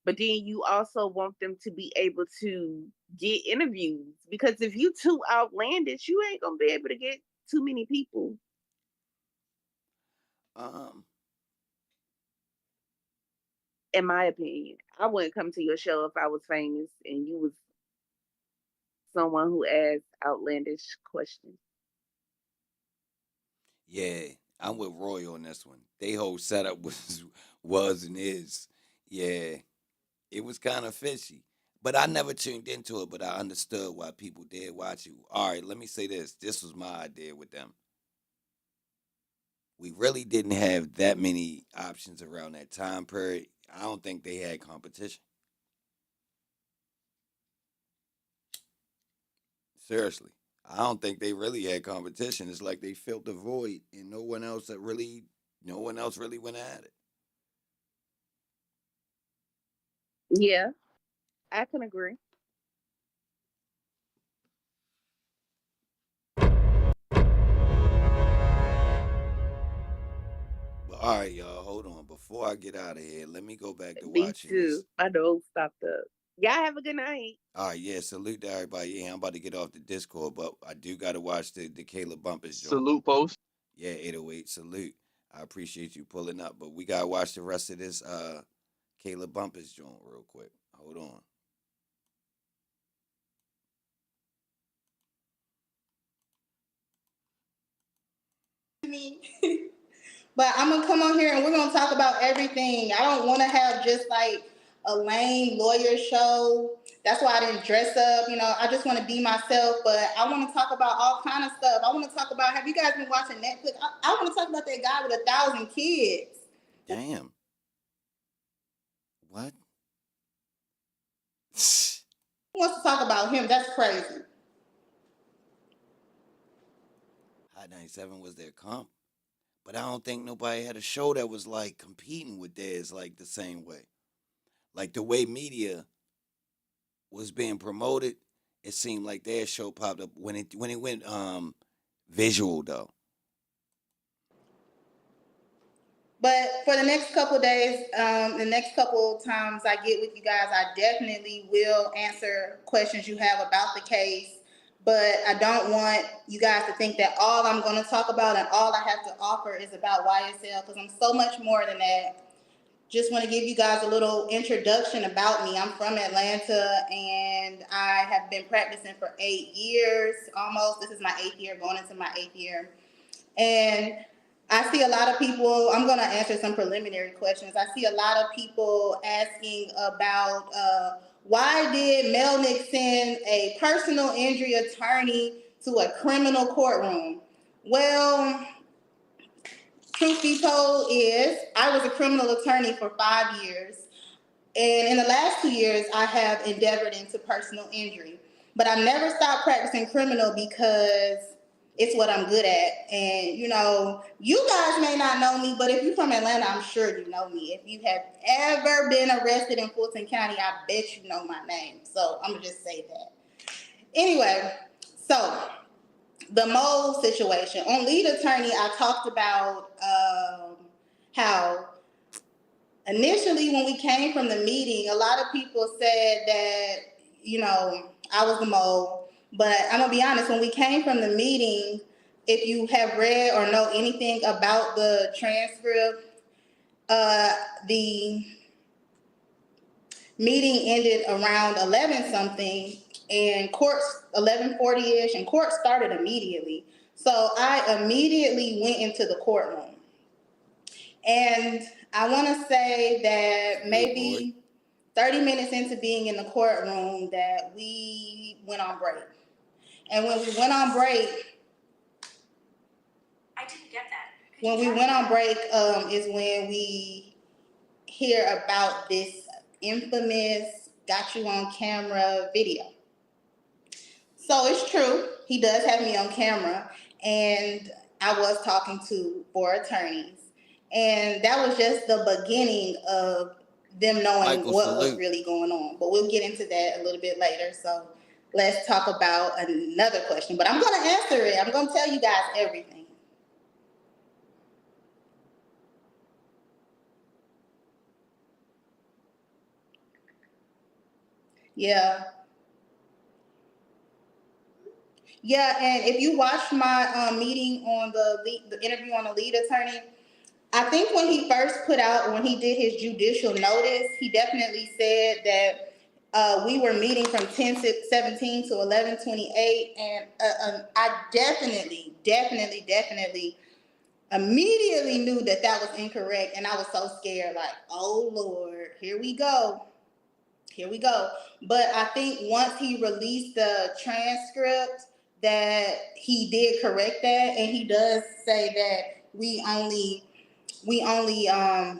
but then you also want them to be able to get interviews, because if you too outlandish, you ain't gonna be able to get too many people. In my opinion, I wouldn't come to your show if I was famous and you was someone who asked outlandish questions. Yeah, I'm with Roy on this one. They whole setup was and is. Yeah, it was kind of fishy. But I never tuned into it, but I understood why people did watch it. All right, let me say this. This was my idea with them. We really didn't have that many options around that time period. I don't think they had competition. Seriously. I don't think they really had competition. It's like they filled the void and no one else really went at it. Yeah, I can agree. But all right, y'all, hold on. Before I get out of here, let me go back to Me watching too. this. My dog stopped up. Y'all have a good night. All right, yeah, salute to everybody. Yeah, I'm about to get off the Discord, but I do got to watch the Kayla Bumpus joint. Salute, post. Yeah, 808, salute. I appreciate you pulling up, but we got to watch the rest of this Kayla Bumpus joint real quick. Hold on. But I'm gonna come on here and we're gonna talk about everything. I don't want to have just like a lame lawyer show. That's why I didn't dress up. I just want to be myself. But I want to talk about all kind of stuff. I want to talk about. Have you guys been watching Netflix? I want to talk about that guy with 1,000 kids. Damn. What? Who wants to talk about him? That's crazy. Hot 97 was their comp. But I don't think nobody had a show that was like competing with theirs like the same way. Like the way media was being promoted, it seemed like their show popped up when it went visual though. But for the next couple days, the next couple times I get with you guys, I definitely will answer questions you have about the case. But I don't want you guys to think that all I'm going to talk about and all I have to offer is about YSL, because I'm so much more than that. Just want to give you guys a little introduction about me. I'm from Atlanta, and I have been practicing for 8 years almost. This is my 8th year, going into my 8th year. And I see a lot of people, I'm going to answer some preliminary questions. I see a lot of people asking about why did Melnick send a personal injury attorney to a criminal courtroom? Well, truth be told is I was a criminal attorney for 5 years. And in the last 2 years, I have endeavored into personal injury. But I've never stopped practicing criminal because it's what I'm good at. And, you guys may not know me, but if you're from Atlanta, I'm sure you know me. If you have ever been arrested in Fulton County, I bet you know my name. So I'm going to just say that. Anyway, so the mold situation. On Lead Attorney, I talked about how initially when we came from the meeting, a lot of people said that, I was the mole. But I'm going to be honest, when we came from the meeting, if you have read or know anything about the transcript, Meeting ended around 11 something, and courts 11:40ish, and court started immediately. So I immediately went into the courtroom, and I want to say that maybe 30 minutes into being in the courtroom that we went on break. And when we went on break, I didn't get that. When we went on break is when we hear about this infamous got you on camera video. So it's true, he does have me on camera, and I was talking to 4 attorneys. And that was just the beginning of them knowing what was really going on. But we'll get into that a little bit later. So let's talk about another question. But I'm going to answer it. I'm going to tell you guys everything. Yeah. Yeah, and if you watch my meeting on the interview on the lead attorney, I think when he first when he did his judicial notice, he definitely said that we were meeting from 10:17 to 11:28, and I definitely immediately knew that was incorrect, and I was so scared, like, oh Lord, here we go. But I think once he released the transcript, that he did correct that, and he does say that we only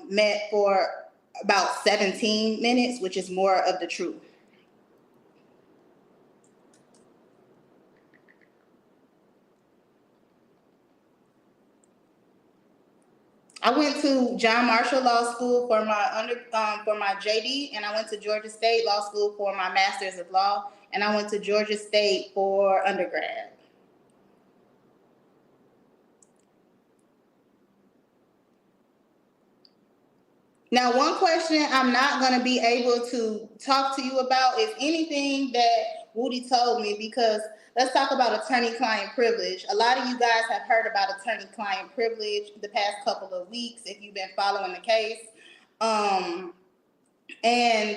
met for about 17 minutes, which is more of the truth. I went to John Marshall Law School for my JD, and I went to Georgia State Law School for my Master's of Law, and I went to Georgia State for undergrad. Now, one question I'm not going to be able to talk to you about is anything that Woody told me, because let's talk about attorney-client privilege. A lot of you guys have heard about attorney-client privilege the past couple of weeks if you've been following the case. And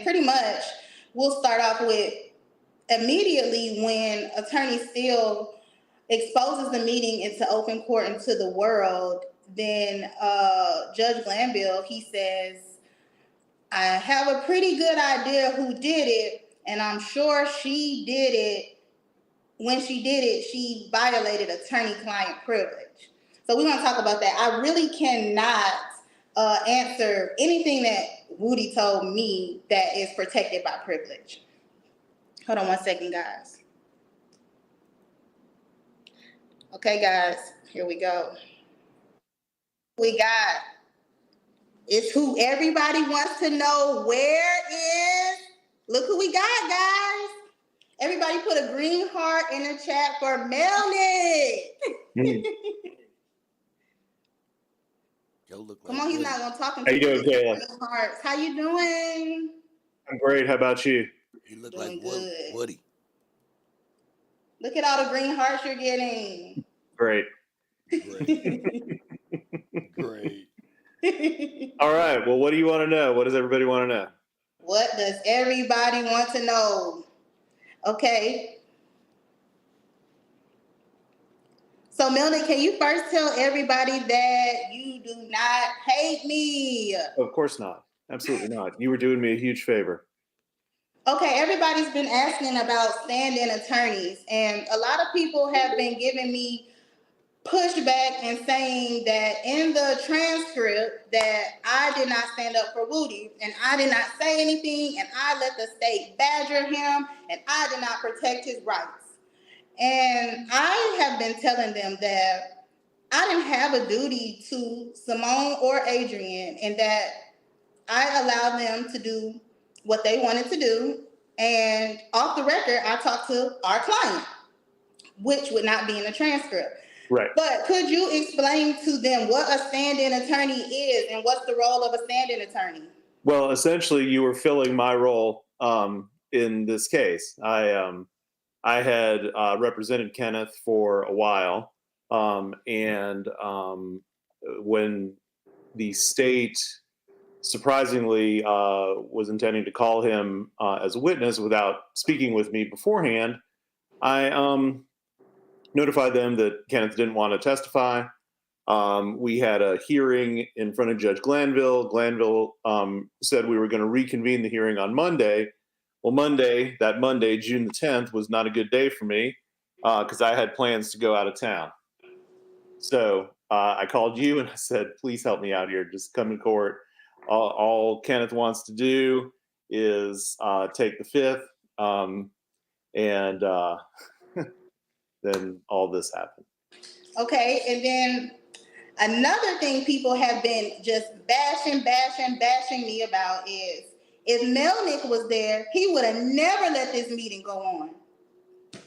pretty much, we'll start off with immediately when Attorney Steele exposes the meeting into open court into the world, then Judge Glanville, he says, I have a pretty good idea who did it, and I'm sure she did it. When she did it, she violated attorney-client privilege. So we're going to talk about that. I really cannot answer anything that Woody told me that is protected by privilege. Hold on 1 second, guys. Okay, guys, here we go. We got, it's who everybody wants to know. Where is, look who we got, guys. Everybody put a green heart in the chat for Melnick. Come on, he's not gonna talk. How you doing, Kayla? Hearts. How you doing? I'm great. How about you? You look like Woody. Look at all the green hearts you're getting. Great. Great. All right. Well, what do you want to know? What does everybody want to know? What does everybody want to know? Okay. So, Melnick, can you first tell everybody that you do not hate me? Of course not. Absolutely not. You were doing me a huge favor. Okay, everybody's been asking about stand-in attorneys, and a lot of people have been giving me pushback and saying that in the transcript that I did not stand up for Woody, and I did not say anything, and I let the state badger him, and I did not protect his rights. And I have been telling them that I didn't have a duty to Simone or Adrian, and that I allowed them to do what they wanted to do. And off the record, I talked to our client, which would not be in the transcript. Right. But could you explain to them what a stand-in attorney is and what's the role of a stand-in attorney? Well, essentially, you were filling my role in this case. I had represented Kenneth for a while, and when the state surprisingly was intending to call him as a witness without speaking with me beforehand, I notified them that Kenneth didn't want to testify. We had a hearing in front of Judge Glanville. Glanville said we were going to reconvene the hearing on Monday. Well, that Monday, June the 10th, was not a good day for me because I had plans to go out of town. So I called you and I said, please help me out here. Just come to court. All Kenneth wants to do is take the fifth. And then all this happened. Okay, and then another thing people have been just bashing me about is if Melnick was there, he would have never let this meeting go on.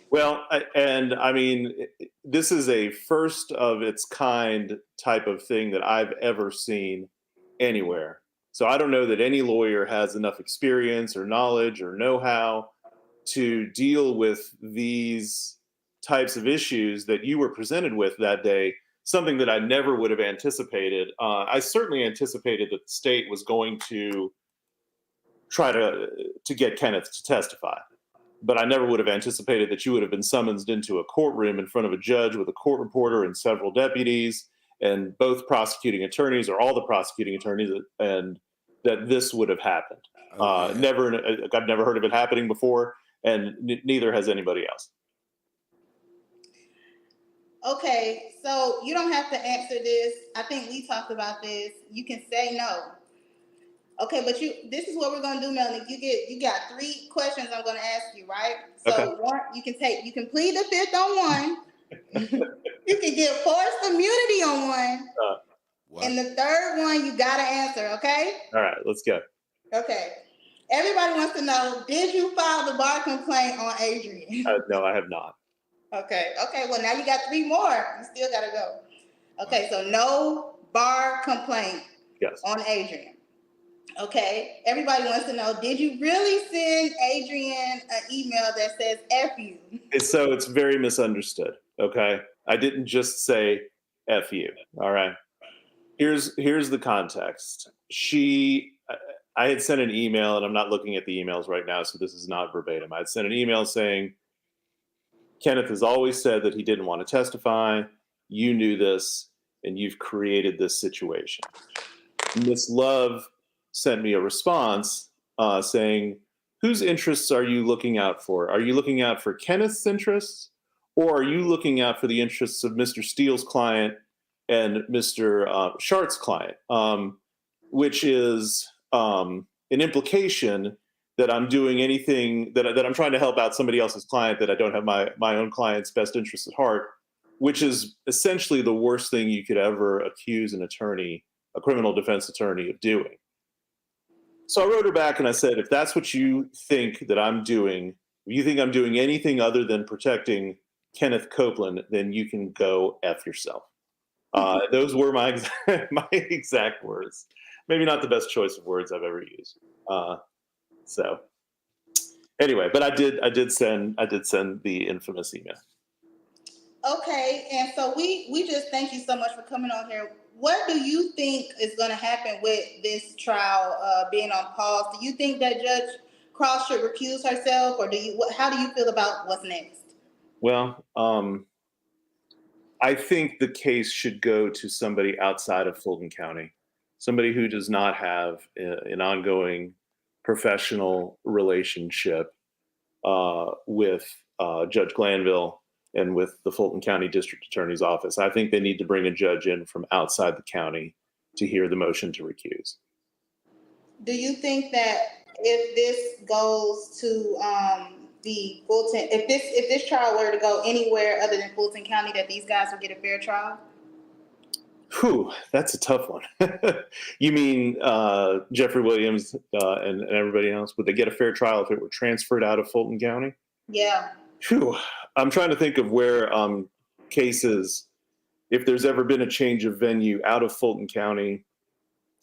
Well, I mean, this is a first of its kind type of thing that I've ever seen anywhere. So I don't know that any lawyer has enough experience or knowledge or know-how to deal with these types of issues that you were presented with that day, something that I never would have anticipated. I certainly anticipated that the state was going to try to get Kenneth to testify, but I never would have anticipated that you would have been summoned into a courtroom in front of a judge with a court reporter and several deputies and both prosecuting attorneys or all the prosecuting attorneys, and that this would have happened. I've never heard of it happening before, and neither has anybody else. Okay, so you don't have to answer this. I think we talked about this. You can say no. Okay, but this is what we're gonna do, Melnick. You got 3 questions I'm gonna ask you, right? So okay. One, you can plead the fifth on one. You can get forced immunity on one. And the third one you gotta answer, okay? All right, let's go. Okay. Everybody wants to know, did you file the bar complaint on Adrian? No, I have not. Okay, well now you got 3 more. You still gotta go. Okay, so no bar complaint on Adrian. Okay, everybody wants to know, did you really send Adrian an email that says F you? So it's very misunderstood, okay? I didn't just say F you, all right? Here's the context. I had sent an email, and I'm not looking at the emails right now, so this is not verbatim. I had sent an email saying, Kenneth has always said that he didn't want to testify. You knew this, and you've created this situation. Miss Love sent me a response saying, whose interests are you looking out for? Are you looking out for Kenneth's interests, or are you looking out for the interests of Mr. Steele's client and Mr. Shart's client, which is an implication that I'm doing anything, that I'm trying to help out somebody else's client, that I don't have my own client's best interests at heart, which is essentially the worst thing you could ever accuse an attorney, a criminal defense attorney, of doing. So I wrote her back and I said, if that's what you think that I'm doing, if you think I'm doing anything other than protecting Kenneth Copeland, then you can go F yourself. Those were my exact words. Maybe not the best choice of words I've ever used. So anyway, but I did send the infamous email. Okay, and so we just thank you so much for coming on here. What do you think is going to happen with this trial being on pause? Do you think that Judge Cross should recuse herself, or how do you feel about what's next? Well, I think the case should go to somebody outside of Fulton County, somebody who does not have an ongoing professional relationship with Judge Glanville and with the Fulton County District Attorney's Office. I think they need to bring a judge in from outside the county to hear the motion to recuse. Do you think that if this goes to the Fulton, if this trial were to go anywhere other than Fulton County, that these guys would get a fair trial? Whew, that's a tough one. You mean Jeffery Williams and everybody else? Would they get a fair trial if it were transferred out of Fulton County? Yeah. Whew. I'm trying to think of where cases, if there's ever been a change of venue out of Fulton County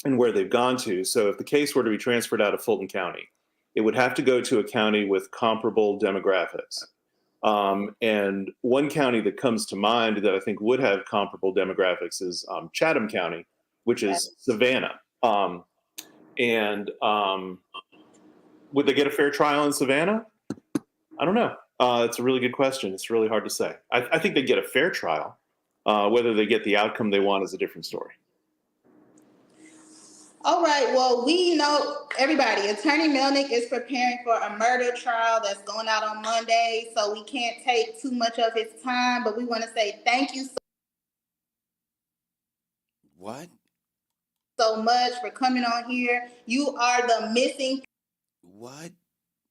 and where they've gone to. So if the case were to be transferred out of Fulton County, it would have to go to a county with comparable demographics. And one county that comes to mind that I think would have comparable demographics is Chatham County, which is Savannah. And would they get a fair trial in Savannah? I don't know. It's a really good question. It's really hard to say. I think they get a fair trial. Whether they get the outcome they want is a different story. All right, well, we know, everybody, Attorney Melnick is preparing for a murder trial that's going out on Monday, so we can't take too much of his time, but we want to say thank you so much for coming on here. You are the missing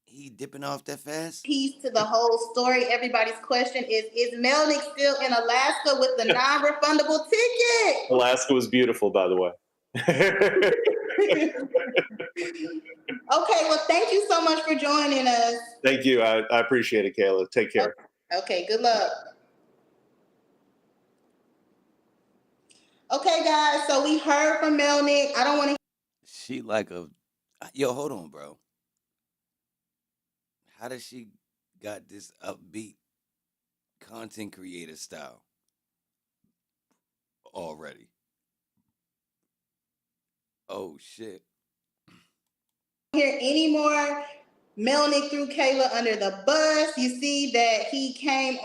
He dipping off that fast? piece to the whole story. Everybody's question is Melnick still in Alaska with the non-refundable ticket? Alaska was beautiful, by the way. Okay, well, thank you so much for joining us. Thank you. I appreciate it, Kayla. Take care. Okay, good luck. Okay, guys, so we heard from Melnick. I don't want to. She like a... Yo, hold on, bro. How does she got this upbeat content creator style already? Oh, shit. Hear any more Melnick threw Kayla under the bus. You see that he came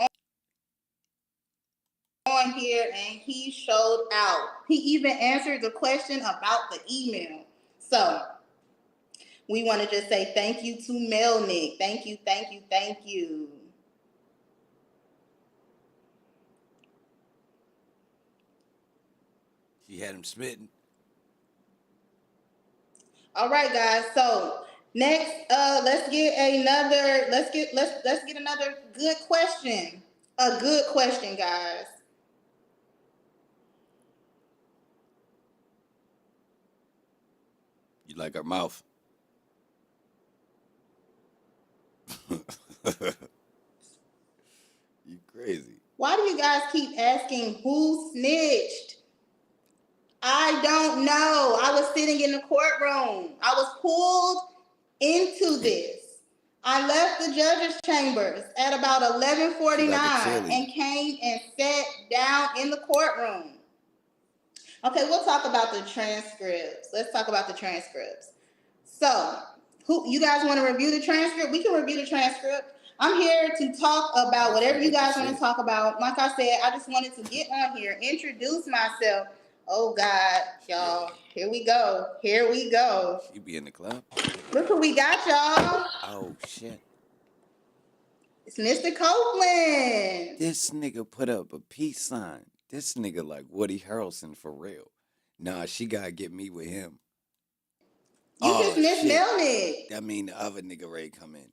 on here and he showed out. He even answered the question about the email. So we want to just say thank you to Melnick. Thank you, thank you, thank you. She had him smitten. All right, guys. So next, let's get another good question. A good question, guys. You like her mouth? You crazy. Why do you guys keep asking who snitched? I don't know. I was sitting in the courtroom. I was pulled into this. I left the judge's chambers at about 11:49 and came and sat down in the courtroom. Okay, we'll talk about the transcripts. Let's talk about the transcripts. So, you guys want to review the transcript? We can review the transcript. I'm here to talk about whatever you guys want to talk about. Like I said, I just wanted to get on here, introduce myself. Oh, God, y'all. Here we go. Here we go. She be in the club. Look who we got, y'all. Oh, shit. It's Mr. Copeland. This nigga put up a peace sign. This nigga like Woody Harrelson for real. Nah, she gotta get me with him. You just missed Melnick. That mean the other nigga ready come in.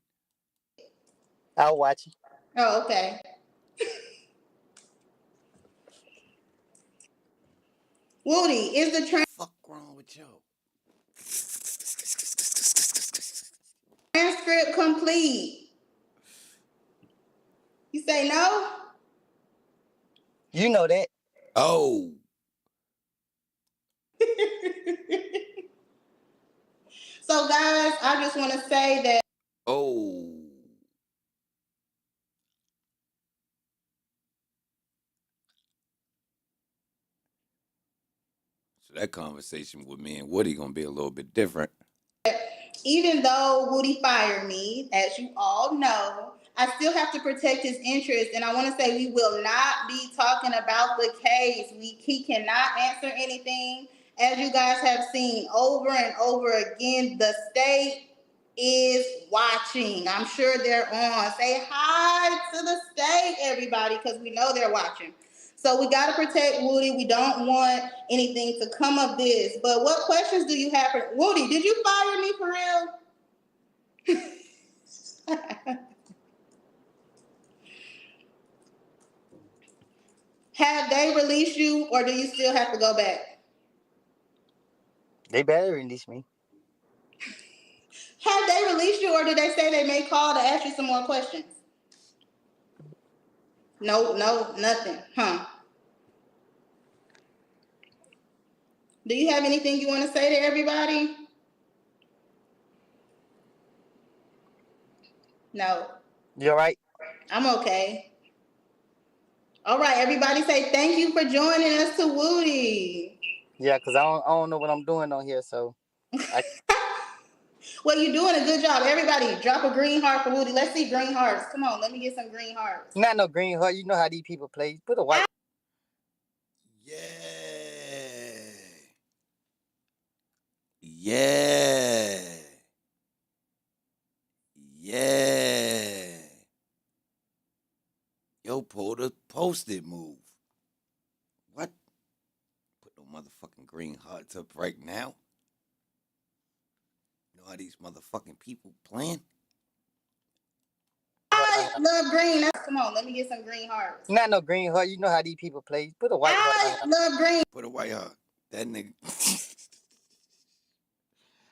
I'll watch it. Oh, okay. Woody, is the fuck wrong with you? Transcript complete? You say no? You know that. Oh. So, guys, I just want to say that. Oh. So that conversation with me and Woody gonna be a little bit different. Even though Woody fired me, as you all know, I still have to protect his interest. And I want to say we will not be talking about the case. He cannot answer anything. As you guys have seen over and over again, the state is watching. I'm sure they're on. Say hi to the state, everybody, because we know they're watching. So we got to protect Woody. We don't want anything to come of this. But what questions do you have for Woody? Did you fire me for real? Have they released you, or do you still have to go back? They better release me. Have they released you, or did they say they may call to ask you some more questions? No, nothing. Huh? Do you have anything you want to say to everybody? No. You all right? I'm okay. All right, everybody say thank you for joining us to Woody. Yeah, because I don't know what I'm doing on here, so. Well, you're doing a good job. Everybody, drop a green heart for Woody. Let's see green hearts. Come on, let me get some green hearts. Not no green heart. You know how these people play. Put a white. Yeah. Yeah. Yeah. Yo, pull the post-it move. What? Put no motherfucking green hearts up right now. You know how these motherfucking people playing? I love green. Come on, let me get some green hearts. Not no green heart. You know how these people play. Put a white heart. I love green. Put a white heart. That nigga.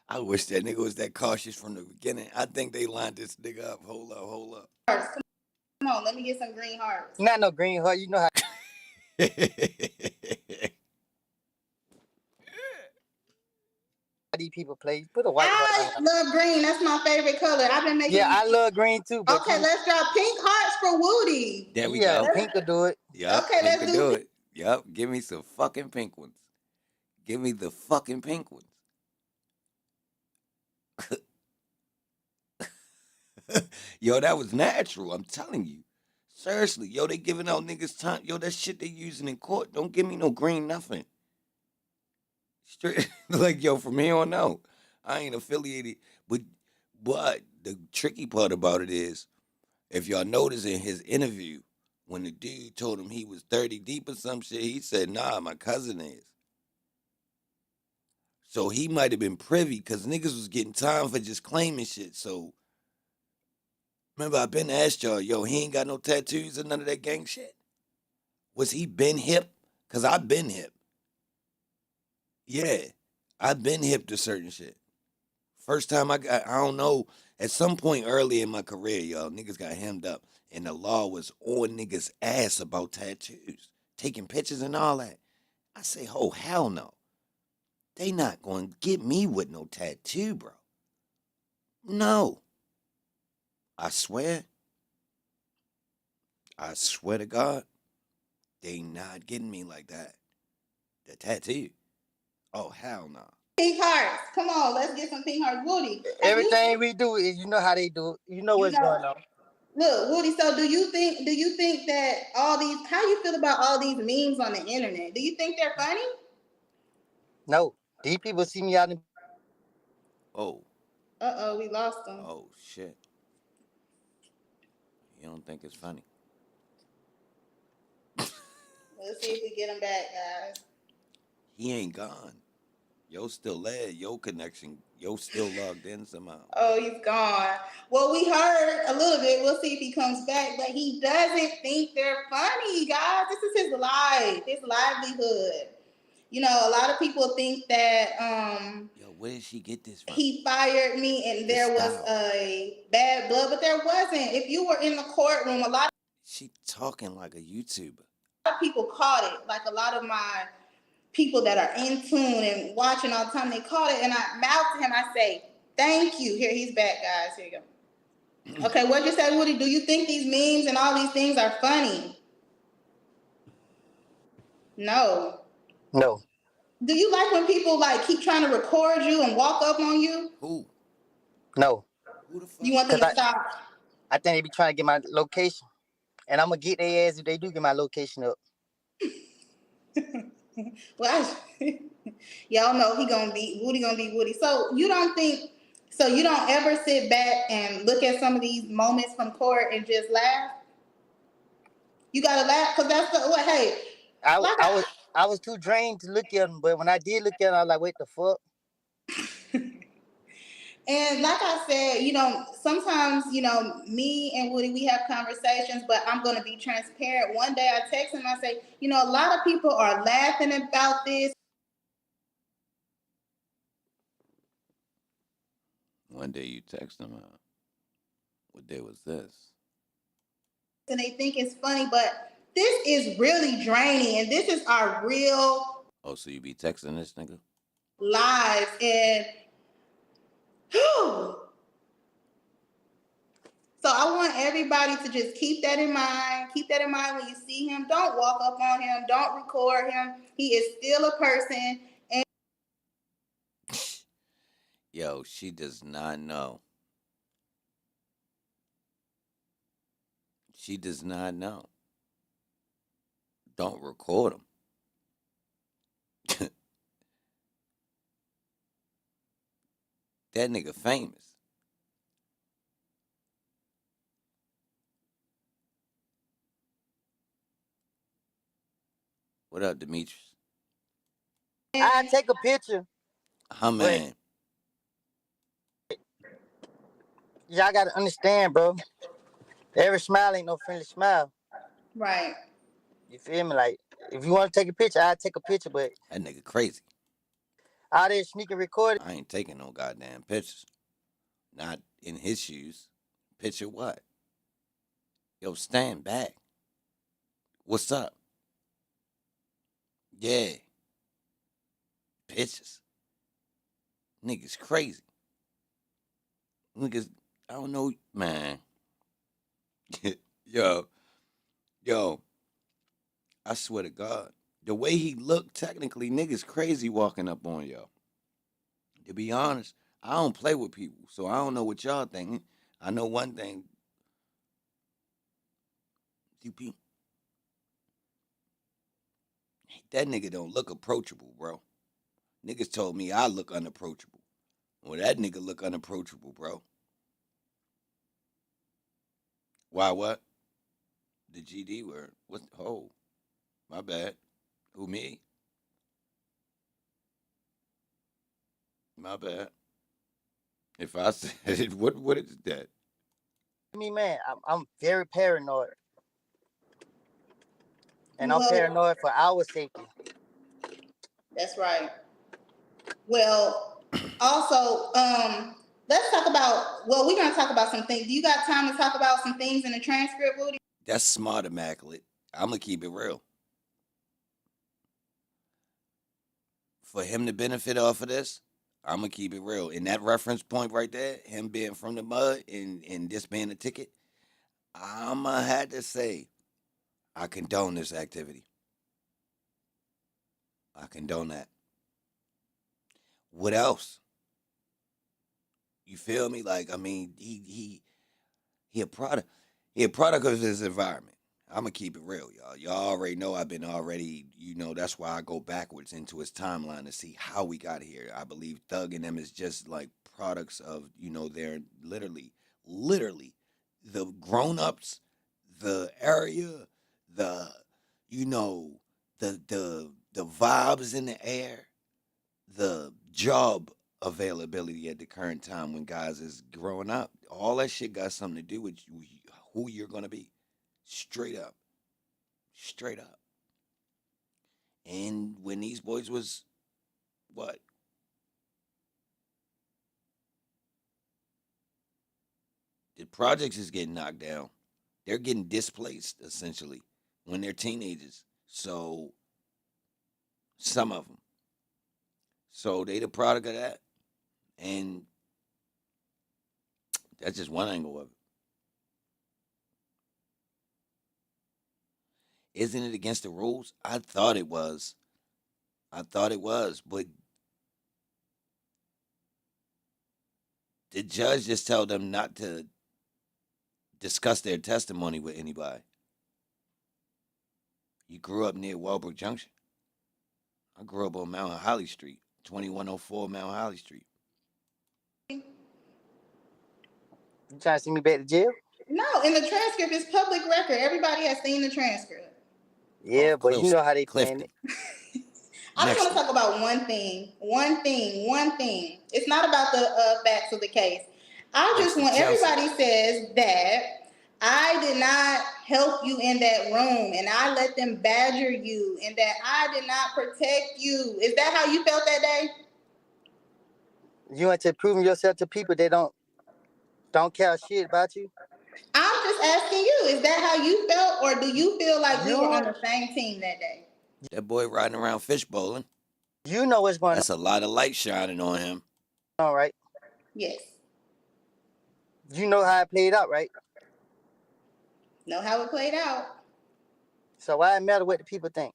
I wish that nigga was that cautious from the beginning. I think they lined this nigga up. Hold up. Come on, let me get some green hearts. Not no green heart. You know how. These people play. Put a white heart. I love green. That's my favorite color. I've been making. Yeah, I love green too. But okay, let's drop pink hearts for Woody. There we go. Pink will do it. Yep, okay, let's do it. Yep, give me some fucking pink ones. Give me the fucking pink ones. Yo, that was natural. I'm telling you. Seriously, yo, they giving out niggas time. Yo, that shit they using in court. Don't give me no green nothing. Straight, like, yo, from here on out, I ain't affiliated. But the tricky part about it is, if y'all notice in his interview, when the dude told him he was 30 deep or some shit, he said, nah, my cousin is. So he might have been privy because niggas was getting time for just claiming shit. So, remember, I been asked y'all, yo, he ain't got no tattoos or none of that gang shit? Was he been hip? Because I been hip. Yeah, I've been hip to certain shit. First time I don't know, at some point early in my career, y'all, niggas got hemmed up. And the law was on niggas' ass about tattoos. Taking pictures and all that. I say, oh, hell no. They not going to get me with no tattoo, bro. No. I swear to God, they not getting me like that. The tattoo. Oh, hell no. Pink hearts. Come on, let's get some pink hearts. Woody. Everything we do is, you know how they do it. You know what's going on. Look, Woody, so do you think that all these, how you feel about all these memes on the internet? Do you think they're funny? No. These people see me out in... Oh. Uh-oh, we lost them. Oh, shit. You don't think it's funny? Let's see if we get him back, guys. He ain't gone. Yo still there. Yo connection. Yo still logged in somehow. Oh, he's gone. Well, we heard a little bit. We'll see if he comes back. But he doesn't think they're funny, guys. This is his life, his livelihood. You know, a lot of people think that Yo, where did she get this from? He fired me and there was a bad blood, but there wasn't. If you were in the courtroom, a lot of she talking like a YouTuber. A lot of people caught it. Like a lot of my people that are in tune and watching all the time, they caught it. And I mouth to him, I say, thank you. Here, he's back, guys. Here you go. Okay, what'd you say, Woody? Do you think these memes and all these things are funny? No. No. Do you like when people like keep trying to record you and walk up on you? Who? No. Who the fuck? You want them to stop? I think they be trying to get my location. And I'm going to get their ass if they do get my location up. Well, y'all know Woody gonna be Woody. So you don't ever sit back and look at some of these moments from court and just laugh? You gotta laugh because that's what. Hey, I was too drained to look at them, but when I did look at them, I was like, what the fuck? And like I said, you know, sometimes, you know, me and Woody, we have conversations, but I'm going to be transparent. One day I text him, I say, you know, a lot of people are laughing about this. One day you text him out. What day was this? And they think it's funny, but this is really draining. And this is our real. Oh, so you be texting this nigga? Lives. And so I want everybody to just keep that in mind. Keep that in mind when you see him. Don't walk up on him. Don't record him. He is still a person. And Yo, she does not know. She does not know. Don't record him. That nigga famous. What up, Demetrius? I take a picture. Huh, man. Y'all gotta understand, bro. Every smile ain't no friendly smile. Right. You feel me? Like, if you want to take a picture, I take a picture, but That nigga crazy. out there sneaking recording. I ain't taking no goddamn pictures. Not in his shoes. Picture what? Yo, stand back. What's up? Yeah. Pictures. Niggas crazy. Niggas, I don't know, man. yo, I swear to God. The way he looked, technically, niggas crazy walking up on yo. To be honest, I don't play with people, so I don't know what y'all thinking. I know one thing. CP. That nigga don't look approachable, bro. Niggas told me I look unapproachable. Well, that nigga look unapproachable, bro. Why what? The GD word. What? Oh, my bad. Who, me? My bad. If I said it, what is that? Man, I'm very paranoid. And I'm Well, paranoid for our safety. that's right. Well, also, let's talk about. Well, we're gonna talk about some things. Do you got time to talk about some things in the transcript, Woody? That's smart, immaculate. I'm gonna keep it real. For him to benefit off of this, I'm gonna keep it real. In that reference point right there, him being from the mud and this being a ticket, I'ma have to say, I condone this activity. I condone that. What else? You feel me? Like, I mean, he a product. He a product of his environment. I'm gonna keep it real, y'all. Y'all already know I've been already, that's why I go backwards into his timeline to see how we got here. I believe Thug and them is just like products of, they're literally the grown-ups, the area, the, the vibes in the air, the job availability at the current time when guys is growing up. All that shit got something to do with who you're gonna be. Straight up. Straight up. And when these boys was what? The projects is getting knocked down. They're getting displaced essentially when they're teenagers. So some of them. So they the product of that. And that's just one angle of it. Isn't it against the rules? I thought it was. But the judge just told them not to discuss their testimony with anybody. You grew up near Walbrook Junction. I grew up on Mount Holly Street, 2104 Mount Holly Street. You trying to see me back to jail? No, in the transcript, it's public record. Everybody has seen the transcript. Yeah, but you know how they Clifton. playing it. I just want to talk about one thing. It's not about the facts of the case. I just want, everybody says that I did not help you in that room and I let them badger you and that I did not protect you. Is that how you felt that day? You want to prove yourself to people that don't care shit about you? I'm just asking you, is that how you felt, or do you feel like we were on the same team that day? That boy riding around fish bowling. You know what's going on. That's a lot of light shining on him. All right. Yes. You know how it played out, right? Know how it played out. So why it matter what the people think?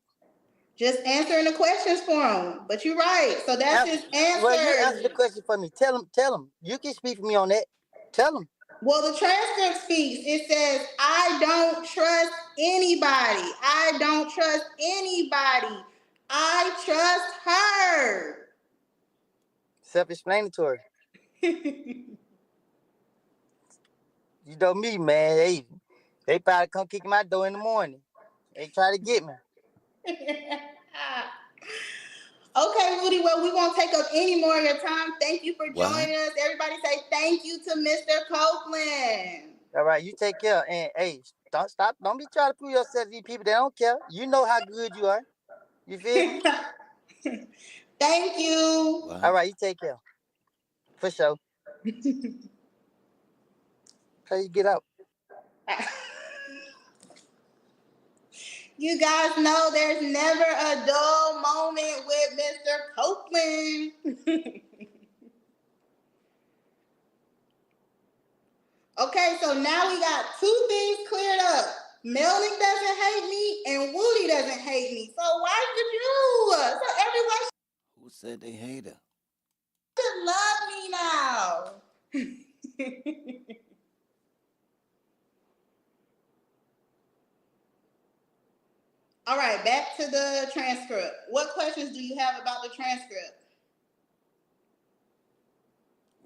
Just answering the questions for him. But you're right. So that's his answer. Well, you answer the question for me. Tell him. You can speak for me on that. Tell him. Well, the transcript speaks. It says, I don't trust anybody. I don't trust anybody. I trust her. Self-explanatory. You know me, man. They probably come kick my door in the morning. They try to get me. Okay, Woody, well, we won't take up any more of your time. Thank you for joining us. Everybody say thank you to Mr. Copeland. All right, you take care. And, hey, don't stop. Don't be trying to prove yourself to these people that don't care. You know how good you are. You feel me? Thank you. Wow. All right, you take care. For sure. How you get out? You guys know there's never a dull moment with Mr. Copeland. Okay, so now we got two things cleared up. Melnick doesn't hate me and Woody doesn't hate me. So why should you? So everyone Who said they hate her? should love me now. All right, back to the transcript. What questions do you have about the transcript?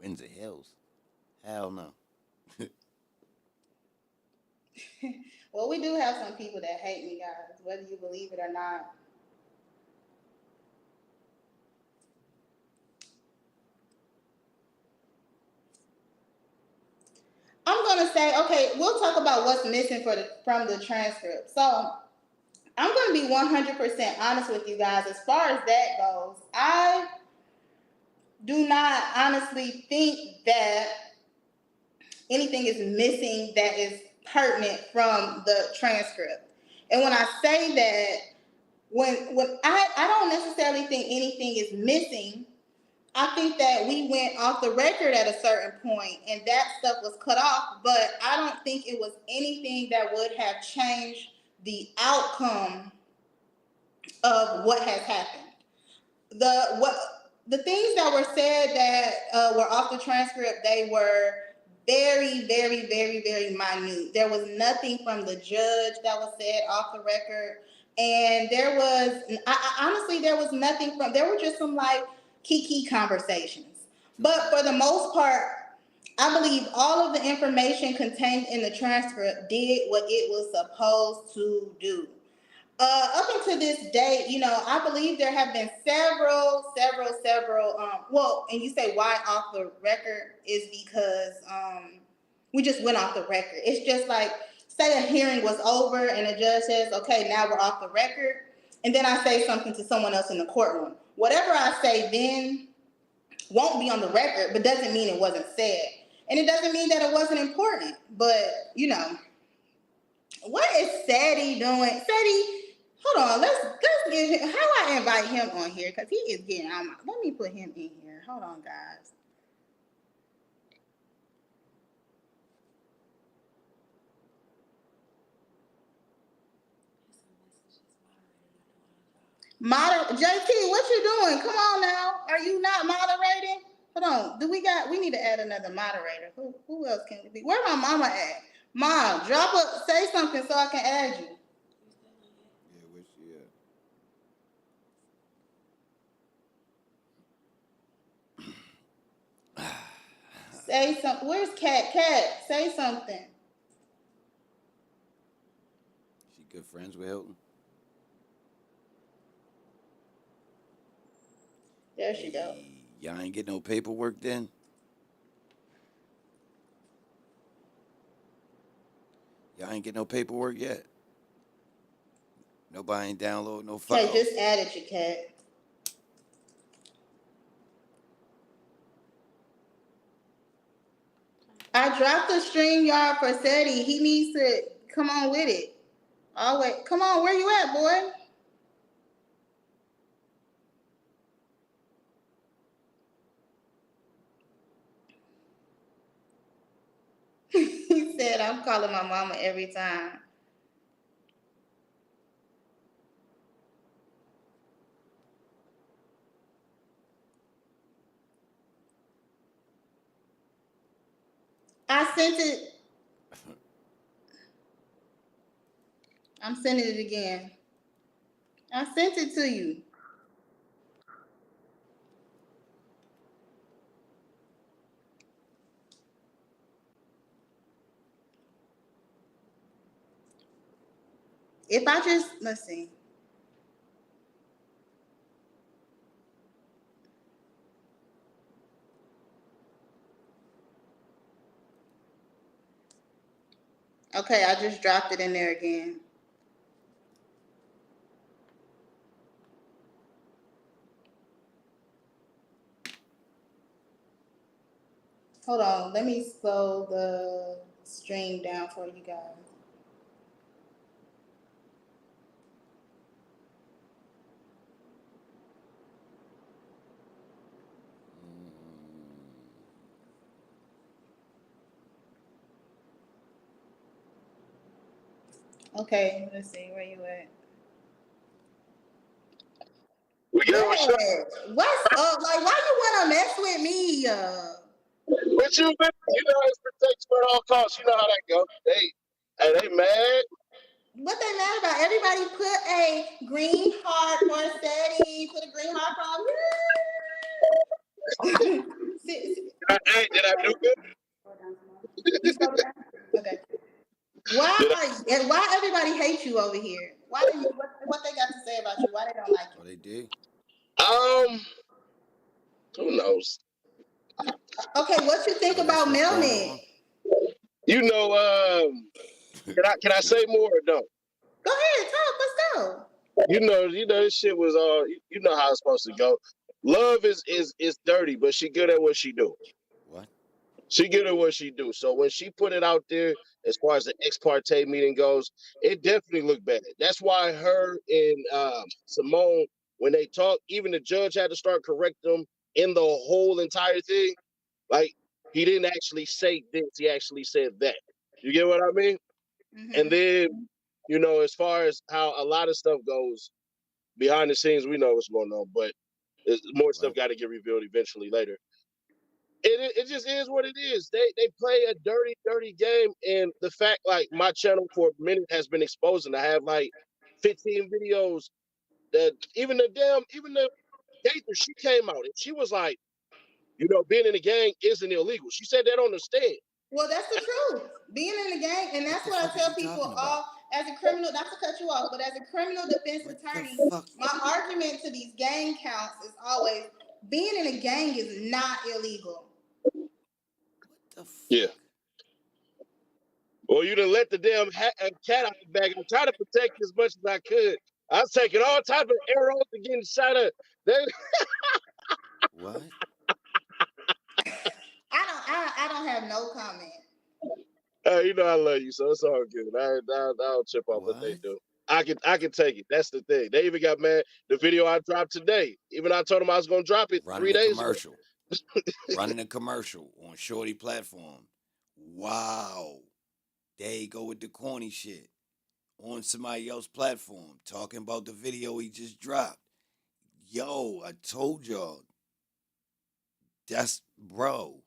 Windsor Hills? Hell no. Well, we do have some people that hate me, guys, whether you believe it or not. I'm going to say, okay, we'll talk about what's missing from the transcript. So I'm going to be 100% honest with you guys. As far as that goes, I do not honestly think that anything is missing that is pertinent from the transcript. And when I say that, when I don't necessarily think anything is missing. I think that we went off the record at a certain point and that stuff was cut off, but I don't think it was anything that would have changed the outcome of what has happened. The things that were said that were off the transcript, they were very, very, very, very minute. There was nothing from the judge that was said off the record. And there was, honestly, there was nothing there were just some like kiki conversations. But for the most part, I believe all of the information contained in the transcript did what it was supposed to do. Up until this date, I believe there have been several, and you say why off the record is because we just went off the record. It's just like, say a hearing was over and the judge says, okay, now we're off the record. And then I say something to someone else in the courtroom. Whatever I say then won't be on the record, but doesn't mean it wasn't said. And it doesn't mean that it wasn't important, but, what is Sadie doing? Sadie, hold on, let's get him. How I invite him on here? Because he is getting on my, let me put him in here. Hold on, guys. JT, what you doing? Come on now. Are you not moderating? Hold on. We need to add another moderator. Who else can it be? Where my mama at? Mom, say something so I can add you. Yeah, where's she at? Say something. Where's Kat? Kat, say something. She good friends with Hilton? There she go. Y'all ain't get no paperwork then? Y'all ain't get no paperwork yet? Nobody ain't download no files? Okay, just added you, Kat. I dropped the StreamYard for Sadie. He needs to come on with it. Oh, wait. Come on, where you at, boy? He said, I'm calling my mama every time. I sent it. I'm sending it again. I sent it to you. If I just, let's see. Okay, I just dropped it in there again. Hold on, let me slow the stream down for you guys. Okay, let's see, where you at? What's up? Like, why you wanna mess with me? But you know, it's protection at all costs. You know how that go. They mad. What they mad about? Everybody put a green heart for Steady. Put a green heart from. Hey, did I do good? Okay. Why everybody hates you over here? Why do you, what they got to say about you? Why they don't like you? Oh, they do. Who knows? Okay, what you think about Melnick? You know, can I say more or no? Go ahead, talk. Let's go. You know, this shit was all. You know how it's supposed to go. Love is dirty, but she good at what she do. What? She good at what she do. So when she put it out there, as far as the ex parte meeting goes, it definitely looked bad. That's why her and Simone, when they talked, even the judge had to start correcting them in the whole entire thing. Like, he didn't actually say this, he actually said that. You get what I mean? Mm-hmm. And then, you know, as far as how a lot of stuff goes behind the scenes, we know what's going on, but more stuff got to get revealed eventually later. It just is what it is. They play a dirty game, and the fact, like, my channel for a minute has been exposing. I have like 15 videos that even the Gaither, she came out and she was like, you know, being in the gang isn't illegal. She said that on the stand. Well, that's the truth. Being in the gang, and that's what I tell people all as a criminal, not to cut you off, but as a criminal defense attorney, my argument to these gang counts is always being in a gang is not illegal. Yeah. Well, you done let the damn cat out the bag. I'm trying to protect you as much as I could. I was taking all type of arrows and getting shot at. What? I don't have no comment. You know I love you, so it's all good. I don't trip off what they do. I can take it. That's the thing. They even got mad. The video I dropped today, even I told them I was going to drop it 3 days ago. Running a commercial on Shorty platform. Wow. There you go with the corny shit. On somebody else's platform, talking about the video he just dropped. Yo, I told y'all. That's, bro.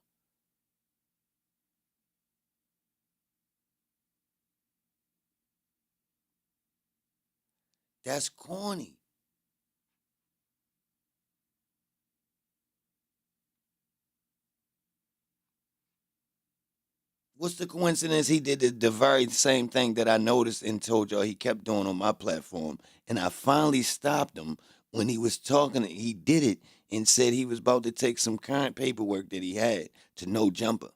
That's corny. What's the coincidence? He did the very same thing that I noticed and told y'all he kept doing on my platform. And I finally stopped him when he was talking. He did it and said he was about to take some current paperwork that he had to No Jumper.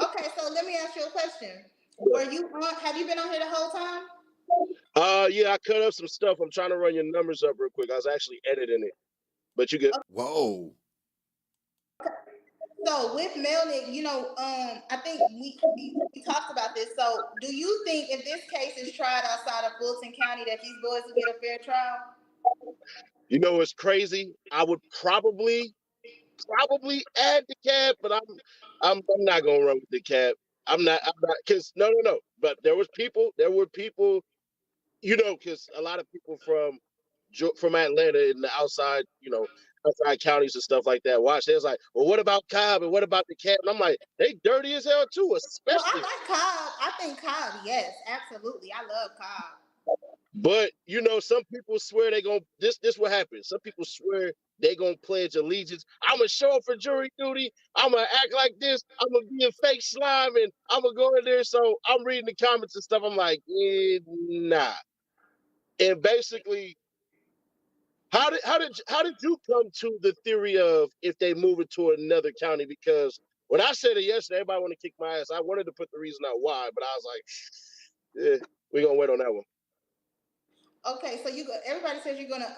Okay, so let me ask you a question. Have you been on here the whole time? Yeah, I cut up some stuff. I'm trying to run your numbers up real quick. I was actually editing it. But you good. Whoa. So with Melnick, you know, I think we talked about this. So do you think if this case is tried outside of Fulton County that these boys will get a fair trial? You know what's crazy? I would probably probably add the cap, but I'm not gonna run with the cap. I'm not because no. But there were people, because a lot of people from Atlanta and the outside, outside counties and stuff like that watch. They was like, well, what about Cobb and what about the cap? And I'm like, they dirty as hell too, Well, I especially. like Cobb. I think Cobb, yes, absolutely. I love Cobb. But some people swear they gonna this what happens. Some people swear they gonna pledge allegiance. I'm gonna show up for jury duty. I'm gonna act like this. I'm gonna be a fake slime, and I'm gonna go in there. So I'm reading the comments and stuff. I'm like, nah. And basically, how did you come to the theory of if they move it to another county? Because when I said it yesterday, everybody want to kick my ass. I wanted to put the reason out why, but I was like, we're gonna wait on that one. Okay, so everybody says you're gonna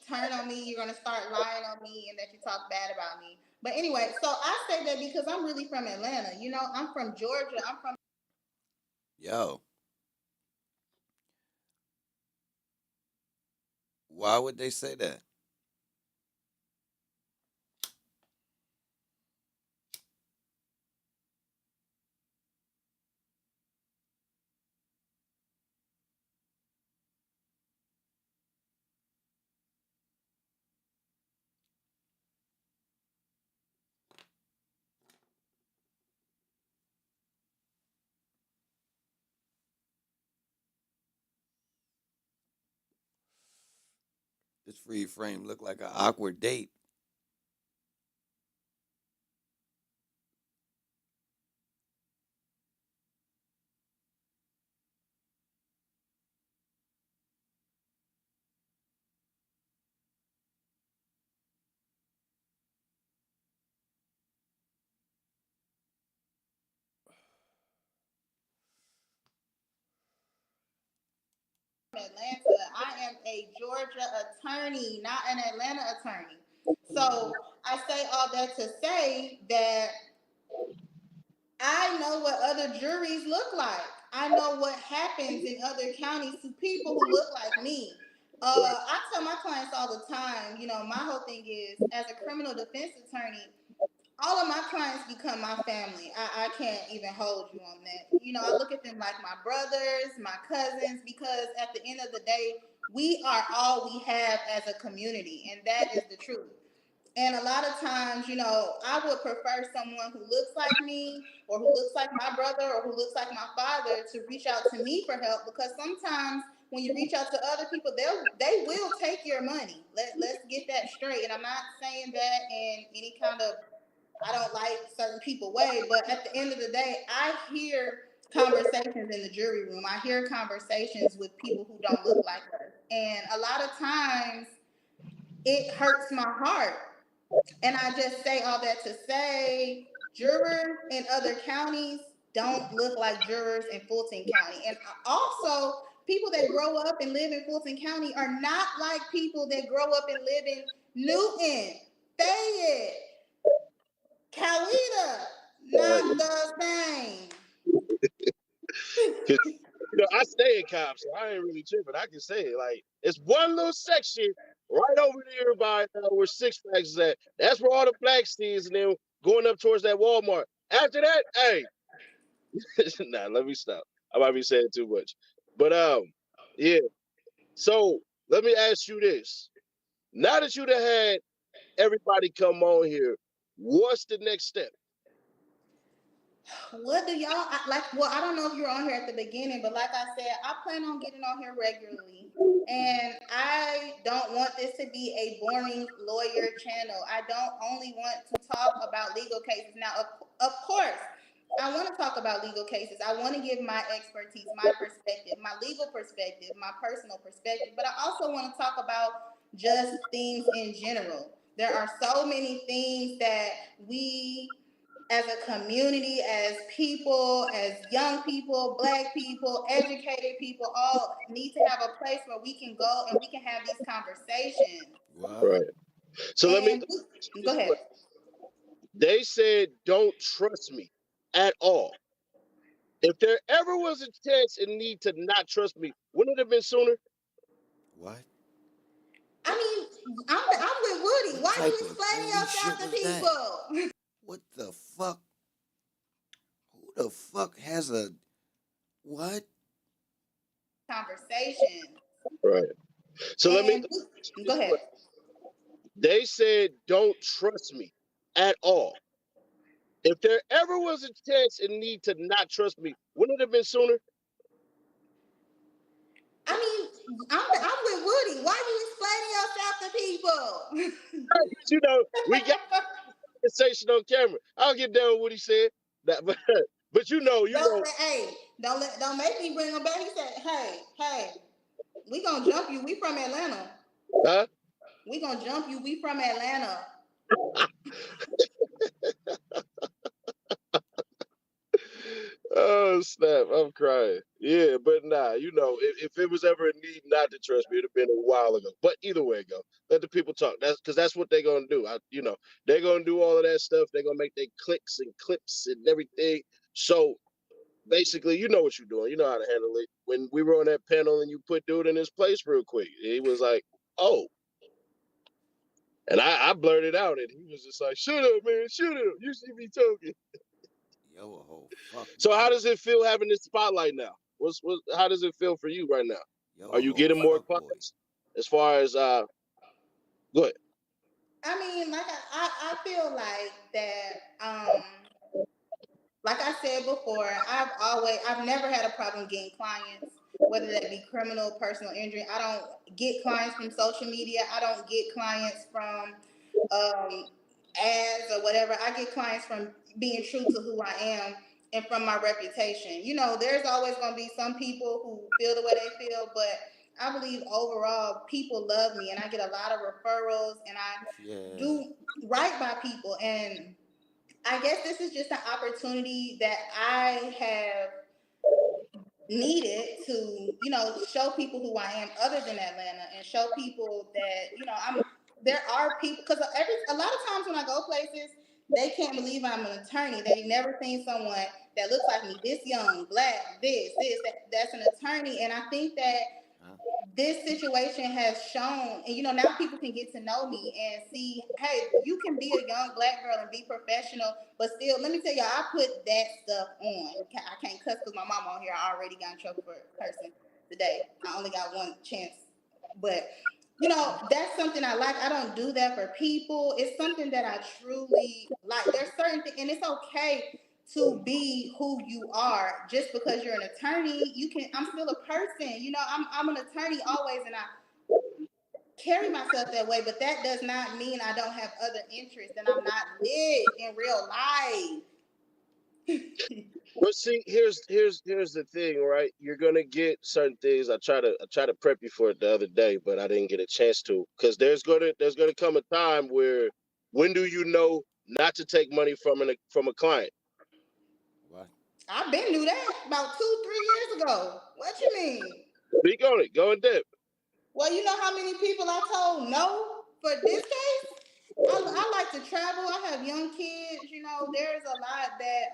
turn on me, you're gonna start lying on me, and that you talk bad about me. But anyway, so I say that because I'm really from Atlanta. I'm from Georgia. I'm from. Yo, why would they say that? This free frame look like an awkward date. Atlanta. I am a Georgia attorney, not an Atlanta attorney. So I say all that to say that I know what other juries look like. I know what happens in other counties to people who look like me. I tell my clients all the time, my whole thing is as a criminal defense attorney, all of my clients become my family. I can't even hold you on that. I look at them like my brothers, my cousins, because at the end of the day, we are all we have as a community, and that is the truth. And a lot of times, I would prefer someone who looks like me or who looks like my brother or who looks like my father to reach out to me for help, because sometimes when you reach out to other people, they will take your money. Let's get that straight. And I'm not saying that in any kind of I don't like certain people way, but at the end of the day, I hear conversations in the jury room. I hear conversations with people who don't look like us. And a lot of times it hurts my heart. And I just say all that to say jurors in other counties don't look like jurors in Fulton County. And also, people that grow up and live in Fulton County are not like people that grow up and live in Newton, Fayette, Coweta, not the same. I stay in Cobb, so I ain't really tripping. I can say it. Like, it's one little section right over there by where Six Flags is at. That's where all the black is, and then going up towards that Walmart. After that, hey, nah, let me stop. I might be saying too much. But yeah. So let me ask you this. Now that you've had everybody come on here, what's the next step? What do y'all like? Well, I don't know if you were on here at the beginning, but like I said, I plan on getting on here regularly. And I don't want this to be a boring lawyer channel. I don't only want to talk about legal cases. Now, of course, I want to talk about legal cases. I want to give my expertise, my perspective, my legal perspective, my personal perspective. But I also want to talk about just things in general. There are so many things that we as a community, as people, as young people, black people, educated people, all need to have a place where we can go and we can have these conversations. Wow. Right. So let me go ahead. They said, don't trust me at all. If there ever was a chance and need to not trust me, wouldn't it have been sooner? What? I mean, I'm with Woody. Why type you of explaining goofy yourself shit to was that? people? What the fuck? Who the fuck has a what? Conversation. Right. So let me go ahead. They said, don't trust me at all. If there ever was a chance and need to not trust me, wouldn't it have been sooner? I mean, I'm with Woody. Why you explaining yourself to people? You know, we got conversation on camera. I'll get down with what he said. But you know. Hey, don't make me bring him back. He said, hey, we gonna jump you. We from Atlanta. Huh? We gonna jump you. We from Atlanta. Oh snap! I'm crying. Yeah, but nah, if it was ever a need not to trust me, it'd have been a while ago. But either way, go let the people talk. That's what they're gonna do. They're gonna do all of that stuff. They're gonna make their clicks and clips and everything. So basically, you know what you're doing. You know how to handle it. When we were on that panel and you put dude in his place real quick, he was like, "Oh," and I blurted out, and he was just like, "Shut up, man! Shut up! You should be talking." Yo, a whole fuck. So how does it feel having this spotlight now? How does it feel for you right now? Yo, Are you getting more clients? As far as go ahead. I mean, like I feel like that. Like I said before, I've never had a problem getting clients, whether that be criminal, personal injury. I don't get clients from social media. I don't get clients from ads or whatever. I get clients from being true to who I am and from my reputation. There's always going to be some people who feel the way they feel, but I believe overall people love me and I get a lot of referrals and I do right by people. And I guess this is just an opportunity that I have needed to, show people who I am other than Atlanta and show people that, there are people, because a lot of times when I go places, they can't believe I'm an attorney. They've never seen someone that looks like me, this young, black, that's an attorney. And I think that this situation has shown, and now people can get to know me and see, hey, you can be a young black girl and be professional, but still, let me tell y'all, I put that stuff on. I can't cuss because my mom on here. I already got in trouble for cursing today. I only got one chance, but that's something I like. I don't do that for people. It's something that I truly like. There's certain things, and it's okay to be who you are. Just because you're an attorney, I'm still a person. I'm an attorney always, and I carry myself that way, but that does not mean I don't have other interests and I'm not lit in real life. But see, here's the thing, right? You're gonna get certain things. I try to prep you for it the other day, but I didn't get a chance to, because there's gonna come a time where, when do you know not to take money from a client? What? I've been knew that about 2-3 years ago. What you mean? Speak on it. Go in depth. Well, you know how many people I told no for this case? I like to travel. I have young kids. There's a lot that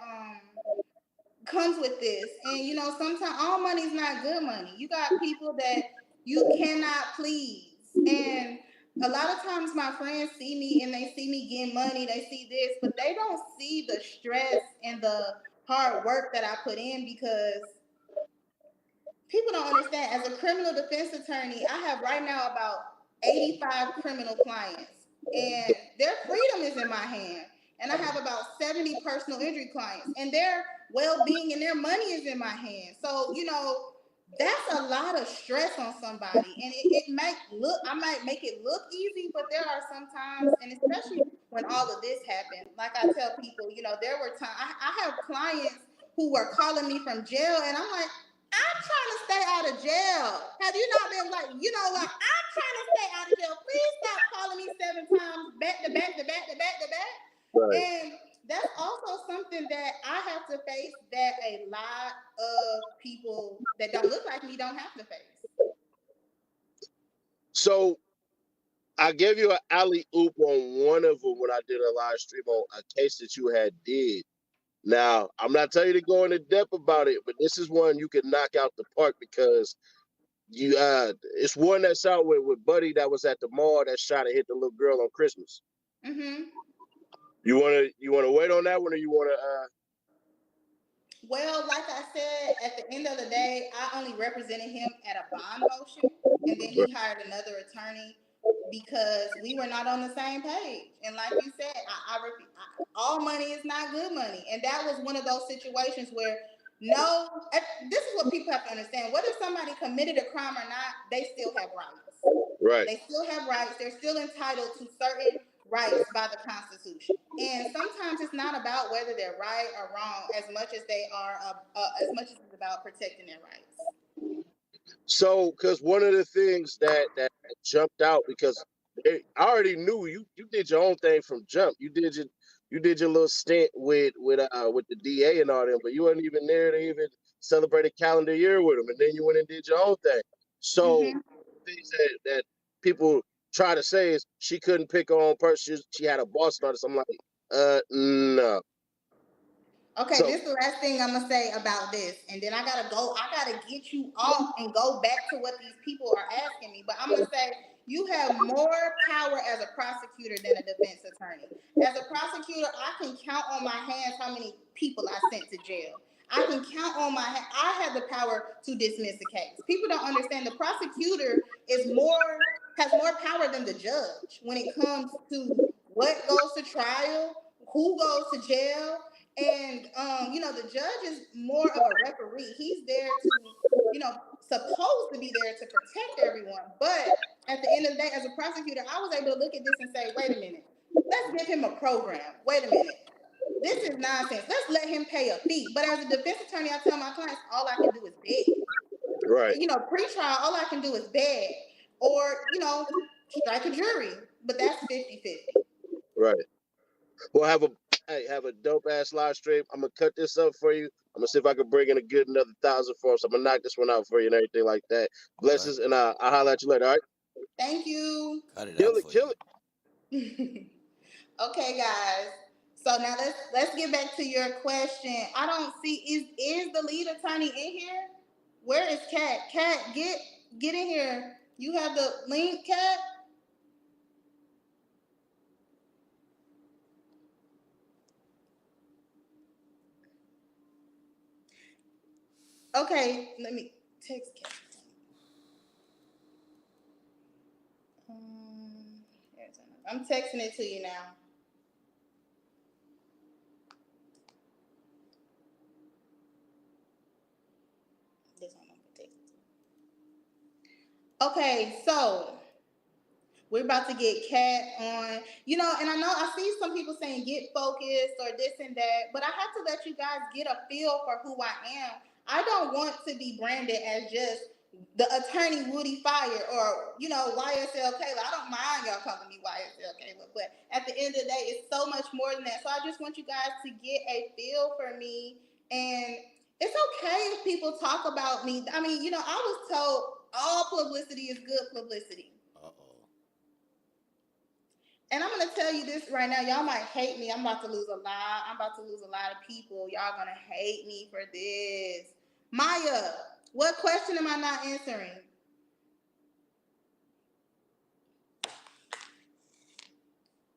comes with this, and sometimes all money's not good money. You got people that you cannot please, and a lot of times my friends see me and they see me getting money, they see this, but they don't see the stress and the hard work that I put in, because people don't understand. As a criminal defense attorney, I have right now about 85 criminal clients, and their freedom is in my hand. And I have about 70 personal injury clients, and their well-being and their money is in my hand. So, that's a lot of stress on somebody. And I might make it look easy, but there are some times, and especially when all of this happened, like I tell people, there were times, I have clients who were calling me from jail, and I'm like, I'm trying to stay out of jail. Have you not been like, I'm trying to stay out of jail. Please stop calling me 7 times back to back to back to back to back. Right. And that's also something that I have to face, that a lot of people that don't look like me don't have to face. So I gave you an alley-oop on one of them when I did a live stream on a case that you had did. Now, I'm not telling you to go into depth about it, but this is one you can knock out the park, because it's one that's out with Buddy that was at the mall that shot and hit the little girl on Christmas. Mm-hmm. You wanna wait on that one, or you wanna? Well, like I said, at the end of the day, I only represented him at a bond motion, and then he hired another attorney because we were not on the same page. And like you said, all money is not good money, and that was one of those situations where this is what people have to understand. Whether somebody committed a crime or not, they still have rights. Right. They still have rights. They're still entitled to certain rights by the Constitution. And sometimes it's not about whether they're right or wrong as much as it's about protecting their rights. So, because one of the things that jumped out, because I already knew you did your own thing from jump. You did your little stint with the DA and all them, but you weren't even there to even celebrate a calendar year with them, and then you went and did your own thing. So things that people try to say is she couldn't pick her own person. She had a boss starter. So I'm like, no. Okay, this is the last thing I'm gonna say about this, and then I gotta get you off and go back to what these people are asking me. But I'm gonna say you have more power as a prosecutor than a defense attorney. As a prosecutor, I can count on my hands how many people I sent to jail. I can count on I have the power to dismiss a case. People don't understand the prosecutor has more power than the judge when it comes to what goes to trial, who goes to jail. And, the judge is more of a referee. He's there to, supposed to be there to protect everyone. But at the end of the day, as a prosecutor, I was able to look at this and say, wait a minute, let's give him a program. Wait a minute. This is nonsense. Let's let him pay a fee. But as a defense attorney, I tell my clients, all I can do is beg. Right. Pre-trial, all I can do is beg or, strike a jury. But that's 50-50. Right. We'll have a dope ass live stream. I'm gonna cut this up for you. I'm gonna see if I can bring in another 1,000 for us. I'm gonna knock this one out for you and everything like that. Blessings, and I'll holler at you later. All right. Thank you. Kill it. Okay, guys. So now let's get back to your question. I don't see is the lead attorney in here? Where is Kat? Kat, get in here. You have the link, Kat? Okay, let me text Kat. I'm texting it to you now. This one I'm gonna text it to. Okay, so we're about to get Kat on, and I know I see some people saying get focused or this and that, but I have to let you guys get a feel for who I am. I don't want to be branded as just the attorney Woody Fire or, YSL Kayla. I don't mind y'all calling me YSL Kayla, but at the end of the day, it's so much more than that. So I just want you guys to get a feel for me. And it's okay if people talk about me. I mean, I was told all publicity is good publicity. And I'm going to tell you this right now. Y'all might hate me. I'm about to lose a lot. I'm about to lose a lot of people. Y'all going to hate me for this. Maya, what question am I not answering?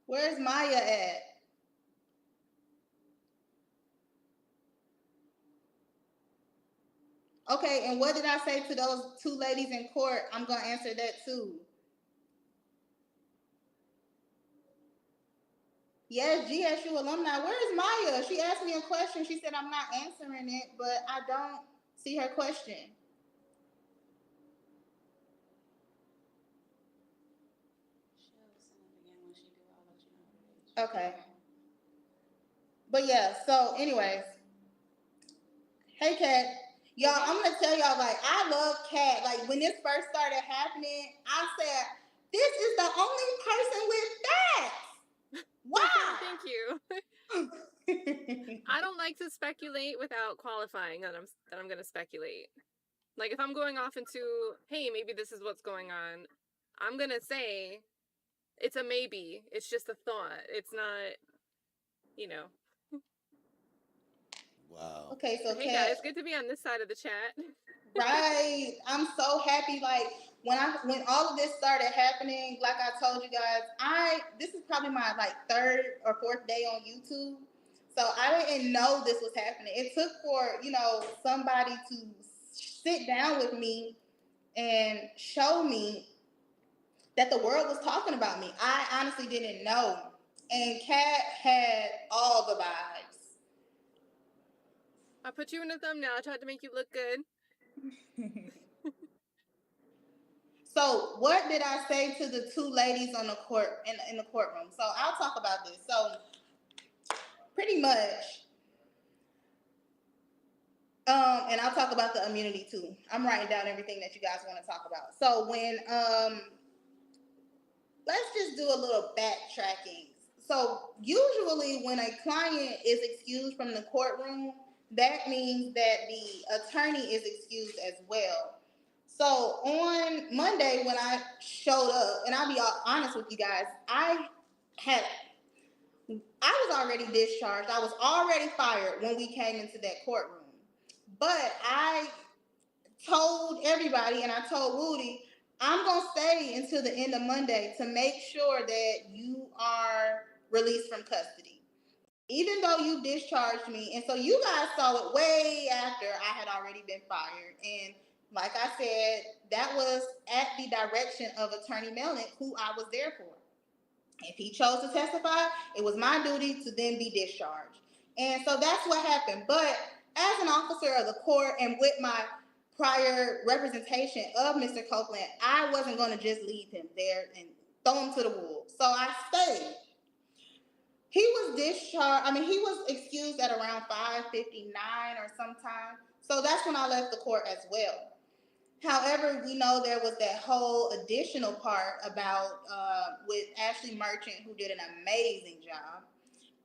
Where's Maya at? Okay, and what did I say to those two ladies in court? I'm going to answer that too. Yes, GSU alumni. Where is Maya? She asked me a question. She said I'm not answering it, but I don't see her question. Okay. But yeah, so anyways. Hey, Kat. Y'all, I'm going to tell y'all, I love Kat. When this first started happening, I said, this is the only person with that. Why? Thank you. I don't like to speculate without qualifying that I'm going to speculate. If I'm going off into, hey, maybe this is what's going on, I'm going to say it's a maybe. It's just a thought. It's not, Wow. Okay, so hey, guys, good to be on this side of the chat. Right. I'm so happy. Like when all of this started happening, like I told you guys, this is probably my like 3rd or 4th day on YouTube. So I didn't know this was happening. It took for, somebody to sit down with me and show me that the world was talking about me. I honestly didn't know. And Kat had all the vibes. I put you in a thumbnail. I tried to make you look good. So what did I say to the 2 ladies on the court in the courtroom? So I'll talk about this. So pretty much, and I'll talk about the immunity too. I'm writing down everything that you guys want to talk about. So when let's just do a little backtracking. So usually when a client is excused from the courtroom, that means that the attorney is excused as well. So on Monday when I showed up, and I'll be honest with you guys, I was already discharged. I was already fired when we came into that courtroom. But I told everybody, and I told Woody, I'm going to stay until the end of Monday to make sure that you are released from custody, even though you discharged me. And so you guys saw it way after I had already been fired. And like I said, that was at the direction of Attorney Melnick, who I was there for. If he chose to testify, it was my duty to then be discharged. And so that's what happened. But as an officer of the court and with my prior representation of Mr. Copeland, I wasn't going to just leave him there and throw him to the wolves. So I stayed. He was discharged. He was excused at around 5:59 or sometime. So that's when I left the court as well. However, we know there was that whole additional part about with Ashley Merchant, who did an amazing job.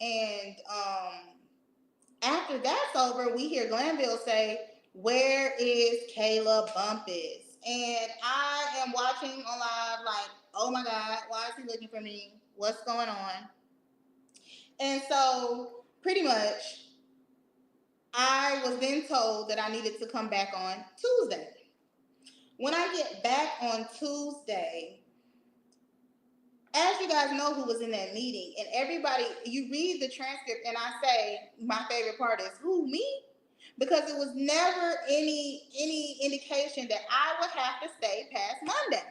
And after that's over, we hear Glanville say, "Where is Kayla Bumpus?" And I am watching on live like, oh my God, why is he looking for me? What's going on? And so pretty much, I was then told that I needed to come back on Tuesday. When I get back on Tuesday, as you guys know who was in that meeting, and everybody, you read the transcript, and I say, my favorite part is, who, me? Because it was never any indication that I would have to stay past Monday.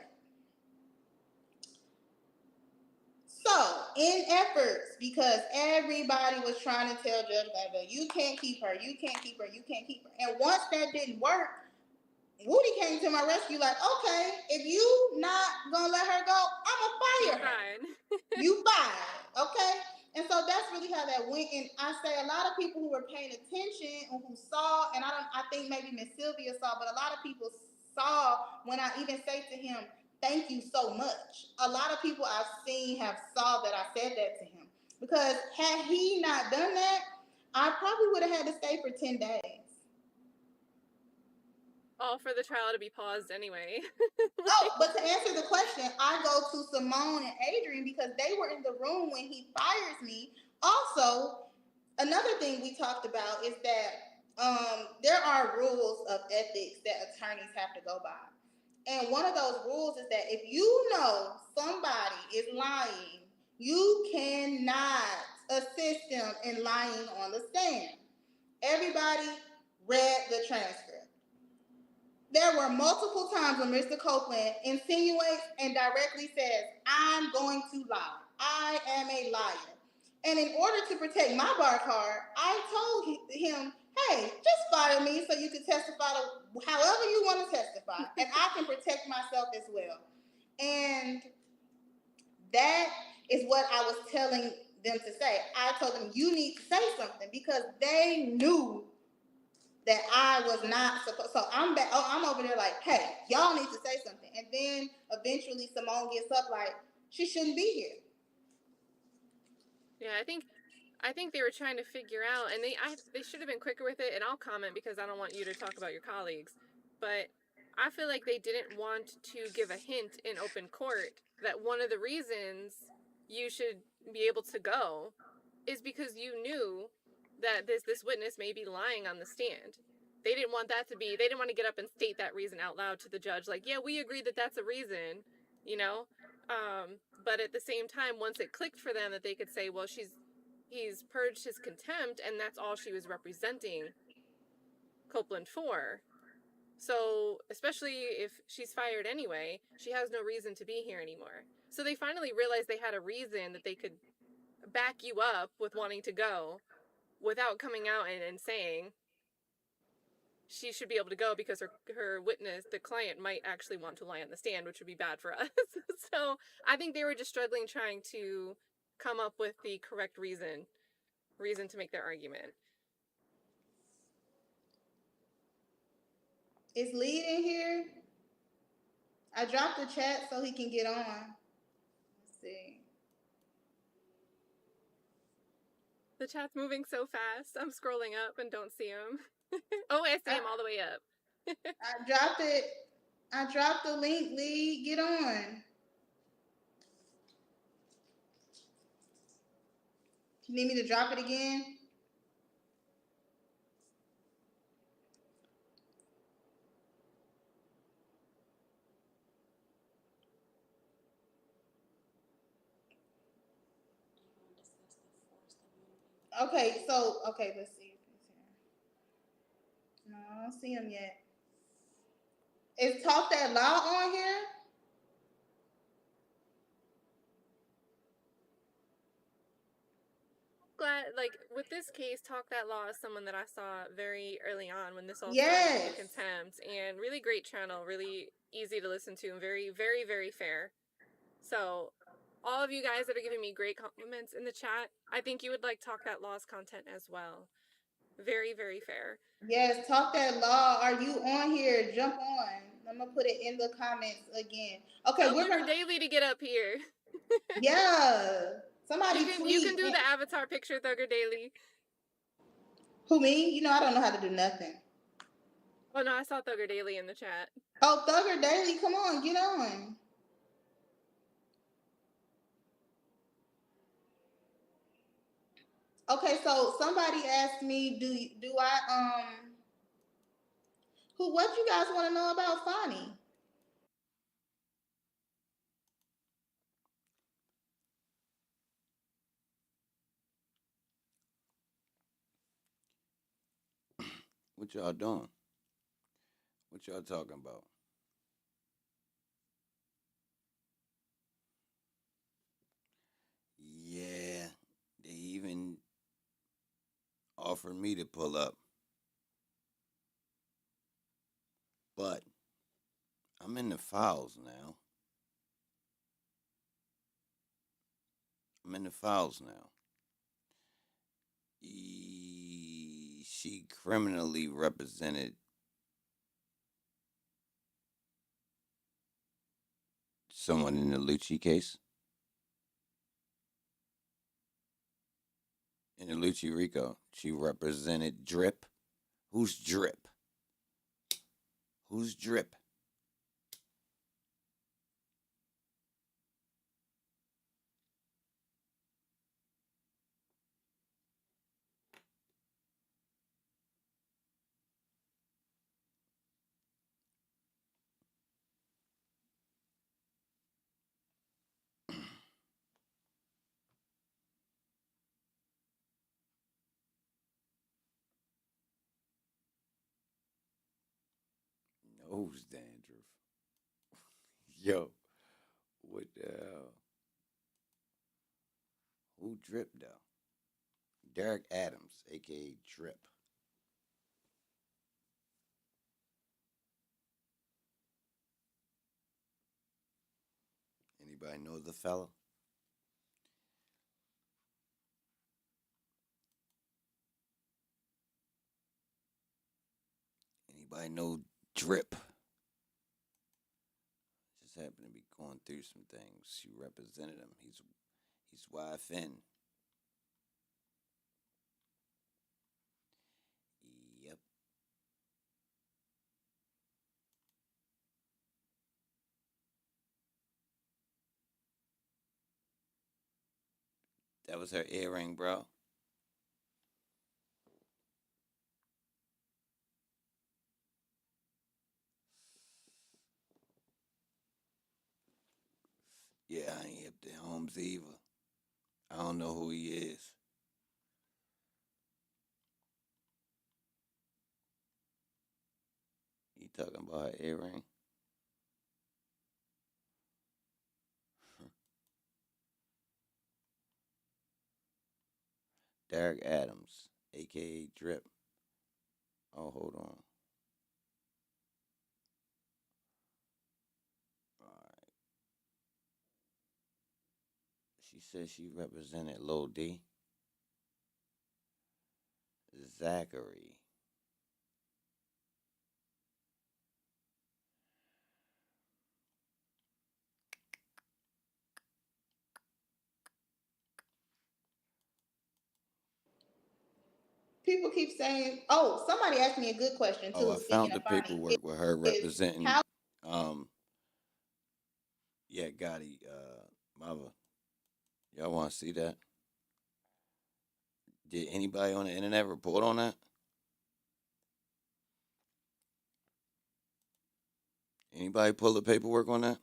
So, in efforts, because everybody was trying to tell Judge Glanville, you can't keep her, you can't keep her, you can't keep her. And once that didn't work, Woody came to my rescue like, okay, if you not gonna let her go, I'm gonna fire her. You fired, okay? And so that's really how that went. And I say a lot of people who were paying attention and who saw, and I think maybe Miss Sylvia saw, but a lot of people saw when I even say to him, thank you so much. A lot of people I've seen have saw that I said that to him. Because had he not done that, I probably would have had to stay for 10 days. All for the trial to be paused anyway. But to answer the question, I go to Simone and Adrian because they were in the room when he fires me. Also, another thing we talked about is that there are rules of ethics that attorneys have to go by. And one of those rules is that if you know somebody is lying, you cannot assist them in lying on the stand. Everybody read the transcript. There were multiple times when Mr. Copeland insinuates and directly says, I'm going to lie. I am a liar. And in order to protect my bar card, I told him, hey, just fire me so you can testify to however you want to testify. And I can protect myself as well. And that is what I was telling them to say. I told them, you need to say something because they knew that I was not supposed. So I'm back. Oh, I'm over there like, hey, y'all need to say something. And then eventually Simone gets up like, she shouldn't be here. Yeah, I think they were trying to figure out, and they should have been quicker with it. And I'll comment because I don't want you to talk about your colleagues, but I feel like they didn't want to give a hint in open court that one of the reasons you should be able to go is because you knew that this witness may be lying on the stand. they didn't want to get up and state that reason out loud to the judge. Like, yeah, we agree that that's a reason, you know? But at the same time, once it clicked for them that they could say, well, he's purged his contempt, and that's all she was representing Copeland for. So, especially if she's fired anyway, she has no reason to be here anymore. So they finally realized they had a reason that they could back you up with wanting to go without coming out and saying she should be able to go because her witness, the client, might actually want to lie on the stand, which would be bad for us. So I think they were just struggling trying to come up with the correct reason to make their argument. Is Lee in here? I dropped the chat so he can get on. Let's see. The chat's moving so fast. I'm scrolling up and don't see him. Oh, I see him all the way up. I dropped it. I dropped the link, Lee. Get on. You need me to drop it again? Okay, let's see. No, I don't see him yet. Is Talk That Law on here? Glad, like, with this case, Talk That Law is someone that I saw very early on when this all started Yes. in contempt, and really great channel, really easy to listen to, and very, very, very fair. So, all of you guys that are giving me great compliments in the chat, I think you would like Talk That Law's content as well. Very, very fair. Yes, Talk That Law. Are you on here? Jump on. I'm gonna put it in the comments again. Okay, Tell we're Booker Daily to get up here. Yeah. Somebody you can do the avatar picture, Thugger Daily. Who, me? You know I don't know how to do nothing. Oh no, I saw Thugger Daily in the chat. Oh, Thugger Daily, come on, get on. Okay, so somebody asked me, do I what you guys want to know about Fonnie? What y'all doing? What y'all talking about? Yeah, they even offered me to pull up. But I'm in the files now. She criminally represented someone in the Lucci case. In the Lucci Rico, she represented Drip. Who's Drip? Who's Drip? Nose dandruff. Yo, what the hell? Who Drip though? Derek Adams, aka Drip. Anybody know the fella? Anybody know Drip? Just happened to be going through some things. She represented him. He's YFN. Yep. That was her earring, bro. Yeah, I ain't hip to Holmes either. I don't know who he is. He talking about an earring. Derek Adams, aka Drip. Oh, hold on. All right. She said she represented Lil D. Zachary. People keep saying, "Oh, somebody asked me a good question Oh, too." I Speaking found of the funny, paperwork with her is representing how yeah, Gotti, mother. Y'all wanna see that? Did anybody on the internet report on that? Anybody pull the paperwork on that?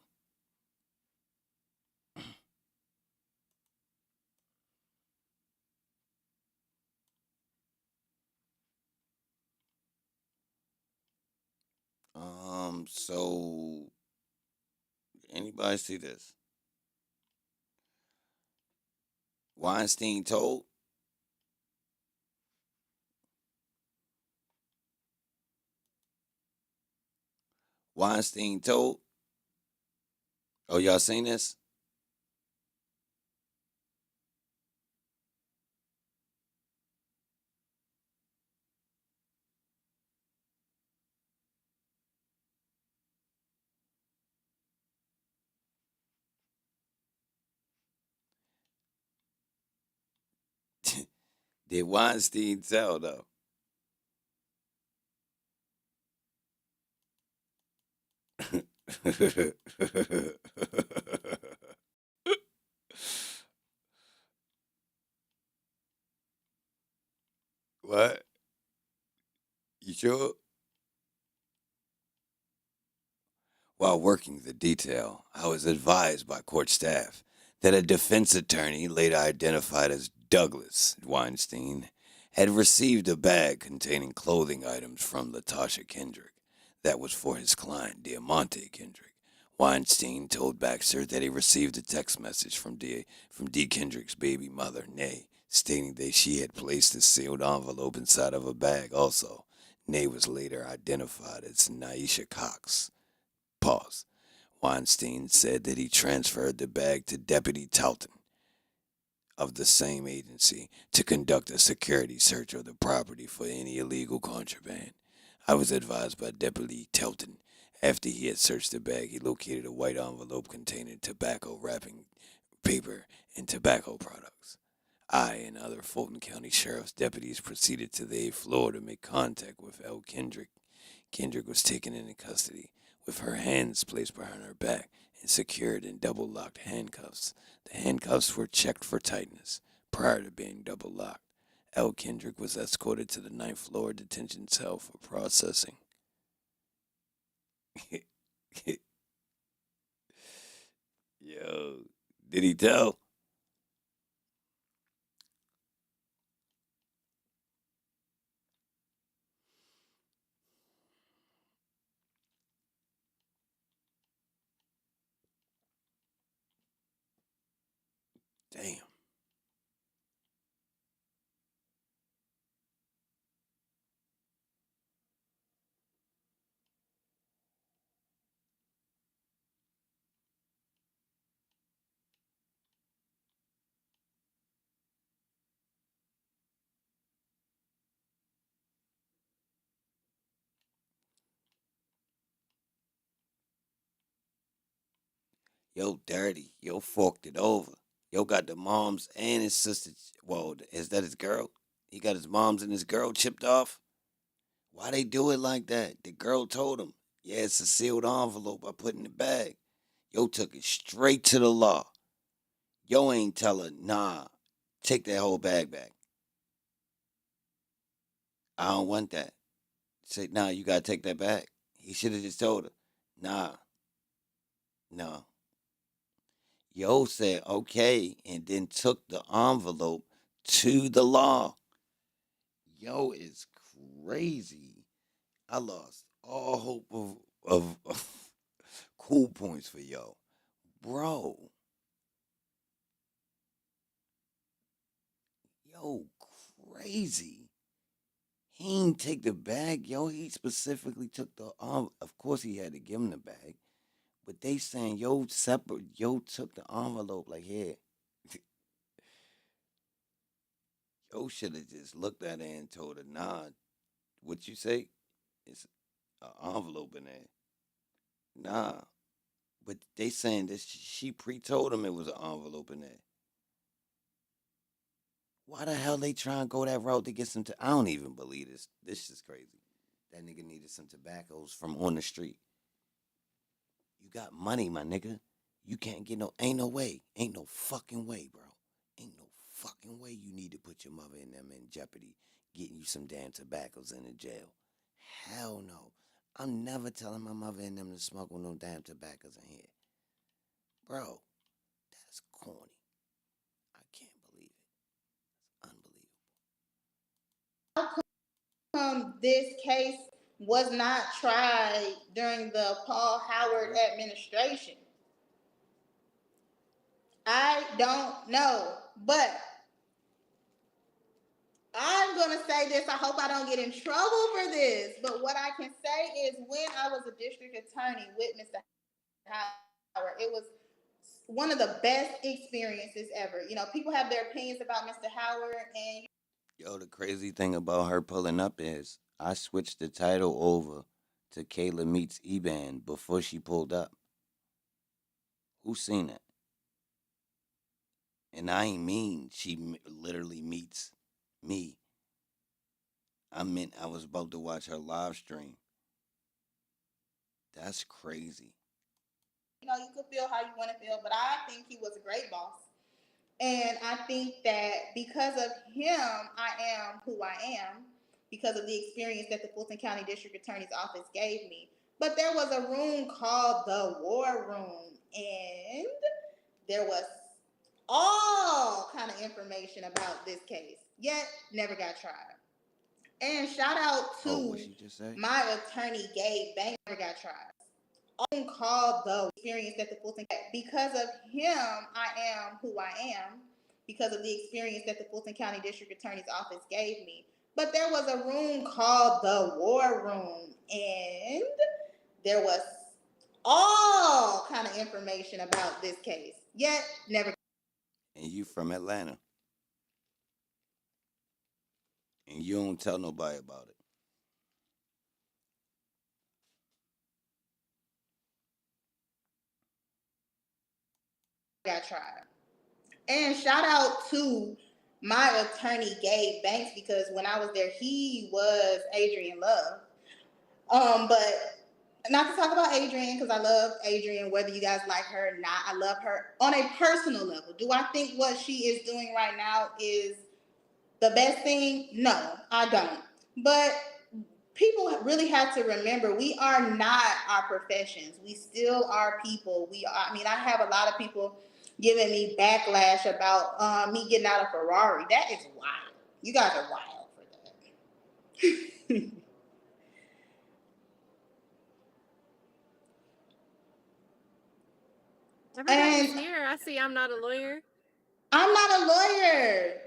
So anybody see this? Weinstein told. Weinstein told. Oh, y'all seen this? Did Weinstein tell though? What? You sure? While working the detail, I was advised by court staff that a defense attorney, later identified as Douglas Weinstein, had received a bag containing clothing items from Latasha Kendrick that was for his client, Diamante Kendrick. Weinstein told Baxter that he received a text message from D. Kendrick's baby mother, Nay, stating that she had placed a sealed envelope inside of a bag also. Nay was later identified as Naisha Cox. Pause. Weinstein said that he transferred the bag to Deputy Talton of the same agency to conduct a security search of the property for any illegal contraband. I was advised by Deputy Talton after he had searched the bag, he located a white envelope containing tobacco wrapping paper and tobacco products. I and other Fulton County Sheriff's deputies proceeded to the 8th floor to make contact with L. Kendrick. Kendrick was taken into custody with her hands placed behind her back and secured in double locked handcuffs. The handcuffs were checked for tightness prior to being double locked. L. Kendrick was escorted to the 9th floor detention cell for processing. Yo, did he tell? Damn. Yo, dirty. Yo, forked it over. Yo, got the moms and his sister. Well, is that his girl? He got his moms and his girl chipped off? Why they do it like that? The girl told him, yeah, it's a sealed envelope I put in the bag. Yo took it straight to the law. Yo ain't tell her, nah, take that whole bag back. I don't want that. Say, nah, you gotta take that back. He should have just told her, nah, no. Yo said okay and then took the envelope to the law. Yo is crazy. I lost all hope of cool points for yo. Bro. Yo, crazy. He ain't take the bag, yo. He specifically took the of course he had to give him the bag. But they saying yo took the envelope like here. Yo should have just looked at her and told her, nah, what you say? It's an envelope in there. Nah. But they saying that she pre-told him it was an envelope in there. Why the hell they try and go that route to get some? I don't even believe this. This is crazy. That nigga needed some tobaccos from on the street. You got money, my nigga. You can't get ain't no way. Ain't no fucking way, bro. Ain't no fucking way you need to put your mother and them in jeopardy getting you some damn tobaccos in the jail. Hell no. I'm never telling my mother and them to smoke with no damn tobaccos in here. Bro, that's corny. I can't believe it. It's unbelievable. How come this case was not tried during the Paul Howard administration? I don't know, but I'm going to say this. I hope I don't get in trouble for this, but what I can say is when I was a district attorney with Mr. Howard, it was one of the best experiences ever. You know, people have their opinions about Mr. Howard, and yo, the crazy thing about her pulling up is I switched the title over to Kayla Meets Eban before she pulled up. Who seen it? And I ain't mean she literally meets me. I meant I was about to watch her live stream. That's crazy. you know, you could feel how you want to feel, but I think he was a great boss. And I think that because of him, I am who I am, because of the experience that the Fulton County District Attorney's Office gave me. But there was a room called the War Room, and there was all kind of information about this case, yet never got tried. And shout out to my attorney, Gabe Banks, never got tried. Called the experience that the Fulton, because of him, I am who I am, because of the experience that the Fulton County District Attorney's Office gave me. But there was a room called the War Room, and there was all kind of information about this case, yet never. And you from Atlanta. And you don't tell nobody about it. Got tried. And shout out to my attorney, Gabe Banks, because when I was there, he was Adrian Love. But not to talk about Adrian, because I love Adrian, whether you guys like her or not. I love her on a personal level. Do I think what she is doing right now is the best thing? No, I don't. But people really have to remember, we are not our professions. We still are people. I have a lot of people giving me backlash about me getting out of Ferrari. That is wild. You guys are wild for that. Everybody's here. I see I'm not a lawyer. I'm not a lawyer.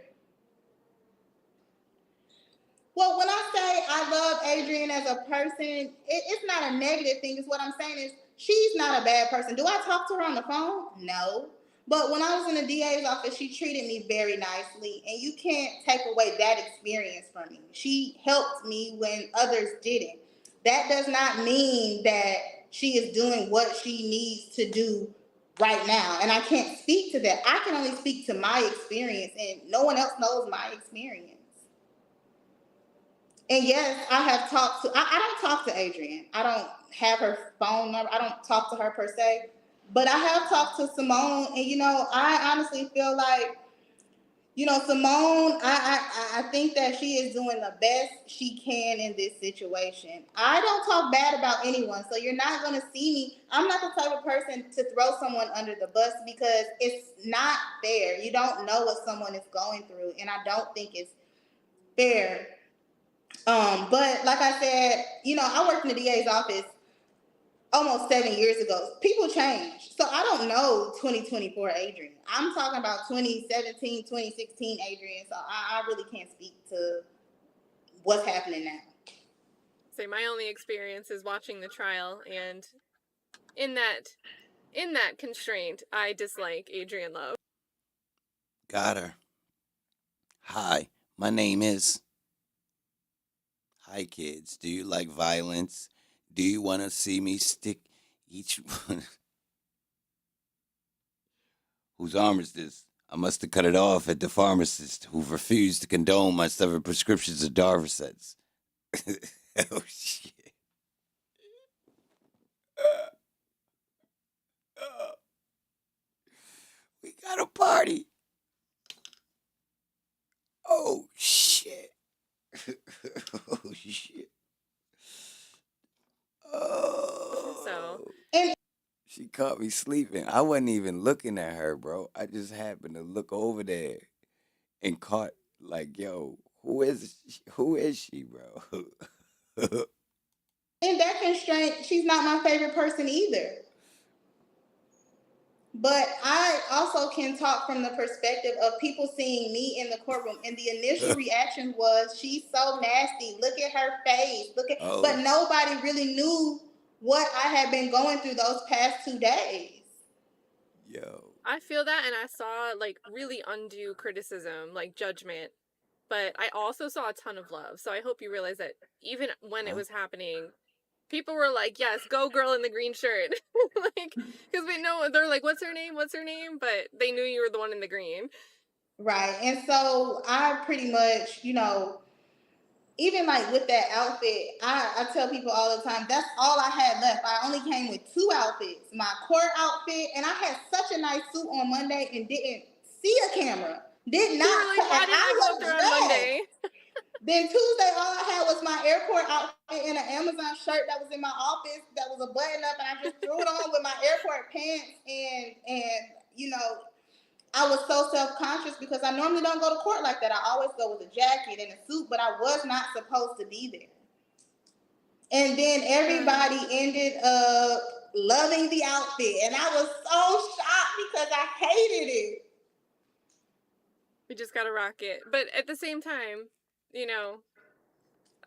Well, when I say I love Adrian as a person, it's not a negative thing. It's what I'm saying is she's not a bad person. Do I talk to her on the phone? No. But when I was in the DA's office, she treated me very nicely, and you can't take away that experience from me. She helped me when others didn't. That does not mean that she is doing what she needs to do right now. And I can't speak to that. I can only speak to my experience, and no one else knows my experience. And yes, I have talked to, I don't talk to Adrian. I don't have her phone number. I don't talk to her per se. But I have talked to Simone, and I honestly feel like Simone, I think that she is doing the best she can in this situation. I don't talk bad about anyone, so you're not going to see me. I'm not the type of person to throw someone under the bus because it's not fair. You don't know what someone is going through, and I don't think it's fair. But like I said, I worked in the DA's office almost 7 years ago. People change. So I don't know 2024 Adrian. I'm talking about 2017, 2016 Adrian. So I really can't speak to what's happening now. So my only experience is watching the trial, and in that constraint, I dislike Adrian Love. Got her. Hi, my name is. Hi, kids. Do you like violence? Do you want to see me stick each one? Whose arm is this? I must have cut it off at the pharmacist who refused to condone my 7 prescriptions of Darvocets. Oh, shit. We got a party. Oh, shit. Oh, shit. Oh. So. She caught me sleeping. I wasn't even looking at her, bro. I just happened to look over there and caught, like, yo, who is she, bro? In that constraint, she's not my favorite person either. But I also can talk from the perspective of people seeing me in the courtroom, and the initial reaction was, she's so nasty. Look at her face. But nobody really knew what I had been going through those past 2 days. Yo. I feel that, and I saw like really undue criticism, like judgment, but I also saw a ton of love. So I hope you realize that even when it was happening, people were like, yes, go girl in the green shirt. Like, because we know, they're like, what's her name? But they knew you were the one in the green. Right. And so I pretty much, even like with that outfit, I tell people all the time, that's all I had left. I only came with 2 outfits, my court outfit, and I had such a nice suit on Monday and didn't see a camera. Did not. Really, why did I go up there on Monday? Then Tuesday, all I had was my airport outfit and an Amazon shirt that was in my office that was a button up, and I just threw it on with my airport pants, and I was so self-conscious because I normally don't go to court like that. I always go with a jacket and a suit, but I was not supposed to be there. And then everybody ended up loving the outfit, and I was so shocked because I hated it. We just gotta rock it. But at the same time,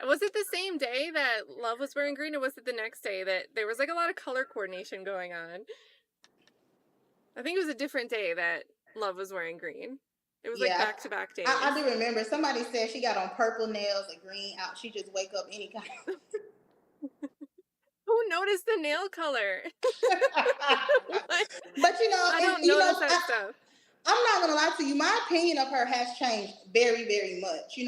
was it the same day that Love was wearing green, or was it the next day that there was like a lot of color coordination going on? I think it was a different day that Love was wearing green. It was like back-to-back days. I do remember. Somebody said she got on purple nails and green out. She just wake up any kind of... Who noticed the nail color? But I don't notice that stuff. I'm not gonna lie to you. My opinion of her has changed very, very much.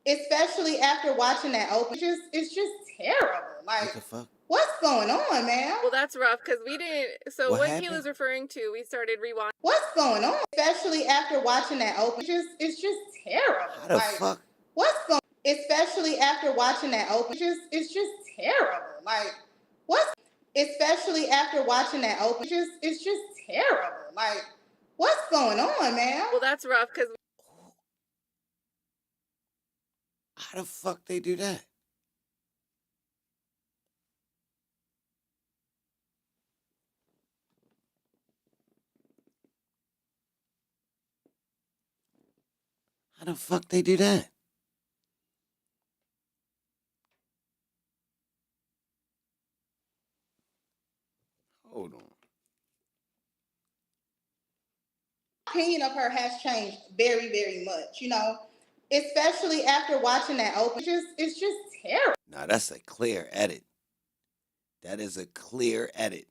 Especially after watching that open. It's just terrible. Like, what the fuck? What's going on, man? Well, that's rough because we didn't. So what happened? Kayla's referring to, we started rewatching. What's going on? Especially after watching that open. It's just terrible. How the fuck? What's going? Especially after watching that open. It's just terrible. Like, what's? Especially after watching that open. It's just terrible. Like, what's going on, man? Well, that's rough because. How the fuck they do that? How the fuck they do that? Hold on. Opinion of her has changed very, very much. Especially after watching that open. It's just terrible. Now that's a clear edit. That is a clear edit.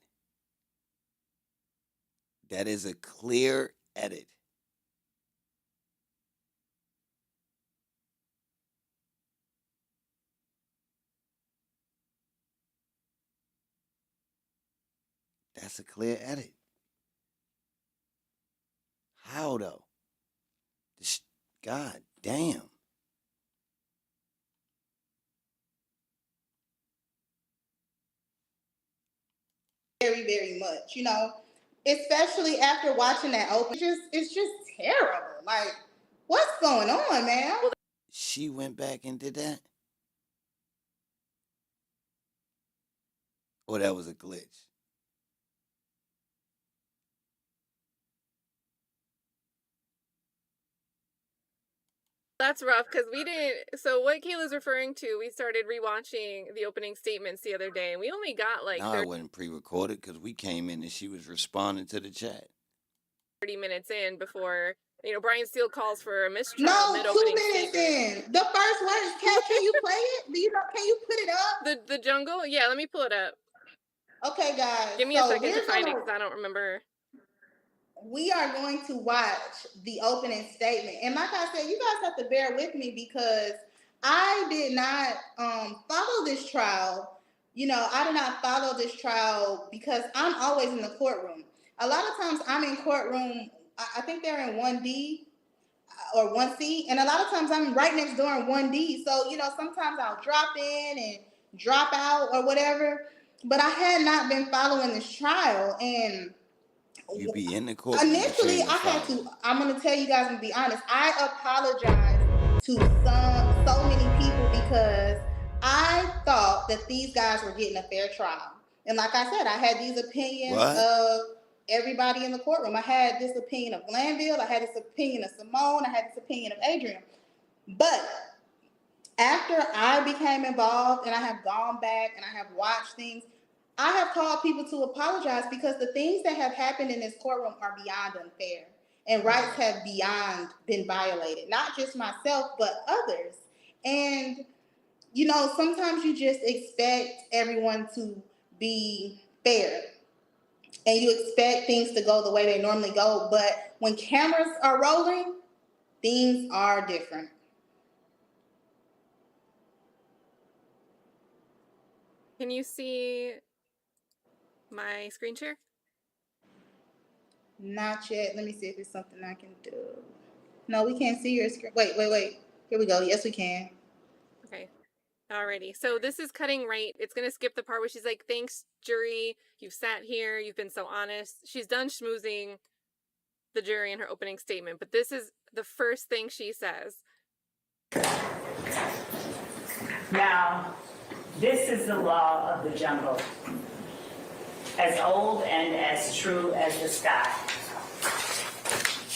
That is a clear edit. That's a clear edit. How though? God damn. Very, very much, you know, especially after watching that open. It's just terrible. Like, what's going on, man? She went back and did that? Or that was a glitch? That's rough because we didn't. So what Kayla's referring to, we started rewatching the opening statements the other day, and we only got like No, I wasn't pre-recorded because we came in and she was responding to the chat. 30 minutes in before, you know, Brian Steele calls for a mistrial. No, 2 minutes in. The first words, can you play it? Do you know? Can you put it up? The jungle? Yeah, let me pull it up. Okay, guys. Give me a second to find it because I don't remember. We are going to watch the opening statement. And like I said, you guys have to bear with me because I did not follow this trial. You know, I did not follow this trial because I'm always in the courtroom. A lot of times I'm in courtroom, I think they're in 1D or 1C, and a lot of times I'm right next door in 1D. So, you know, sometimes I'll drop in and drop out or whatever. But I had not been following this trial, and you be in the court. Initially, I had to. I'm gonna tell you guys and be honest. I apologize to so many people because I thought that these guys were getting a fair trial, and like I said, I had these opinions of everybody in the courtroom. I had this opinion of Glanville. I had this opinion of Simone. I had this opinion of Adrian. But after I became involved and I have gone back and I have watched things, I have called people to apologize because the things that have happened in this courtroom are beyond unfair and rights have beyond been violated, not just myself, but others. And, you know, sometimes you just expect everyone to be fair and you expect things to go the way they normally go. But when cameras are rolling, things are different. Can you see my screen share? Not yet. Let me see if there's something I can do. No, we can't see your screen. Wait. Here we go. Yes, we can. Okay. Alrighty. So this is cutting right. It's going to skip the part where she's like, thanks, jury. You've sat here. You've been so honest. She's done schmoozing the jury in her opening statement. But this is the first thing she says. Now, this is the law of the jungle, as old and as true as the sky.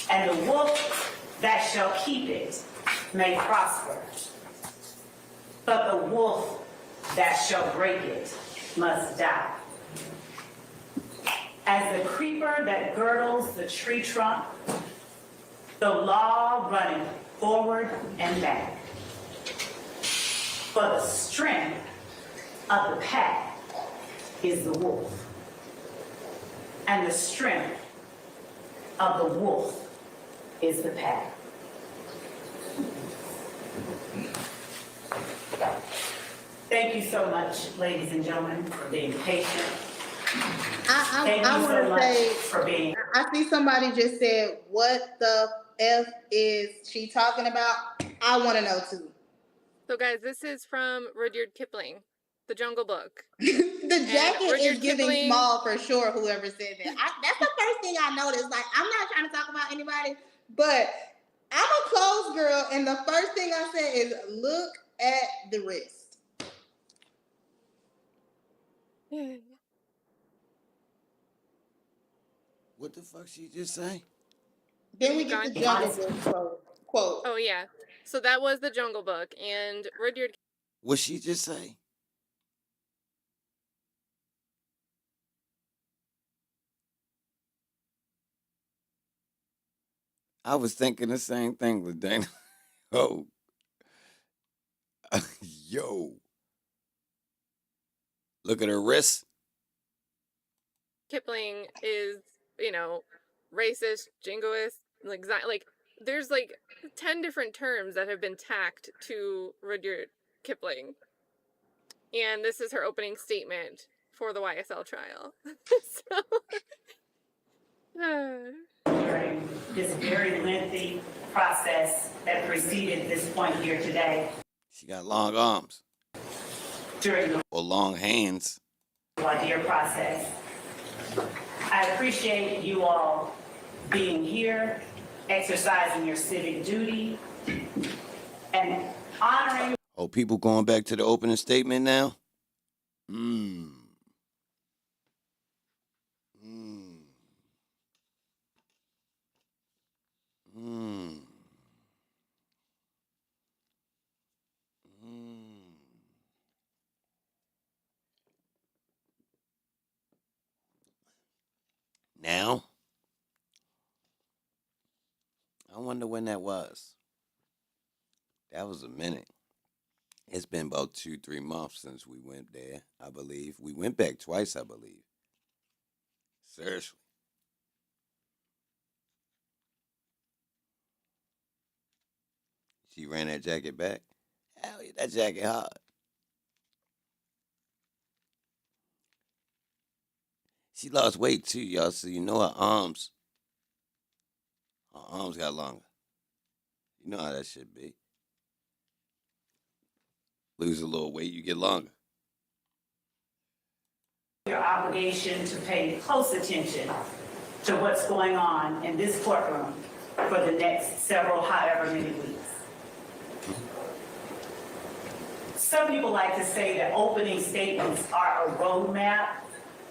And the wolf that shall keep it may prosper, but the wolf that shall break it must die. As the creeper that girdles the tree trunk, the law running forward and back. For the strength of the pack is the wolf, and the strength of the wolf is the pack. Thank you so much, ladies and gentlemen, for being patient. I want to say, for being. I see somebody just said, "What the f is she talking about?" I want to know too. So, guys, this is from Rudyard Kipling, The Jungle Book. The jacket is giving small for sure, whoever said that. That's the first thing I noticed. Like, I'm not trying to talk about anybody, but I'm a clothes girl, and the first thing I said is, look at the wrist. What the fuck she just say? Then we get the Jungle Book quote. Oh, yeah. So that was the Jungle Book, and Rudyard. What she just say? I was thinking the same thing with Dana. Oh. Yo. Look at her wrist. Kipling is, you know, racist, jingoist, like there's like 10 different terms that have been tacked to Rudyard Kipling. And this is her opening statement for the YSL trial. So, during this very lengthy process that preceded this point here today. She got long arms. During the or long hands. voir dire process. I appreciate you all being here, exercising your civic duty, and honoring. Oh, people going back to the opening statement now? Now, I wonder when that was. That was a minute. It's been about 2-3 months since we went there, I believe. We went back twice, I believe. Seriously. She ran that jacket back. Hell yeah, that jacket hard. She lost weight too, y'all. So you know her arms got longer. You know how that should be. Lose a little weight, you get longer. Your obligation to pay close attention to what's going on in this courtroom for the next several, however many weeks. Some people like to say that opening statements are a roadmap.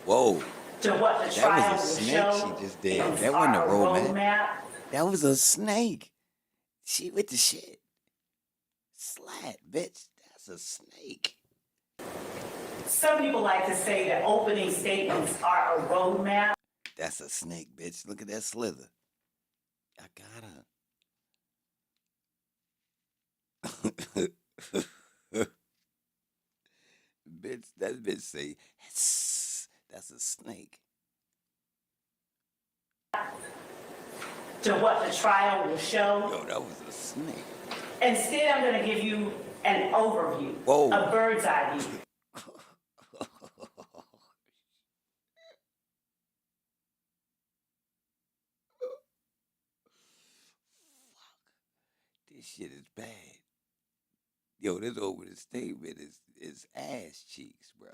Whoa. To what the trial That was a snake she just did. That wasn't a roadmap. That was a snake. She with the shit. Slat, bitch. That's a snake. Some people like to say that opening statements are a roadmap. That's a snake, bitch. Look at that slither. I got her. Bitch, that bitch say, that's a snake. To what the trial will show. Yo, that was a snake. Instead, I'm going to give you an overview, Whoa. a bird's eye view. This shit is bad. Yo, this opening statement is ass cheeks, bro.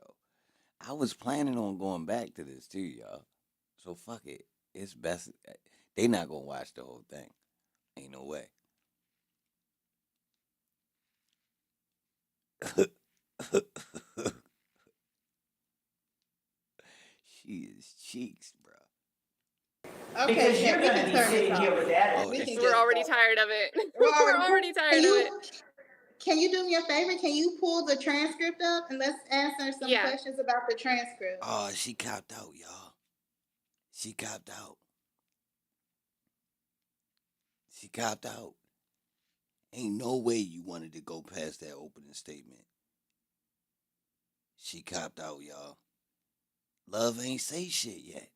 I was planning on going back to this too, y'all. So fuck it. It's best. They not gonna watch the whole thing. Ain't no way. She is cheeks, bro. Okay, Because yeah, you're we going to can be turn sitting this here off. with that. Oh, We're already tired of it. We're already tired of it. Can you do me a favor? Can you pull the transcript up and let's answer some questions about the transcript? Oh, she copped out, y'all. She copped out. She copped out. Ain't no way you wanted to go past that opening statement. She copped out, y'all. Love ain't say shit yet.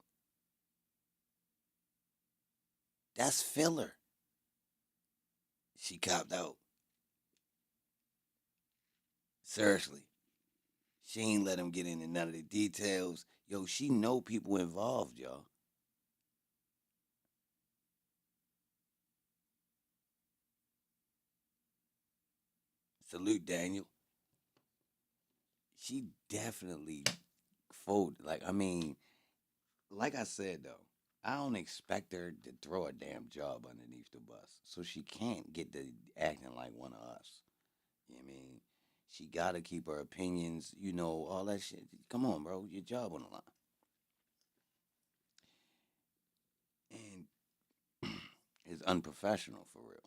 That's filler. She copped out. Seriously. She ain't let him get into none of the details. Yo, she know people involved, y'all. Salute, Daniel. She definitely folded. Like I said, though, I don't expect her to throw a damn job underneath the bus. So she can't get to acting like one of us. You know what I mean? She got to keep her opinions, all that shit. Come on, bro. Your job on the line. And it's unprofessional, for real.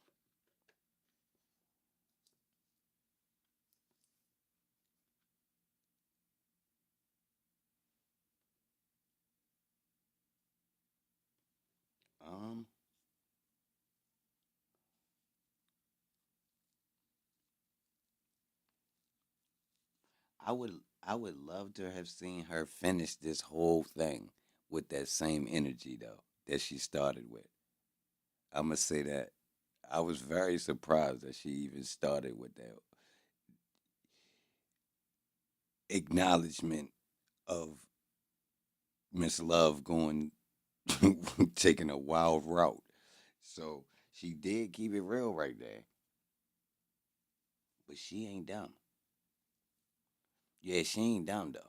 I would love to have seen her finish this whole thing with that same energy though that she started with. I'm gonna say that I was very surprised that she even started with that acknowledgement of Miss Love going taking a wild route. So she did keep it real right there. But she ain't dumb. Yeah, she ain't dumb though.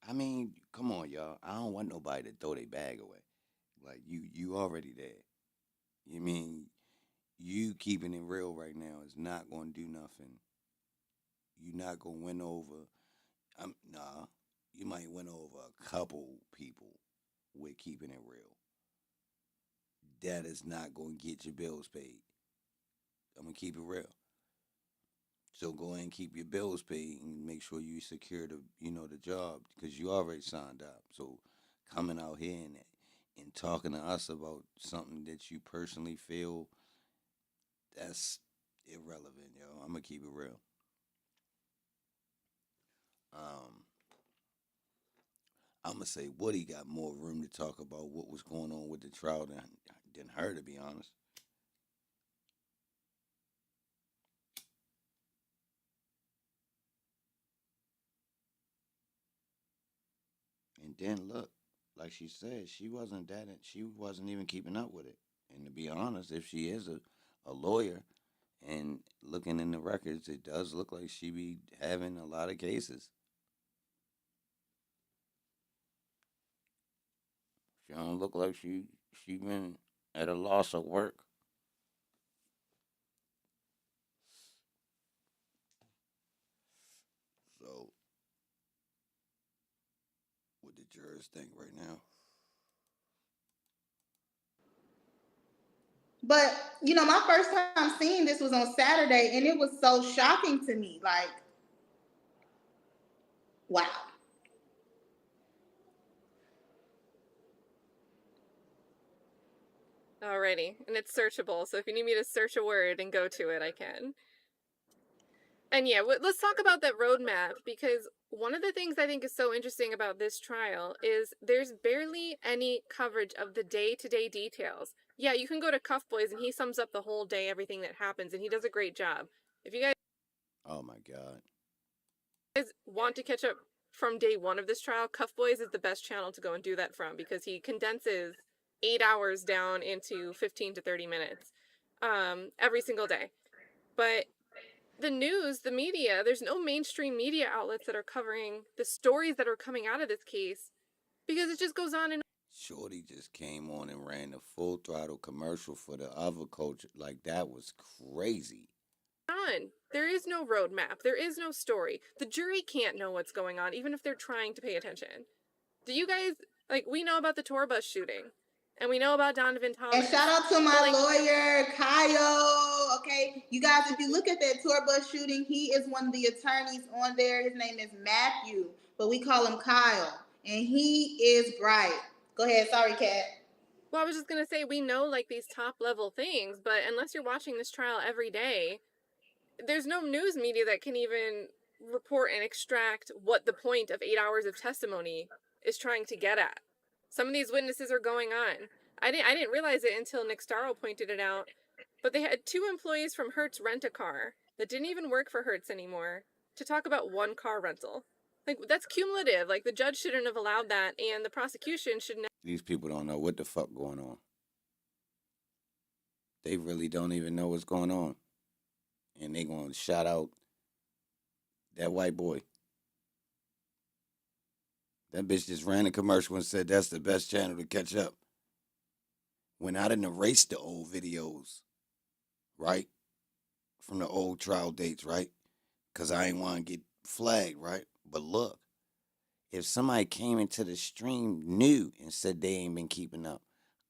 I mean, come on, y'all. I don't want nobody to throw their bag away. Like you already there. You mean you keeping it real right now is not gonna do nothing. You're not gonna win over. Nah. You might win over a couple people with keeping it real. That is not gonna get your bills paid. I'm gonna keep it real. So go ahead and keep your bills paid and make sure you secure the job because you already signed up. So coming out here and talking to us about something that you personally feel that's irrelevant, yo. I'm gonna keep it real. Um, I'm gonna say Woody got more room to talk about what was going on with the trial than her, to be honest. And then look, like she said, she wasn't even keeping up with it. And to be honest, if she is a lawyer and looking in the records, it does look like she be having a lot of cases. She don't look like she been at a loss of work. So what the jurors think right now? But my first time seeing this was on Saturday, and it was so shocking to me. Like, wow. Alrighty, and it's searchable, so if you need me to search a word and go to it, I can. And yeah, let's talk about that roadmap, because one of the things I think is so interesting about this trial is there's barely any coverage of the day-to-day details. Yeah, you can go to Cuff Boys and he sums up the whole day, everything that happens, and he does a great job. If you guys Oh my God. want to catch up from day one of this trial, Cuff Boys is the best channel to go and do that from, because he condenses 8 hours down into 15 to 30 minutes every single day. But the news, the media, there's no mainstream media outlets that are covering the stories that are coming out of this case, because it just goes on and Shorty just came on and ran a full throttle commercial for the other coach. Like that was crazy. on. There is no roadmap. There is no story. The jury can't know what's going on, even if they're trying to pay attention. Do you guys, we know about the tour bus shooting, and we know about Donovan Thomas. And shout out to my lawyer, Kyle. Okay, you guys, if you look at that tour bus shooting, he is one of the attorneys on there. His name is Matthew, but we call him Kyle, and he is bright. Go ahead. Sorry, Kat. Well, I was just going to say, we know these top level things, but unless you're watching this trial every day, there's no news media that can even report and extract what the point of 8 hours of testimony is trying to get at. Some of these witnesses are going on. I didn't realize it until Nick Starro pointed it out, but they had 2 employees from Hertz rent a car that didn't even work for Hertz anymore to talk about 1 car rental. That's cumulative. The judge shouldn't have allowed that, and the prosecution shouldn't. These people don't know what the fuck going on. They really don't even know what's going on. And they gonna shout out that white boy. That bitch just ran a commercial and said that's the best channel to catch up. When I didn't erase the old videos, right? From the old trial dates, right? Because I ain't want to get flagged, right? But look, if somebody came into the stream new and said they ain't been keeping up,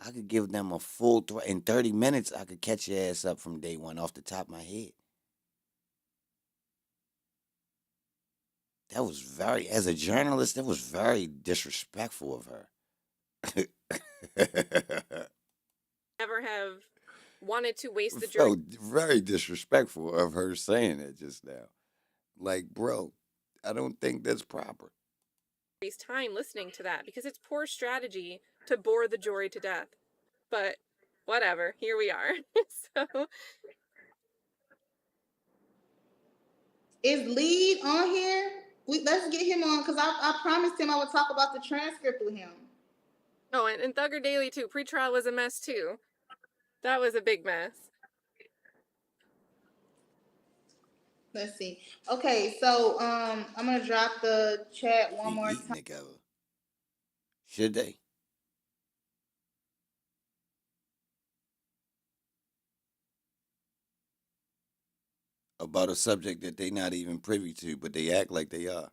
I could give them a full in 30 minutes, I could catch your ass up from day one off the top of my head. That was as a journalist, that was very disrespectful of her. Never have wanted to waste the jury. Very disrespectful of her saying it just now. Bro, I don't think that's proper. Time listening to that, because it's poor strategy to bore the jury to death. But whatever, here we are. So is Lead on here? Let's get him on, because I promised him I would talk about the transcript with him. Oh, and Thugger Daily too. Pretrial was a mess too. That was a big mess. Let's see. Okay, so I'm gonna drop the chat one more Eating time. together. Should they? About a subject that they not even privy to, but they act like they are.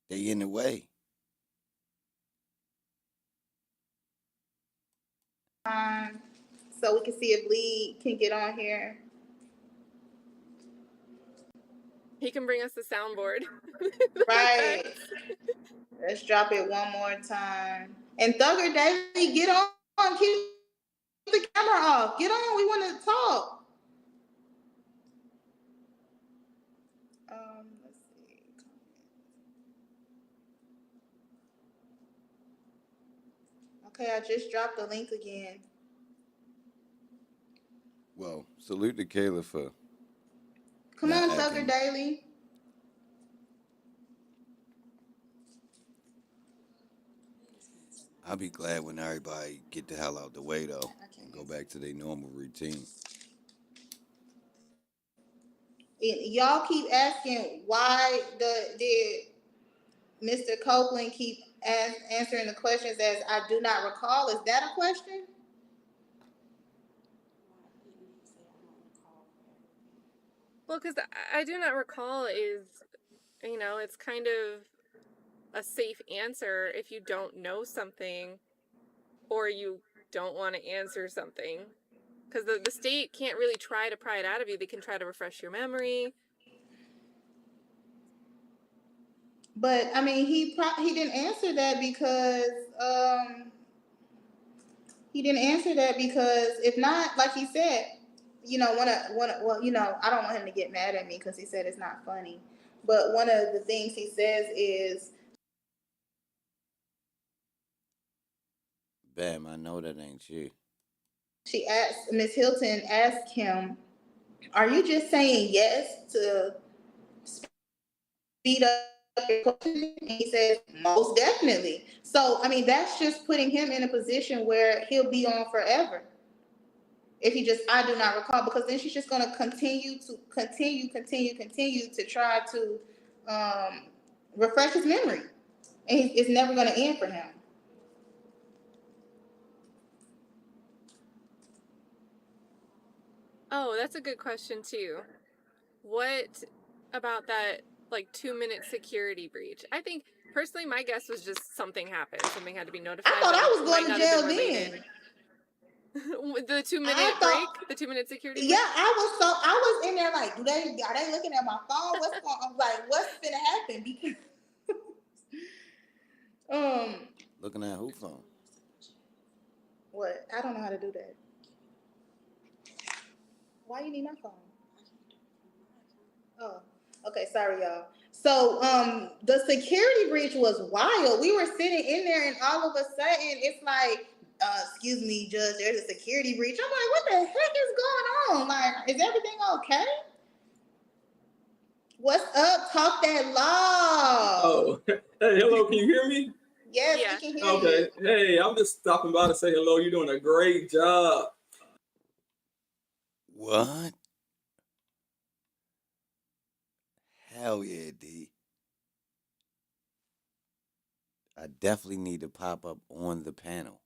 They in the way. So we can see if Lee can get on here. He can bring us the soundboard. Right. Let's drop it one more time. And Thugger Daily, get on. Keep the camera off. Get on. We want to talk. Let's see. Okay, I just dropped the link again. Well, salute to Kayla for. Come on, Thugger Daily. I'll be glad when everybody get the hell out the way though and go back to their normal routine. Y'all keep asking why did Mr. Copeland keep answering the questions as I do not recall. Is that a question? Well, because I do not recall is, it's kind of a safe answer if you don't know something or you don't want to answer something. Because the state can't really try to pry it out of you. They can try to refresh your memory. But I mean, he didn't answer that because if not, like he said, I don't want him to get mad at me because he said it's not funny. But one of the things he says is, Bam, I know that ain't you. Miss Hilton asked him, "Are you just saying yes to speed up your question?" And he says, "Most definitely." So, I mean, that's just putting him in a position where he'll be on forever. If he just, I do not recall, because then she's just going to continue to try to refresh his memory. And it's never going to end for him. Oh, that's a good question too. What about that 2-minute security breach? I think personally my guess was just something happened. Something had to be notified. I thought I was going to jail then. The 2-minute break? The 2-minute security break? Yeah, I was in there like, are they looking at my phone? What's going on? I'm like, what's gonna happen? Because Looking at who phone? What? I don't know how to do that. Why you need my phone? Oh, okay. Sorry, y'all. So, the security breach was wild. We were sitting in there, and all of a sudden, it's like, excuse me, Judge, there's a security breach. I'm like, what the heck is going on? Like, is everything okay? What's up? Talk that law. Oh, hey, hello. Can you hear me? Yes, we can hear you. Okay. Hey, I'm just stopping by to say hello. You're doing a great job. What? Hell yeah, D. I definitely need to pop up on the panel.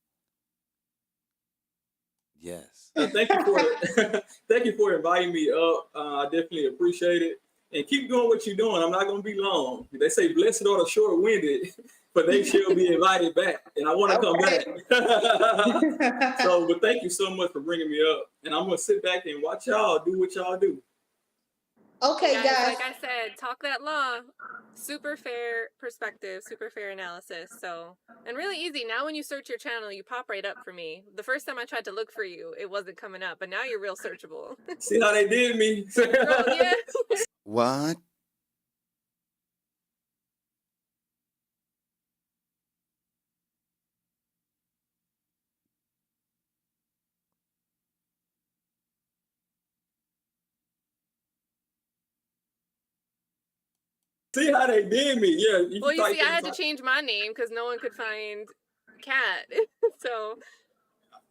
Yes. Thank you for inviting me up. I definitely appreciate it. And keep doing what you're doing. I'm not going to be long. They say blessed are the short-winded, but they shall be invited back. And I want to come back. But thank you so much for bringing me up. And I'm going to sit back and watch y'all do what y'all do. Okay, guys. Like I said, talk that law. Super fair perspective, super fair analysis. So, and really easy. Now when you search your channel, you pop right up for me. The first time I tried to look for you, it wasn't coming up, but now you're real searchable. See how they did me? Yeah. What? See how they did me? Yeah. Well, you see, I had to change my name because no one could find Cat. So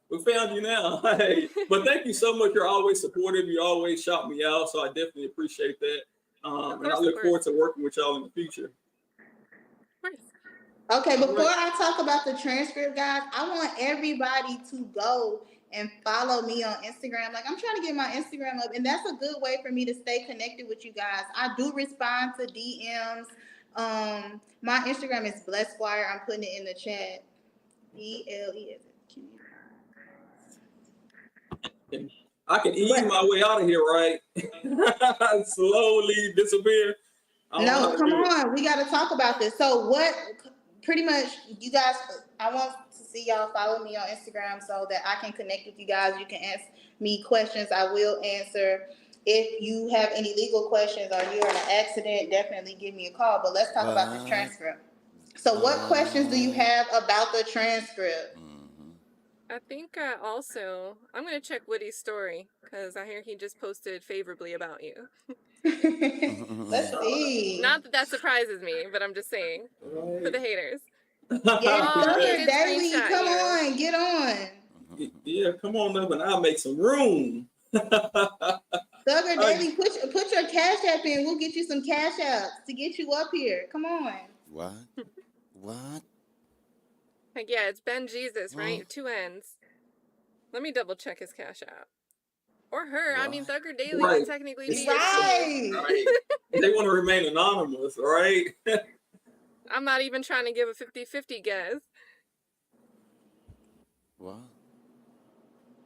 we found you now. Hey, but thank you so much. You're always supportive. You always shout me out, so I definitely appreciate that. And I look forward to working with y'all in the future. Okay, before I talk about the transcript, guys, I want everybody to go and follow me on Instagram. Like, I'm trying to get my Instagram up, and that's a good way for me to stay connected with you guys. I do respond to DMs. My Instagram is Blessquire. I'm putting it in the chat. BLE. I can ease my way out of here, right? Slowly disappear. No, come on. We got to talk about this. So what, pretty much, you guys, I want to see y'all follow me on Instagram so that I can connect with you guys. You can ask me questions. I will answer. If you have any legal questions or you're in an accident, definitely give me a call. But let's talk about this transcript. So what questions do you have about the transcript? I think also, I'm going to check Woody's story because I hear he just posted favorably about you. Let's see. Not that surprises me, but I'm just saying for the haters. Yes, Daily, come on, get on. Yeah, come on up and I'll make some room. Thugger Daily, put your cash app in. We'll get you some cash apps to get you up here. Come on. What? Like, yeah, it's Ben Jesus, right? 2 N's. Let me double check his cash app. Or her. I mean, Thugger Daily would technically be right. They want to remain anonymous, right? I'm not even trying to give a 50-50 guess. What?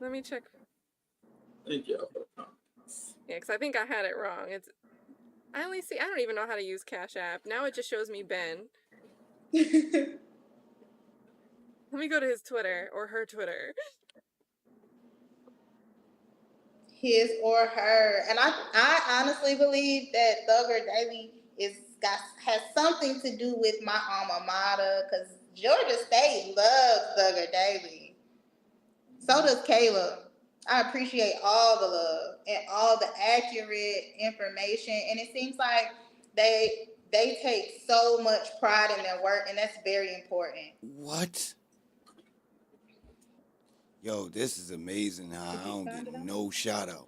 Let me check. Thank you. Yeah, because I think I had it wrong. I don't even know how to use Cash App. Now it just shows me Ben. Let me go to his Twitter or her Twitter. His or her. And I honestly believe that Thugger Daily has something to do with my alma mater, because Georgia State loves Thugger Daily. So does Kayla. I appreciate all the love and all the accurate information. And it seems like they take so much pride in their work, and that's very important. What? Yo, this is amazing how I don't get no shout out.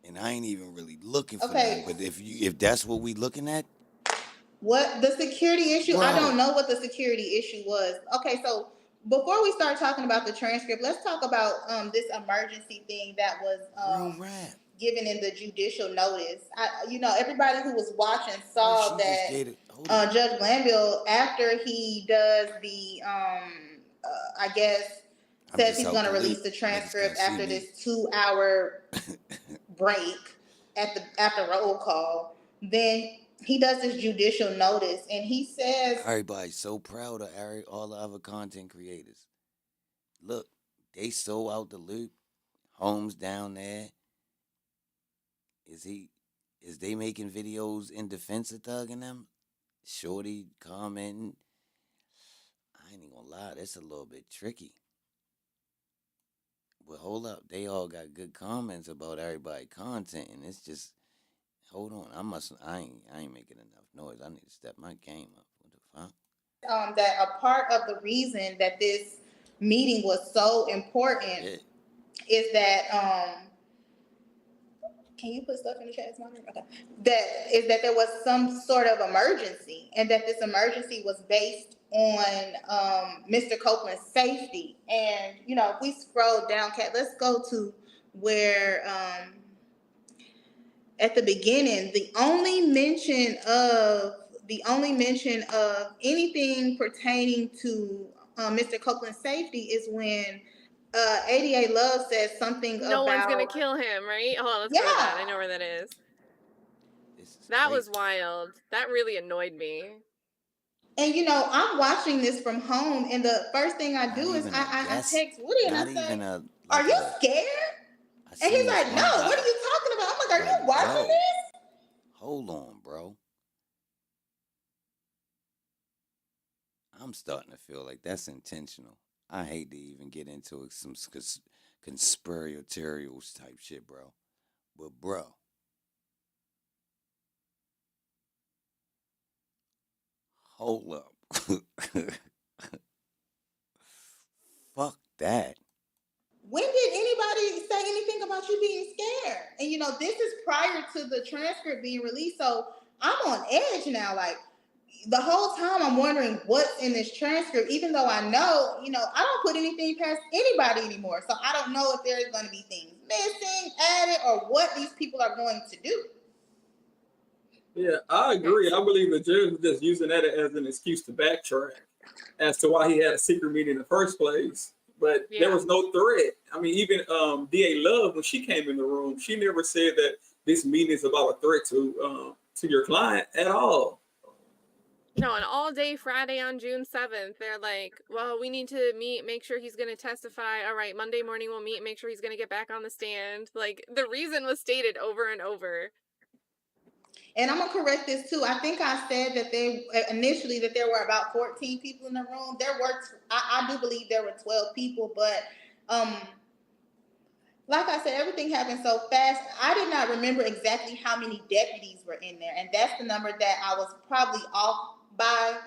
And I ain't even really looking for that. But if that's what we looking at. What the security issue? Wow. I don't know what the security issue was. Okay, so before we start talking about the transcript, let's talk about this emergency thing that was given in the judicial notice. Everybody who was watching saw that Judge Glanville, after he does the I guess says he's going to release the transcript after this 2-hour break after roll call, then he does this judicial notice, and he says everybody's so proud of all the other content creators. Look, they so out the loop. Holmes down there. Is they making videos in defense of Thug and them? Shorty commenting. I ain't even gonna lie, that's a little bit tricky. But hold up, they all got good comments about everybody content, and it's just, hold on, I ain't making enough noise. I need to step my game up. What the fuck? That a part of the reason that this meeting was so important is that can you put stuff in the chat? Okay. That there was some sort of emergency, and that this emergency was based on Mr. Copeland's safety. And if we scroll down, Kat, let's go to where at the beginning, the only mention of anything pertaining to Mr. Copeland's safety is when ADA Love says something no one's gonna kill him, right? Hold on, let's go to that. I know where that is. That was wild. That really annoyed me. And I'm watching this from home, and the first thing I do is I text Woody and I say, "Are you scared?" And he's like, "No, what are you talking about?" I'm like, "Are you watching this?" Hold on, bro. I'm starting to feel like that's intentional. I hate to even get into some conspiratorial type shit, bro. But, bro, Hold up. Fuck that. When did anybody say anything about you being scared? And this is prior to the transcript being released, so I'm on edge now. Like the whole time, I'm wondering what's in this transcript. Even though I know, I don't put anything past anybody anymore, so I don't know if there's going to be things missing, added, or what these people are going to do. Yeah, I agree. I believe the judge was just using that as an excuse to backtrack as to why he had a secret meeting in the first place. But there was no threat. I mean, even DA Love, when she came in the room, she never said that this meeting is about a threat to your client at all. No, and all day Friday on June 7th, they're like, well, we need to meet, make sure he's going to testify. All right, Monday morning we'll meet, make sure he's going to get back on the stand. Like, the reason was stated over and over. And I'm gonna correct this too. I think I said that initially that there were about 14 people in the room. I do believe there were 12 people, but like I said, everything happened so fast. I did not remember exactly how many deputies were in there, and that's the number that I was probably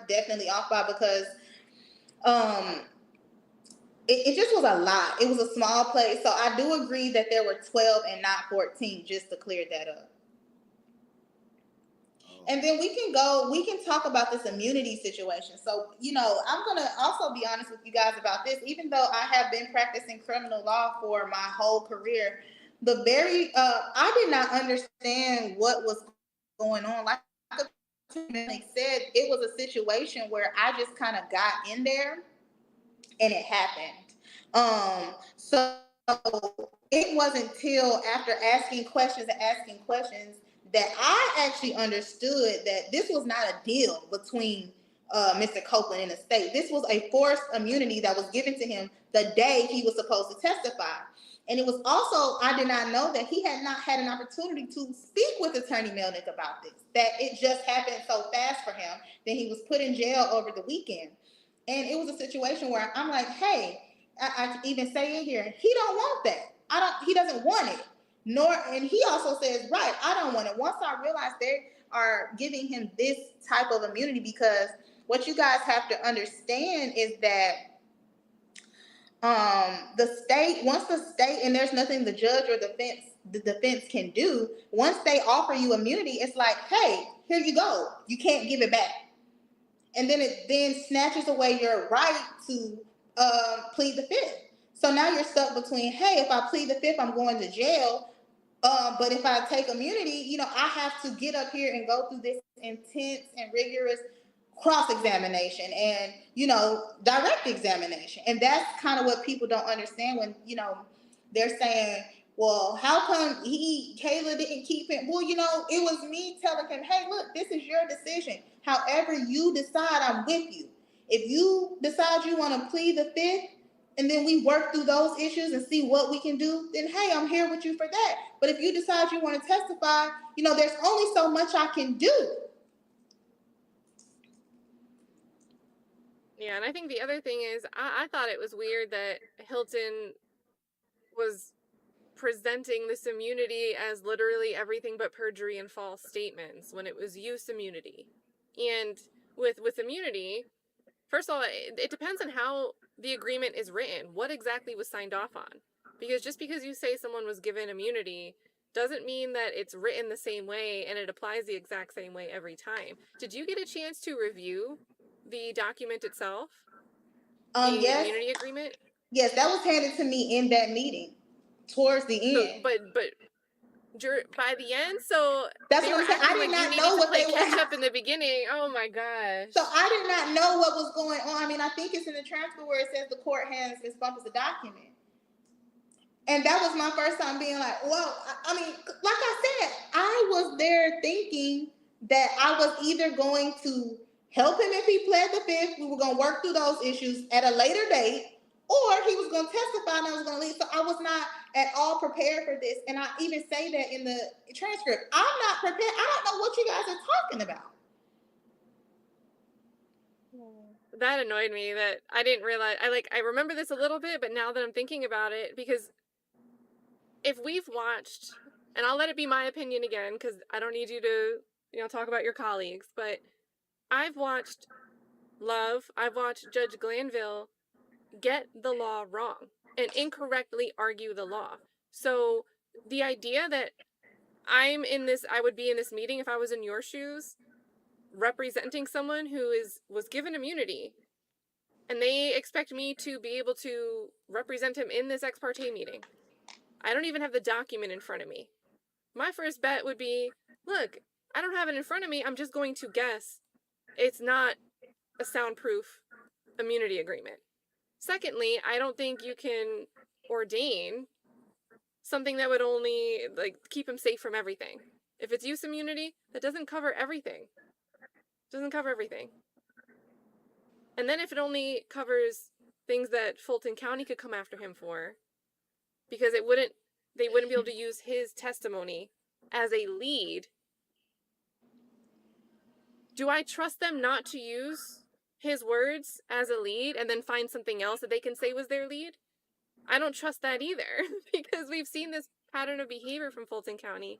definitely off by, because it just was a lot. It was a small place, so I do agree that there were 12 and not 14. Just to clear that up. And then we can talk about this immunity situation. So, I'm going to also be honest with you guys about this. Even though I have been practicing criminal law for my whole career, I did not understand what was going on. Like Melnick said, it was a situation where I just kind of got in there and it happened. So it wasn't till after asking questions that I actually understood that this was not a deal between Mr. Copeland and the state. This was a forced immunity that was given to him the day he was supposed to testify. And it was also, I did not know that he had not had an opportunity to speak with Attorney Melnick about this, that it just happened so fast for him that he was put in jail over the weekend. And it was a situation where I'm like, hey, I even say in here, he don't want that. He doesn't want it. And he also says, right, I don't want it. Once I realized they are giving him this type of immunity, because what you guys have to understand is that once the state, and there's nothing the judge or the defense can do, once they offer you immunity, it's like, hey, here you go. You can't give it back. And then it snatches away your right to plead the fifth. So now you're stuck between, hey, if I plead the fifth, I'm going to jail. But if I take immunity, I have to get up here and go through this intense and rigorous cross-examination and, direct examination. And that's kind of what people don't understand when, they're saying, well, how come Kayla didn't keep him? Well, it was me telling him, hey, look, this is your decision. However you decide, I'm with you. If you decide you want to plead the fifth, and then we work through those issues and see what we can do, then hey, I'm here with you for that. But if you decide you want to testify, there's only so much I can do. Yeah, and I think the other thing is, I thought it was weird that Hilton was presenting this immunity as literally everything but perjury and false statements when it was use immunity. And with immunity, first of all, it depends on how the agreement is written. What exactly was signed off on? Because just because you say someone was given immunity doesn't mean that it's written the same way and it applies the exact same way every time. Did you get a chance to review the document itself? Yes. Immunity agreement? Yes, that was handed to me in that meeting towards the end. But by the end, so that's they what were I'm saying. acting I did like not you know needed to what play they catch were. up in the beginning. Oh my gosh. So I did not know what was going on. I mean, I think it's in the transcript where it says the court hands Ms. Bumpus a document. And that was my first time being like, well, I mean, like I said, I was there thinking that I was either going to help him if he pled the fifth, we were going to work through those issues at a later date, or he was going to testify and I was going to leave. So I was not at all prepared for this. And I even say that in the transcript. I'm not prepared. I don't know what you guys are talking about. That annoyed me that I didn't realize. I remember this a little bit, but now that I'm thinking about it, because if we've watched, and I'll let it be my opinion again, because I don't need you to, talk about your colleagues, but I've watched Judge Glanville get the law wrong and incorrectly argue the law. So the idea that I would be in this meeting if I was in your shoes, representing someone who was given immunity, and they expect me to be able to represent him in this ex parte meeting. I don't even have the document in front of me. My first bet would be, look, I don't have it in front of me. I'm just going to guess it's not a soundproof immunity agreement. Secondly, I don't think you can ordain something that would only keep him safe from everything. If it's use immunity, that doesn't cover everything. And then if it only covers things that Fulton County could come after him for, because they wouldn't be able to use his testimony as a lead. Do I trust them not to use his words as a lead and then find something else that they can say was their lead? I don't trust that either, because we've seen this pattern of behavior from Fulton County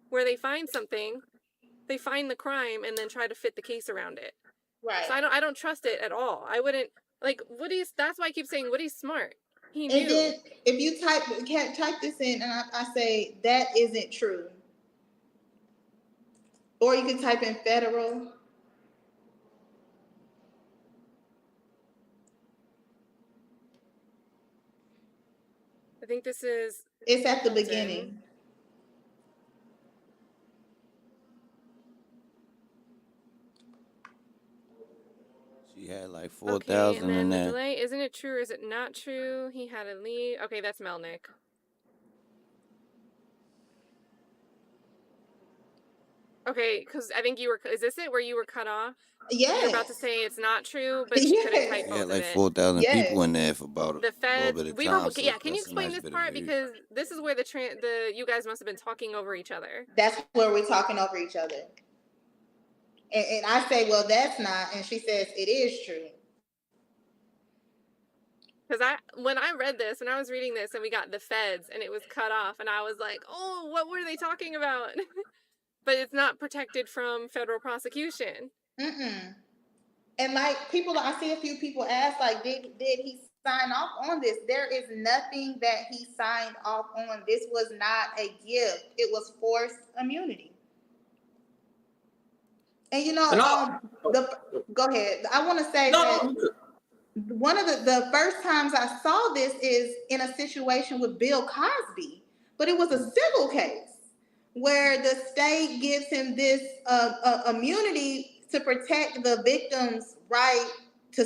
where they find something, they find the crime, and then try to fit the case around it. Right. So I don't trust it at all. I wouldn't, that's why I keep saying Woody's smart. He knew. And then if you type this in and I say that isn't true, or you can type in federal. I think this is... It's at the beginning. She had like 4,000 in there. Delay, isn't it true or is it not true? He had a lead. Okay, that's Melnick. Okay, because I think is this it where you were cut off? Yeah. You're about to say it's not true, but she couldn't type both Yeah, of like it. 4,000 people in there for about the Fed, a little bit of time. Yeah, can you explain this part? Because this is where you guys must have been talking over each other. That's where we're talking over each other. And I say, well, that's not. And she says, it is true. Because when I was reading this and we got the feds and it was cut off and I was like, oh, what were they talking about? But it's not protected from federal prosecution. Mm-mm. And like I see a few people ask, like, did he sign off on this? There is nothing that he signed off on. This was not a gift. It was forced immunity. And go ahead. I want to say that one of the first times I saw this is in a situation with Bill Cosby, but it was a civil case where the state gives him this immunity to protect the victim's right to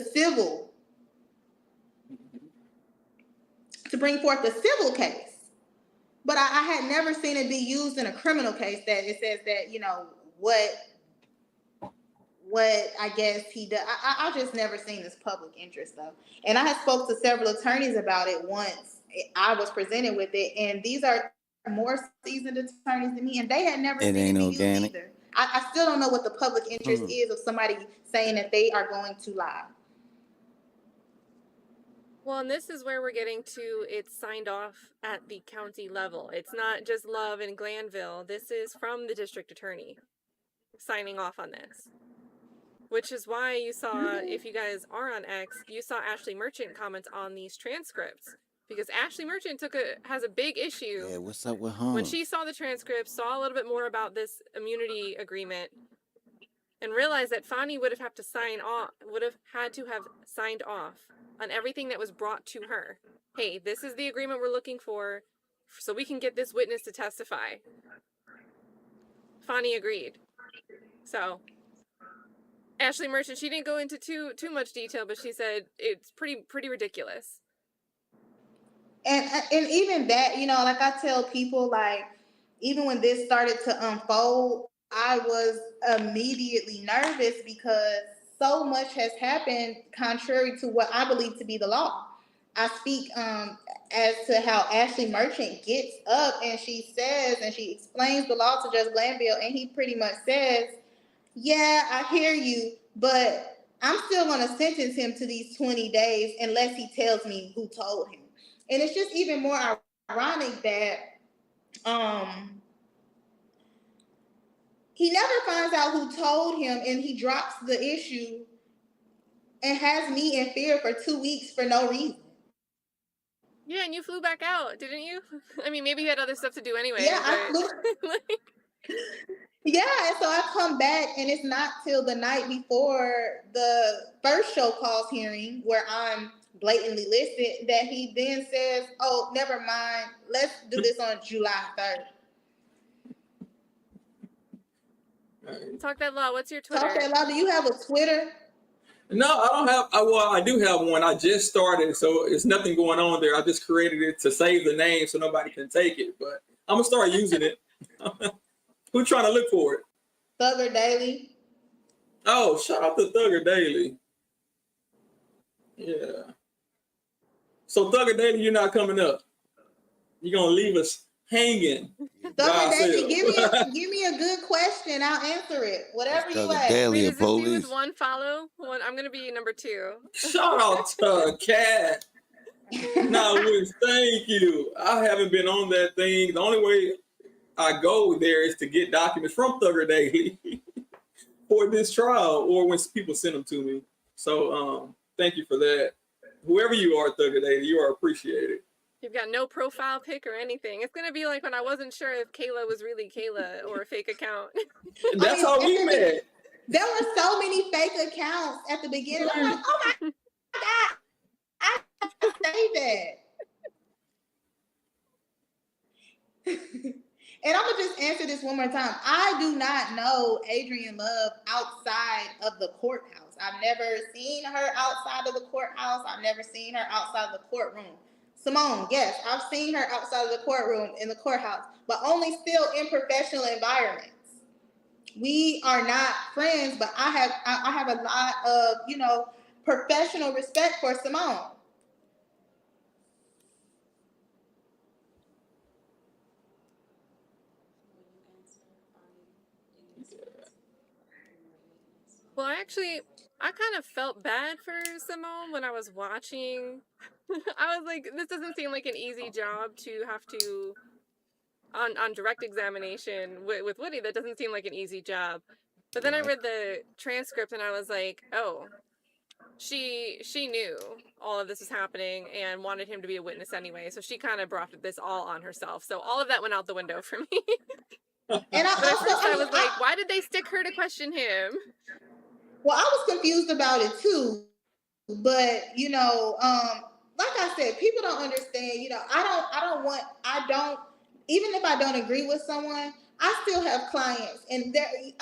bring forth a civil case. But I had never seen it be used in a criminal case that it says that, what I guess he does. I just never seen this public interest though. And I had spoke to several attorneys about it once I was presented with it, and these are more seasoned attorneys than me, and they had never seen it be used either. I still don't know what the public interest is of somebody saying that they are going to lie. Well, and this is where we're getting to it's signed off at the county level. It's not just Love and Glanville. This is from the district attorney signing off on this. Which is why you saw, if you guys are on X, you saw Ashley Merchant comment on these transcripts. Because Ashley Merchant has a big issue. Yeah, what's up with her? When she saw the transcripts, saw a little bit more about this immunity agreement, and realized that Fani would have had to have signed off on everything that was brought to her. Hey, this is the agreement we're looking for, so we can get this witness to testify. Fani agreed. So Ashley Merchant, she didn't go into too much detail, but she said it's pretty ridiculous. And even that, like I tell people, like, even when this started to unfold, I was immediately nervous because so much has happened contrary to what I believe to be the law. I speak as to how Ashley Merchant gets up and she says, and she explains the law to Judge Glanville, and he pretty much says, yeah, I hear you, but I'm still going to sentence him to these 20 days unless he tells me who told him. And it's just even more ironic that he never finds out who told him, and he drops the issue and has me in fear for 2 weeks for no reason. Yeah, and you flew back out, didn't you? I mean, maybe you had other stuff to do anyway. Yeah, but... I flew. Yeah, and so I come back, and it's not till the night before the first show cause hearing, where I'm blatantly listed, that he then says, oh, never mind, let's do this on July 3rd. Talk that law. What's your Twitter? Talk that law. Do you have a Twitter? No, I don't have. Well, I do have one. I just started, so it's nothing going on there. I just created it to save the name so nobody can take it. But I'm gonna start using it. Who's trying to look for it? Thugger Daily. Oh, shout out to Thugger Daily. Yeah. So Thugger Daily, you're not coming up. You're gonna leave us hanging. Thugger Daily, give me a good question. I'll answer it. Whatever you ask. Daily, Wait, is this you with one follow? I'm gonna be number 2. Shout out to Cat. No, thank you. I haven't been on that thing. The only way I go there is to get documents from Thugger Daily for this trial, or when people send them to me. So thank you for that. Whoever you are, Thugger Daily, you are appreciated. You've got no profile pic or anything. It's gonna be like when I wasn't sure if Kayla was really Kayla or a fake account. That's how we met. There were so many fake accounts at the beginning. I'm like, oh my God, I have to say that. And I'm gonna just answer this one more time. I do not know Adrienne Love outside of the courthouse. I've never seen her outside of the courthouse. I've never seen her outside of the courtroom. Simone, yes, I've seen her outside of the courtroom in the courthouse, but only still in professional environments. We are not friends, but I have a lot of, professional respect for Simone. Well, I kind of felt bad for Simone when I was watching. I was like, this doesn't seem like an easy job to have to, on direct examination with Woody, that doesn't seem like an easy job. But then I read the transcript and I was like, oh, she knew all of this was happening and wanted him to be a witness anyway. So she kind of brought this all on herself. So all of that went out the window for me. And but at first I was like, why did they stick her to question him? Well, I was confused about it too, but like I said, people don't understand. Even if I don't agree with someone, I still have clients, and I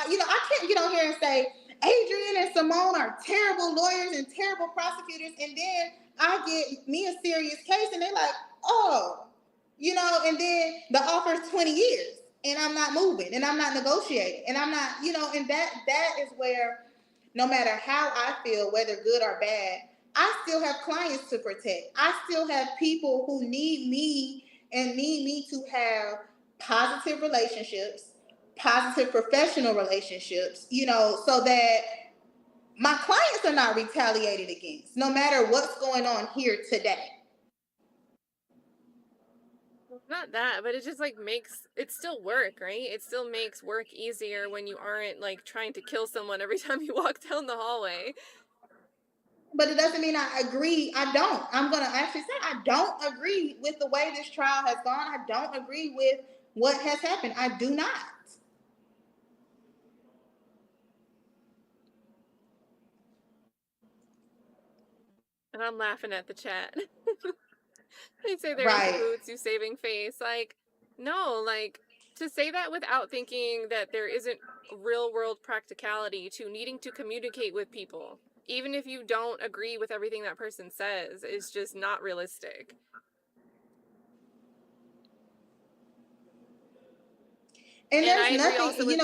can't get on here and say Adrienne and Simone are terrible lawyers and terrible prosecutors, and then I get me a serious case, and they're like, oh, and then the offer's 20 years, and I'm not moving, and I'm not negotiating, and I'm not, and that is where. No matter how I feel, whether good or bad, I still have clients to protect. I still have people who need me and need me to have positive relationships, positive professional relationships, so that my clients are not retaliated against, no matter what's going on here today. Not that, but it just it's still work, right? It still makes work easier when you aren't trying to kill someone every time you walk down the hallway. But it doesn't mean I agree. I don't. I'm going to actually say I don't agree with the way this trial has gone. I don't agree with what has happened. I do not. And I'm laughing at the chat. They say they're in boots, you saving face. No, to say that without thinking that there isn't real world practicality to needing to communicate with people, even if you don't agree with everything that person says, is just not realistic. And there's nothing,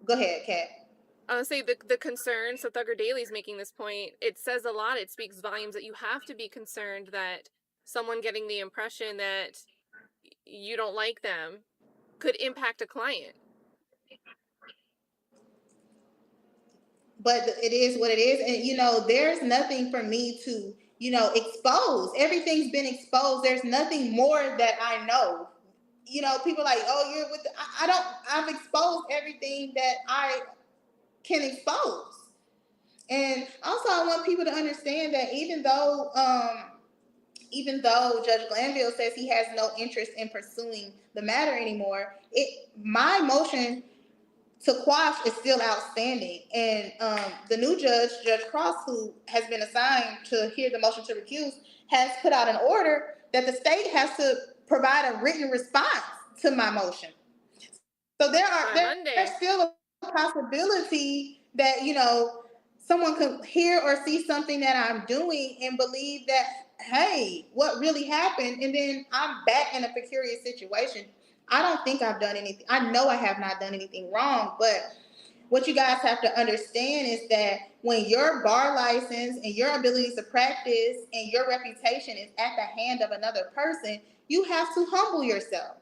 go ahead, Kat. I would say the concern, so Thugger Daily's making this point, it says a lot, it speaks volumes that you have to be concerned that someone getting the impression that you don't like them could impact a client. But it is what it is. And, there's nothing for me to, expose. Everything's been exposed. There's nothing more that I know you know, people like, oh, you're with I've exposed everything that I can expose. And also I want people to understand that even though Judge Glanville says he has no interest in pursuing the matter anymore, my motion to quash is still outstanding. And the new judge, Judge Cross, who has been assigned to hear the motion to recuse, has put out an order that the state has to provide a written response to my motion. So there's still a possibility that, you know, someone could hear or see something that I'm doing and believe that, hey, what really happened? And then I'm back in a precarious situation. I don't think I've done anything. I know I have not done anything wrong, but what you guys have to understand is that when your bar license and your ability to practice and your reputation is at the hand of another person, you have to humble yourself.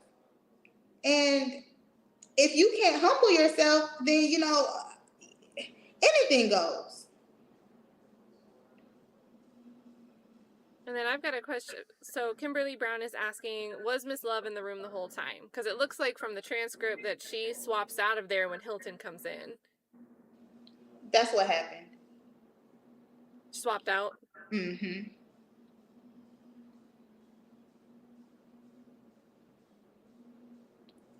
And if you can't humble yourself, then, you know, anything goes. And then I've got a question. So Kimberly Brown is asking, was Miss Love in the room the whole time? Because it looks like from the transcript that she swaps out of there when Hilton comes in. That's what happened. Swapped out? Mm-hmm.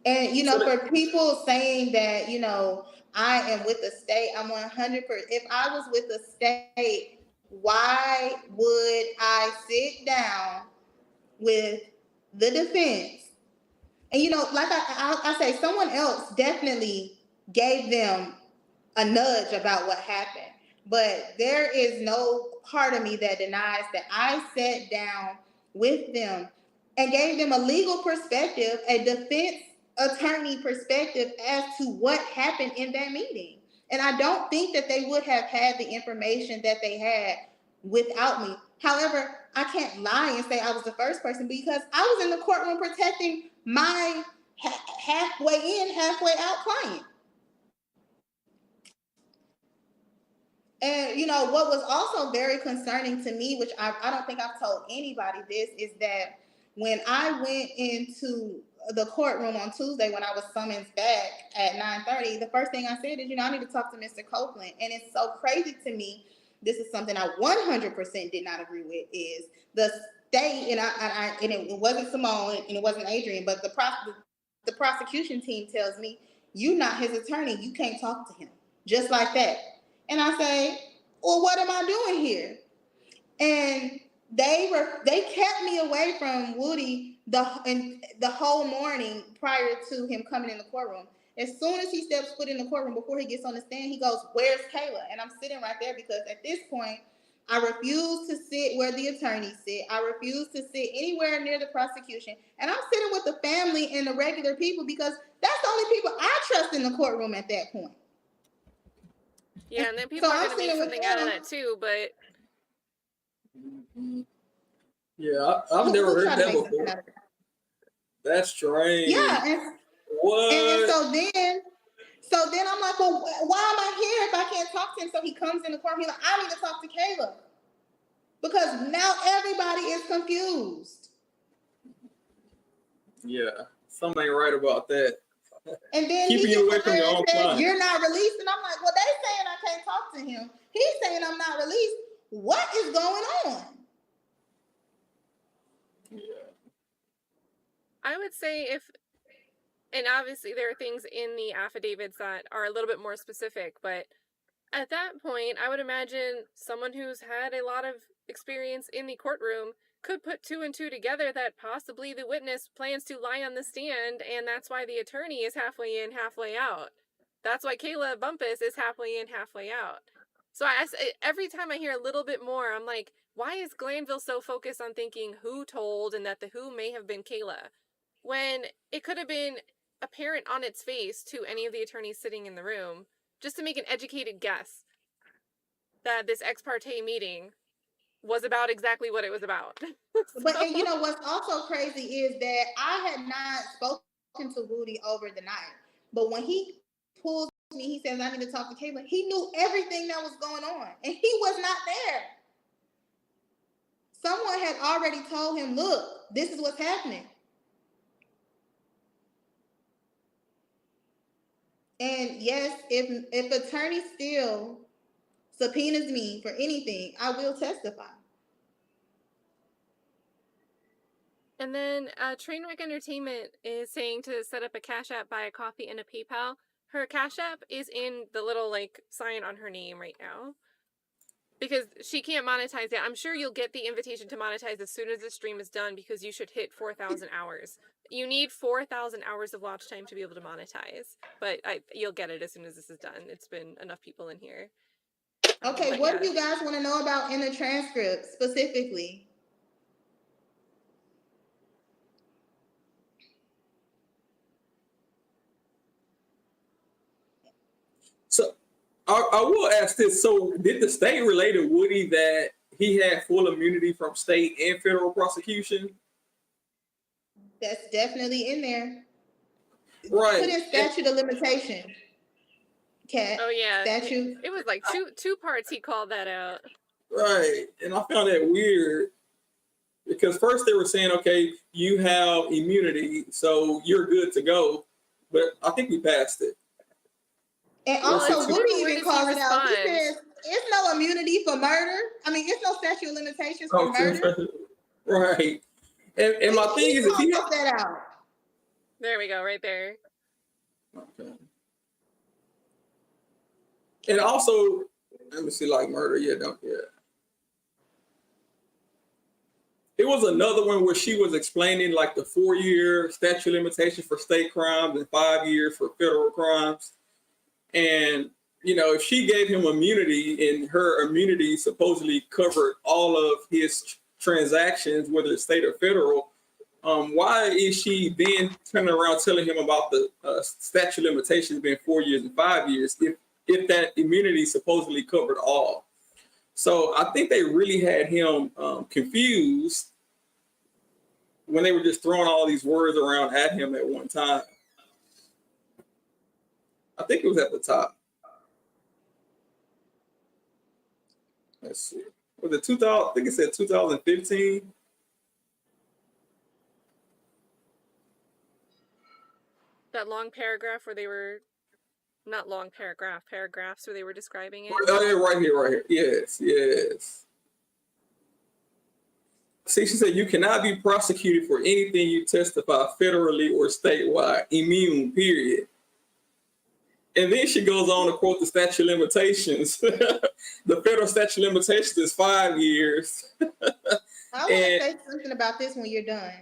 And, you know, for people saying that, you know, I am with the state, I'm 100%. If I was with the state, why would I sit down with the defense? And, you know, like I say, someone else definitely gave them a nudge about what happened. But there is no part of me that denies that I sat down with them and gave them a legal perspective, a defense attorney perspective as to what happened in that meeting. And I don't think that they would have had the information that they had without me. However, I can't lie and say I was the first person because I was in the courtroom protecting my halfway in, halfway out client. And, you know, what was also very concerning to me, which I don't think I've told anybody this, is that when I went into the courtroom on Tuesday when I was summoned back at 9:30, the first thing I said is, you know, I need to talk to Mr. Copeland. And it's so crazy to me. This is something I 100% did not agree with, is the state, and it wasn't Simone and it wasn't Adrian, but the prosecution team tells me, you're not his attorney. You can't talk to him. Just like that. And I say, well, what am I doing here? And they kept me away from Woody the whole morning prior to him coming in the courtroom. As soon as he steps foot in the courtroom, before he gets on the stand, he goes, where's Kayla? And I'm sitting right there because at this point, I refuse to sit where the attorneys sit. I refuse to sit anywhere near the prosecution. And I'm sitting with the family and the regular people because that's the only people I trust in the courtroom at that point. Yeah, and then people are going to make something out of that too, but... Yeah, I've never heard that before. That's strange. Yeah. And, what? And so then I'm like, well, why am I here if I can't talk to him? So he comes in the court. He's like, I need to talk to Kayla. Because now everybody is confused. Yeah, something ain't right about that. And then keeping you away from your own client. You're not released. And I'm like, well, they saying I can't talk to him. He's saying I'm not released. What is going on? Yeah. I would say and obviously there are things in the affidavits that are a little bit more specific, but at that point, I would imagine someone who's had a lot of experience in the courtroom could put two and two together that possibly the witness plans to lie on the stand, and that's why the attorney is halfway in, halfway out. That's why Kayla Bumpus is halfway in, halfway out. So every time I hear a little bit more, I'm like, why is Glanville so focused on thinking who told and that the who may have been Kayla, when it could have been apparent on its face to any of the attorneys sitting in the room, just to make an educated guess that this ex parte meeting was about exactly what it was about. But and you know what's also crazy is that I had not spoken to Rudy over the night. But when he pulls me, he says, I need to talk to Kayla. He knew everything that was going on. And he was not there. Someone had already told him, look, this is what's happening. And yes, if Attorney Steele subpoenas me for anything, I will testify. And then Trainwreck Entertainment is saying to set up a Cash App, buy a coffee, and a PayPal. Her Cash App is in the little like sign on her name right now. Because she can't monetize it. I'm sure you'll get the invitation to monetize as soon as the stream is done because you should hit 4,000 hours. You need 4,000 hours of watch time to be able to monetize. But you'll get it as soon as this is done. It's been enough people in here. Okay, what do you guys want to know about in the transcript specifically? So I will ask this. So did the state relay to Woody that he had full immunity from state and federal prosecution? That's definitely in there. Right. Put in statute of limitation. Cat. Oh yeah. Statute. It was like two parts he called that out. Right. And I found that weird because first they were saying, okay, you have immunity, so you're good to go. But I think we passed it. And also, Woody even calls it out. He says, "It's no immunity for murder. I mean, it's no statute of limitations for murder." Right. And my thing is, if he calls that out. There we go, right there. Okay. And also, let me see, like murder. Yeah, don't. Yeah. It was another one where she was explaining like the 4-year statute of limitations for state crimes and 5 years for federal crimes. And, you know, if she gave him immunity and her immunity supposedly covered all of his transactions, whether it's state or federal, why is she then turning around telling him about the statute of limitations being 4 years and 5 years if that immunity supposedly covered all? So I think they really had him confused when they were just throwing all these words around at him at one time. I think it was at the top. Let's see. Was it 2000? I think it said 2015. That long paragraph where they were, not long paragraphs where they were describing it. Oh, yeah, right here. Yes, yes. See, she said, you cannot be prosecuted for anything you testify federally or statewide, immune, period. And then she goes on to quote the statute of limitations. The federal statute of limitations is 5 years. I want to say something about this when you're done,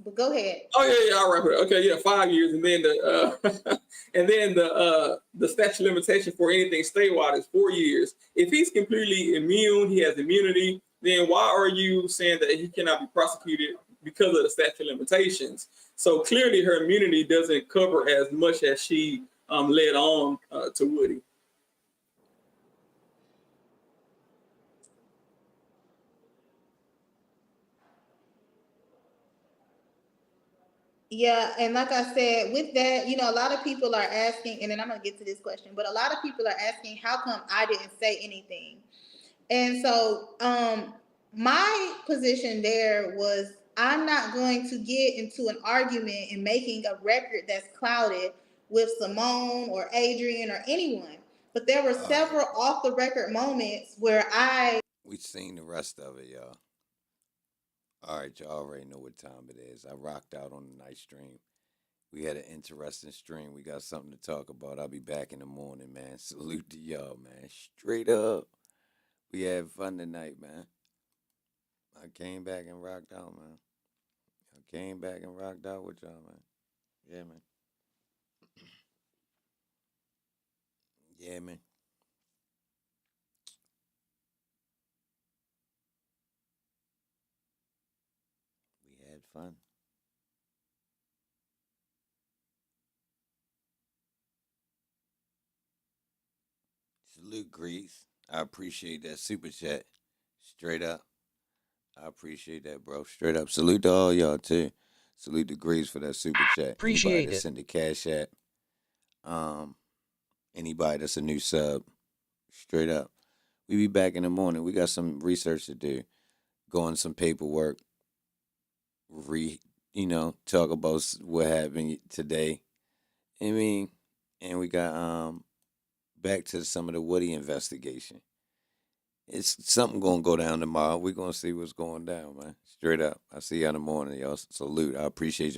but go ahead. Oh yeah, all right. Okay, yeah, 5 years, and then the statute of limitation for anything statewide is 4 years. If he's completely immune, he has immunity, then why are you saying that he cannot be prosecuted because of the statute of limitations? So clearly, her immunity doesn't cover as much as she led on to Woody. Yeah, and like I said, with that, you know, a lot of people are asking, and then I'm gonna get to this question, but a lot of people are asking, how come I didn't say anything? And so, my position there was, I'm not going to get into an argument and making a record that's clouded with Simone or Adrian or anyone. But there were several off the record moments where we seen the rest of it, y'all. All right, y'all already know what time it is. I rocked out on the night stream. We had an interesting stream. We got something to talk about. I'll be back in the morning, man. Salute to y'all, man. Straight up. We had fun tonight, man. I came back and rocked out, man. I came back and rocked out with y'all, man. Yeah, man. Yeah, man. We had fun. Salute, Grease. I appreciate that super chat. Straight up. I appreciate that, bro. Straight up. Salute to all y'all, too. Salute to Grease for that super chat. Appreciate Anybody that it. sent the cash app. Anybody that's a new sub. Straight up. We be back in the morning. We got some research to do. Go on some paperwork. Talk about what happened today. I mean, and we got back to some of the Woody investigation. It's something gonna go down tomorrow. We're gonna see what's going down, man. Straight up. I see you in the morning, y'all. Salute. I appreciate y'all.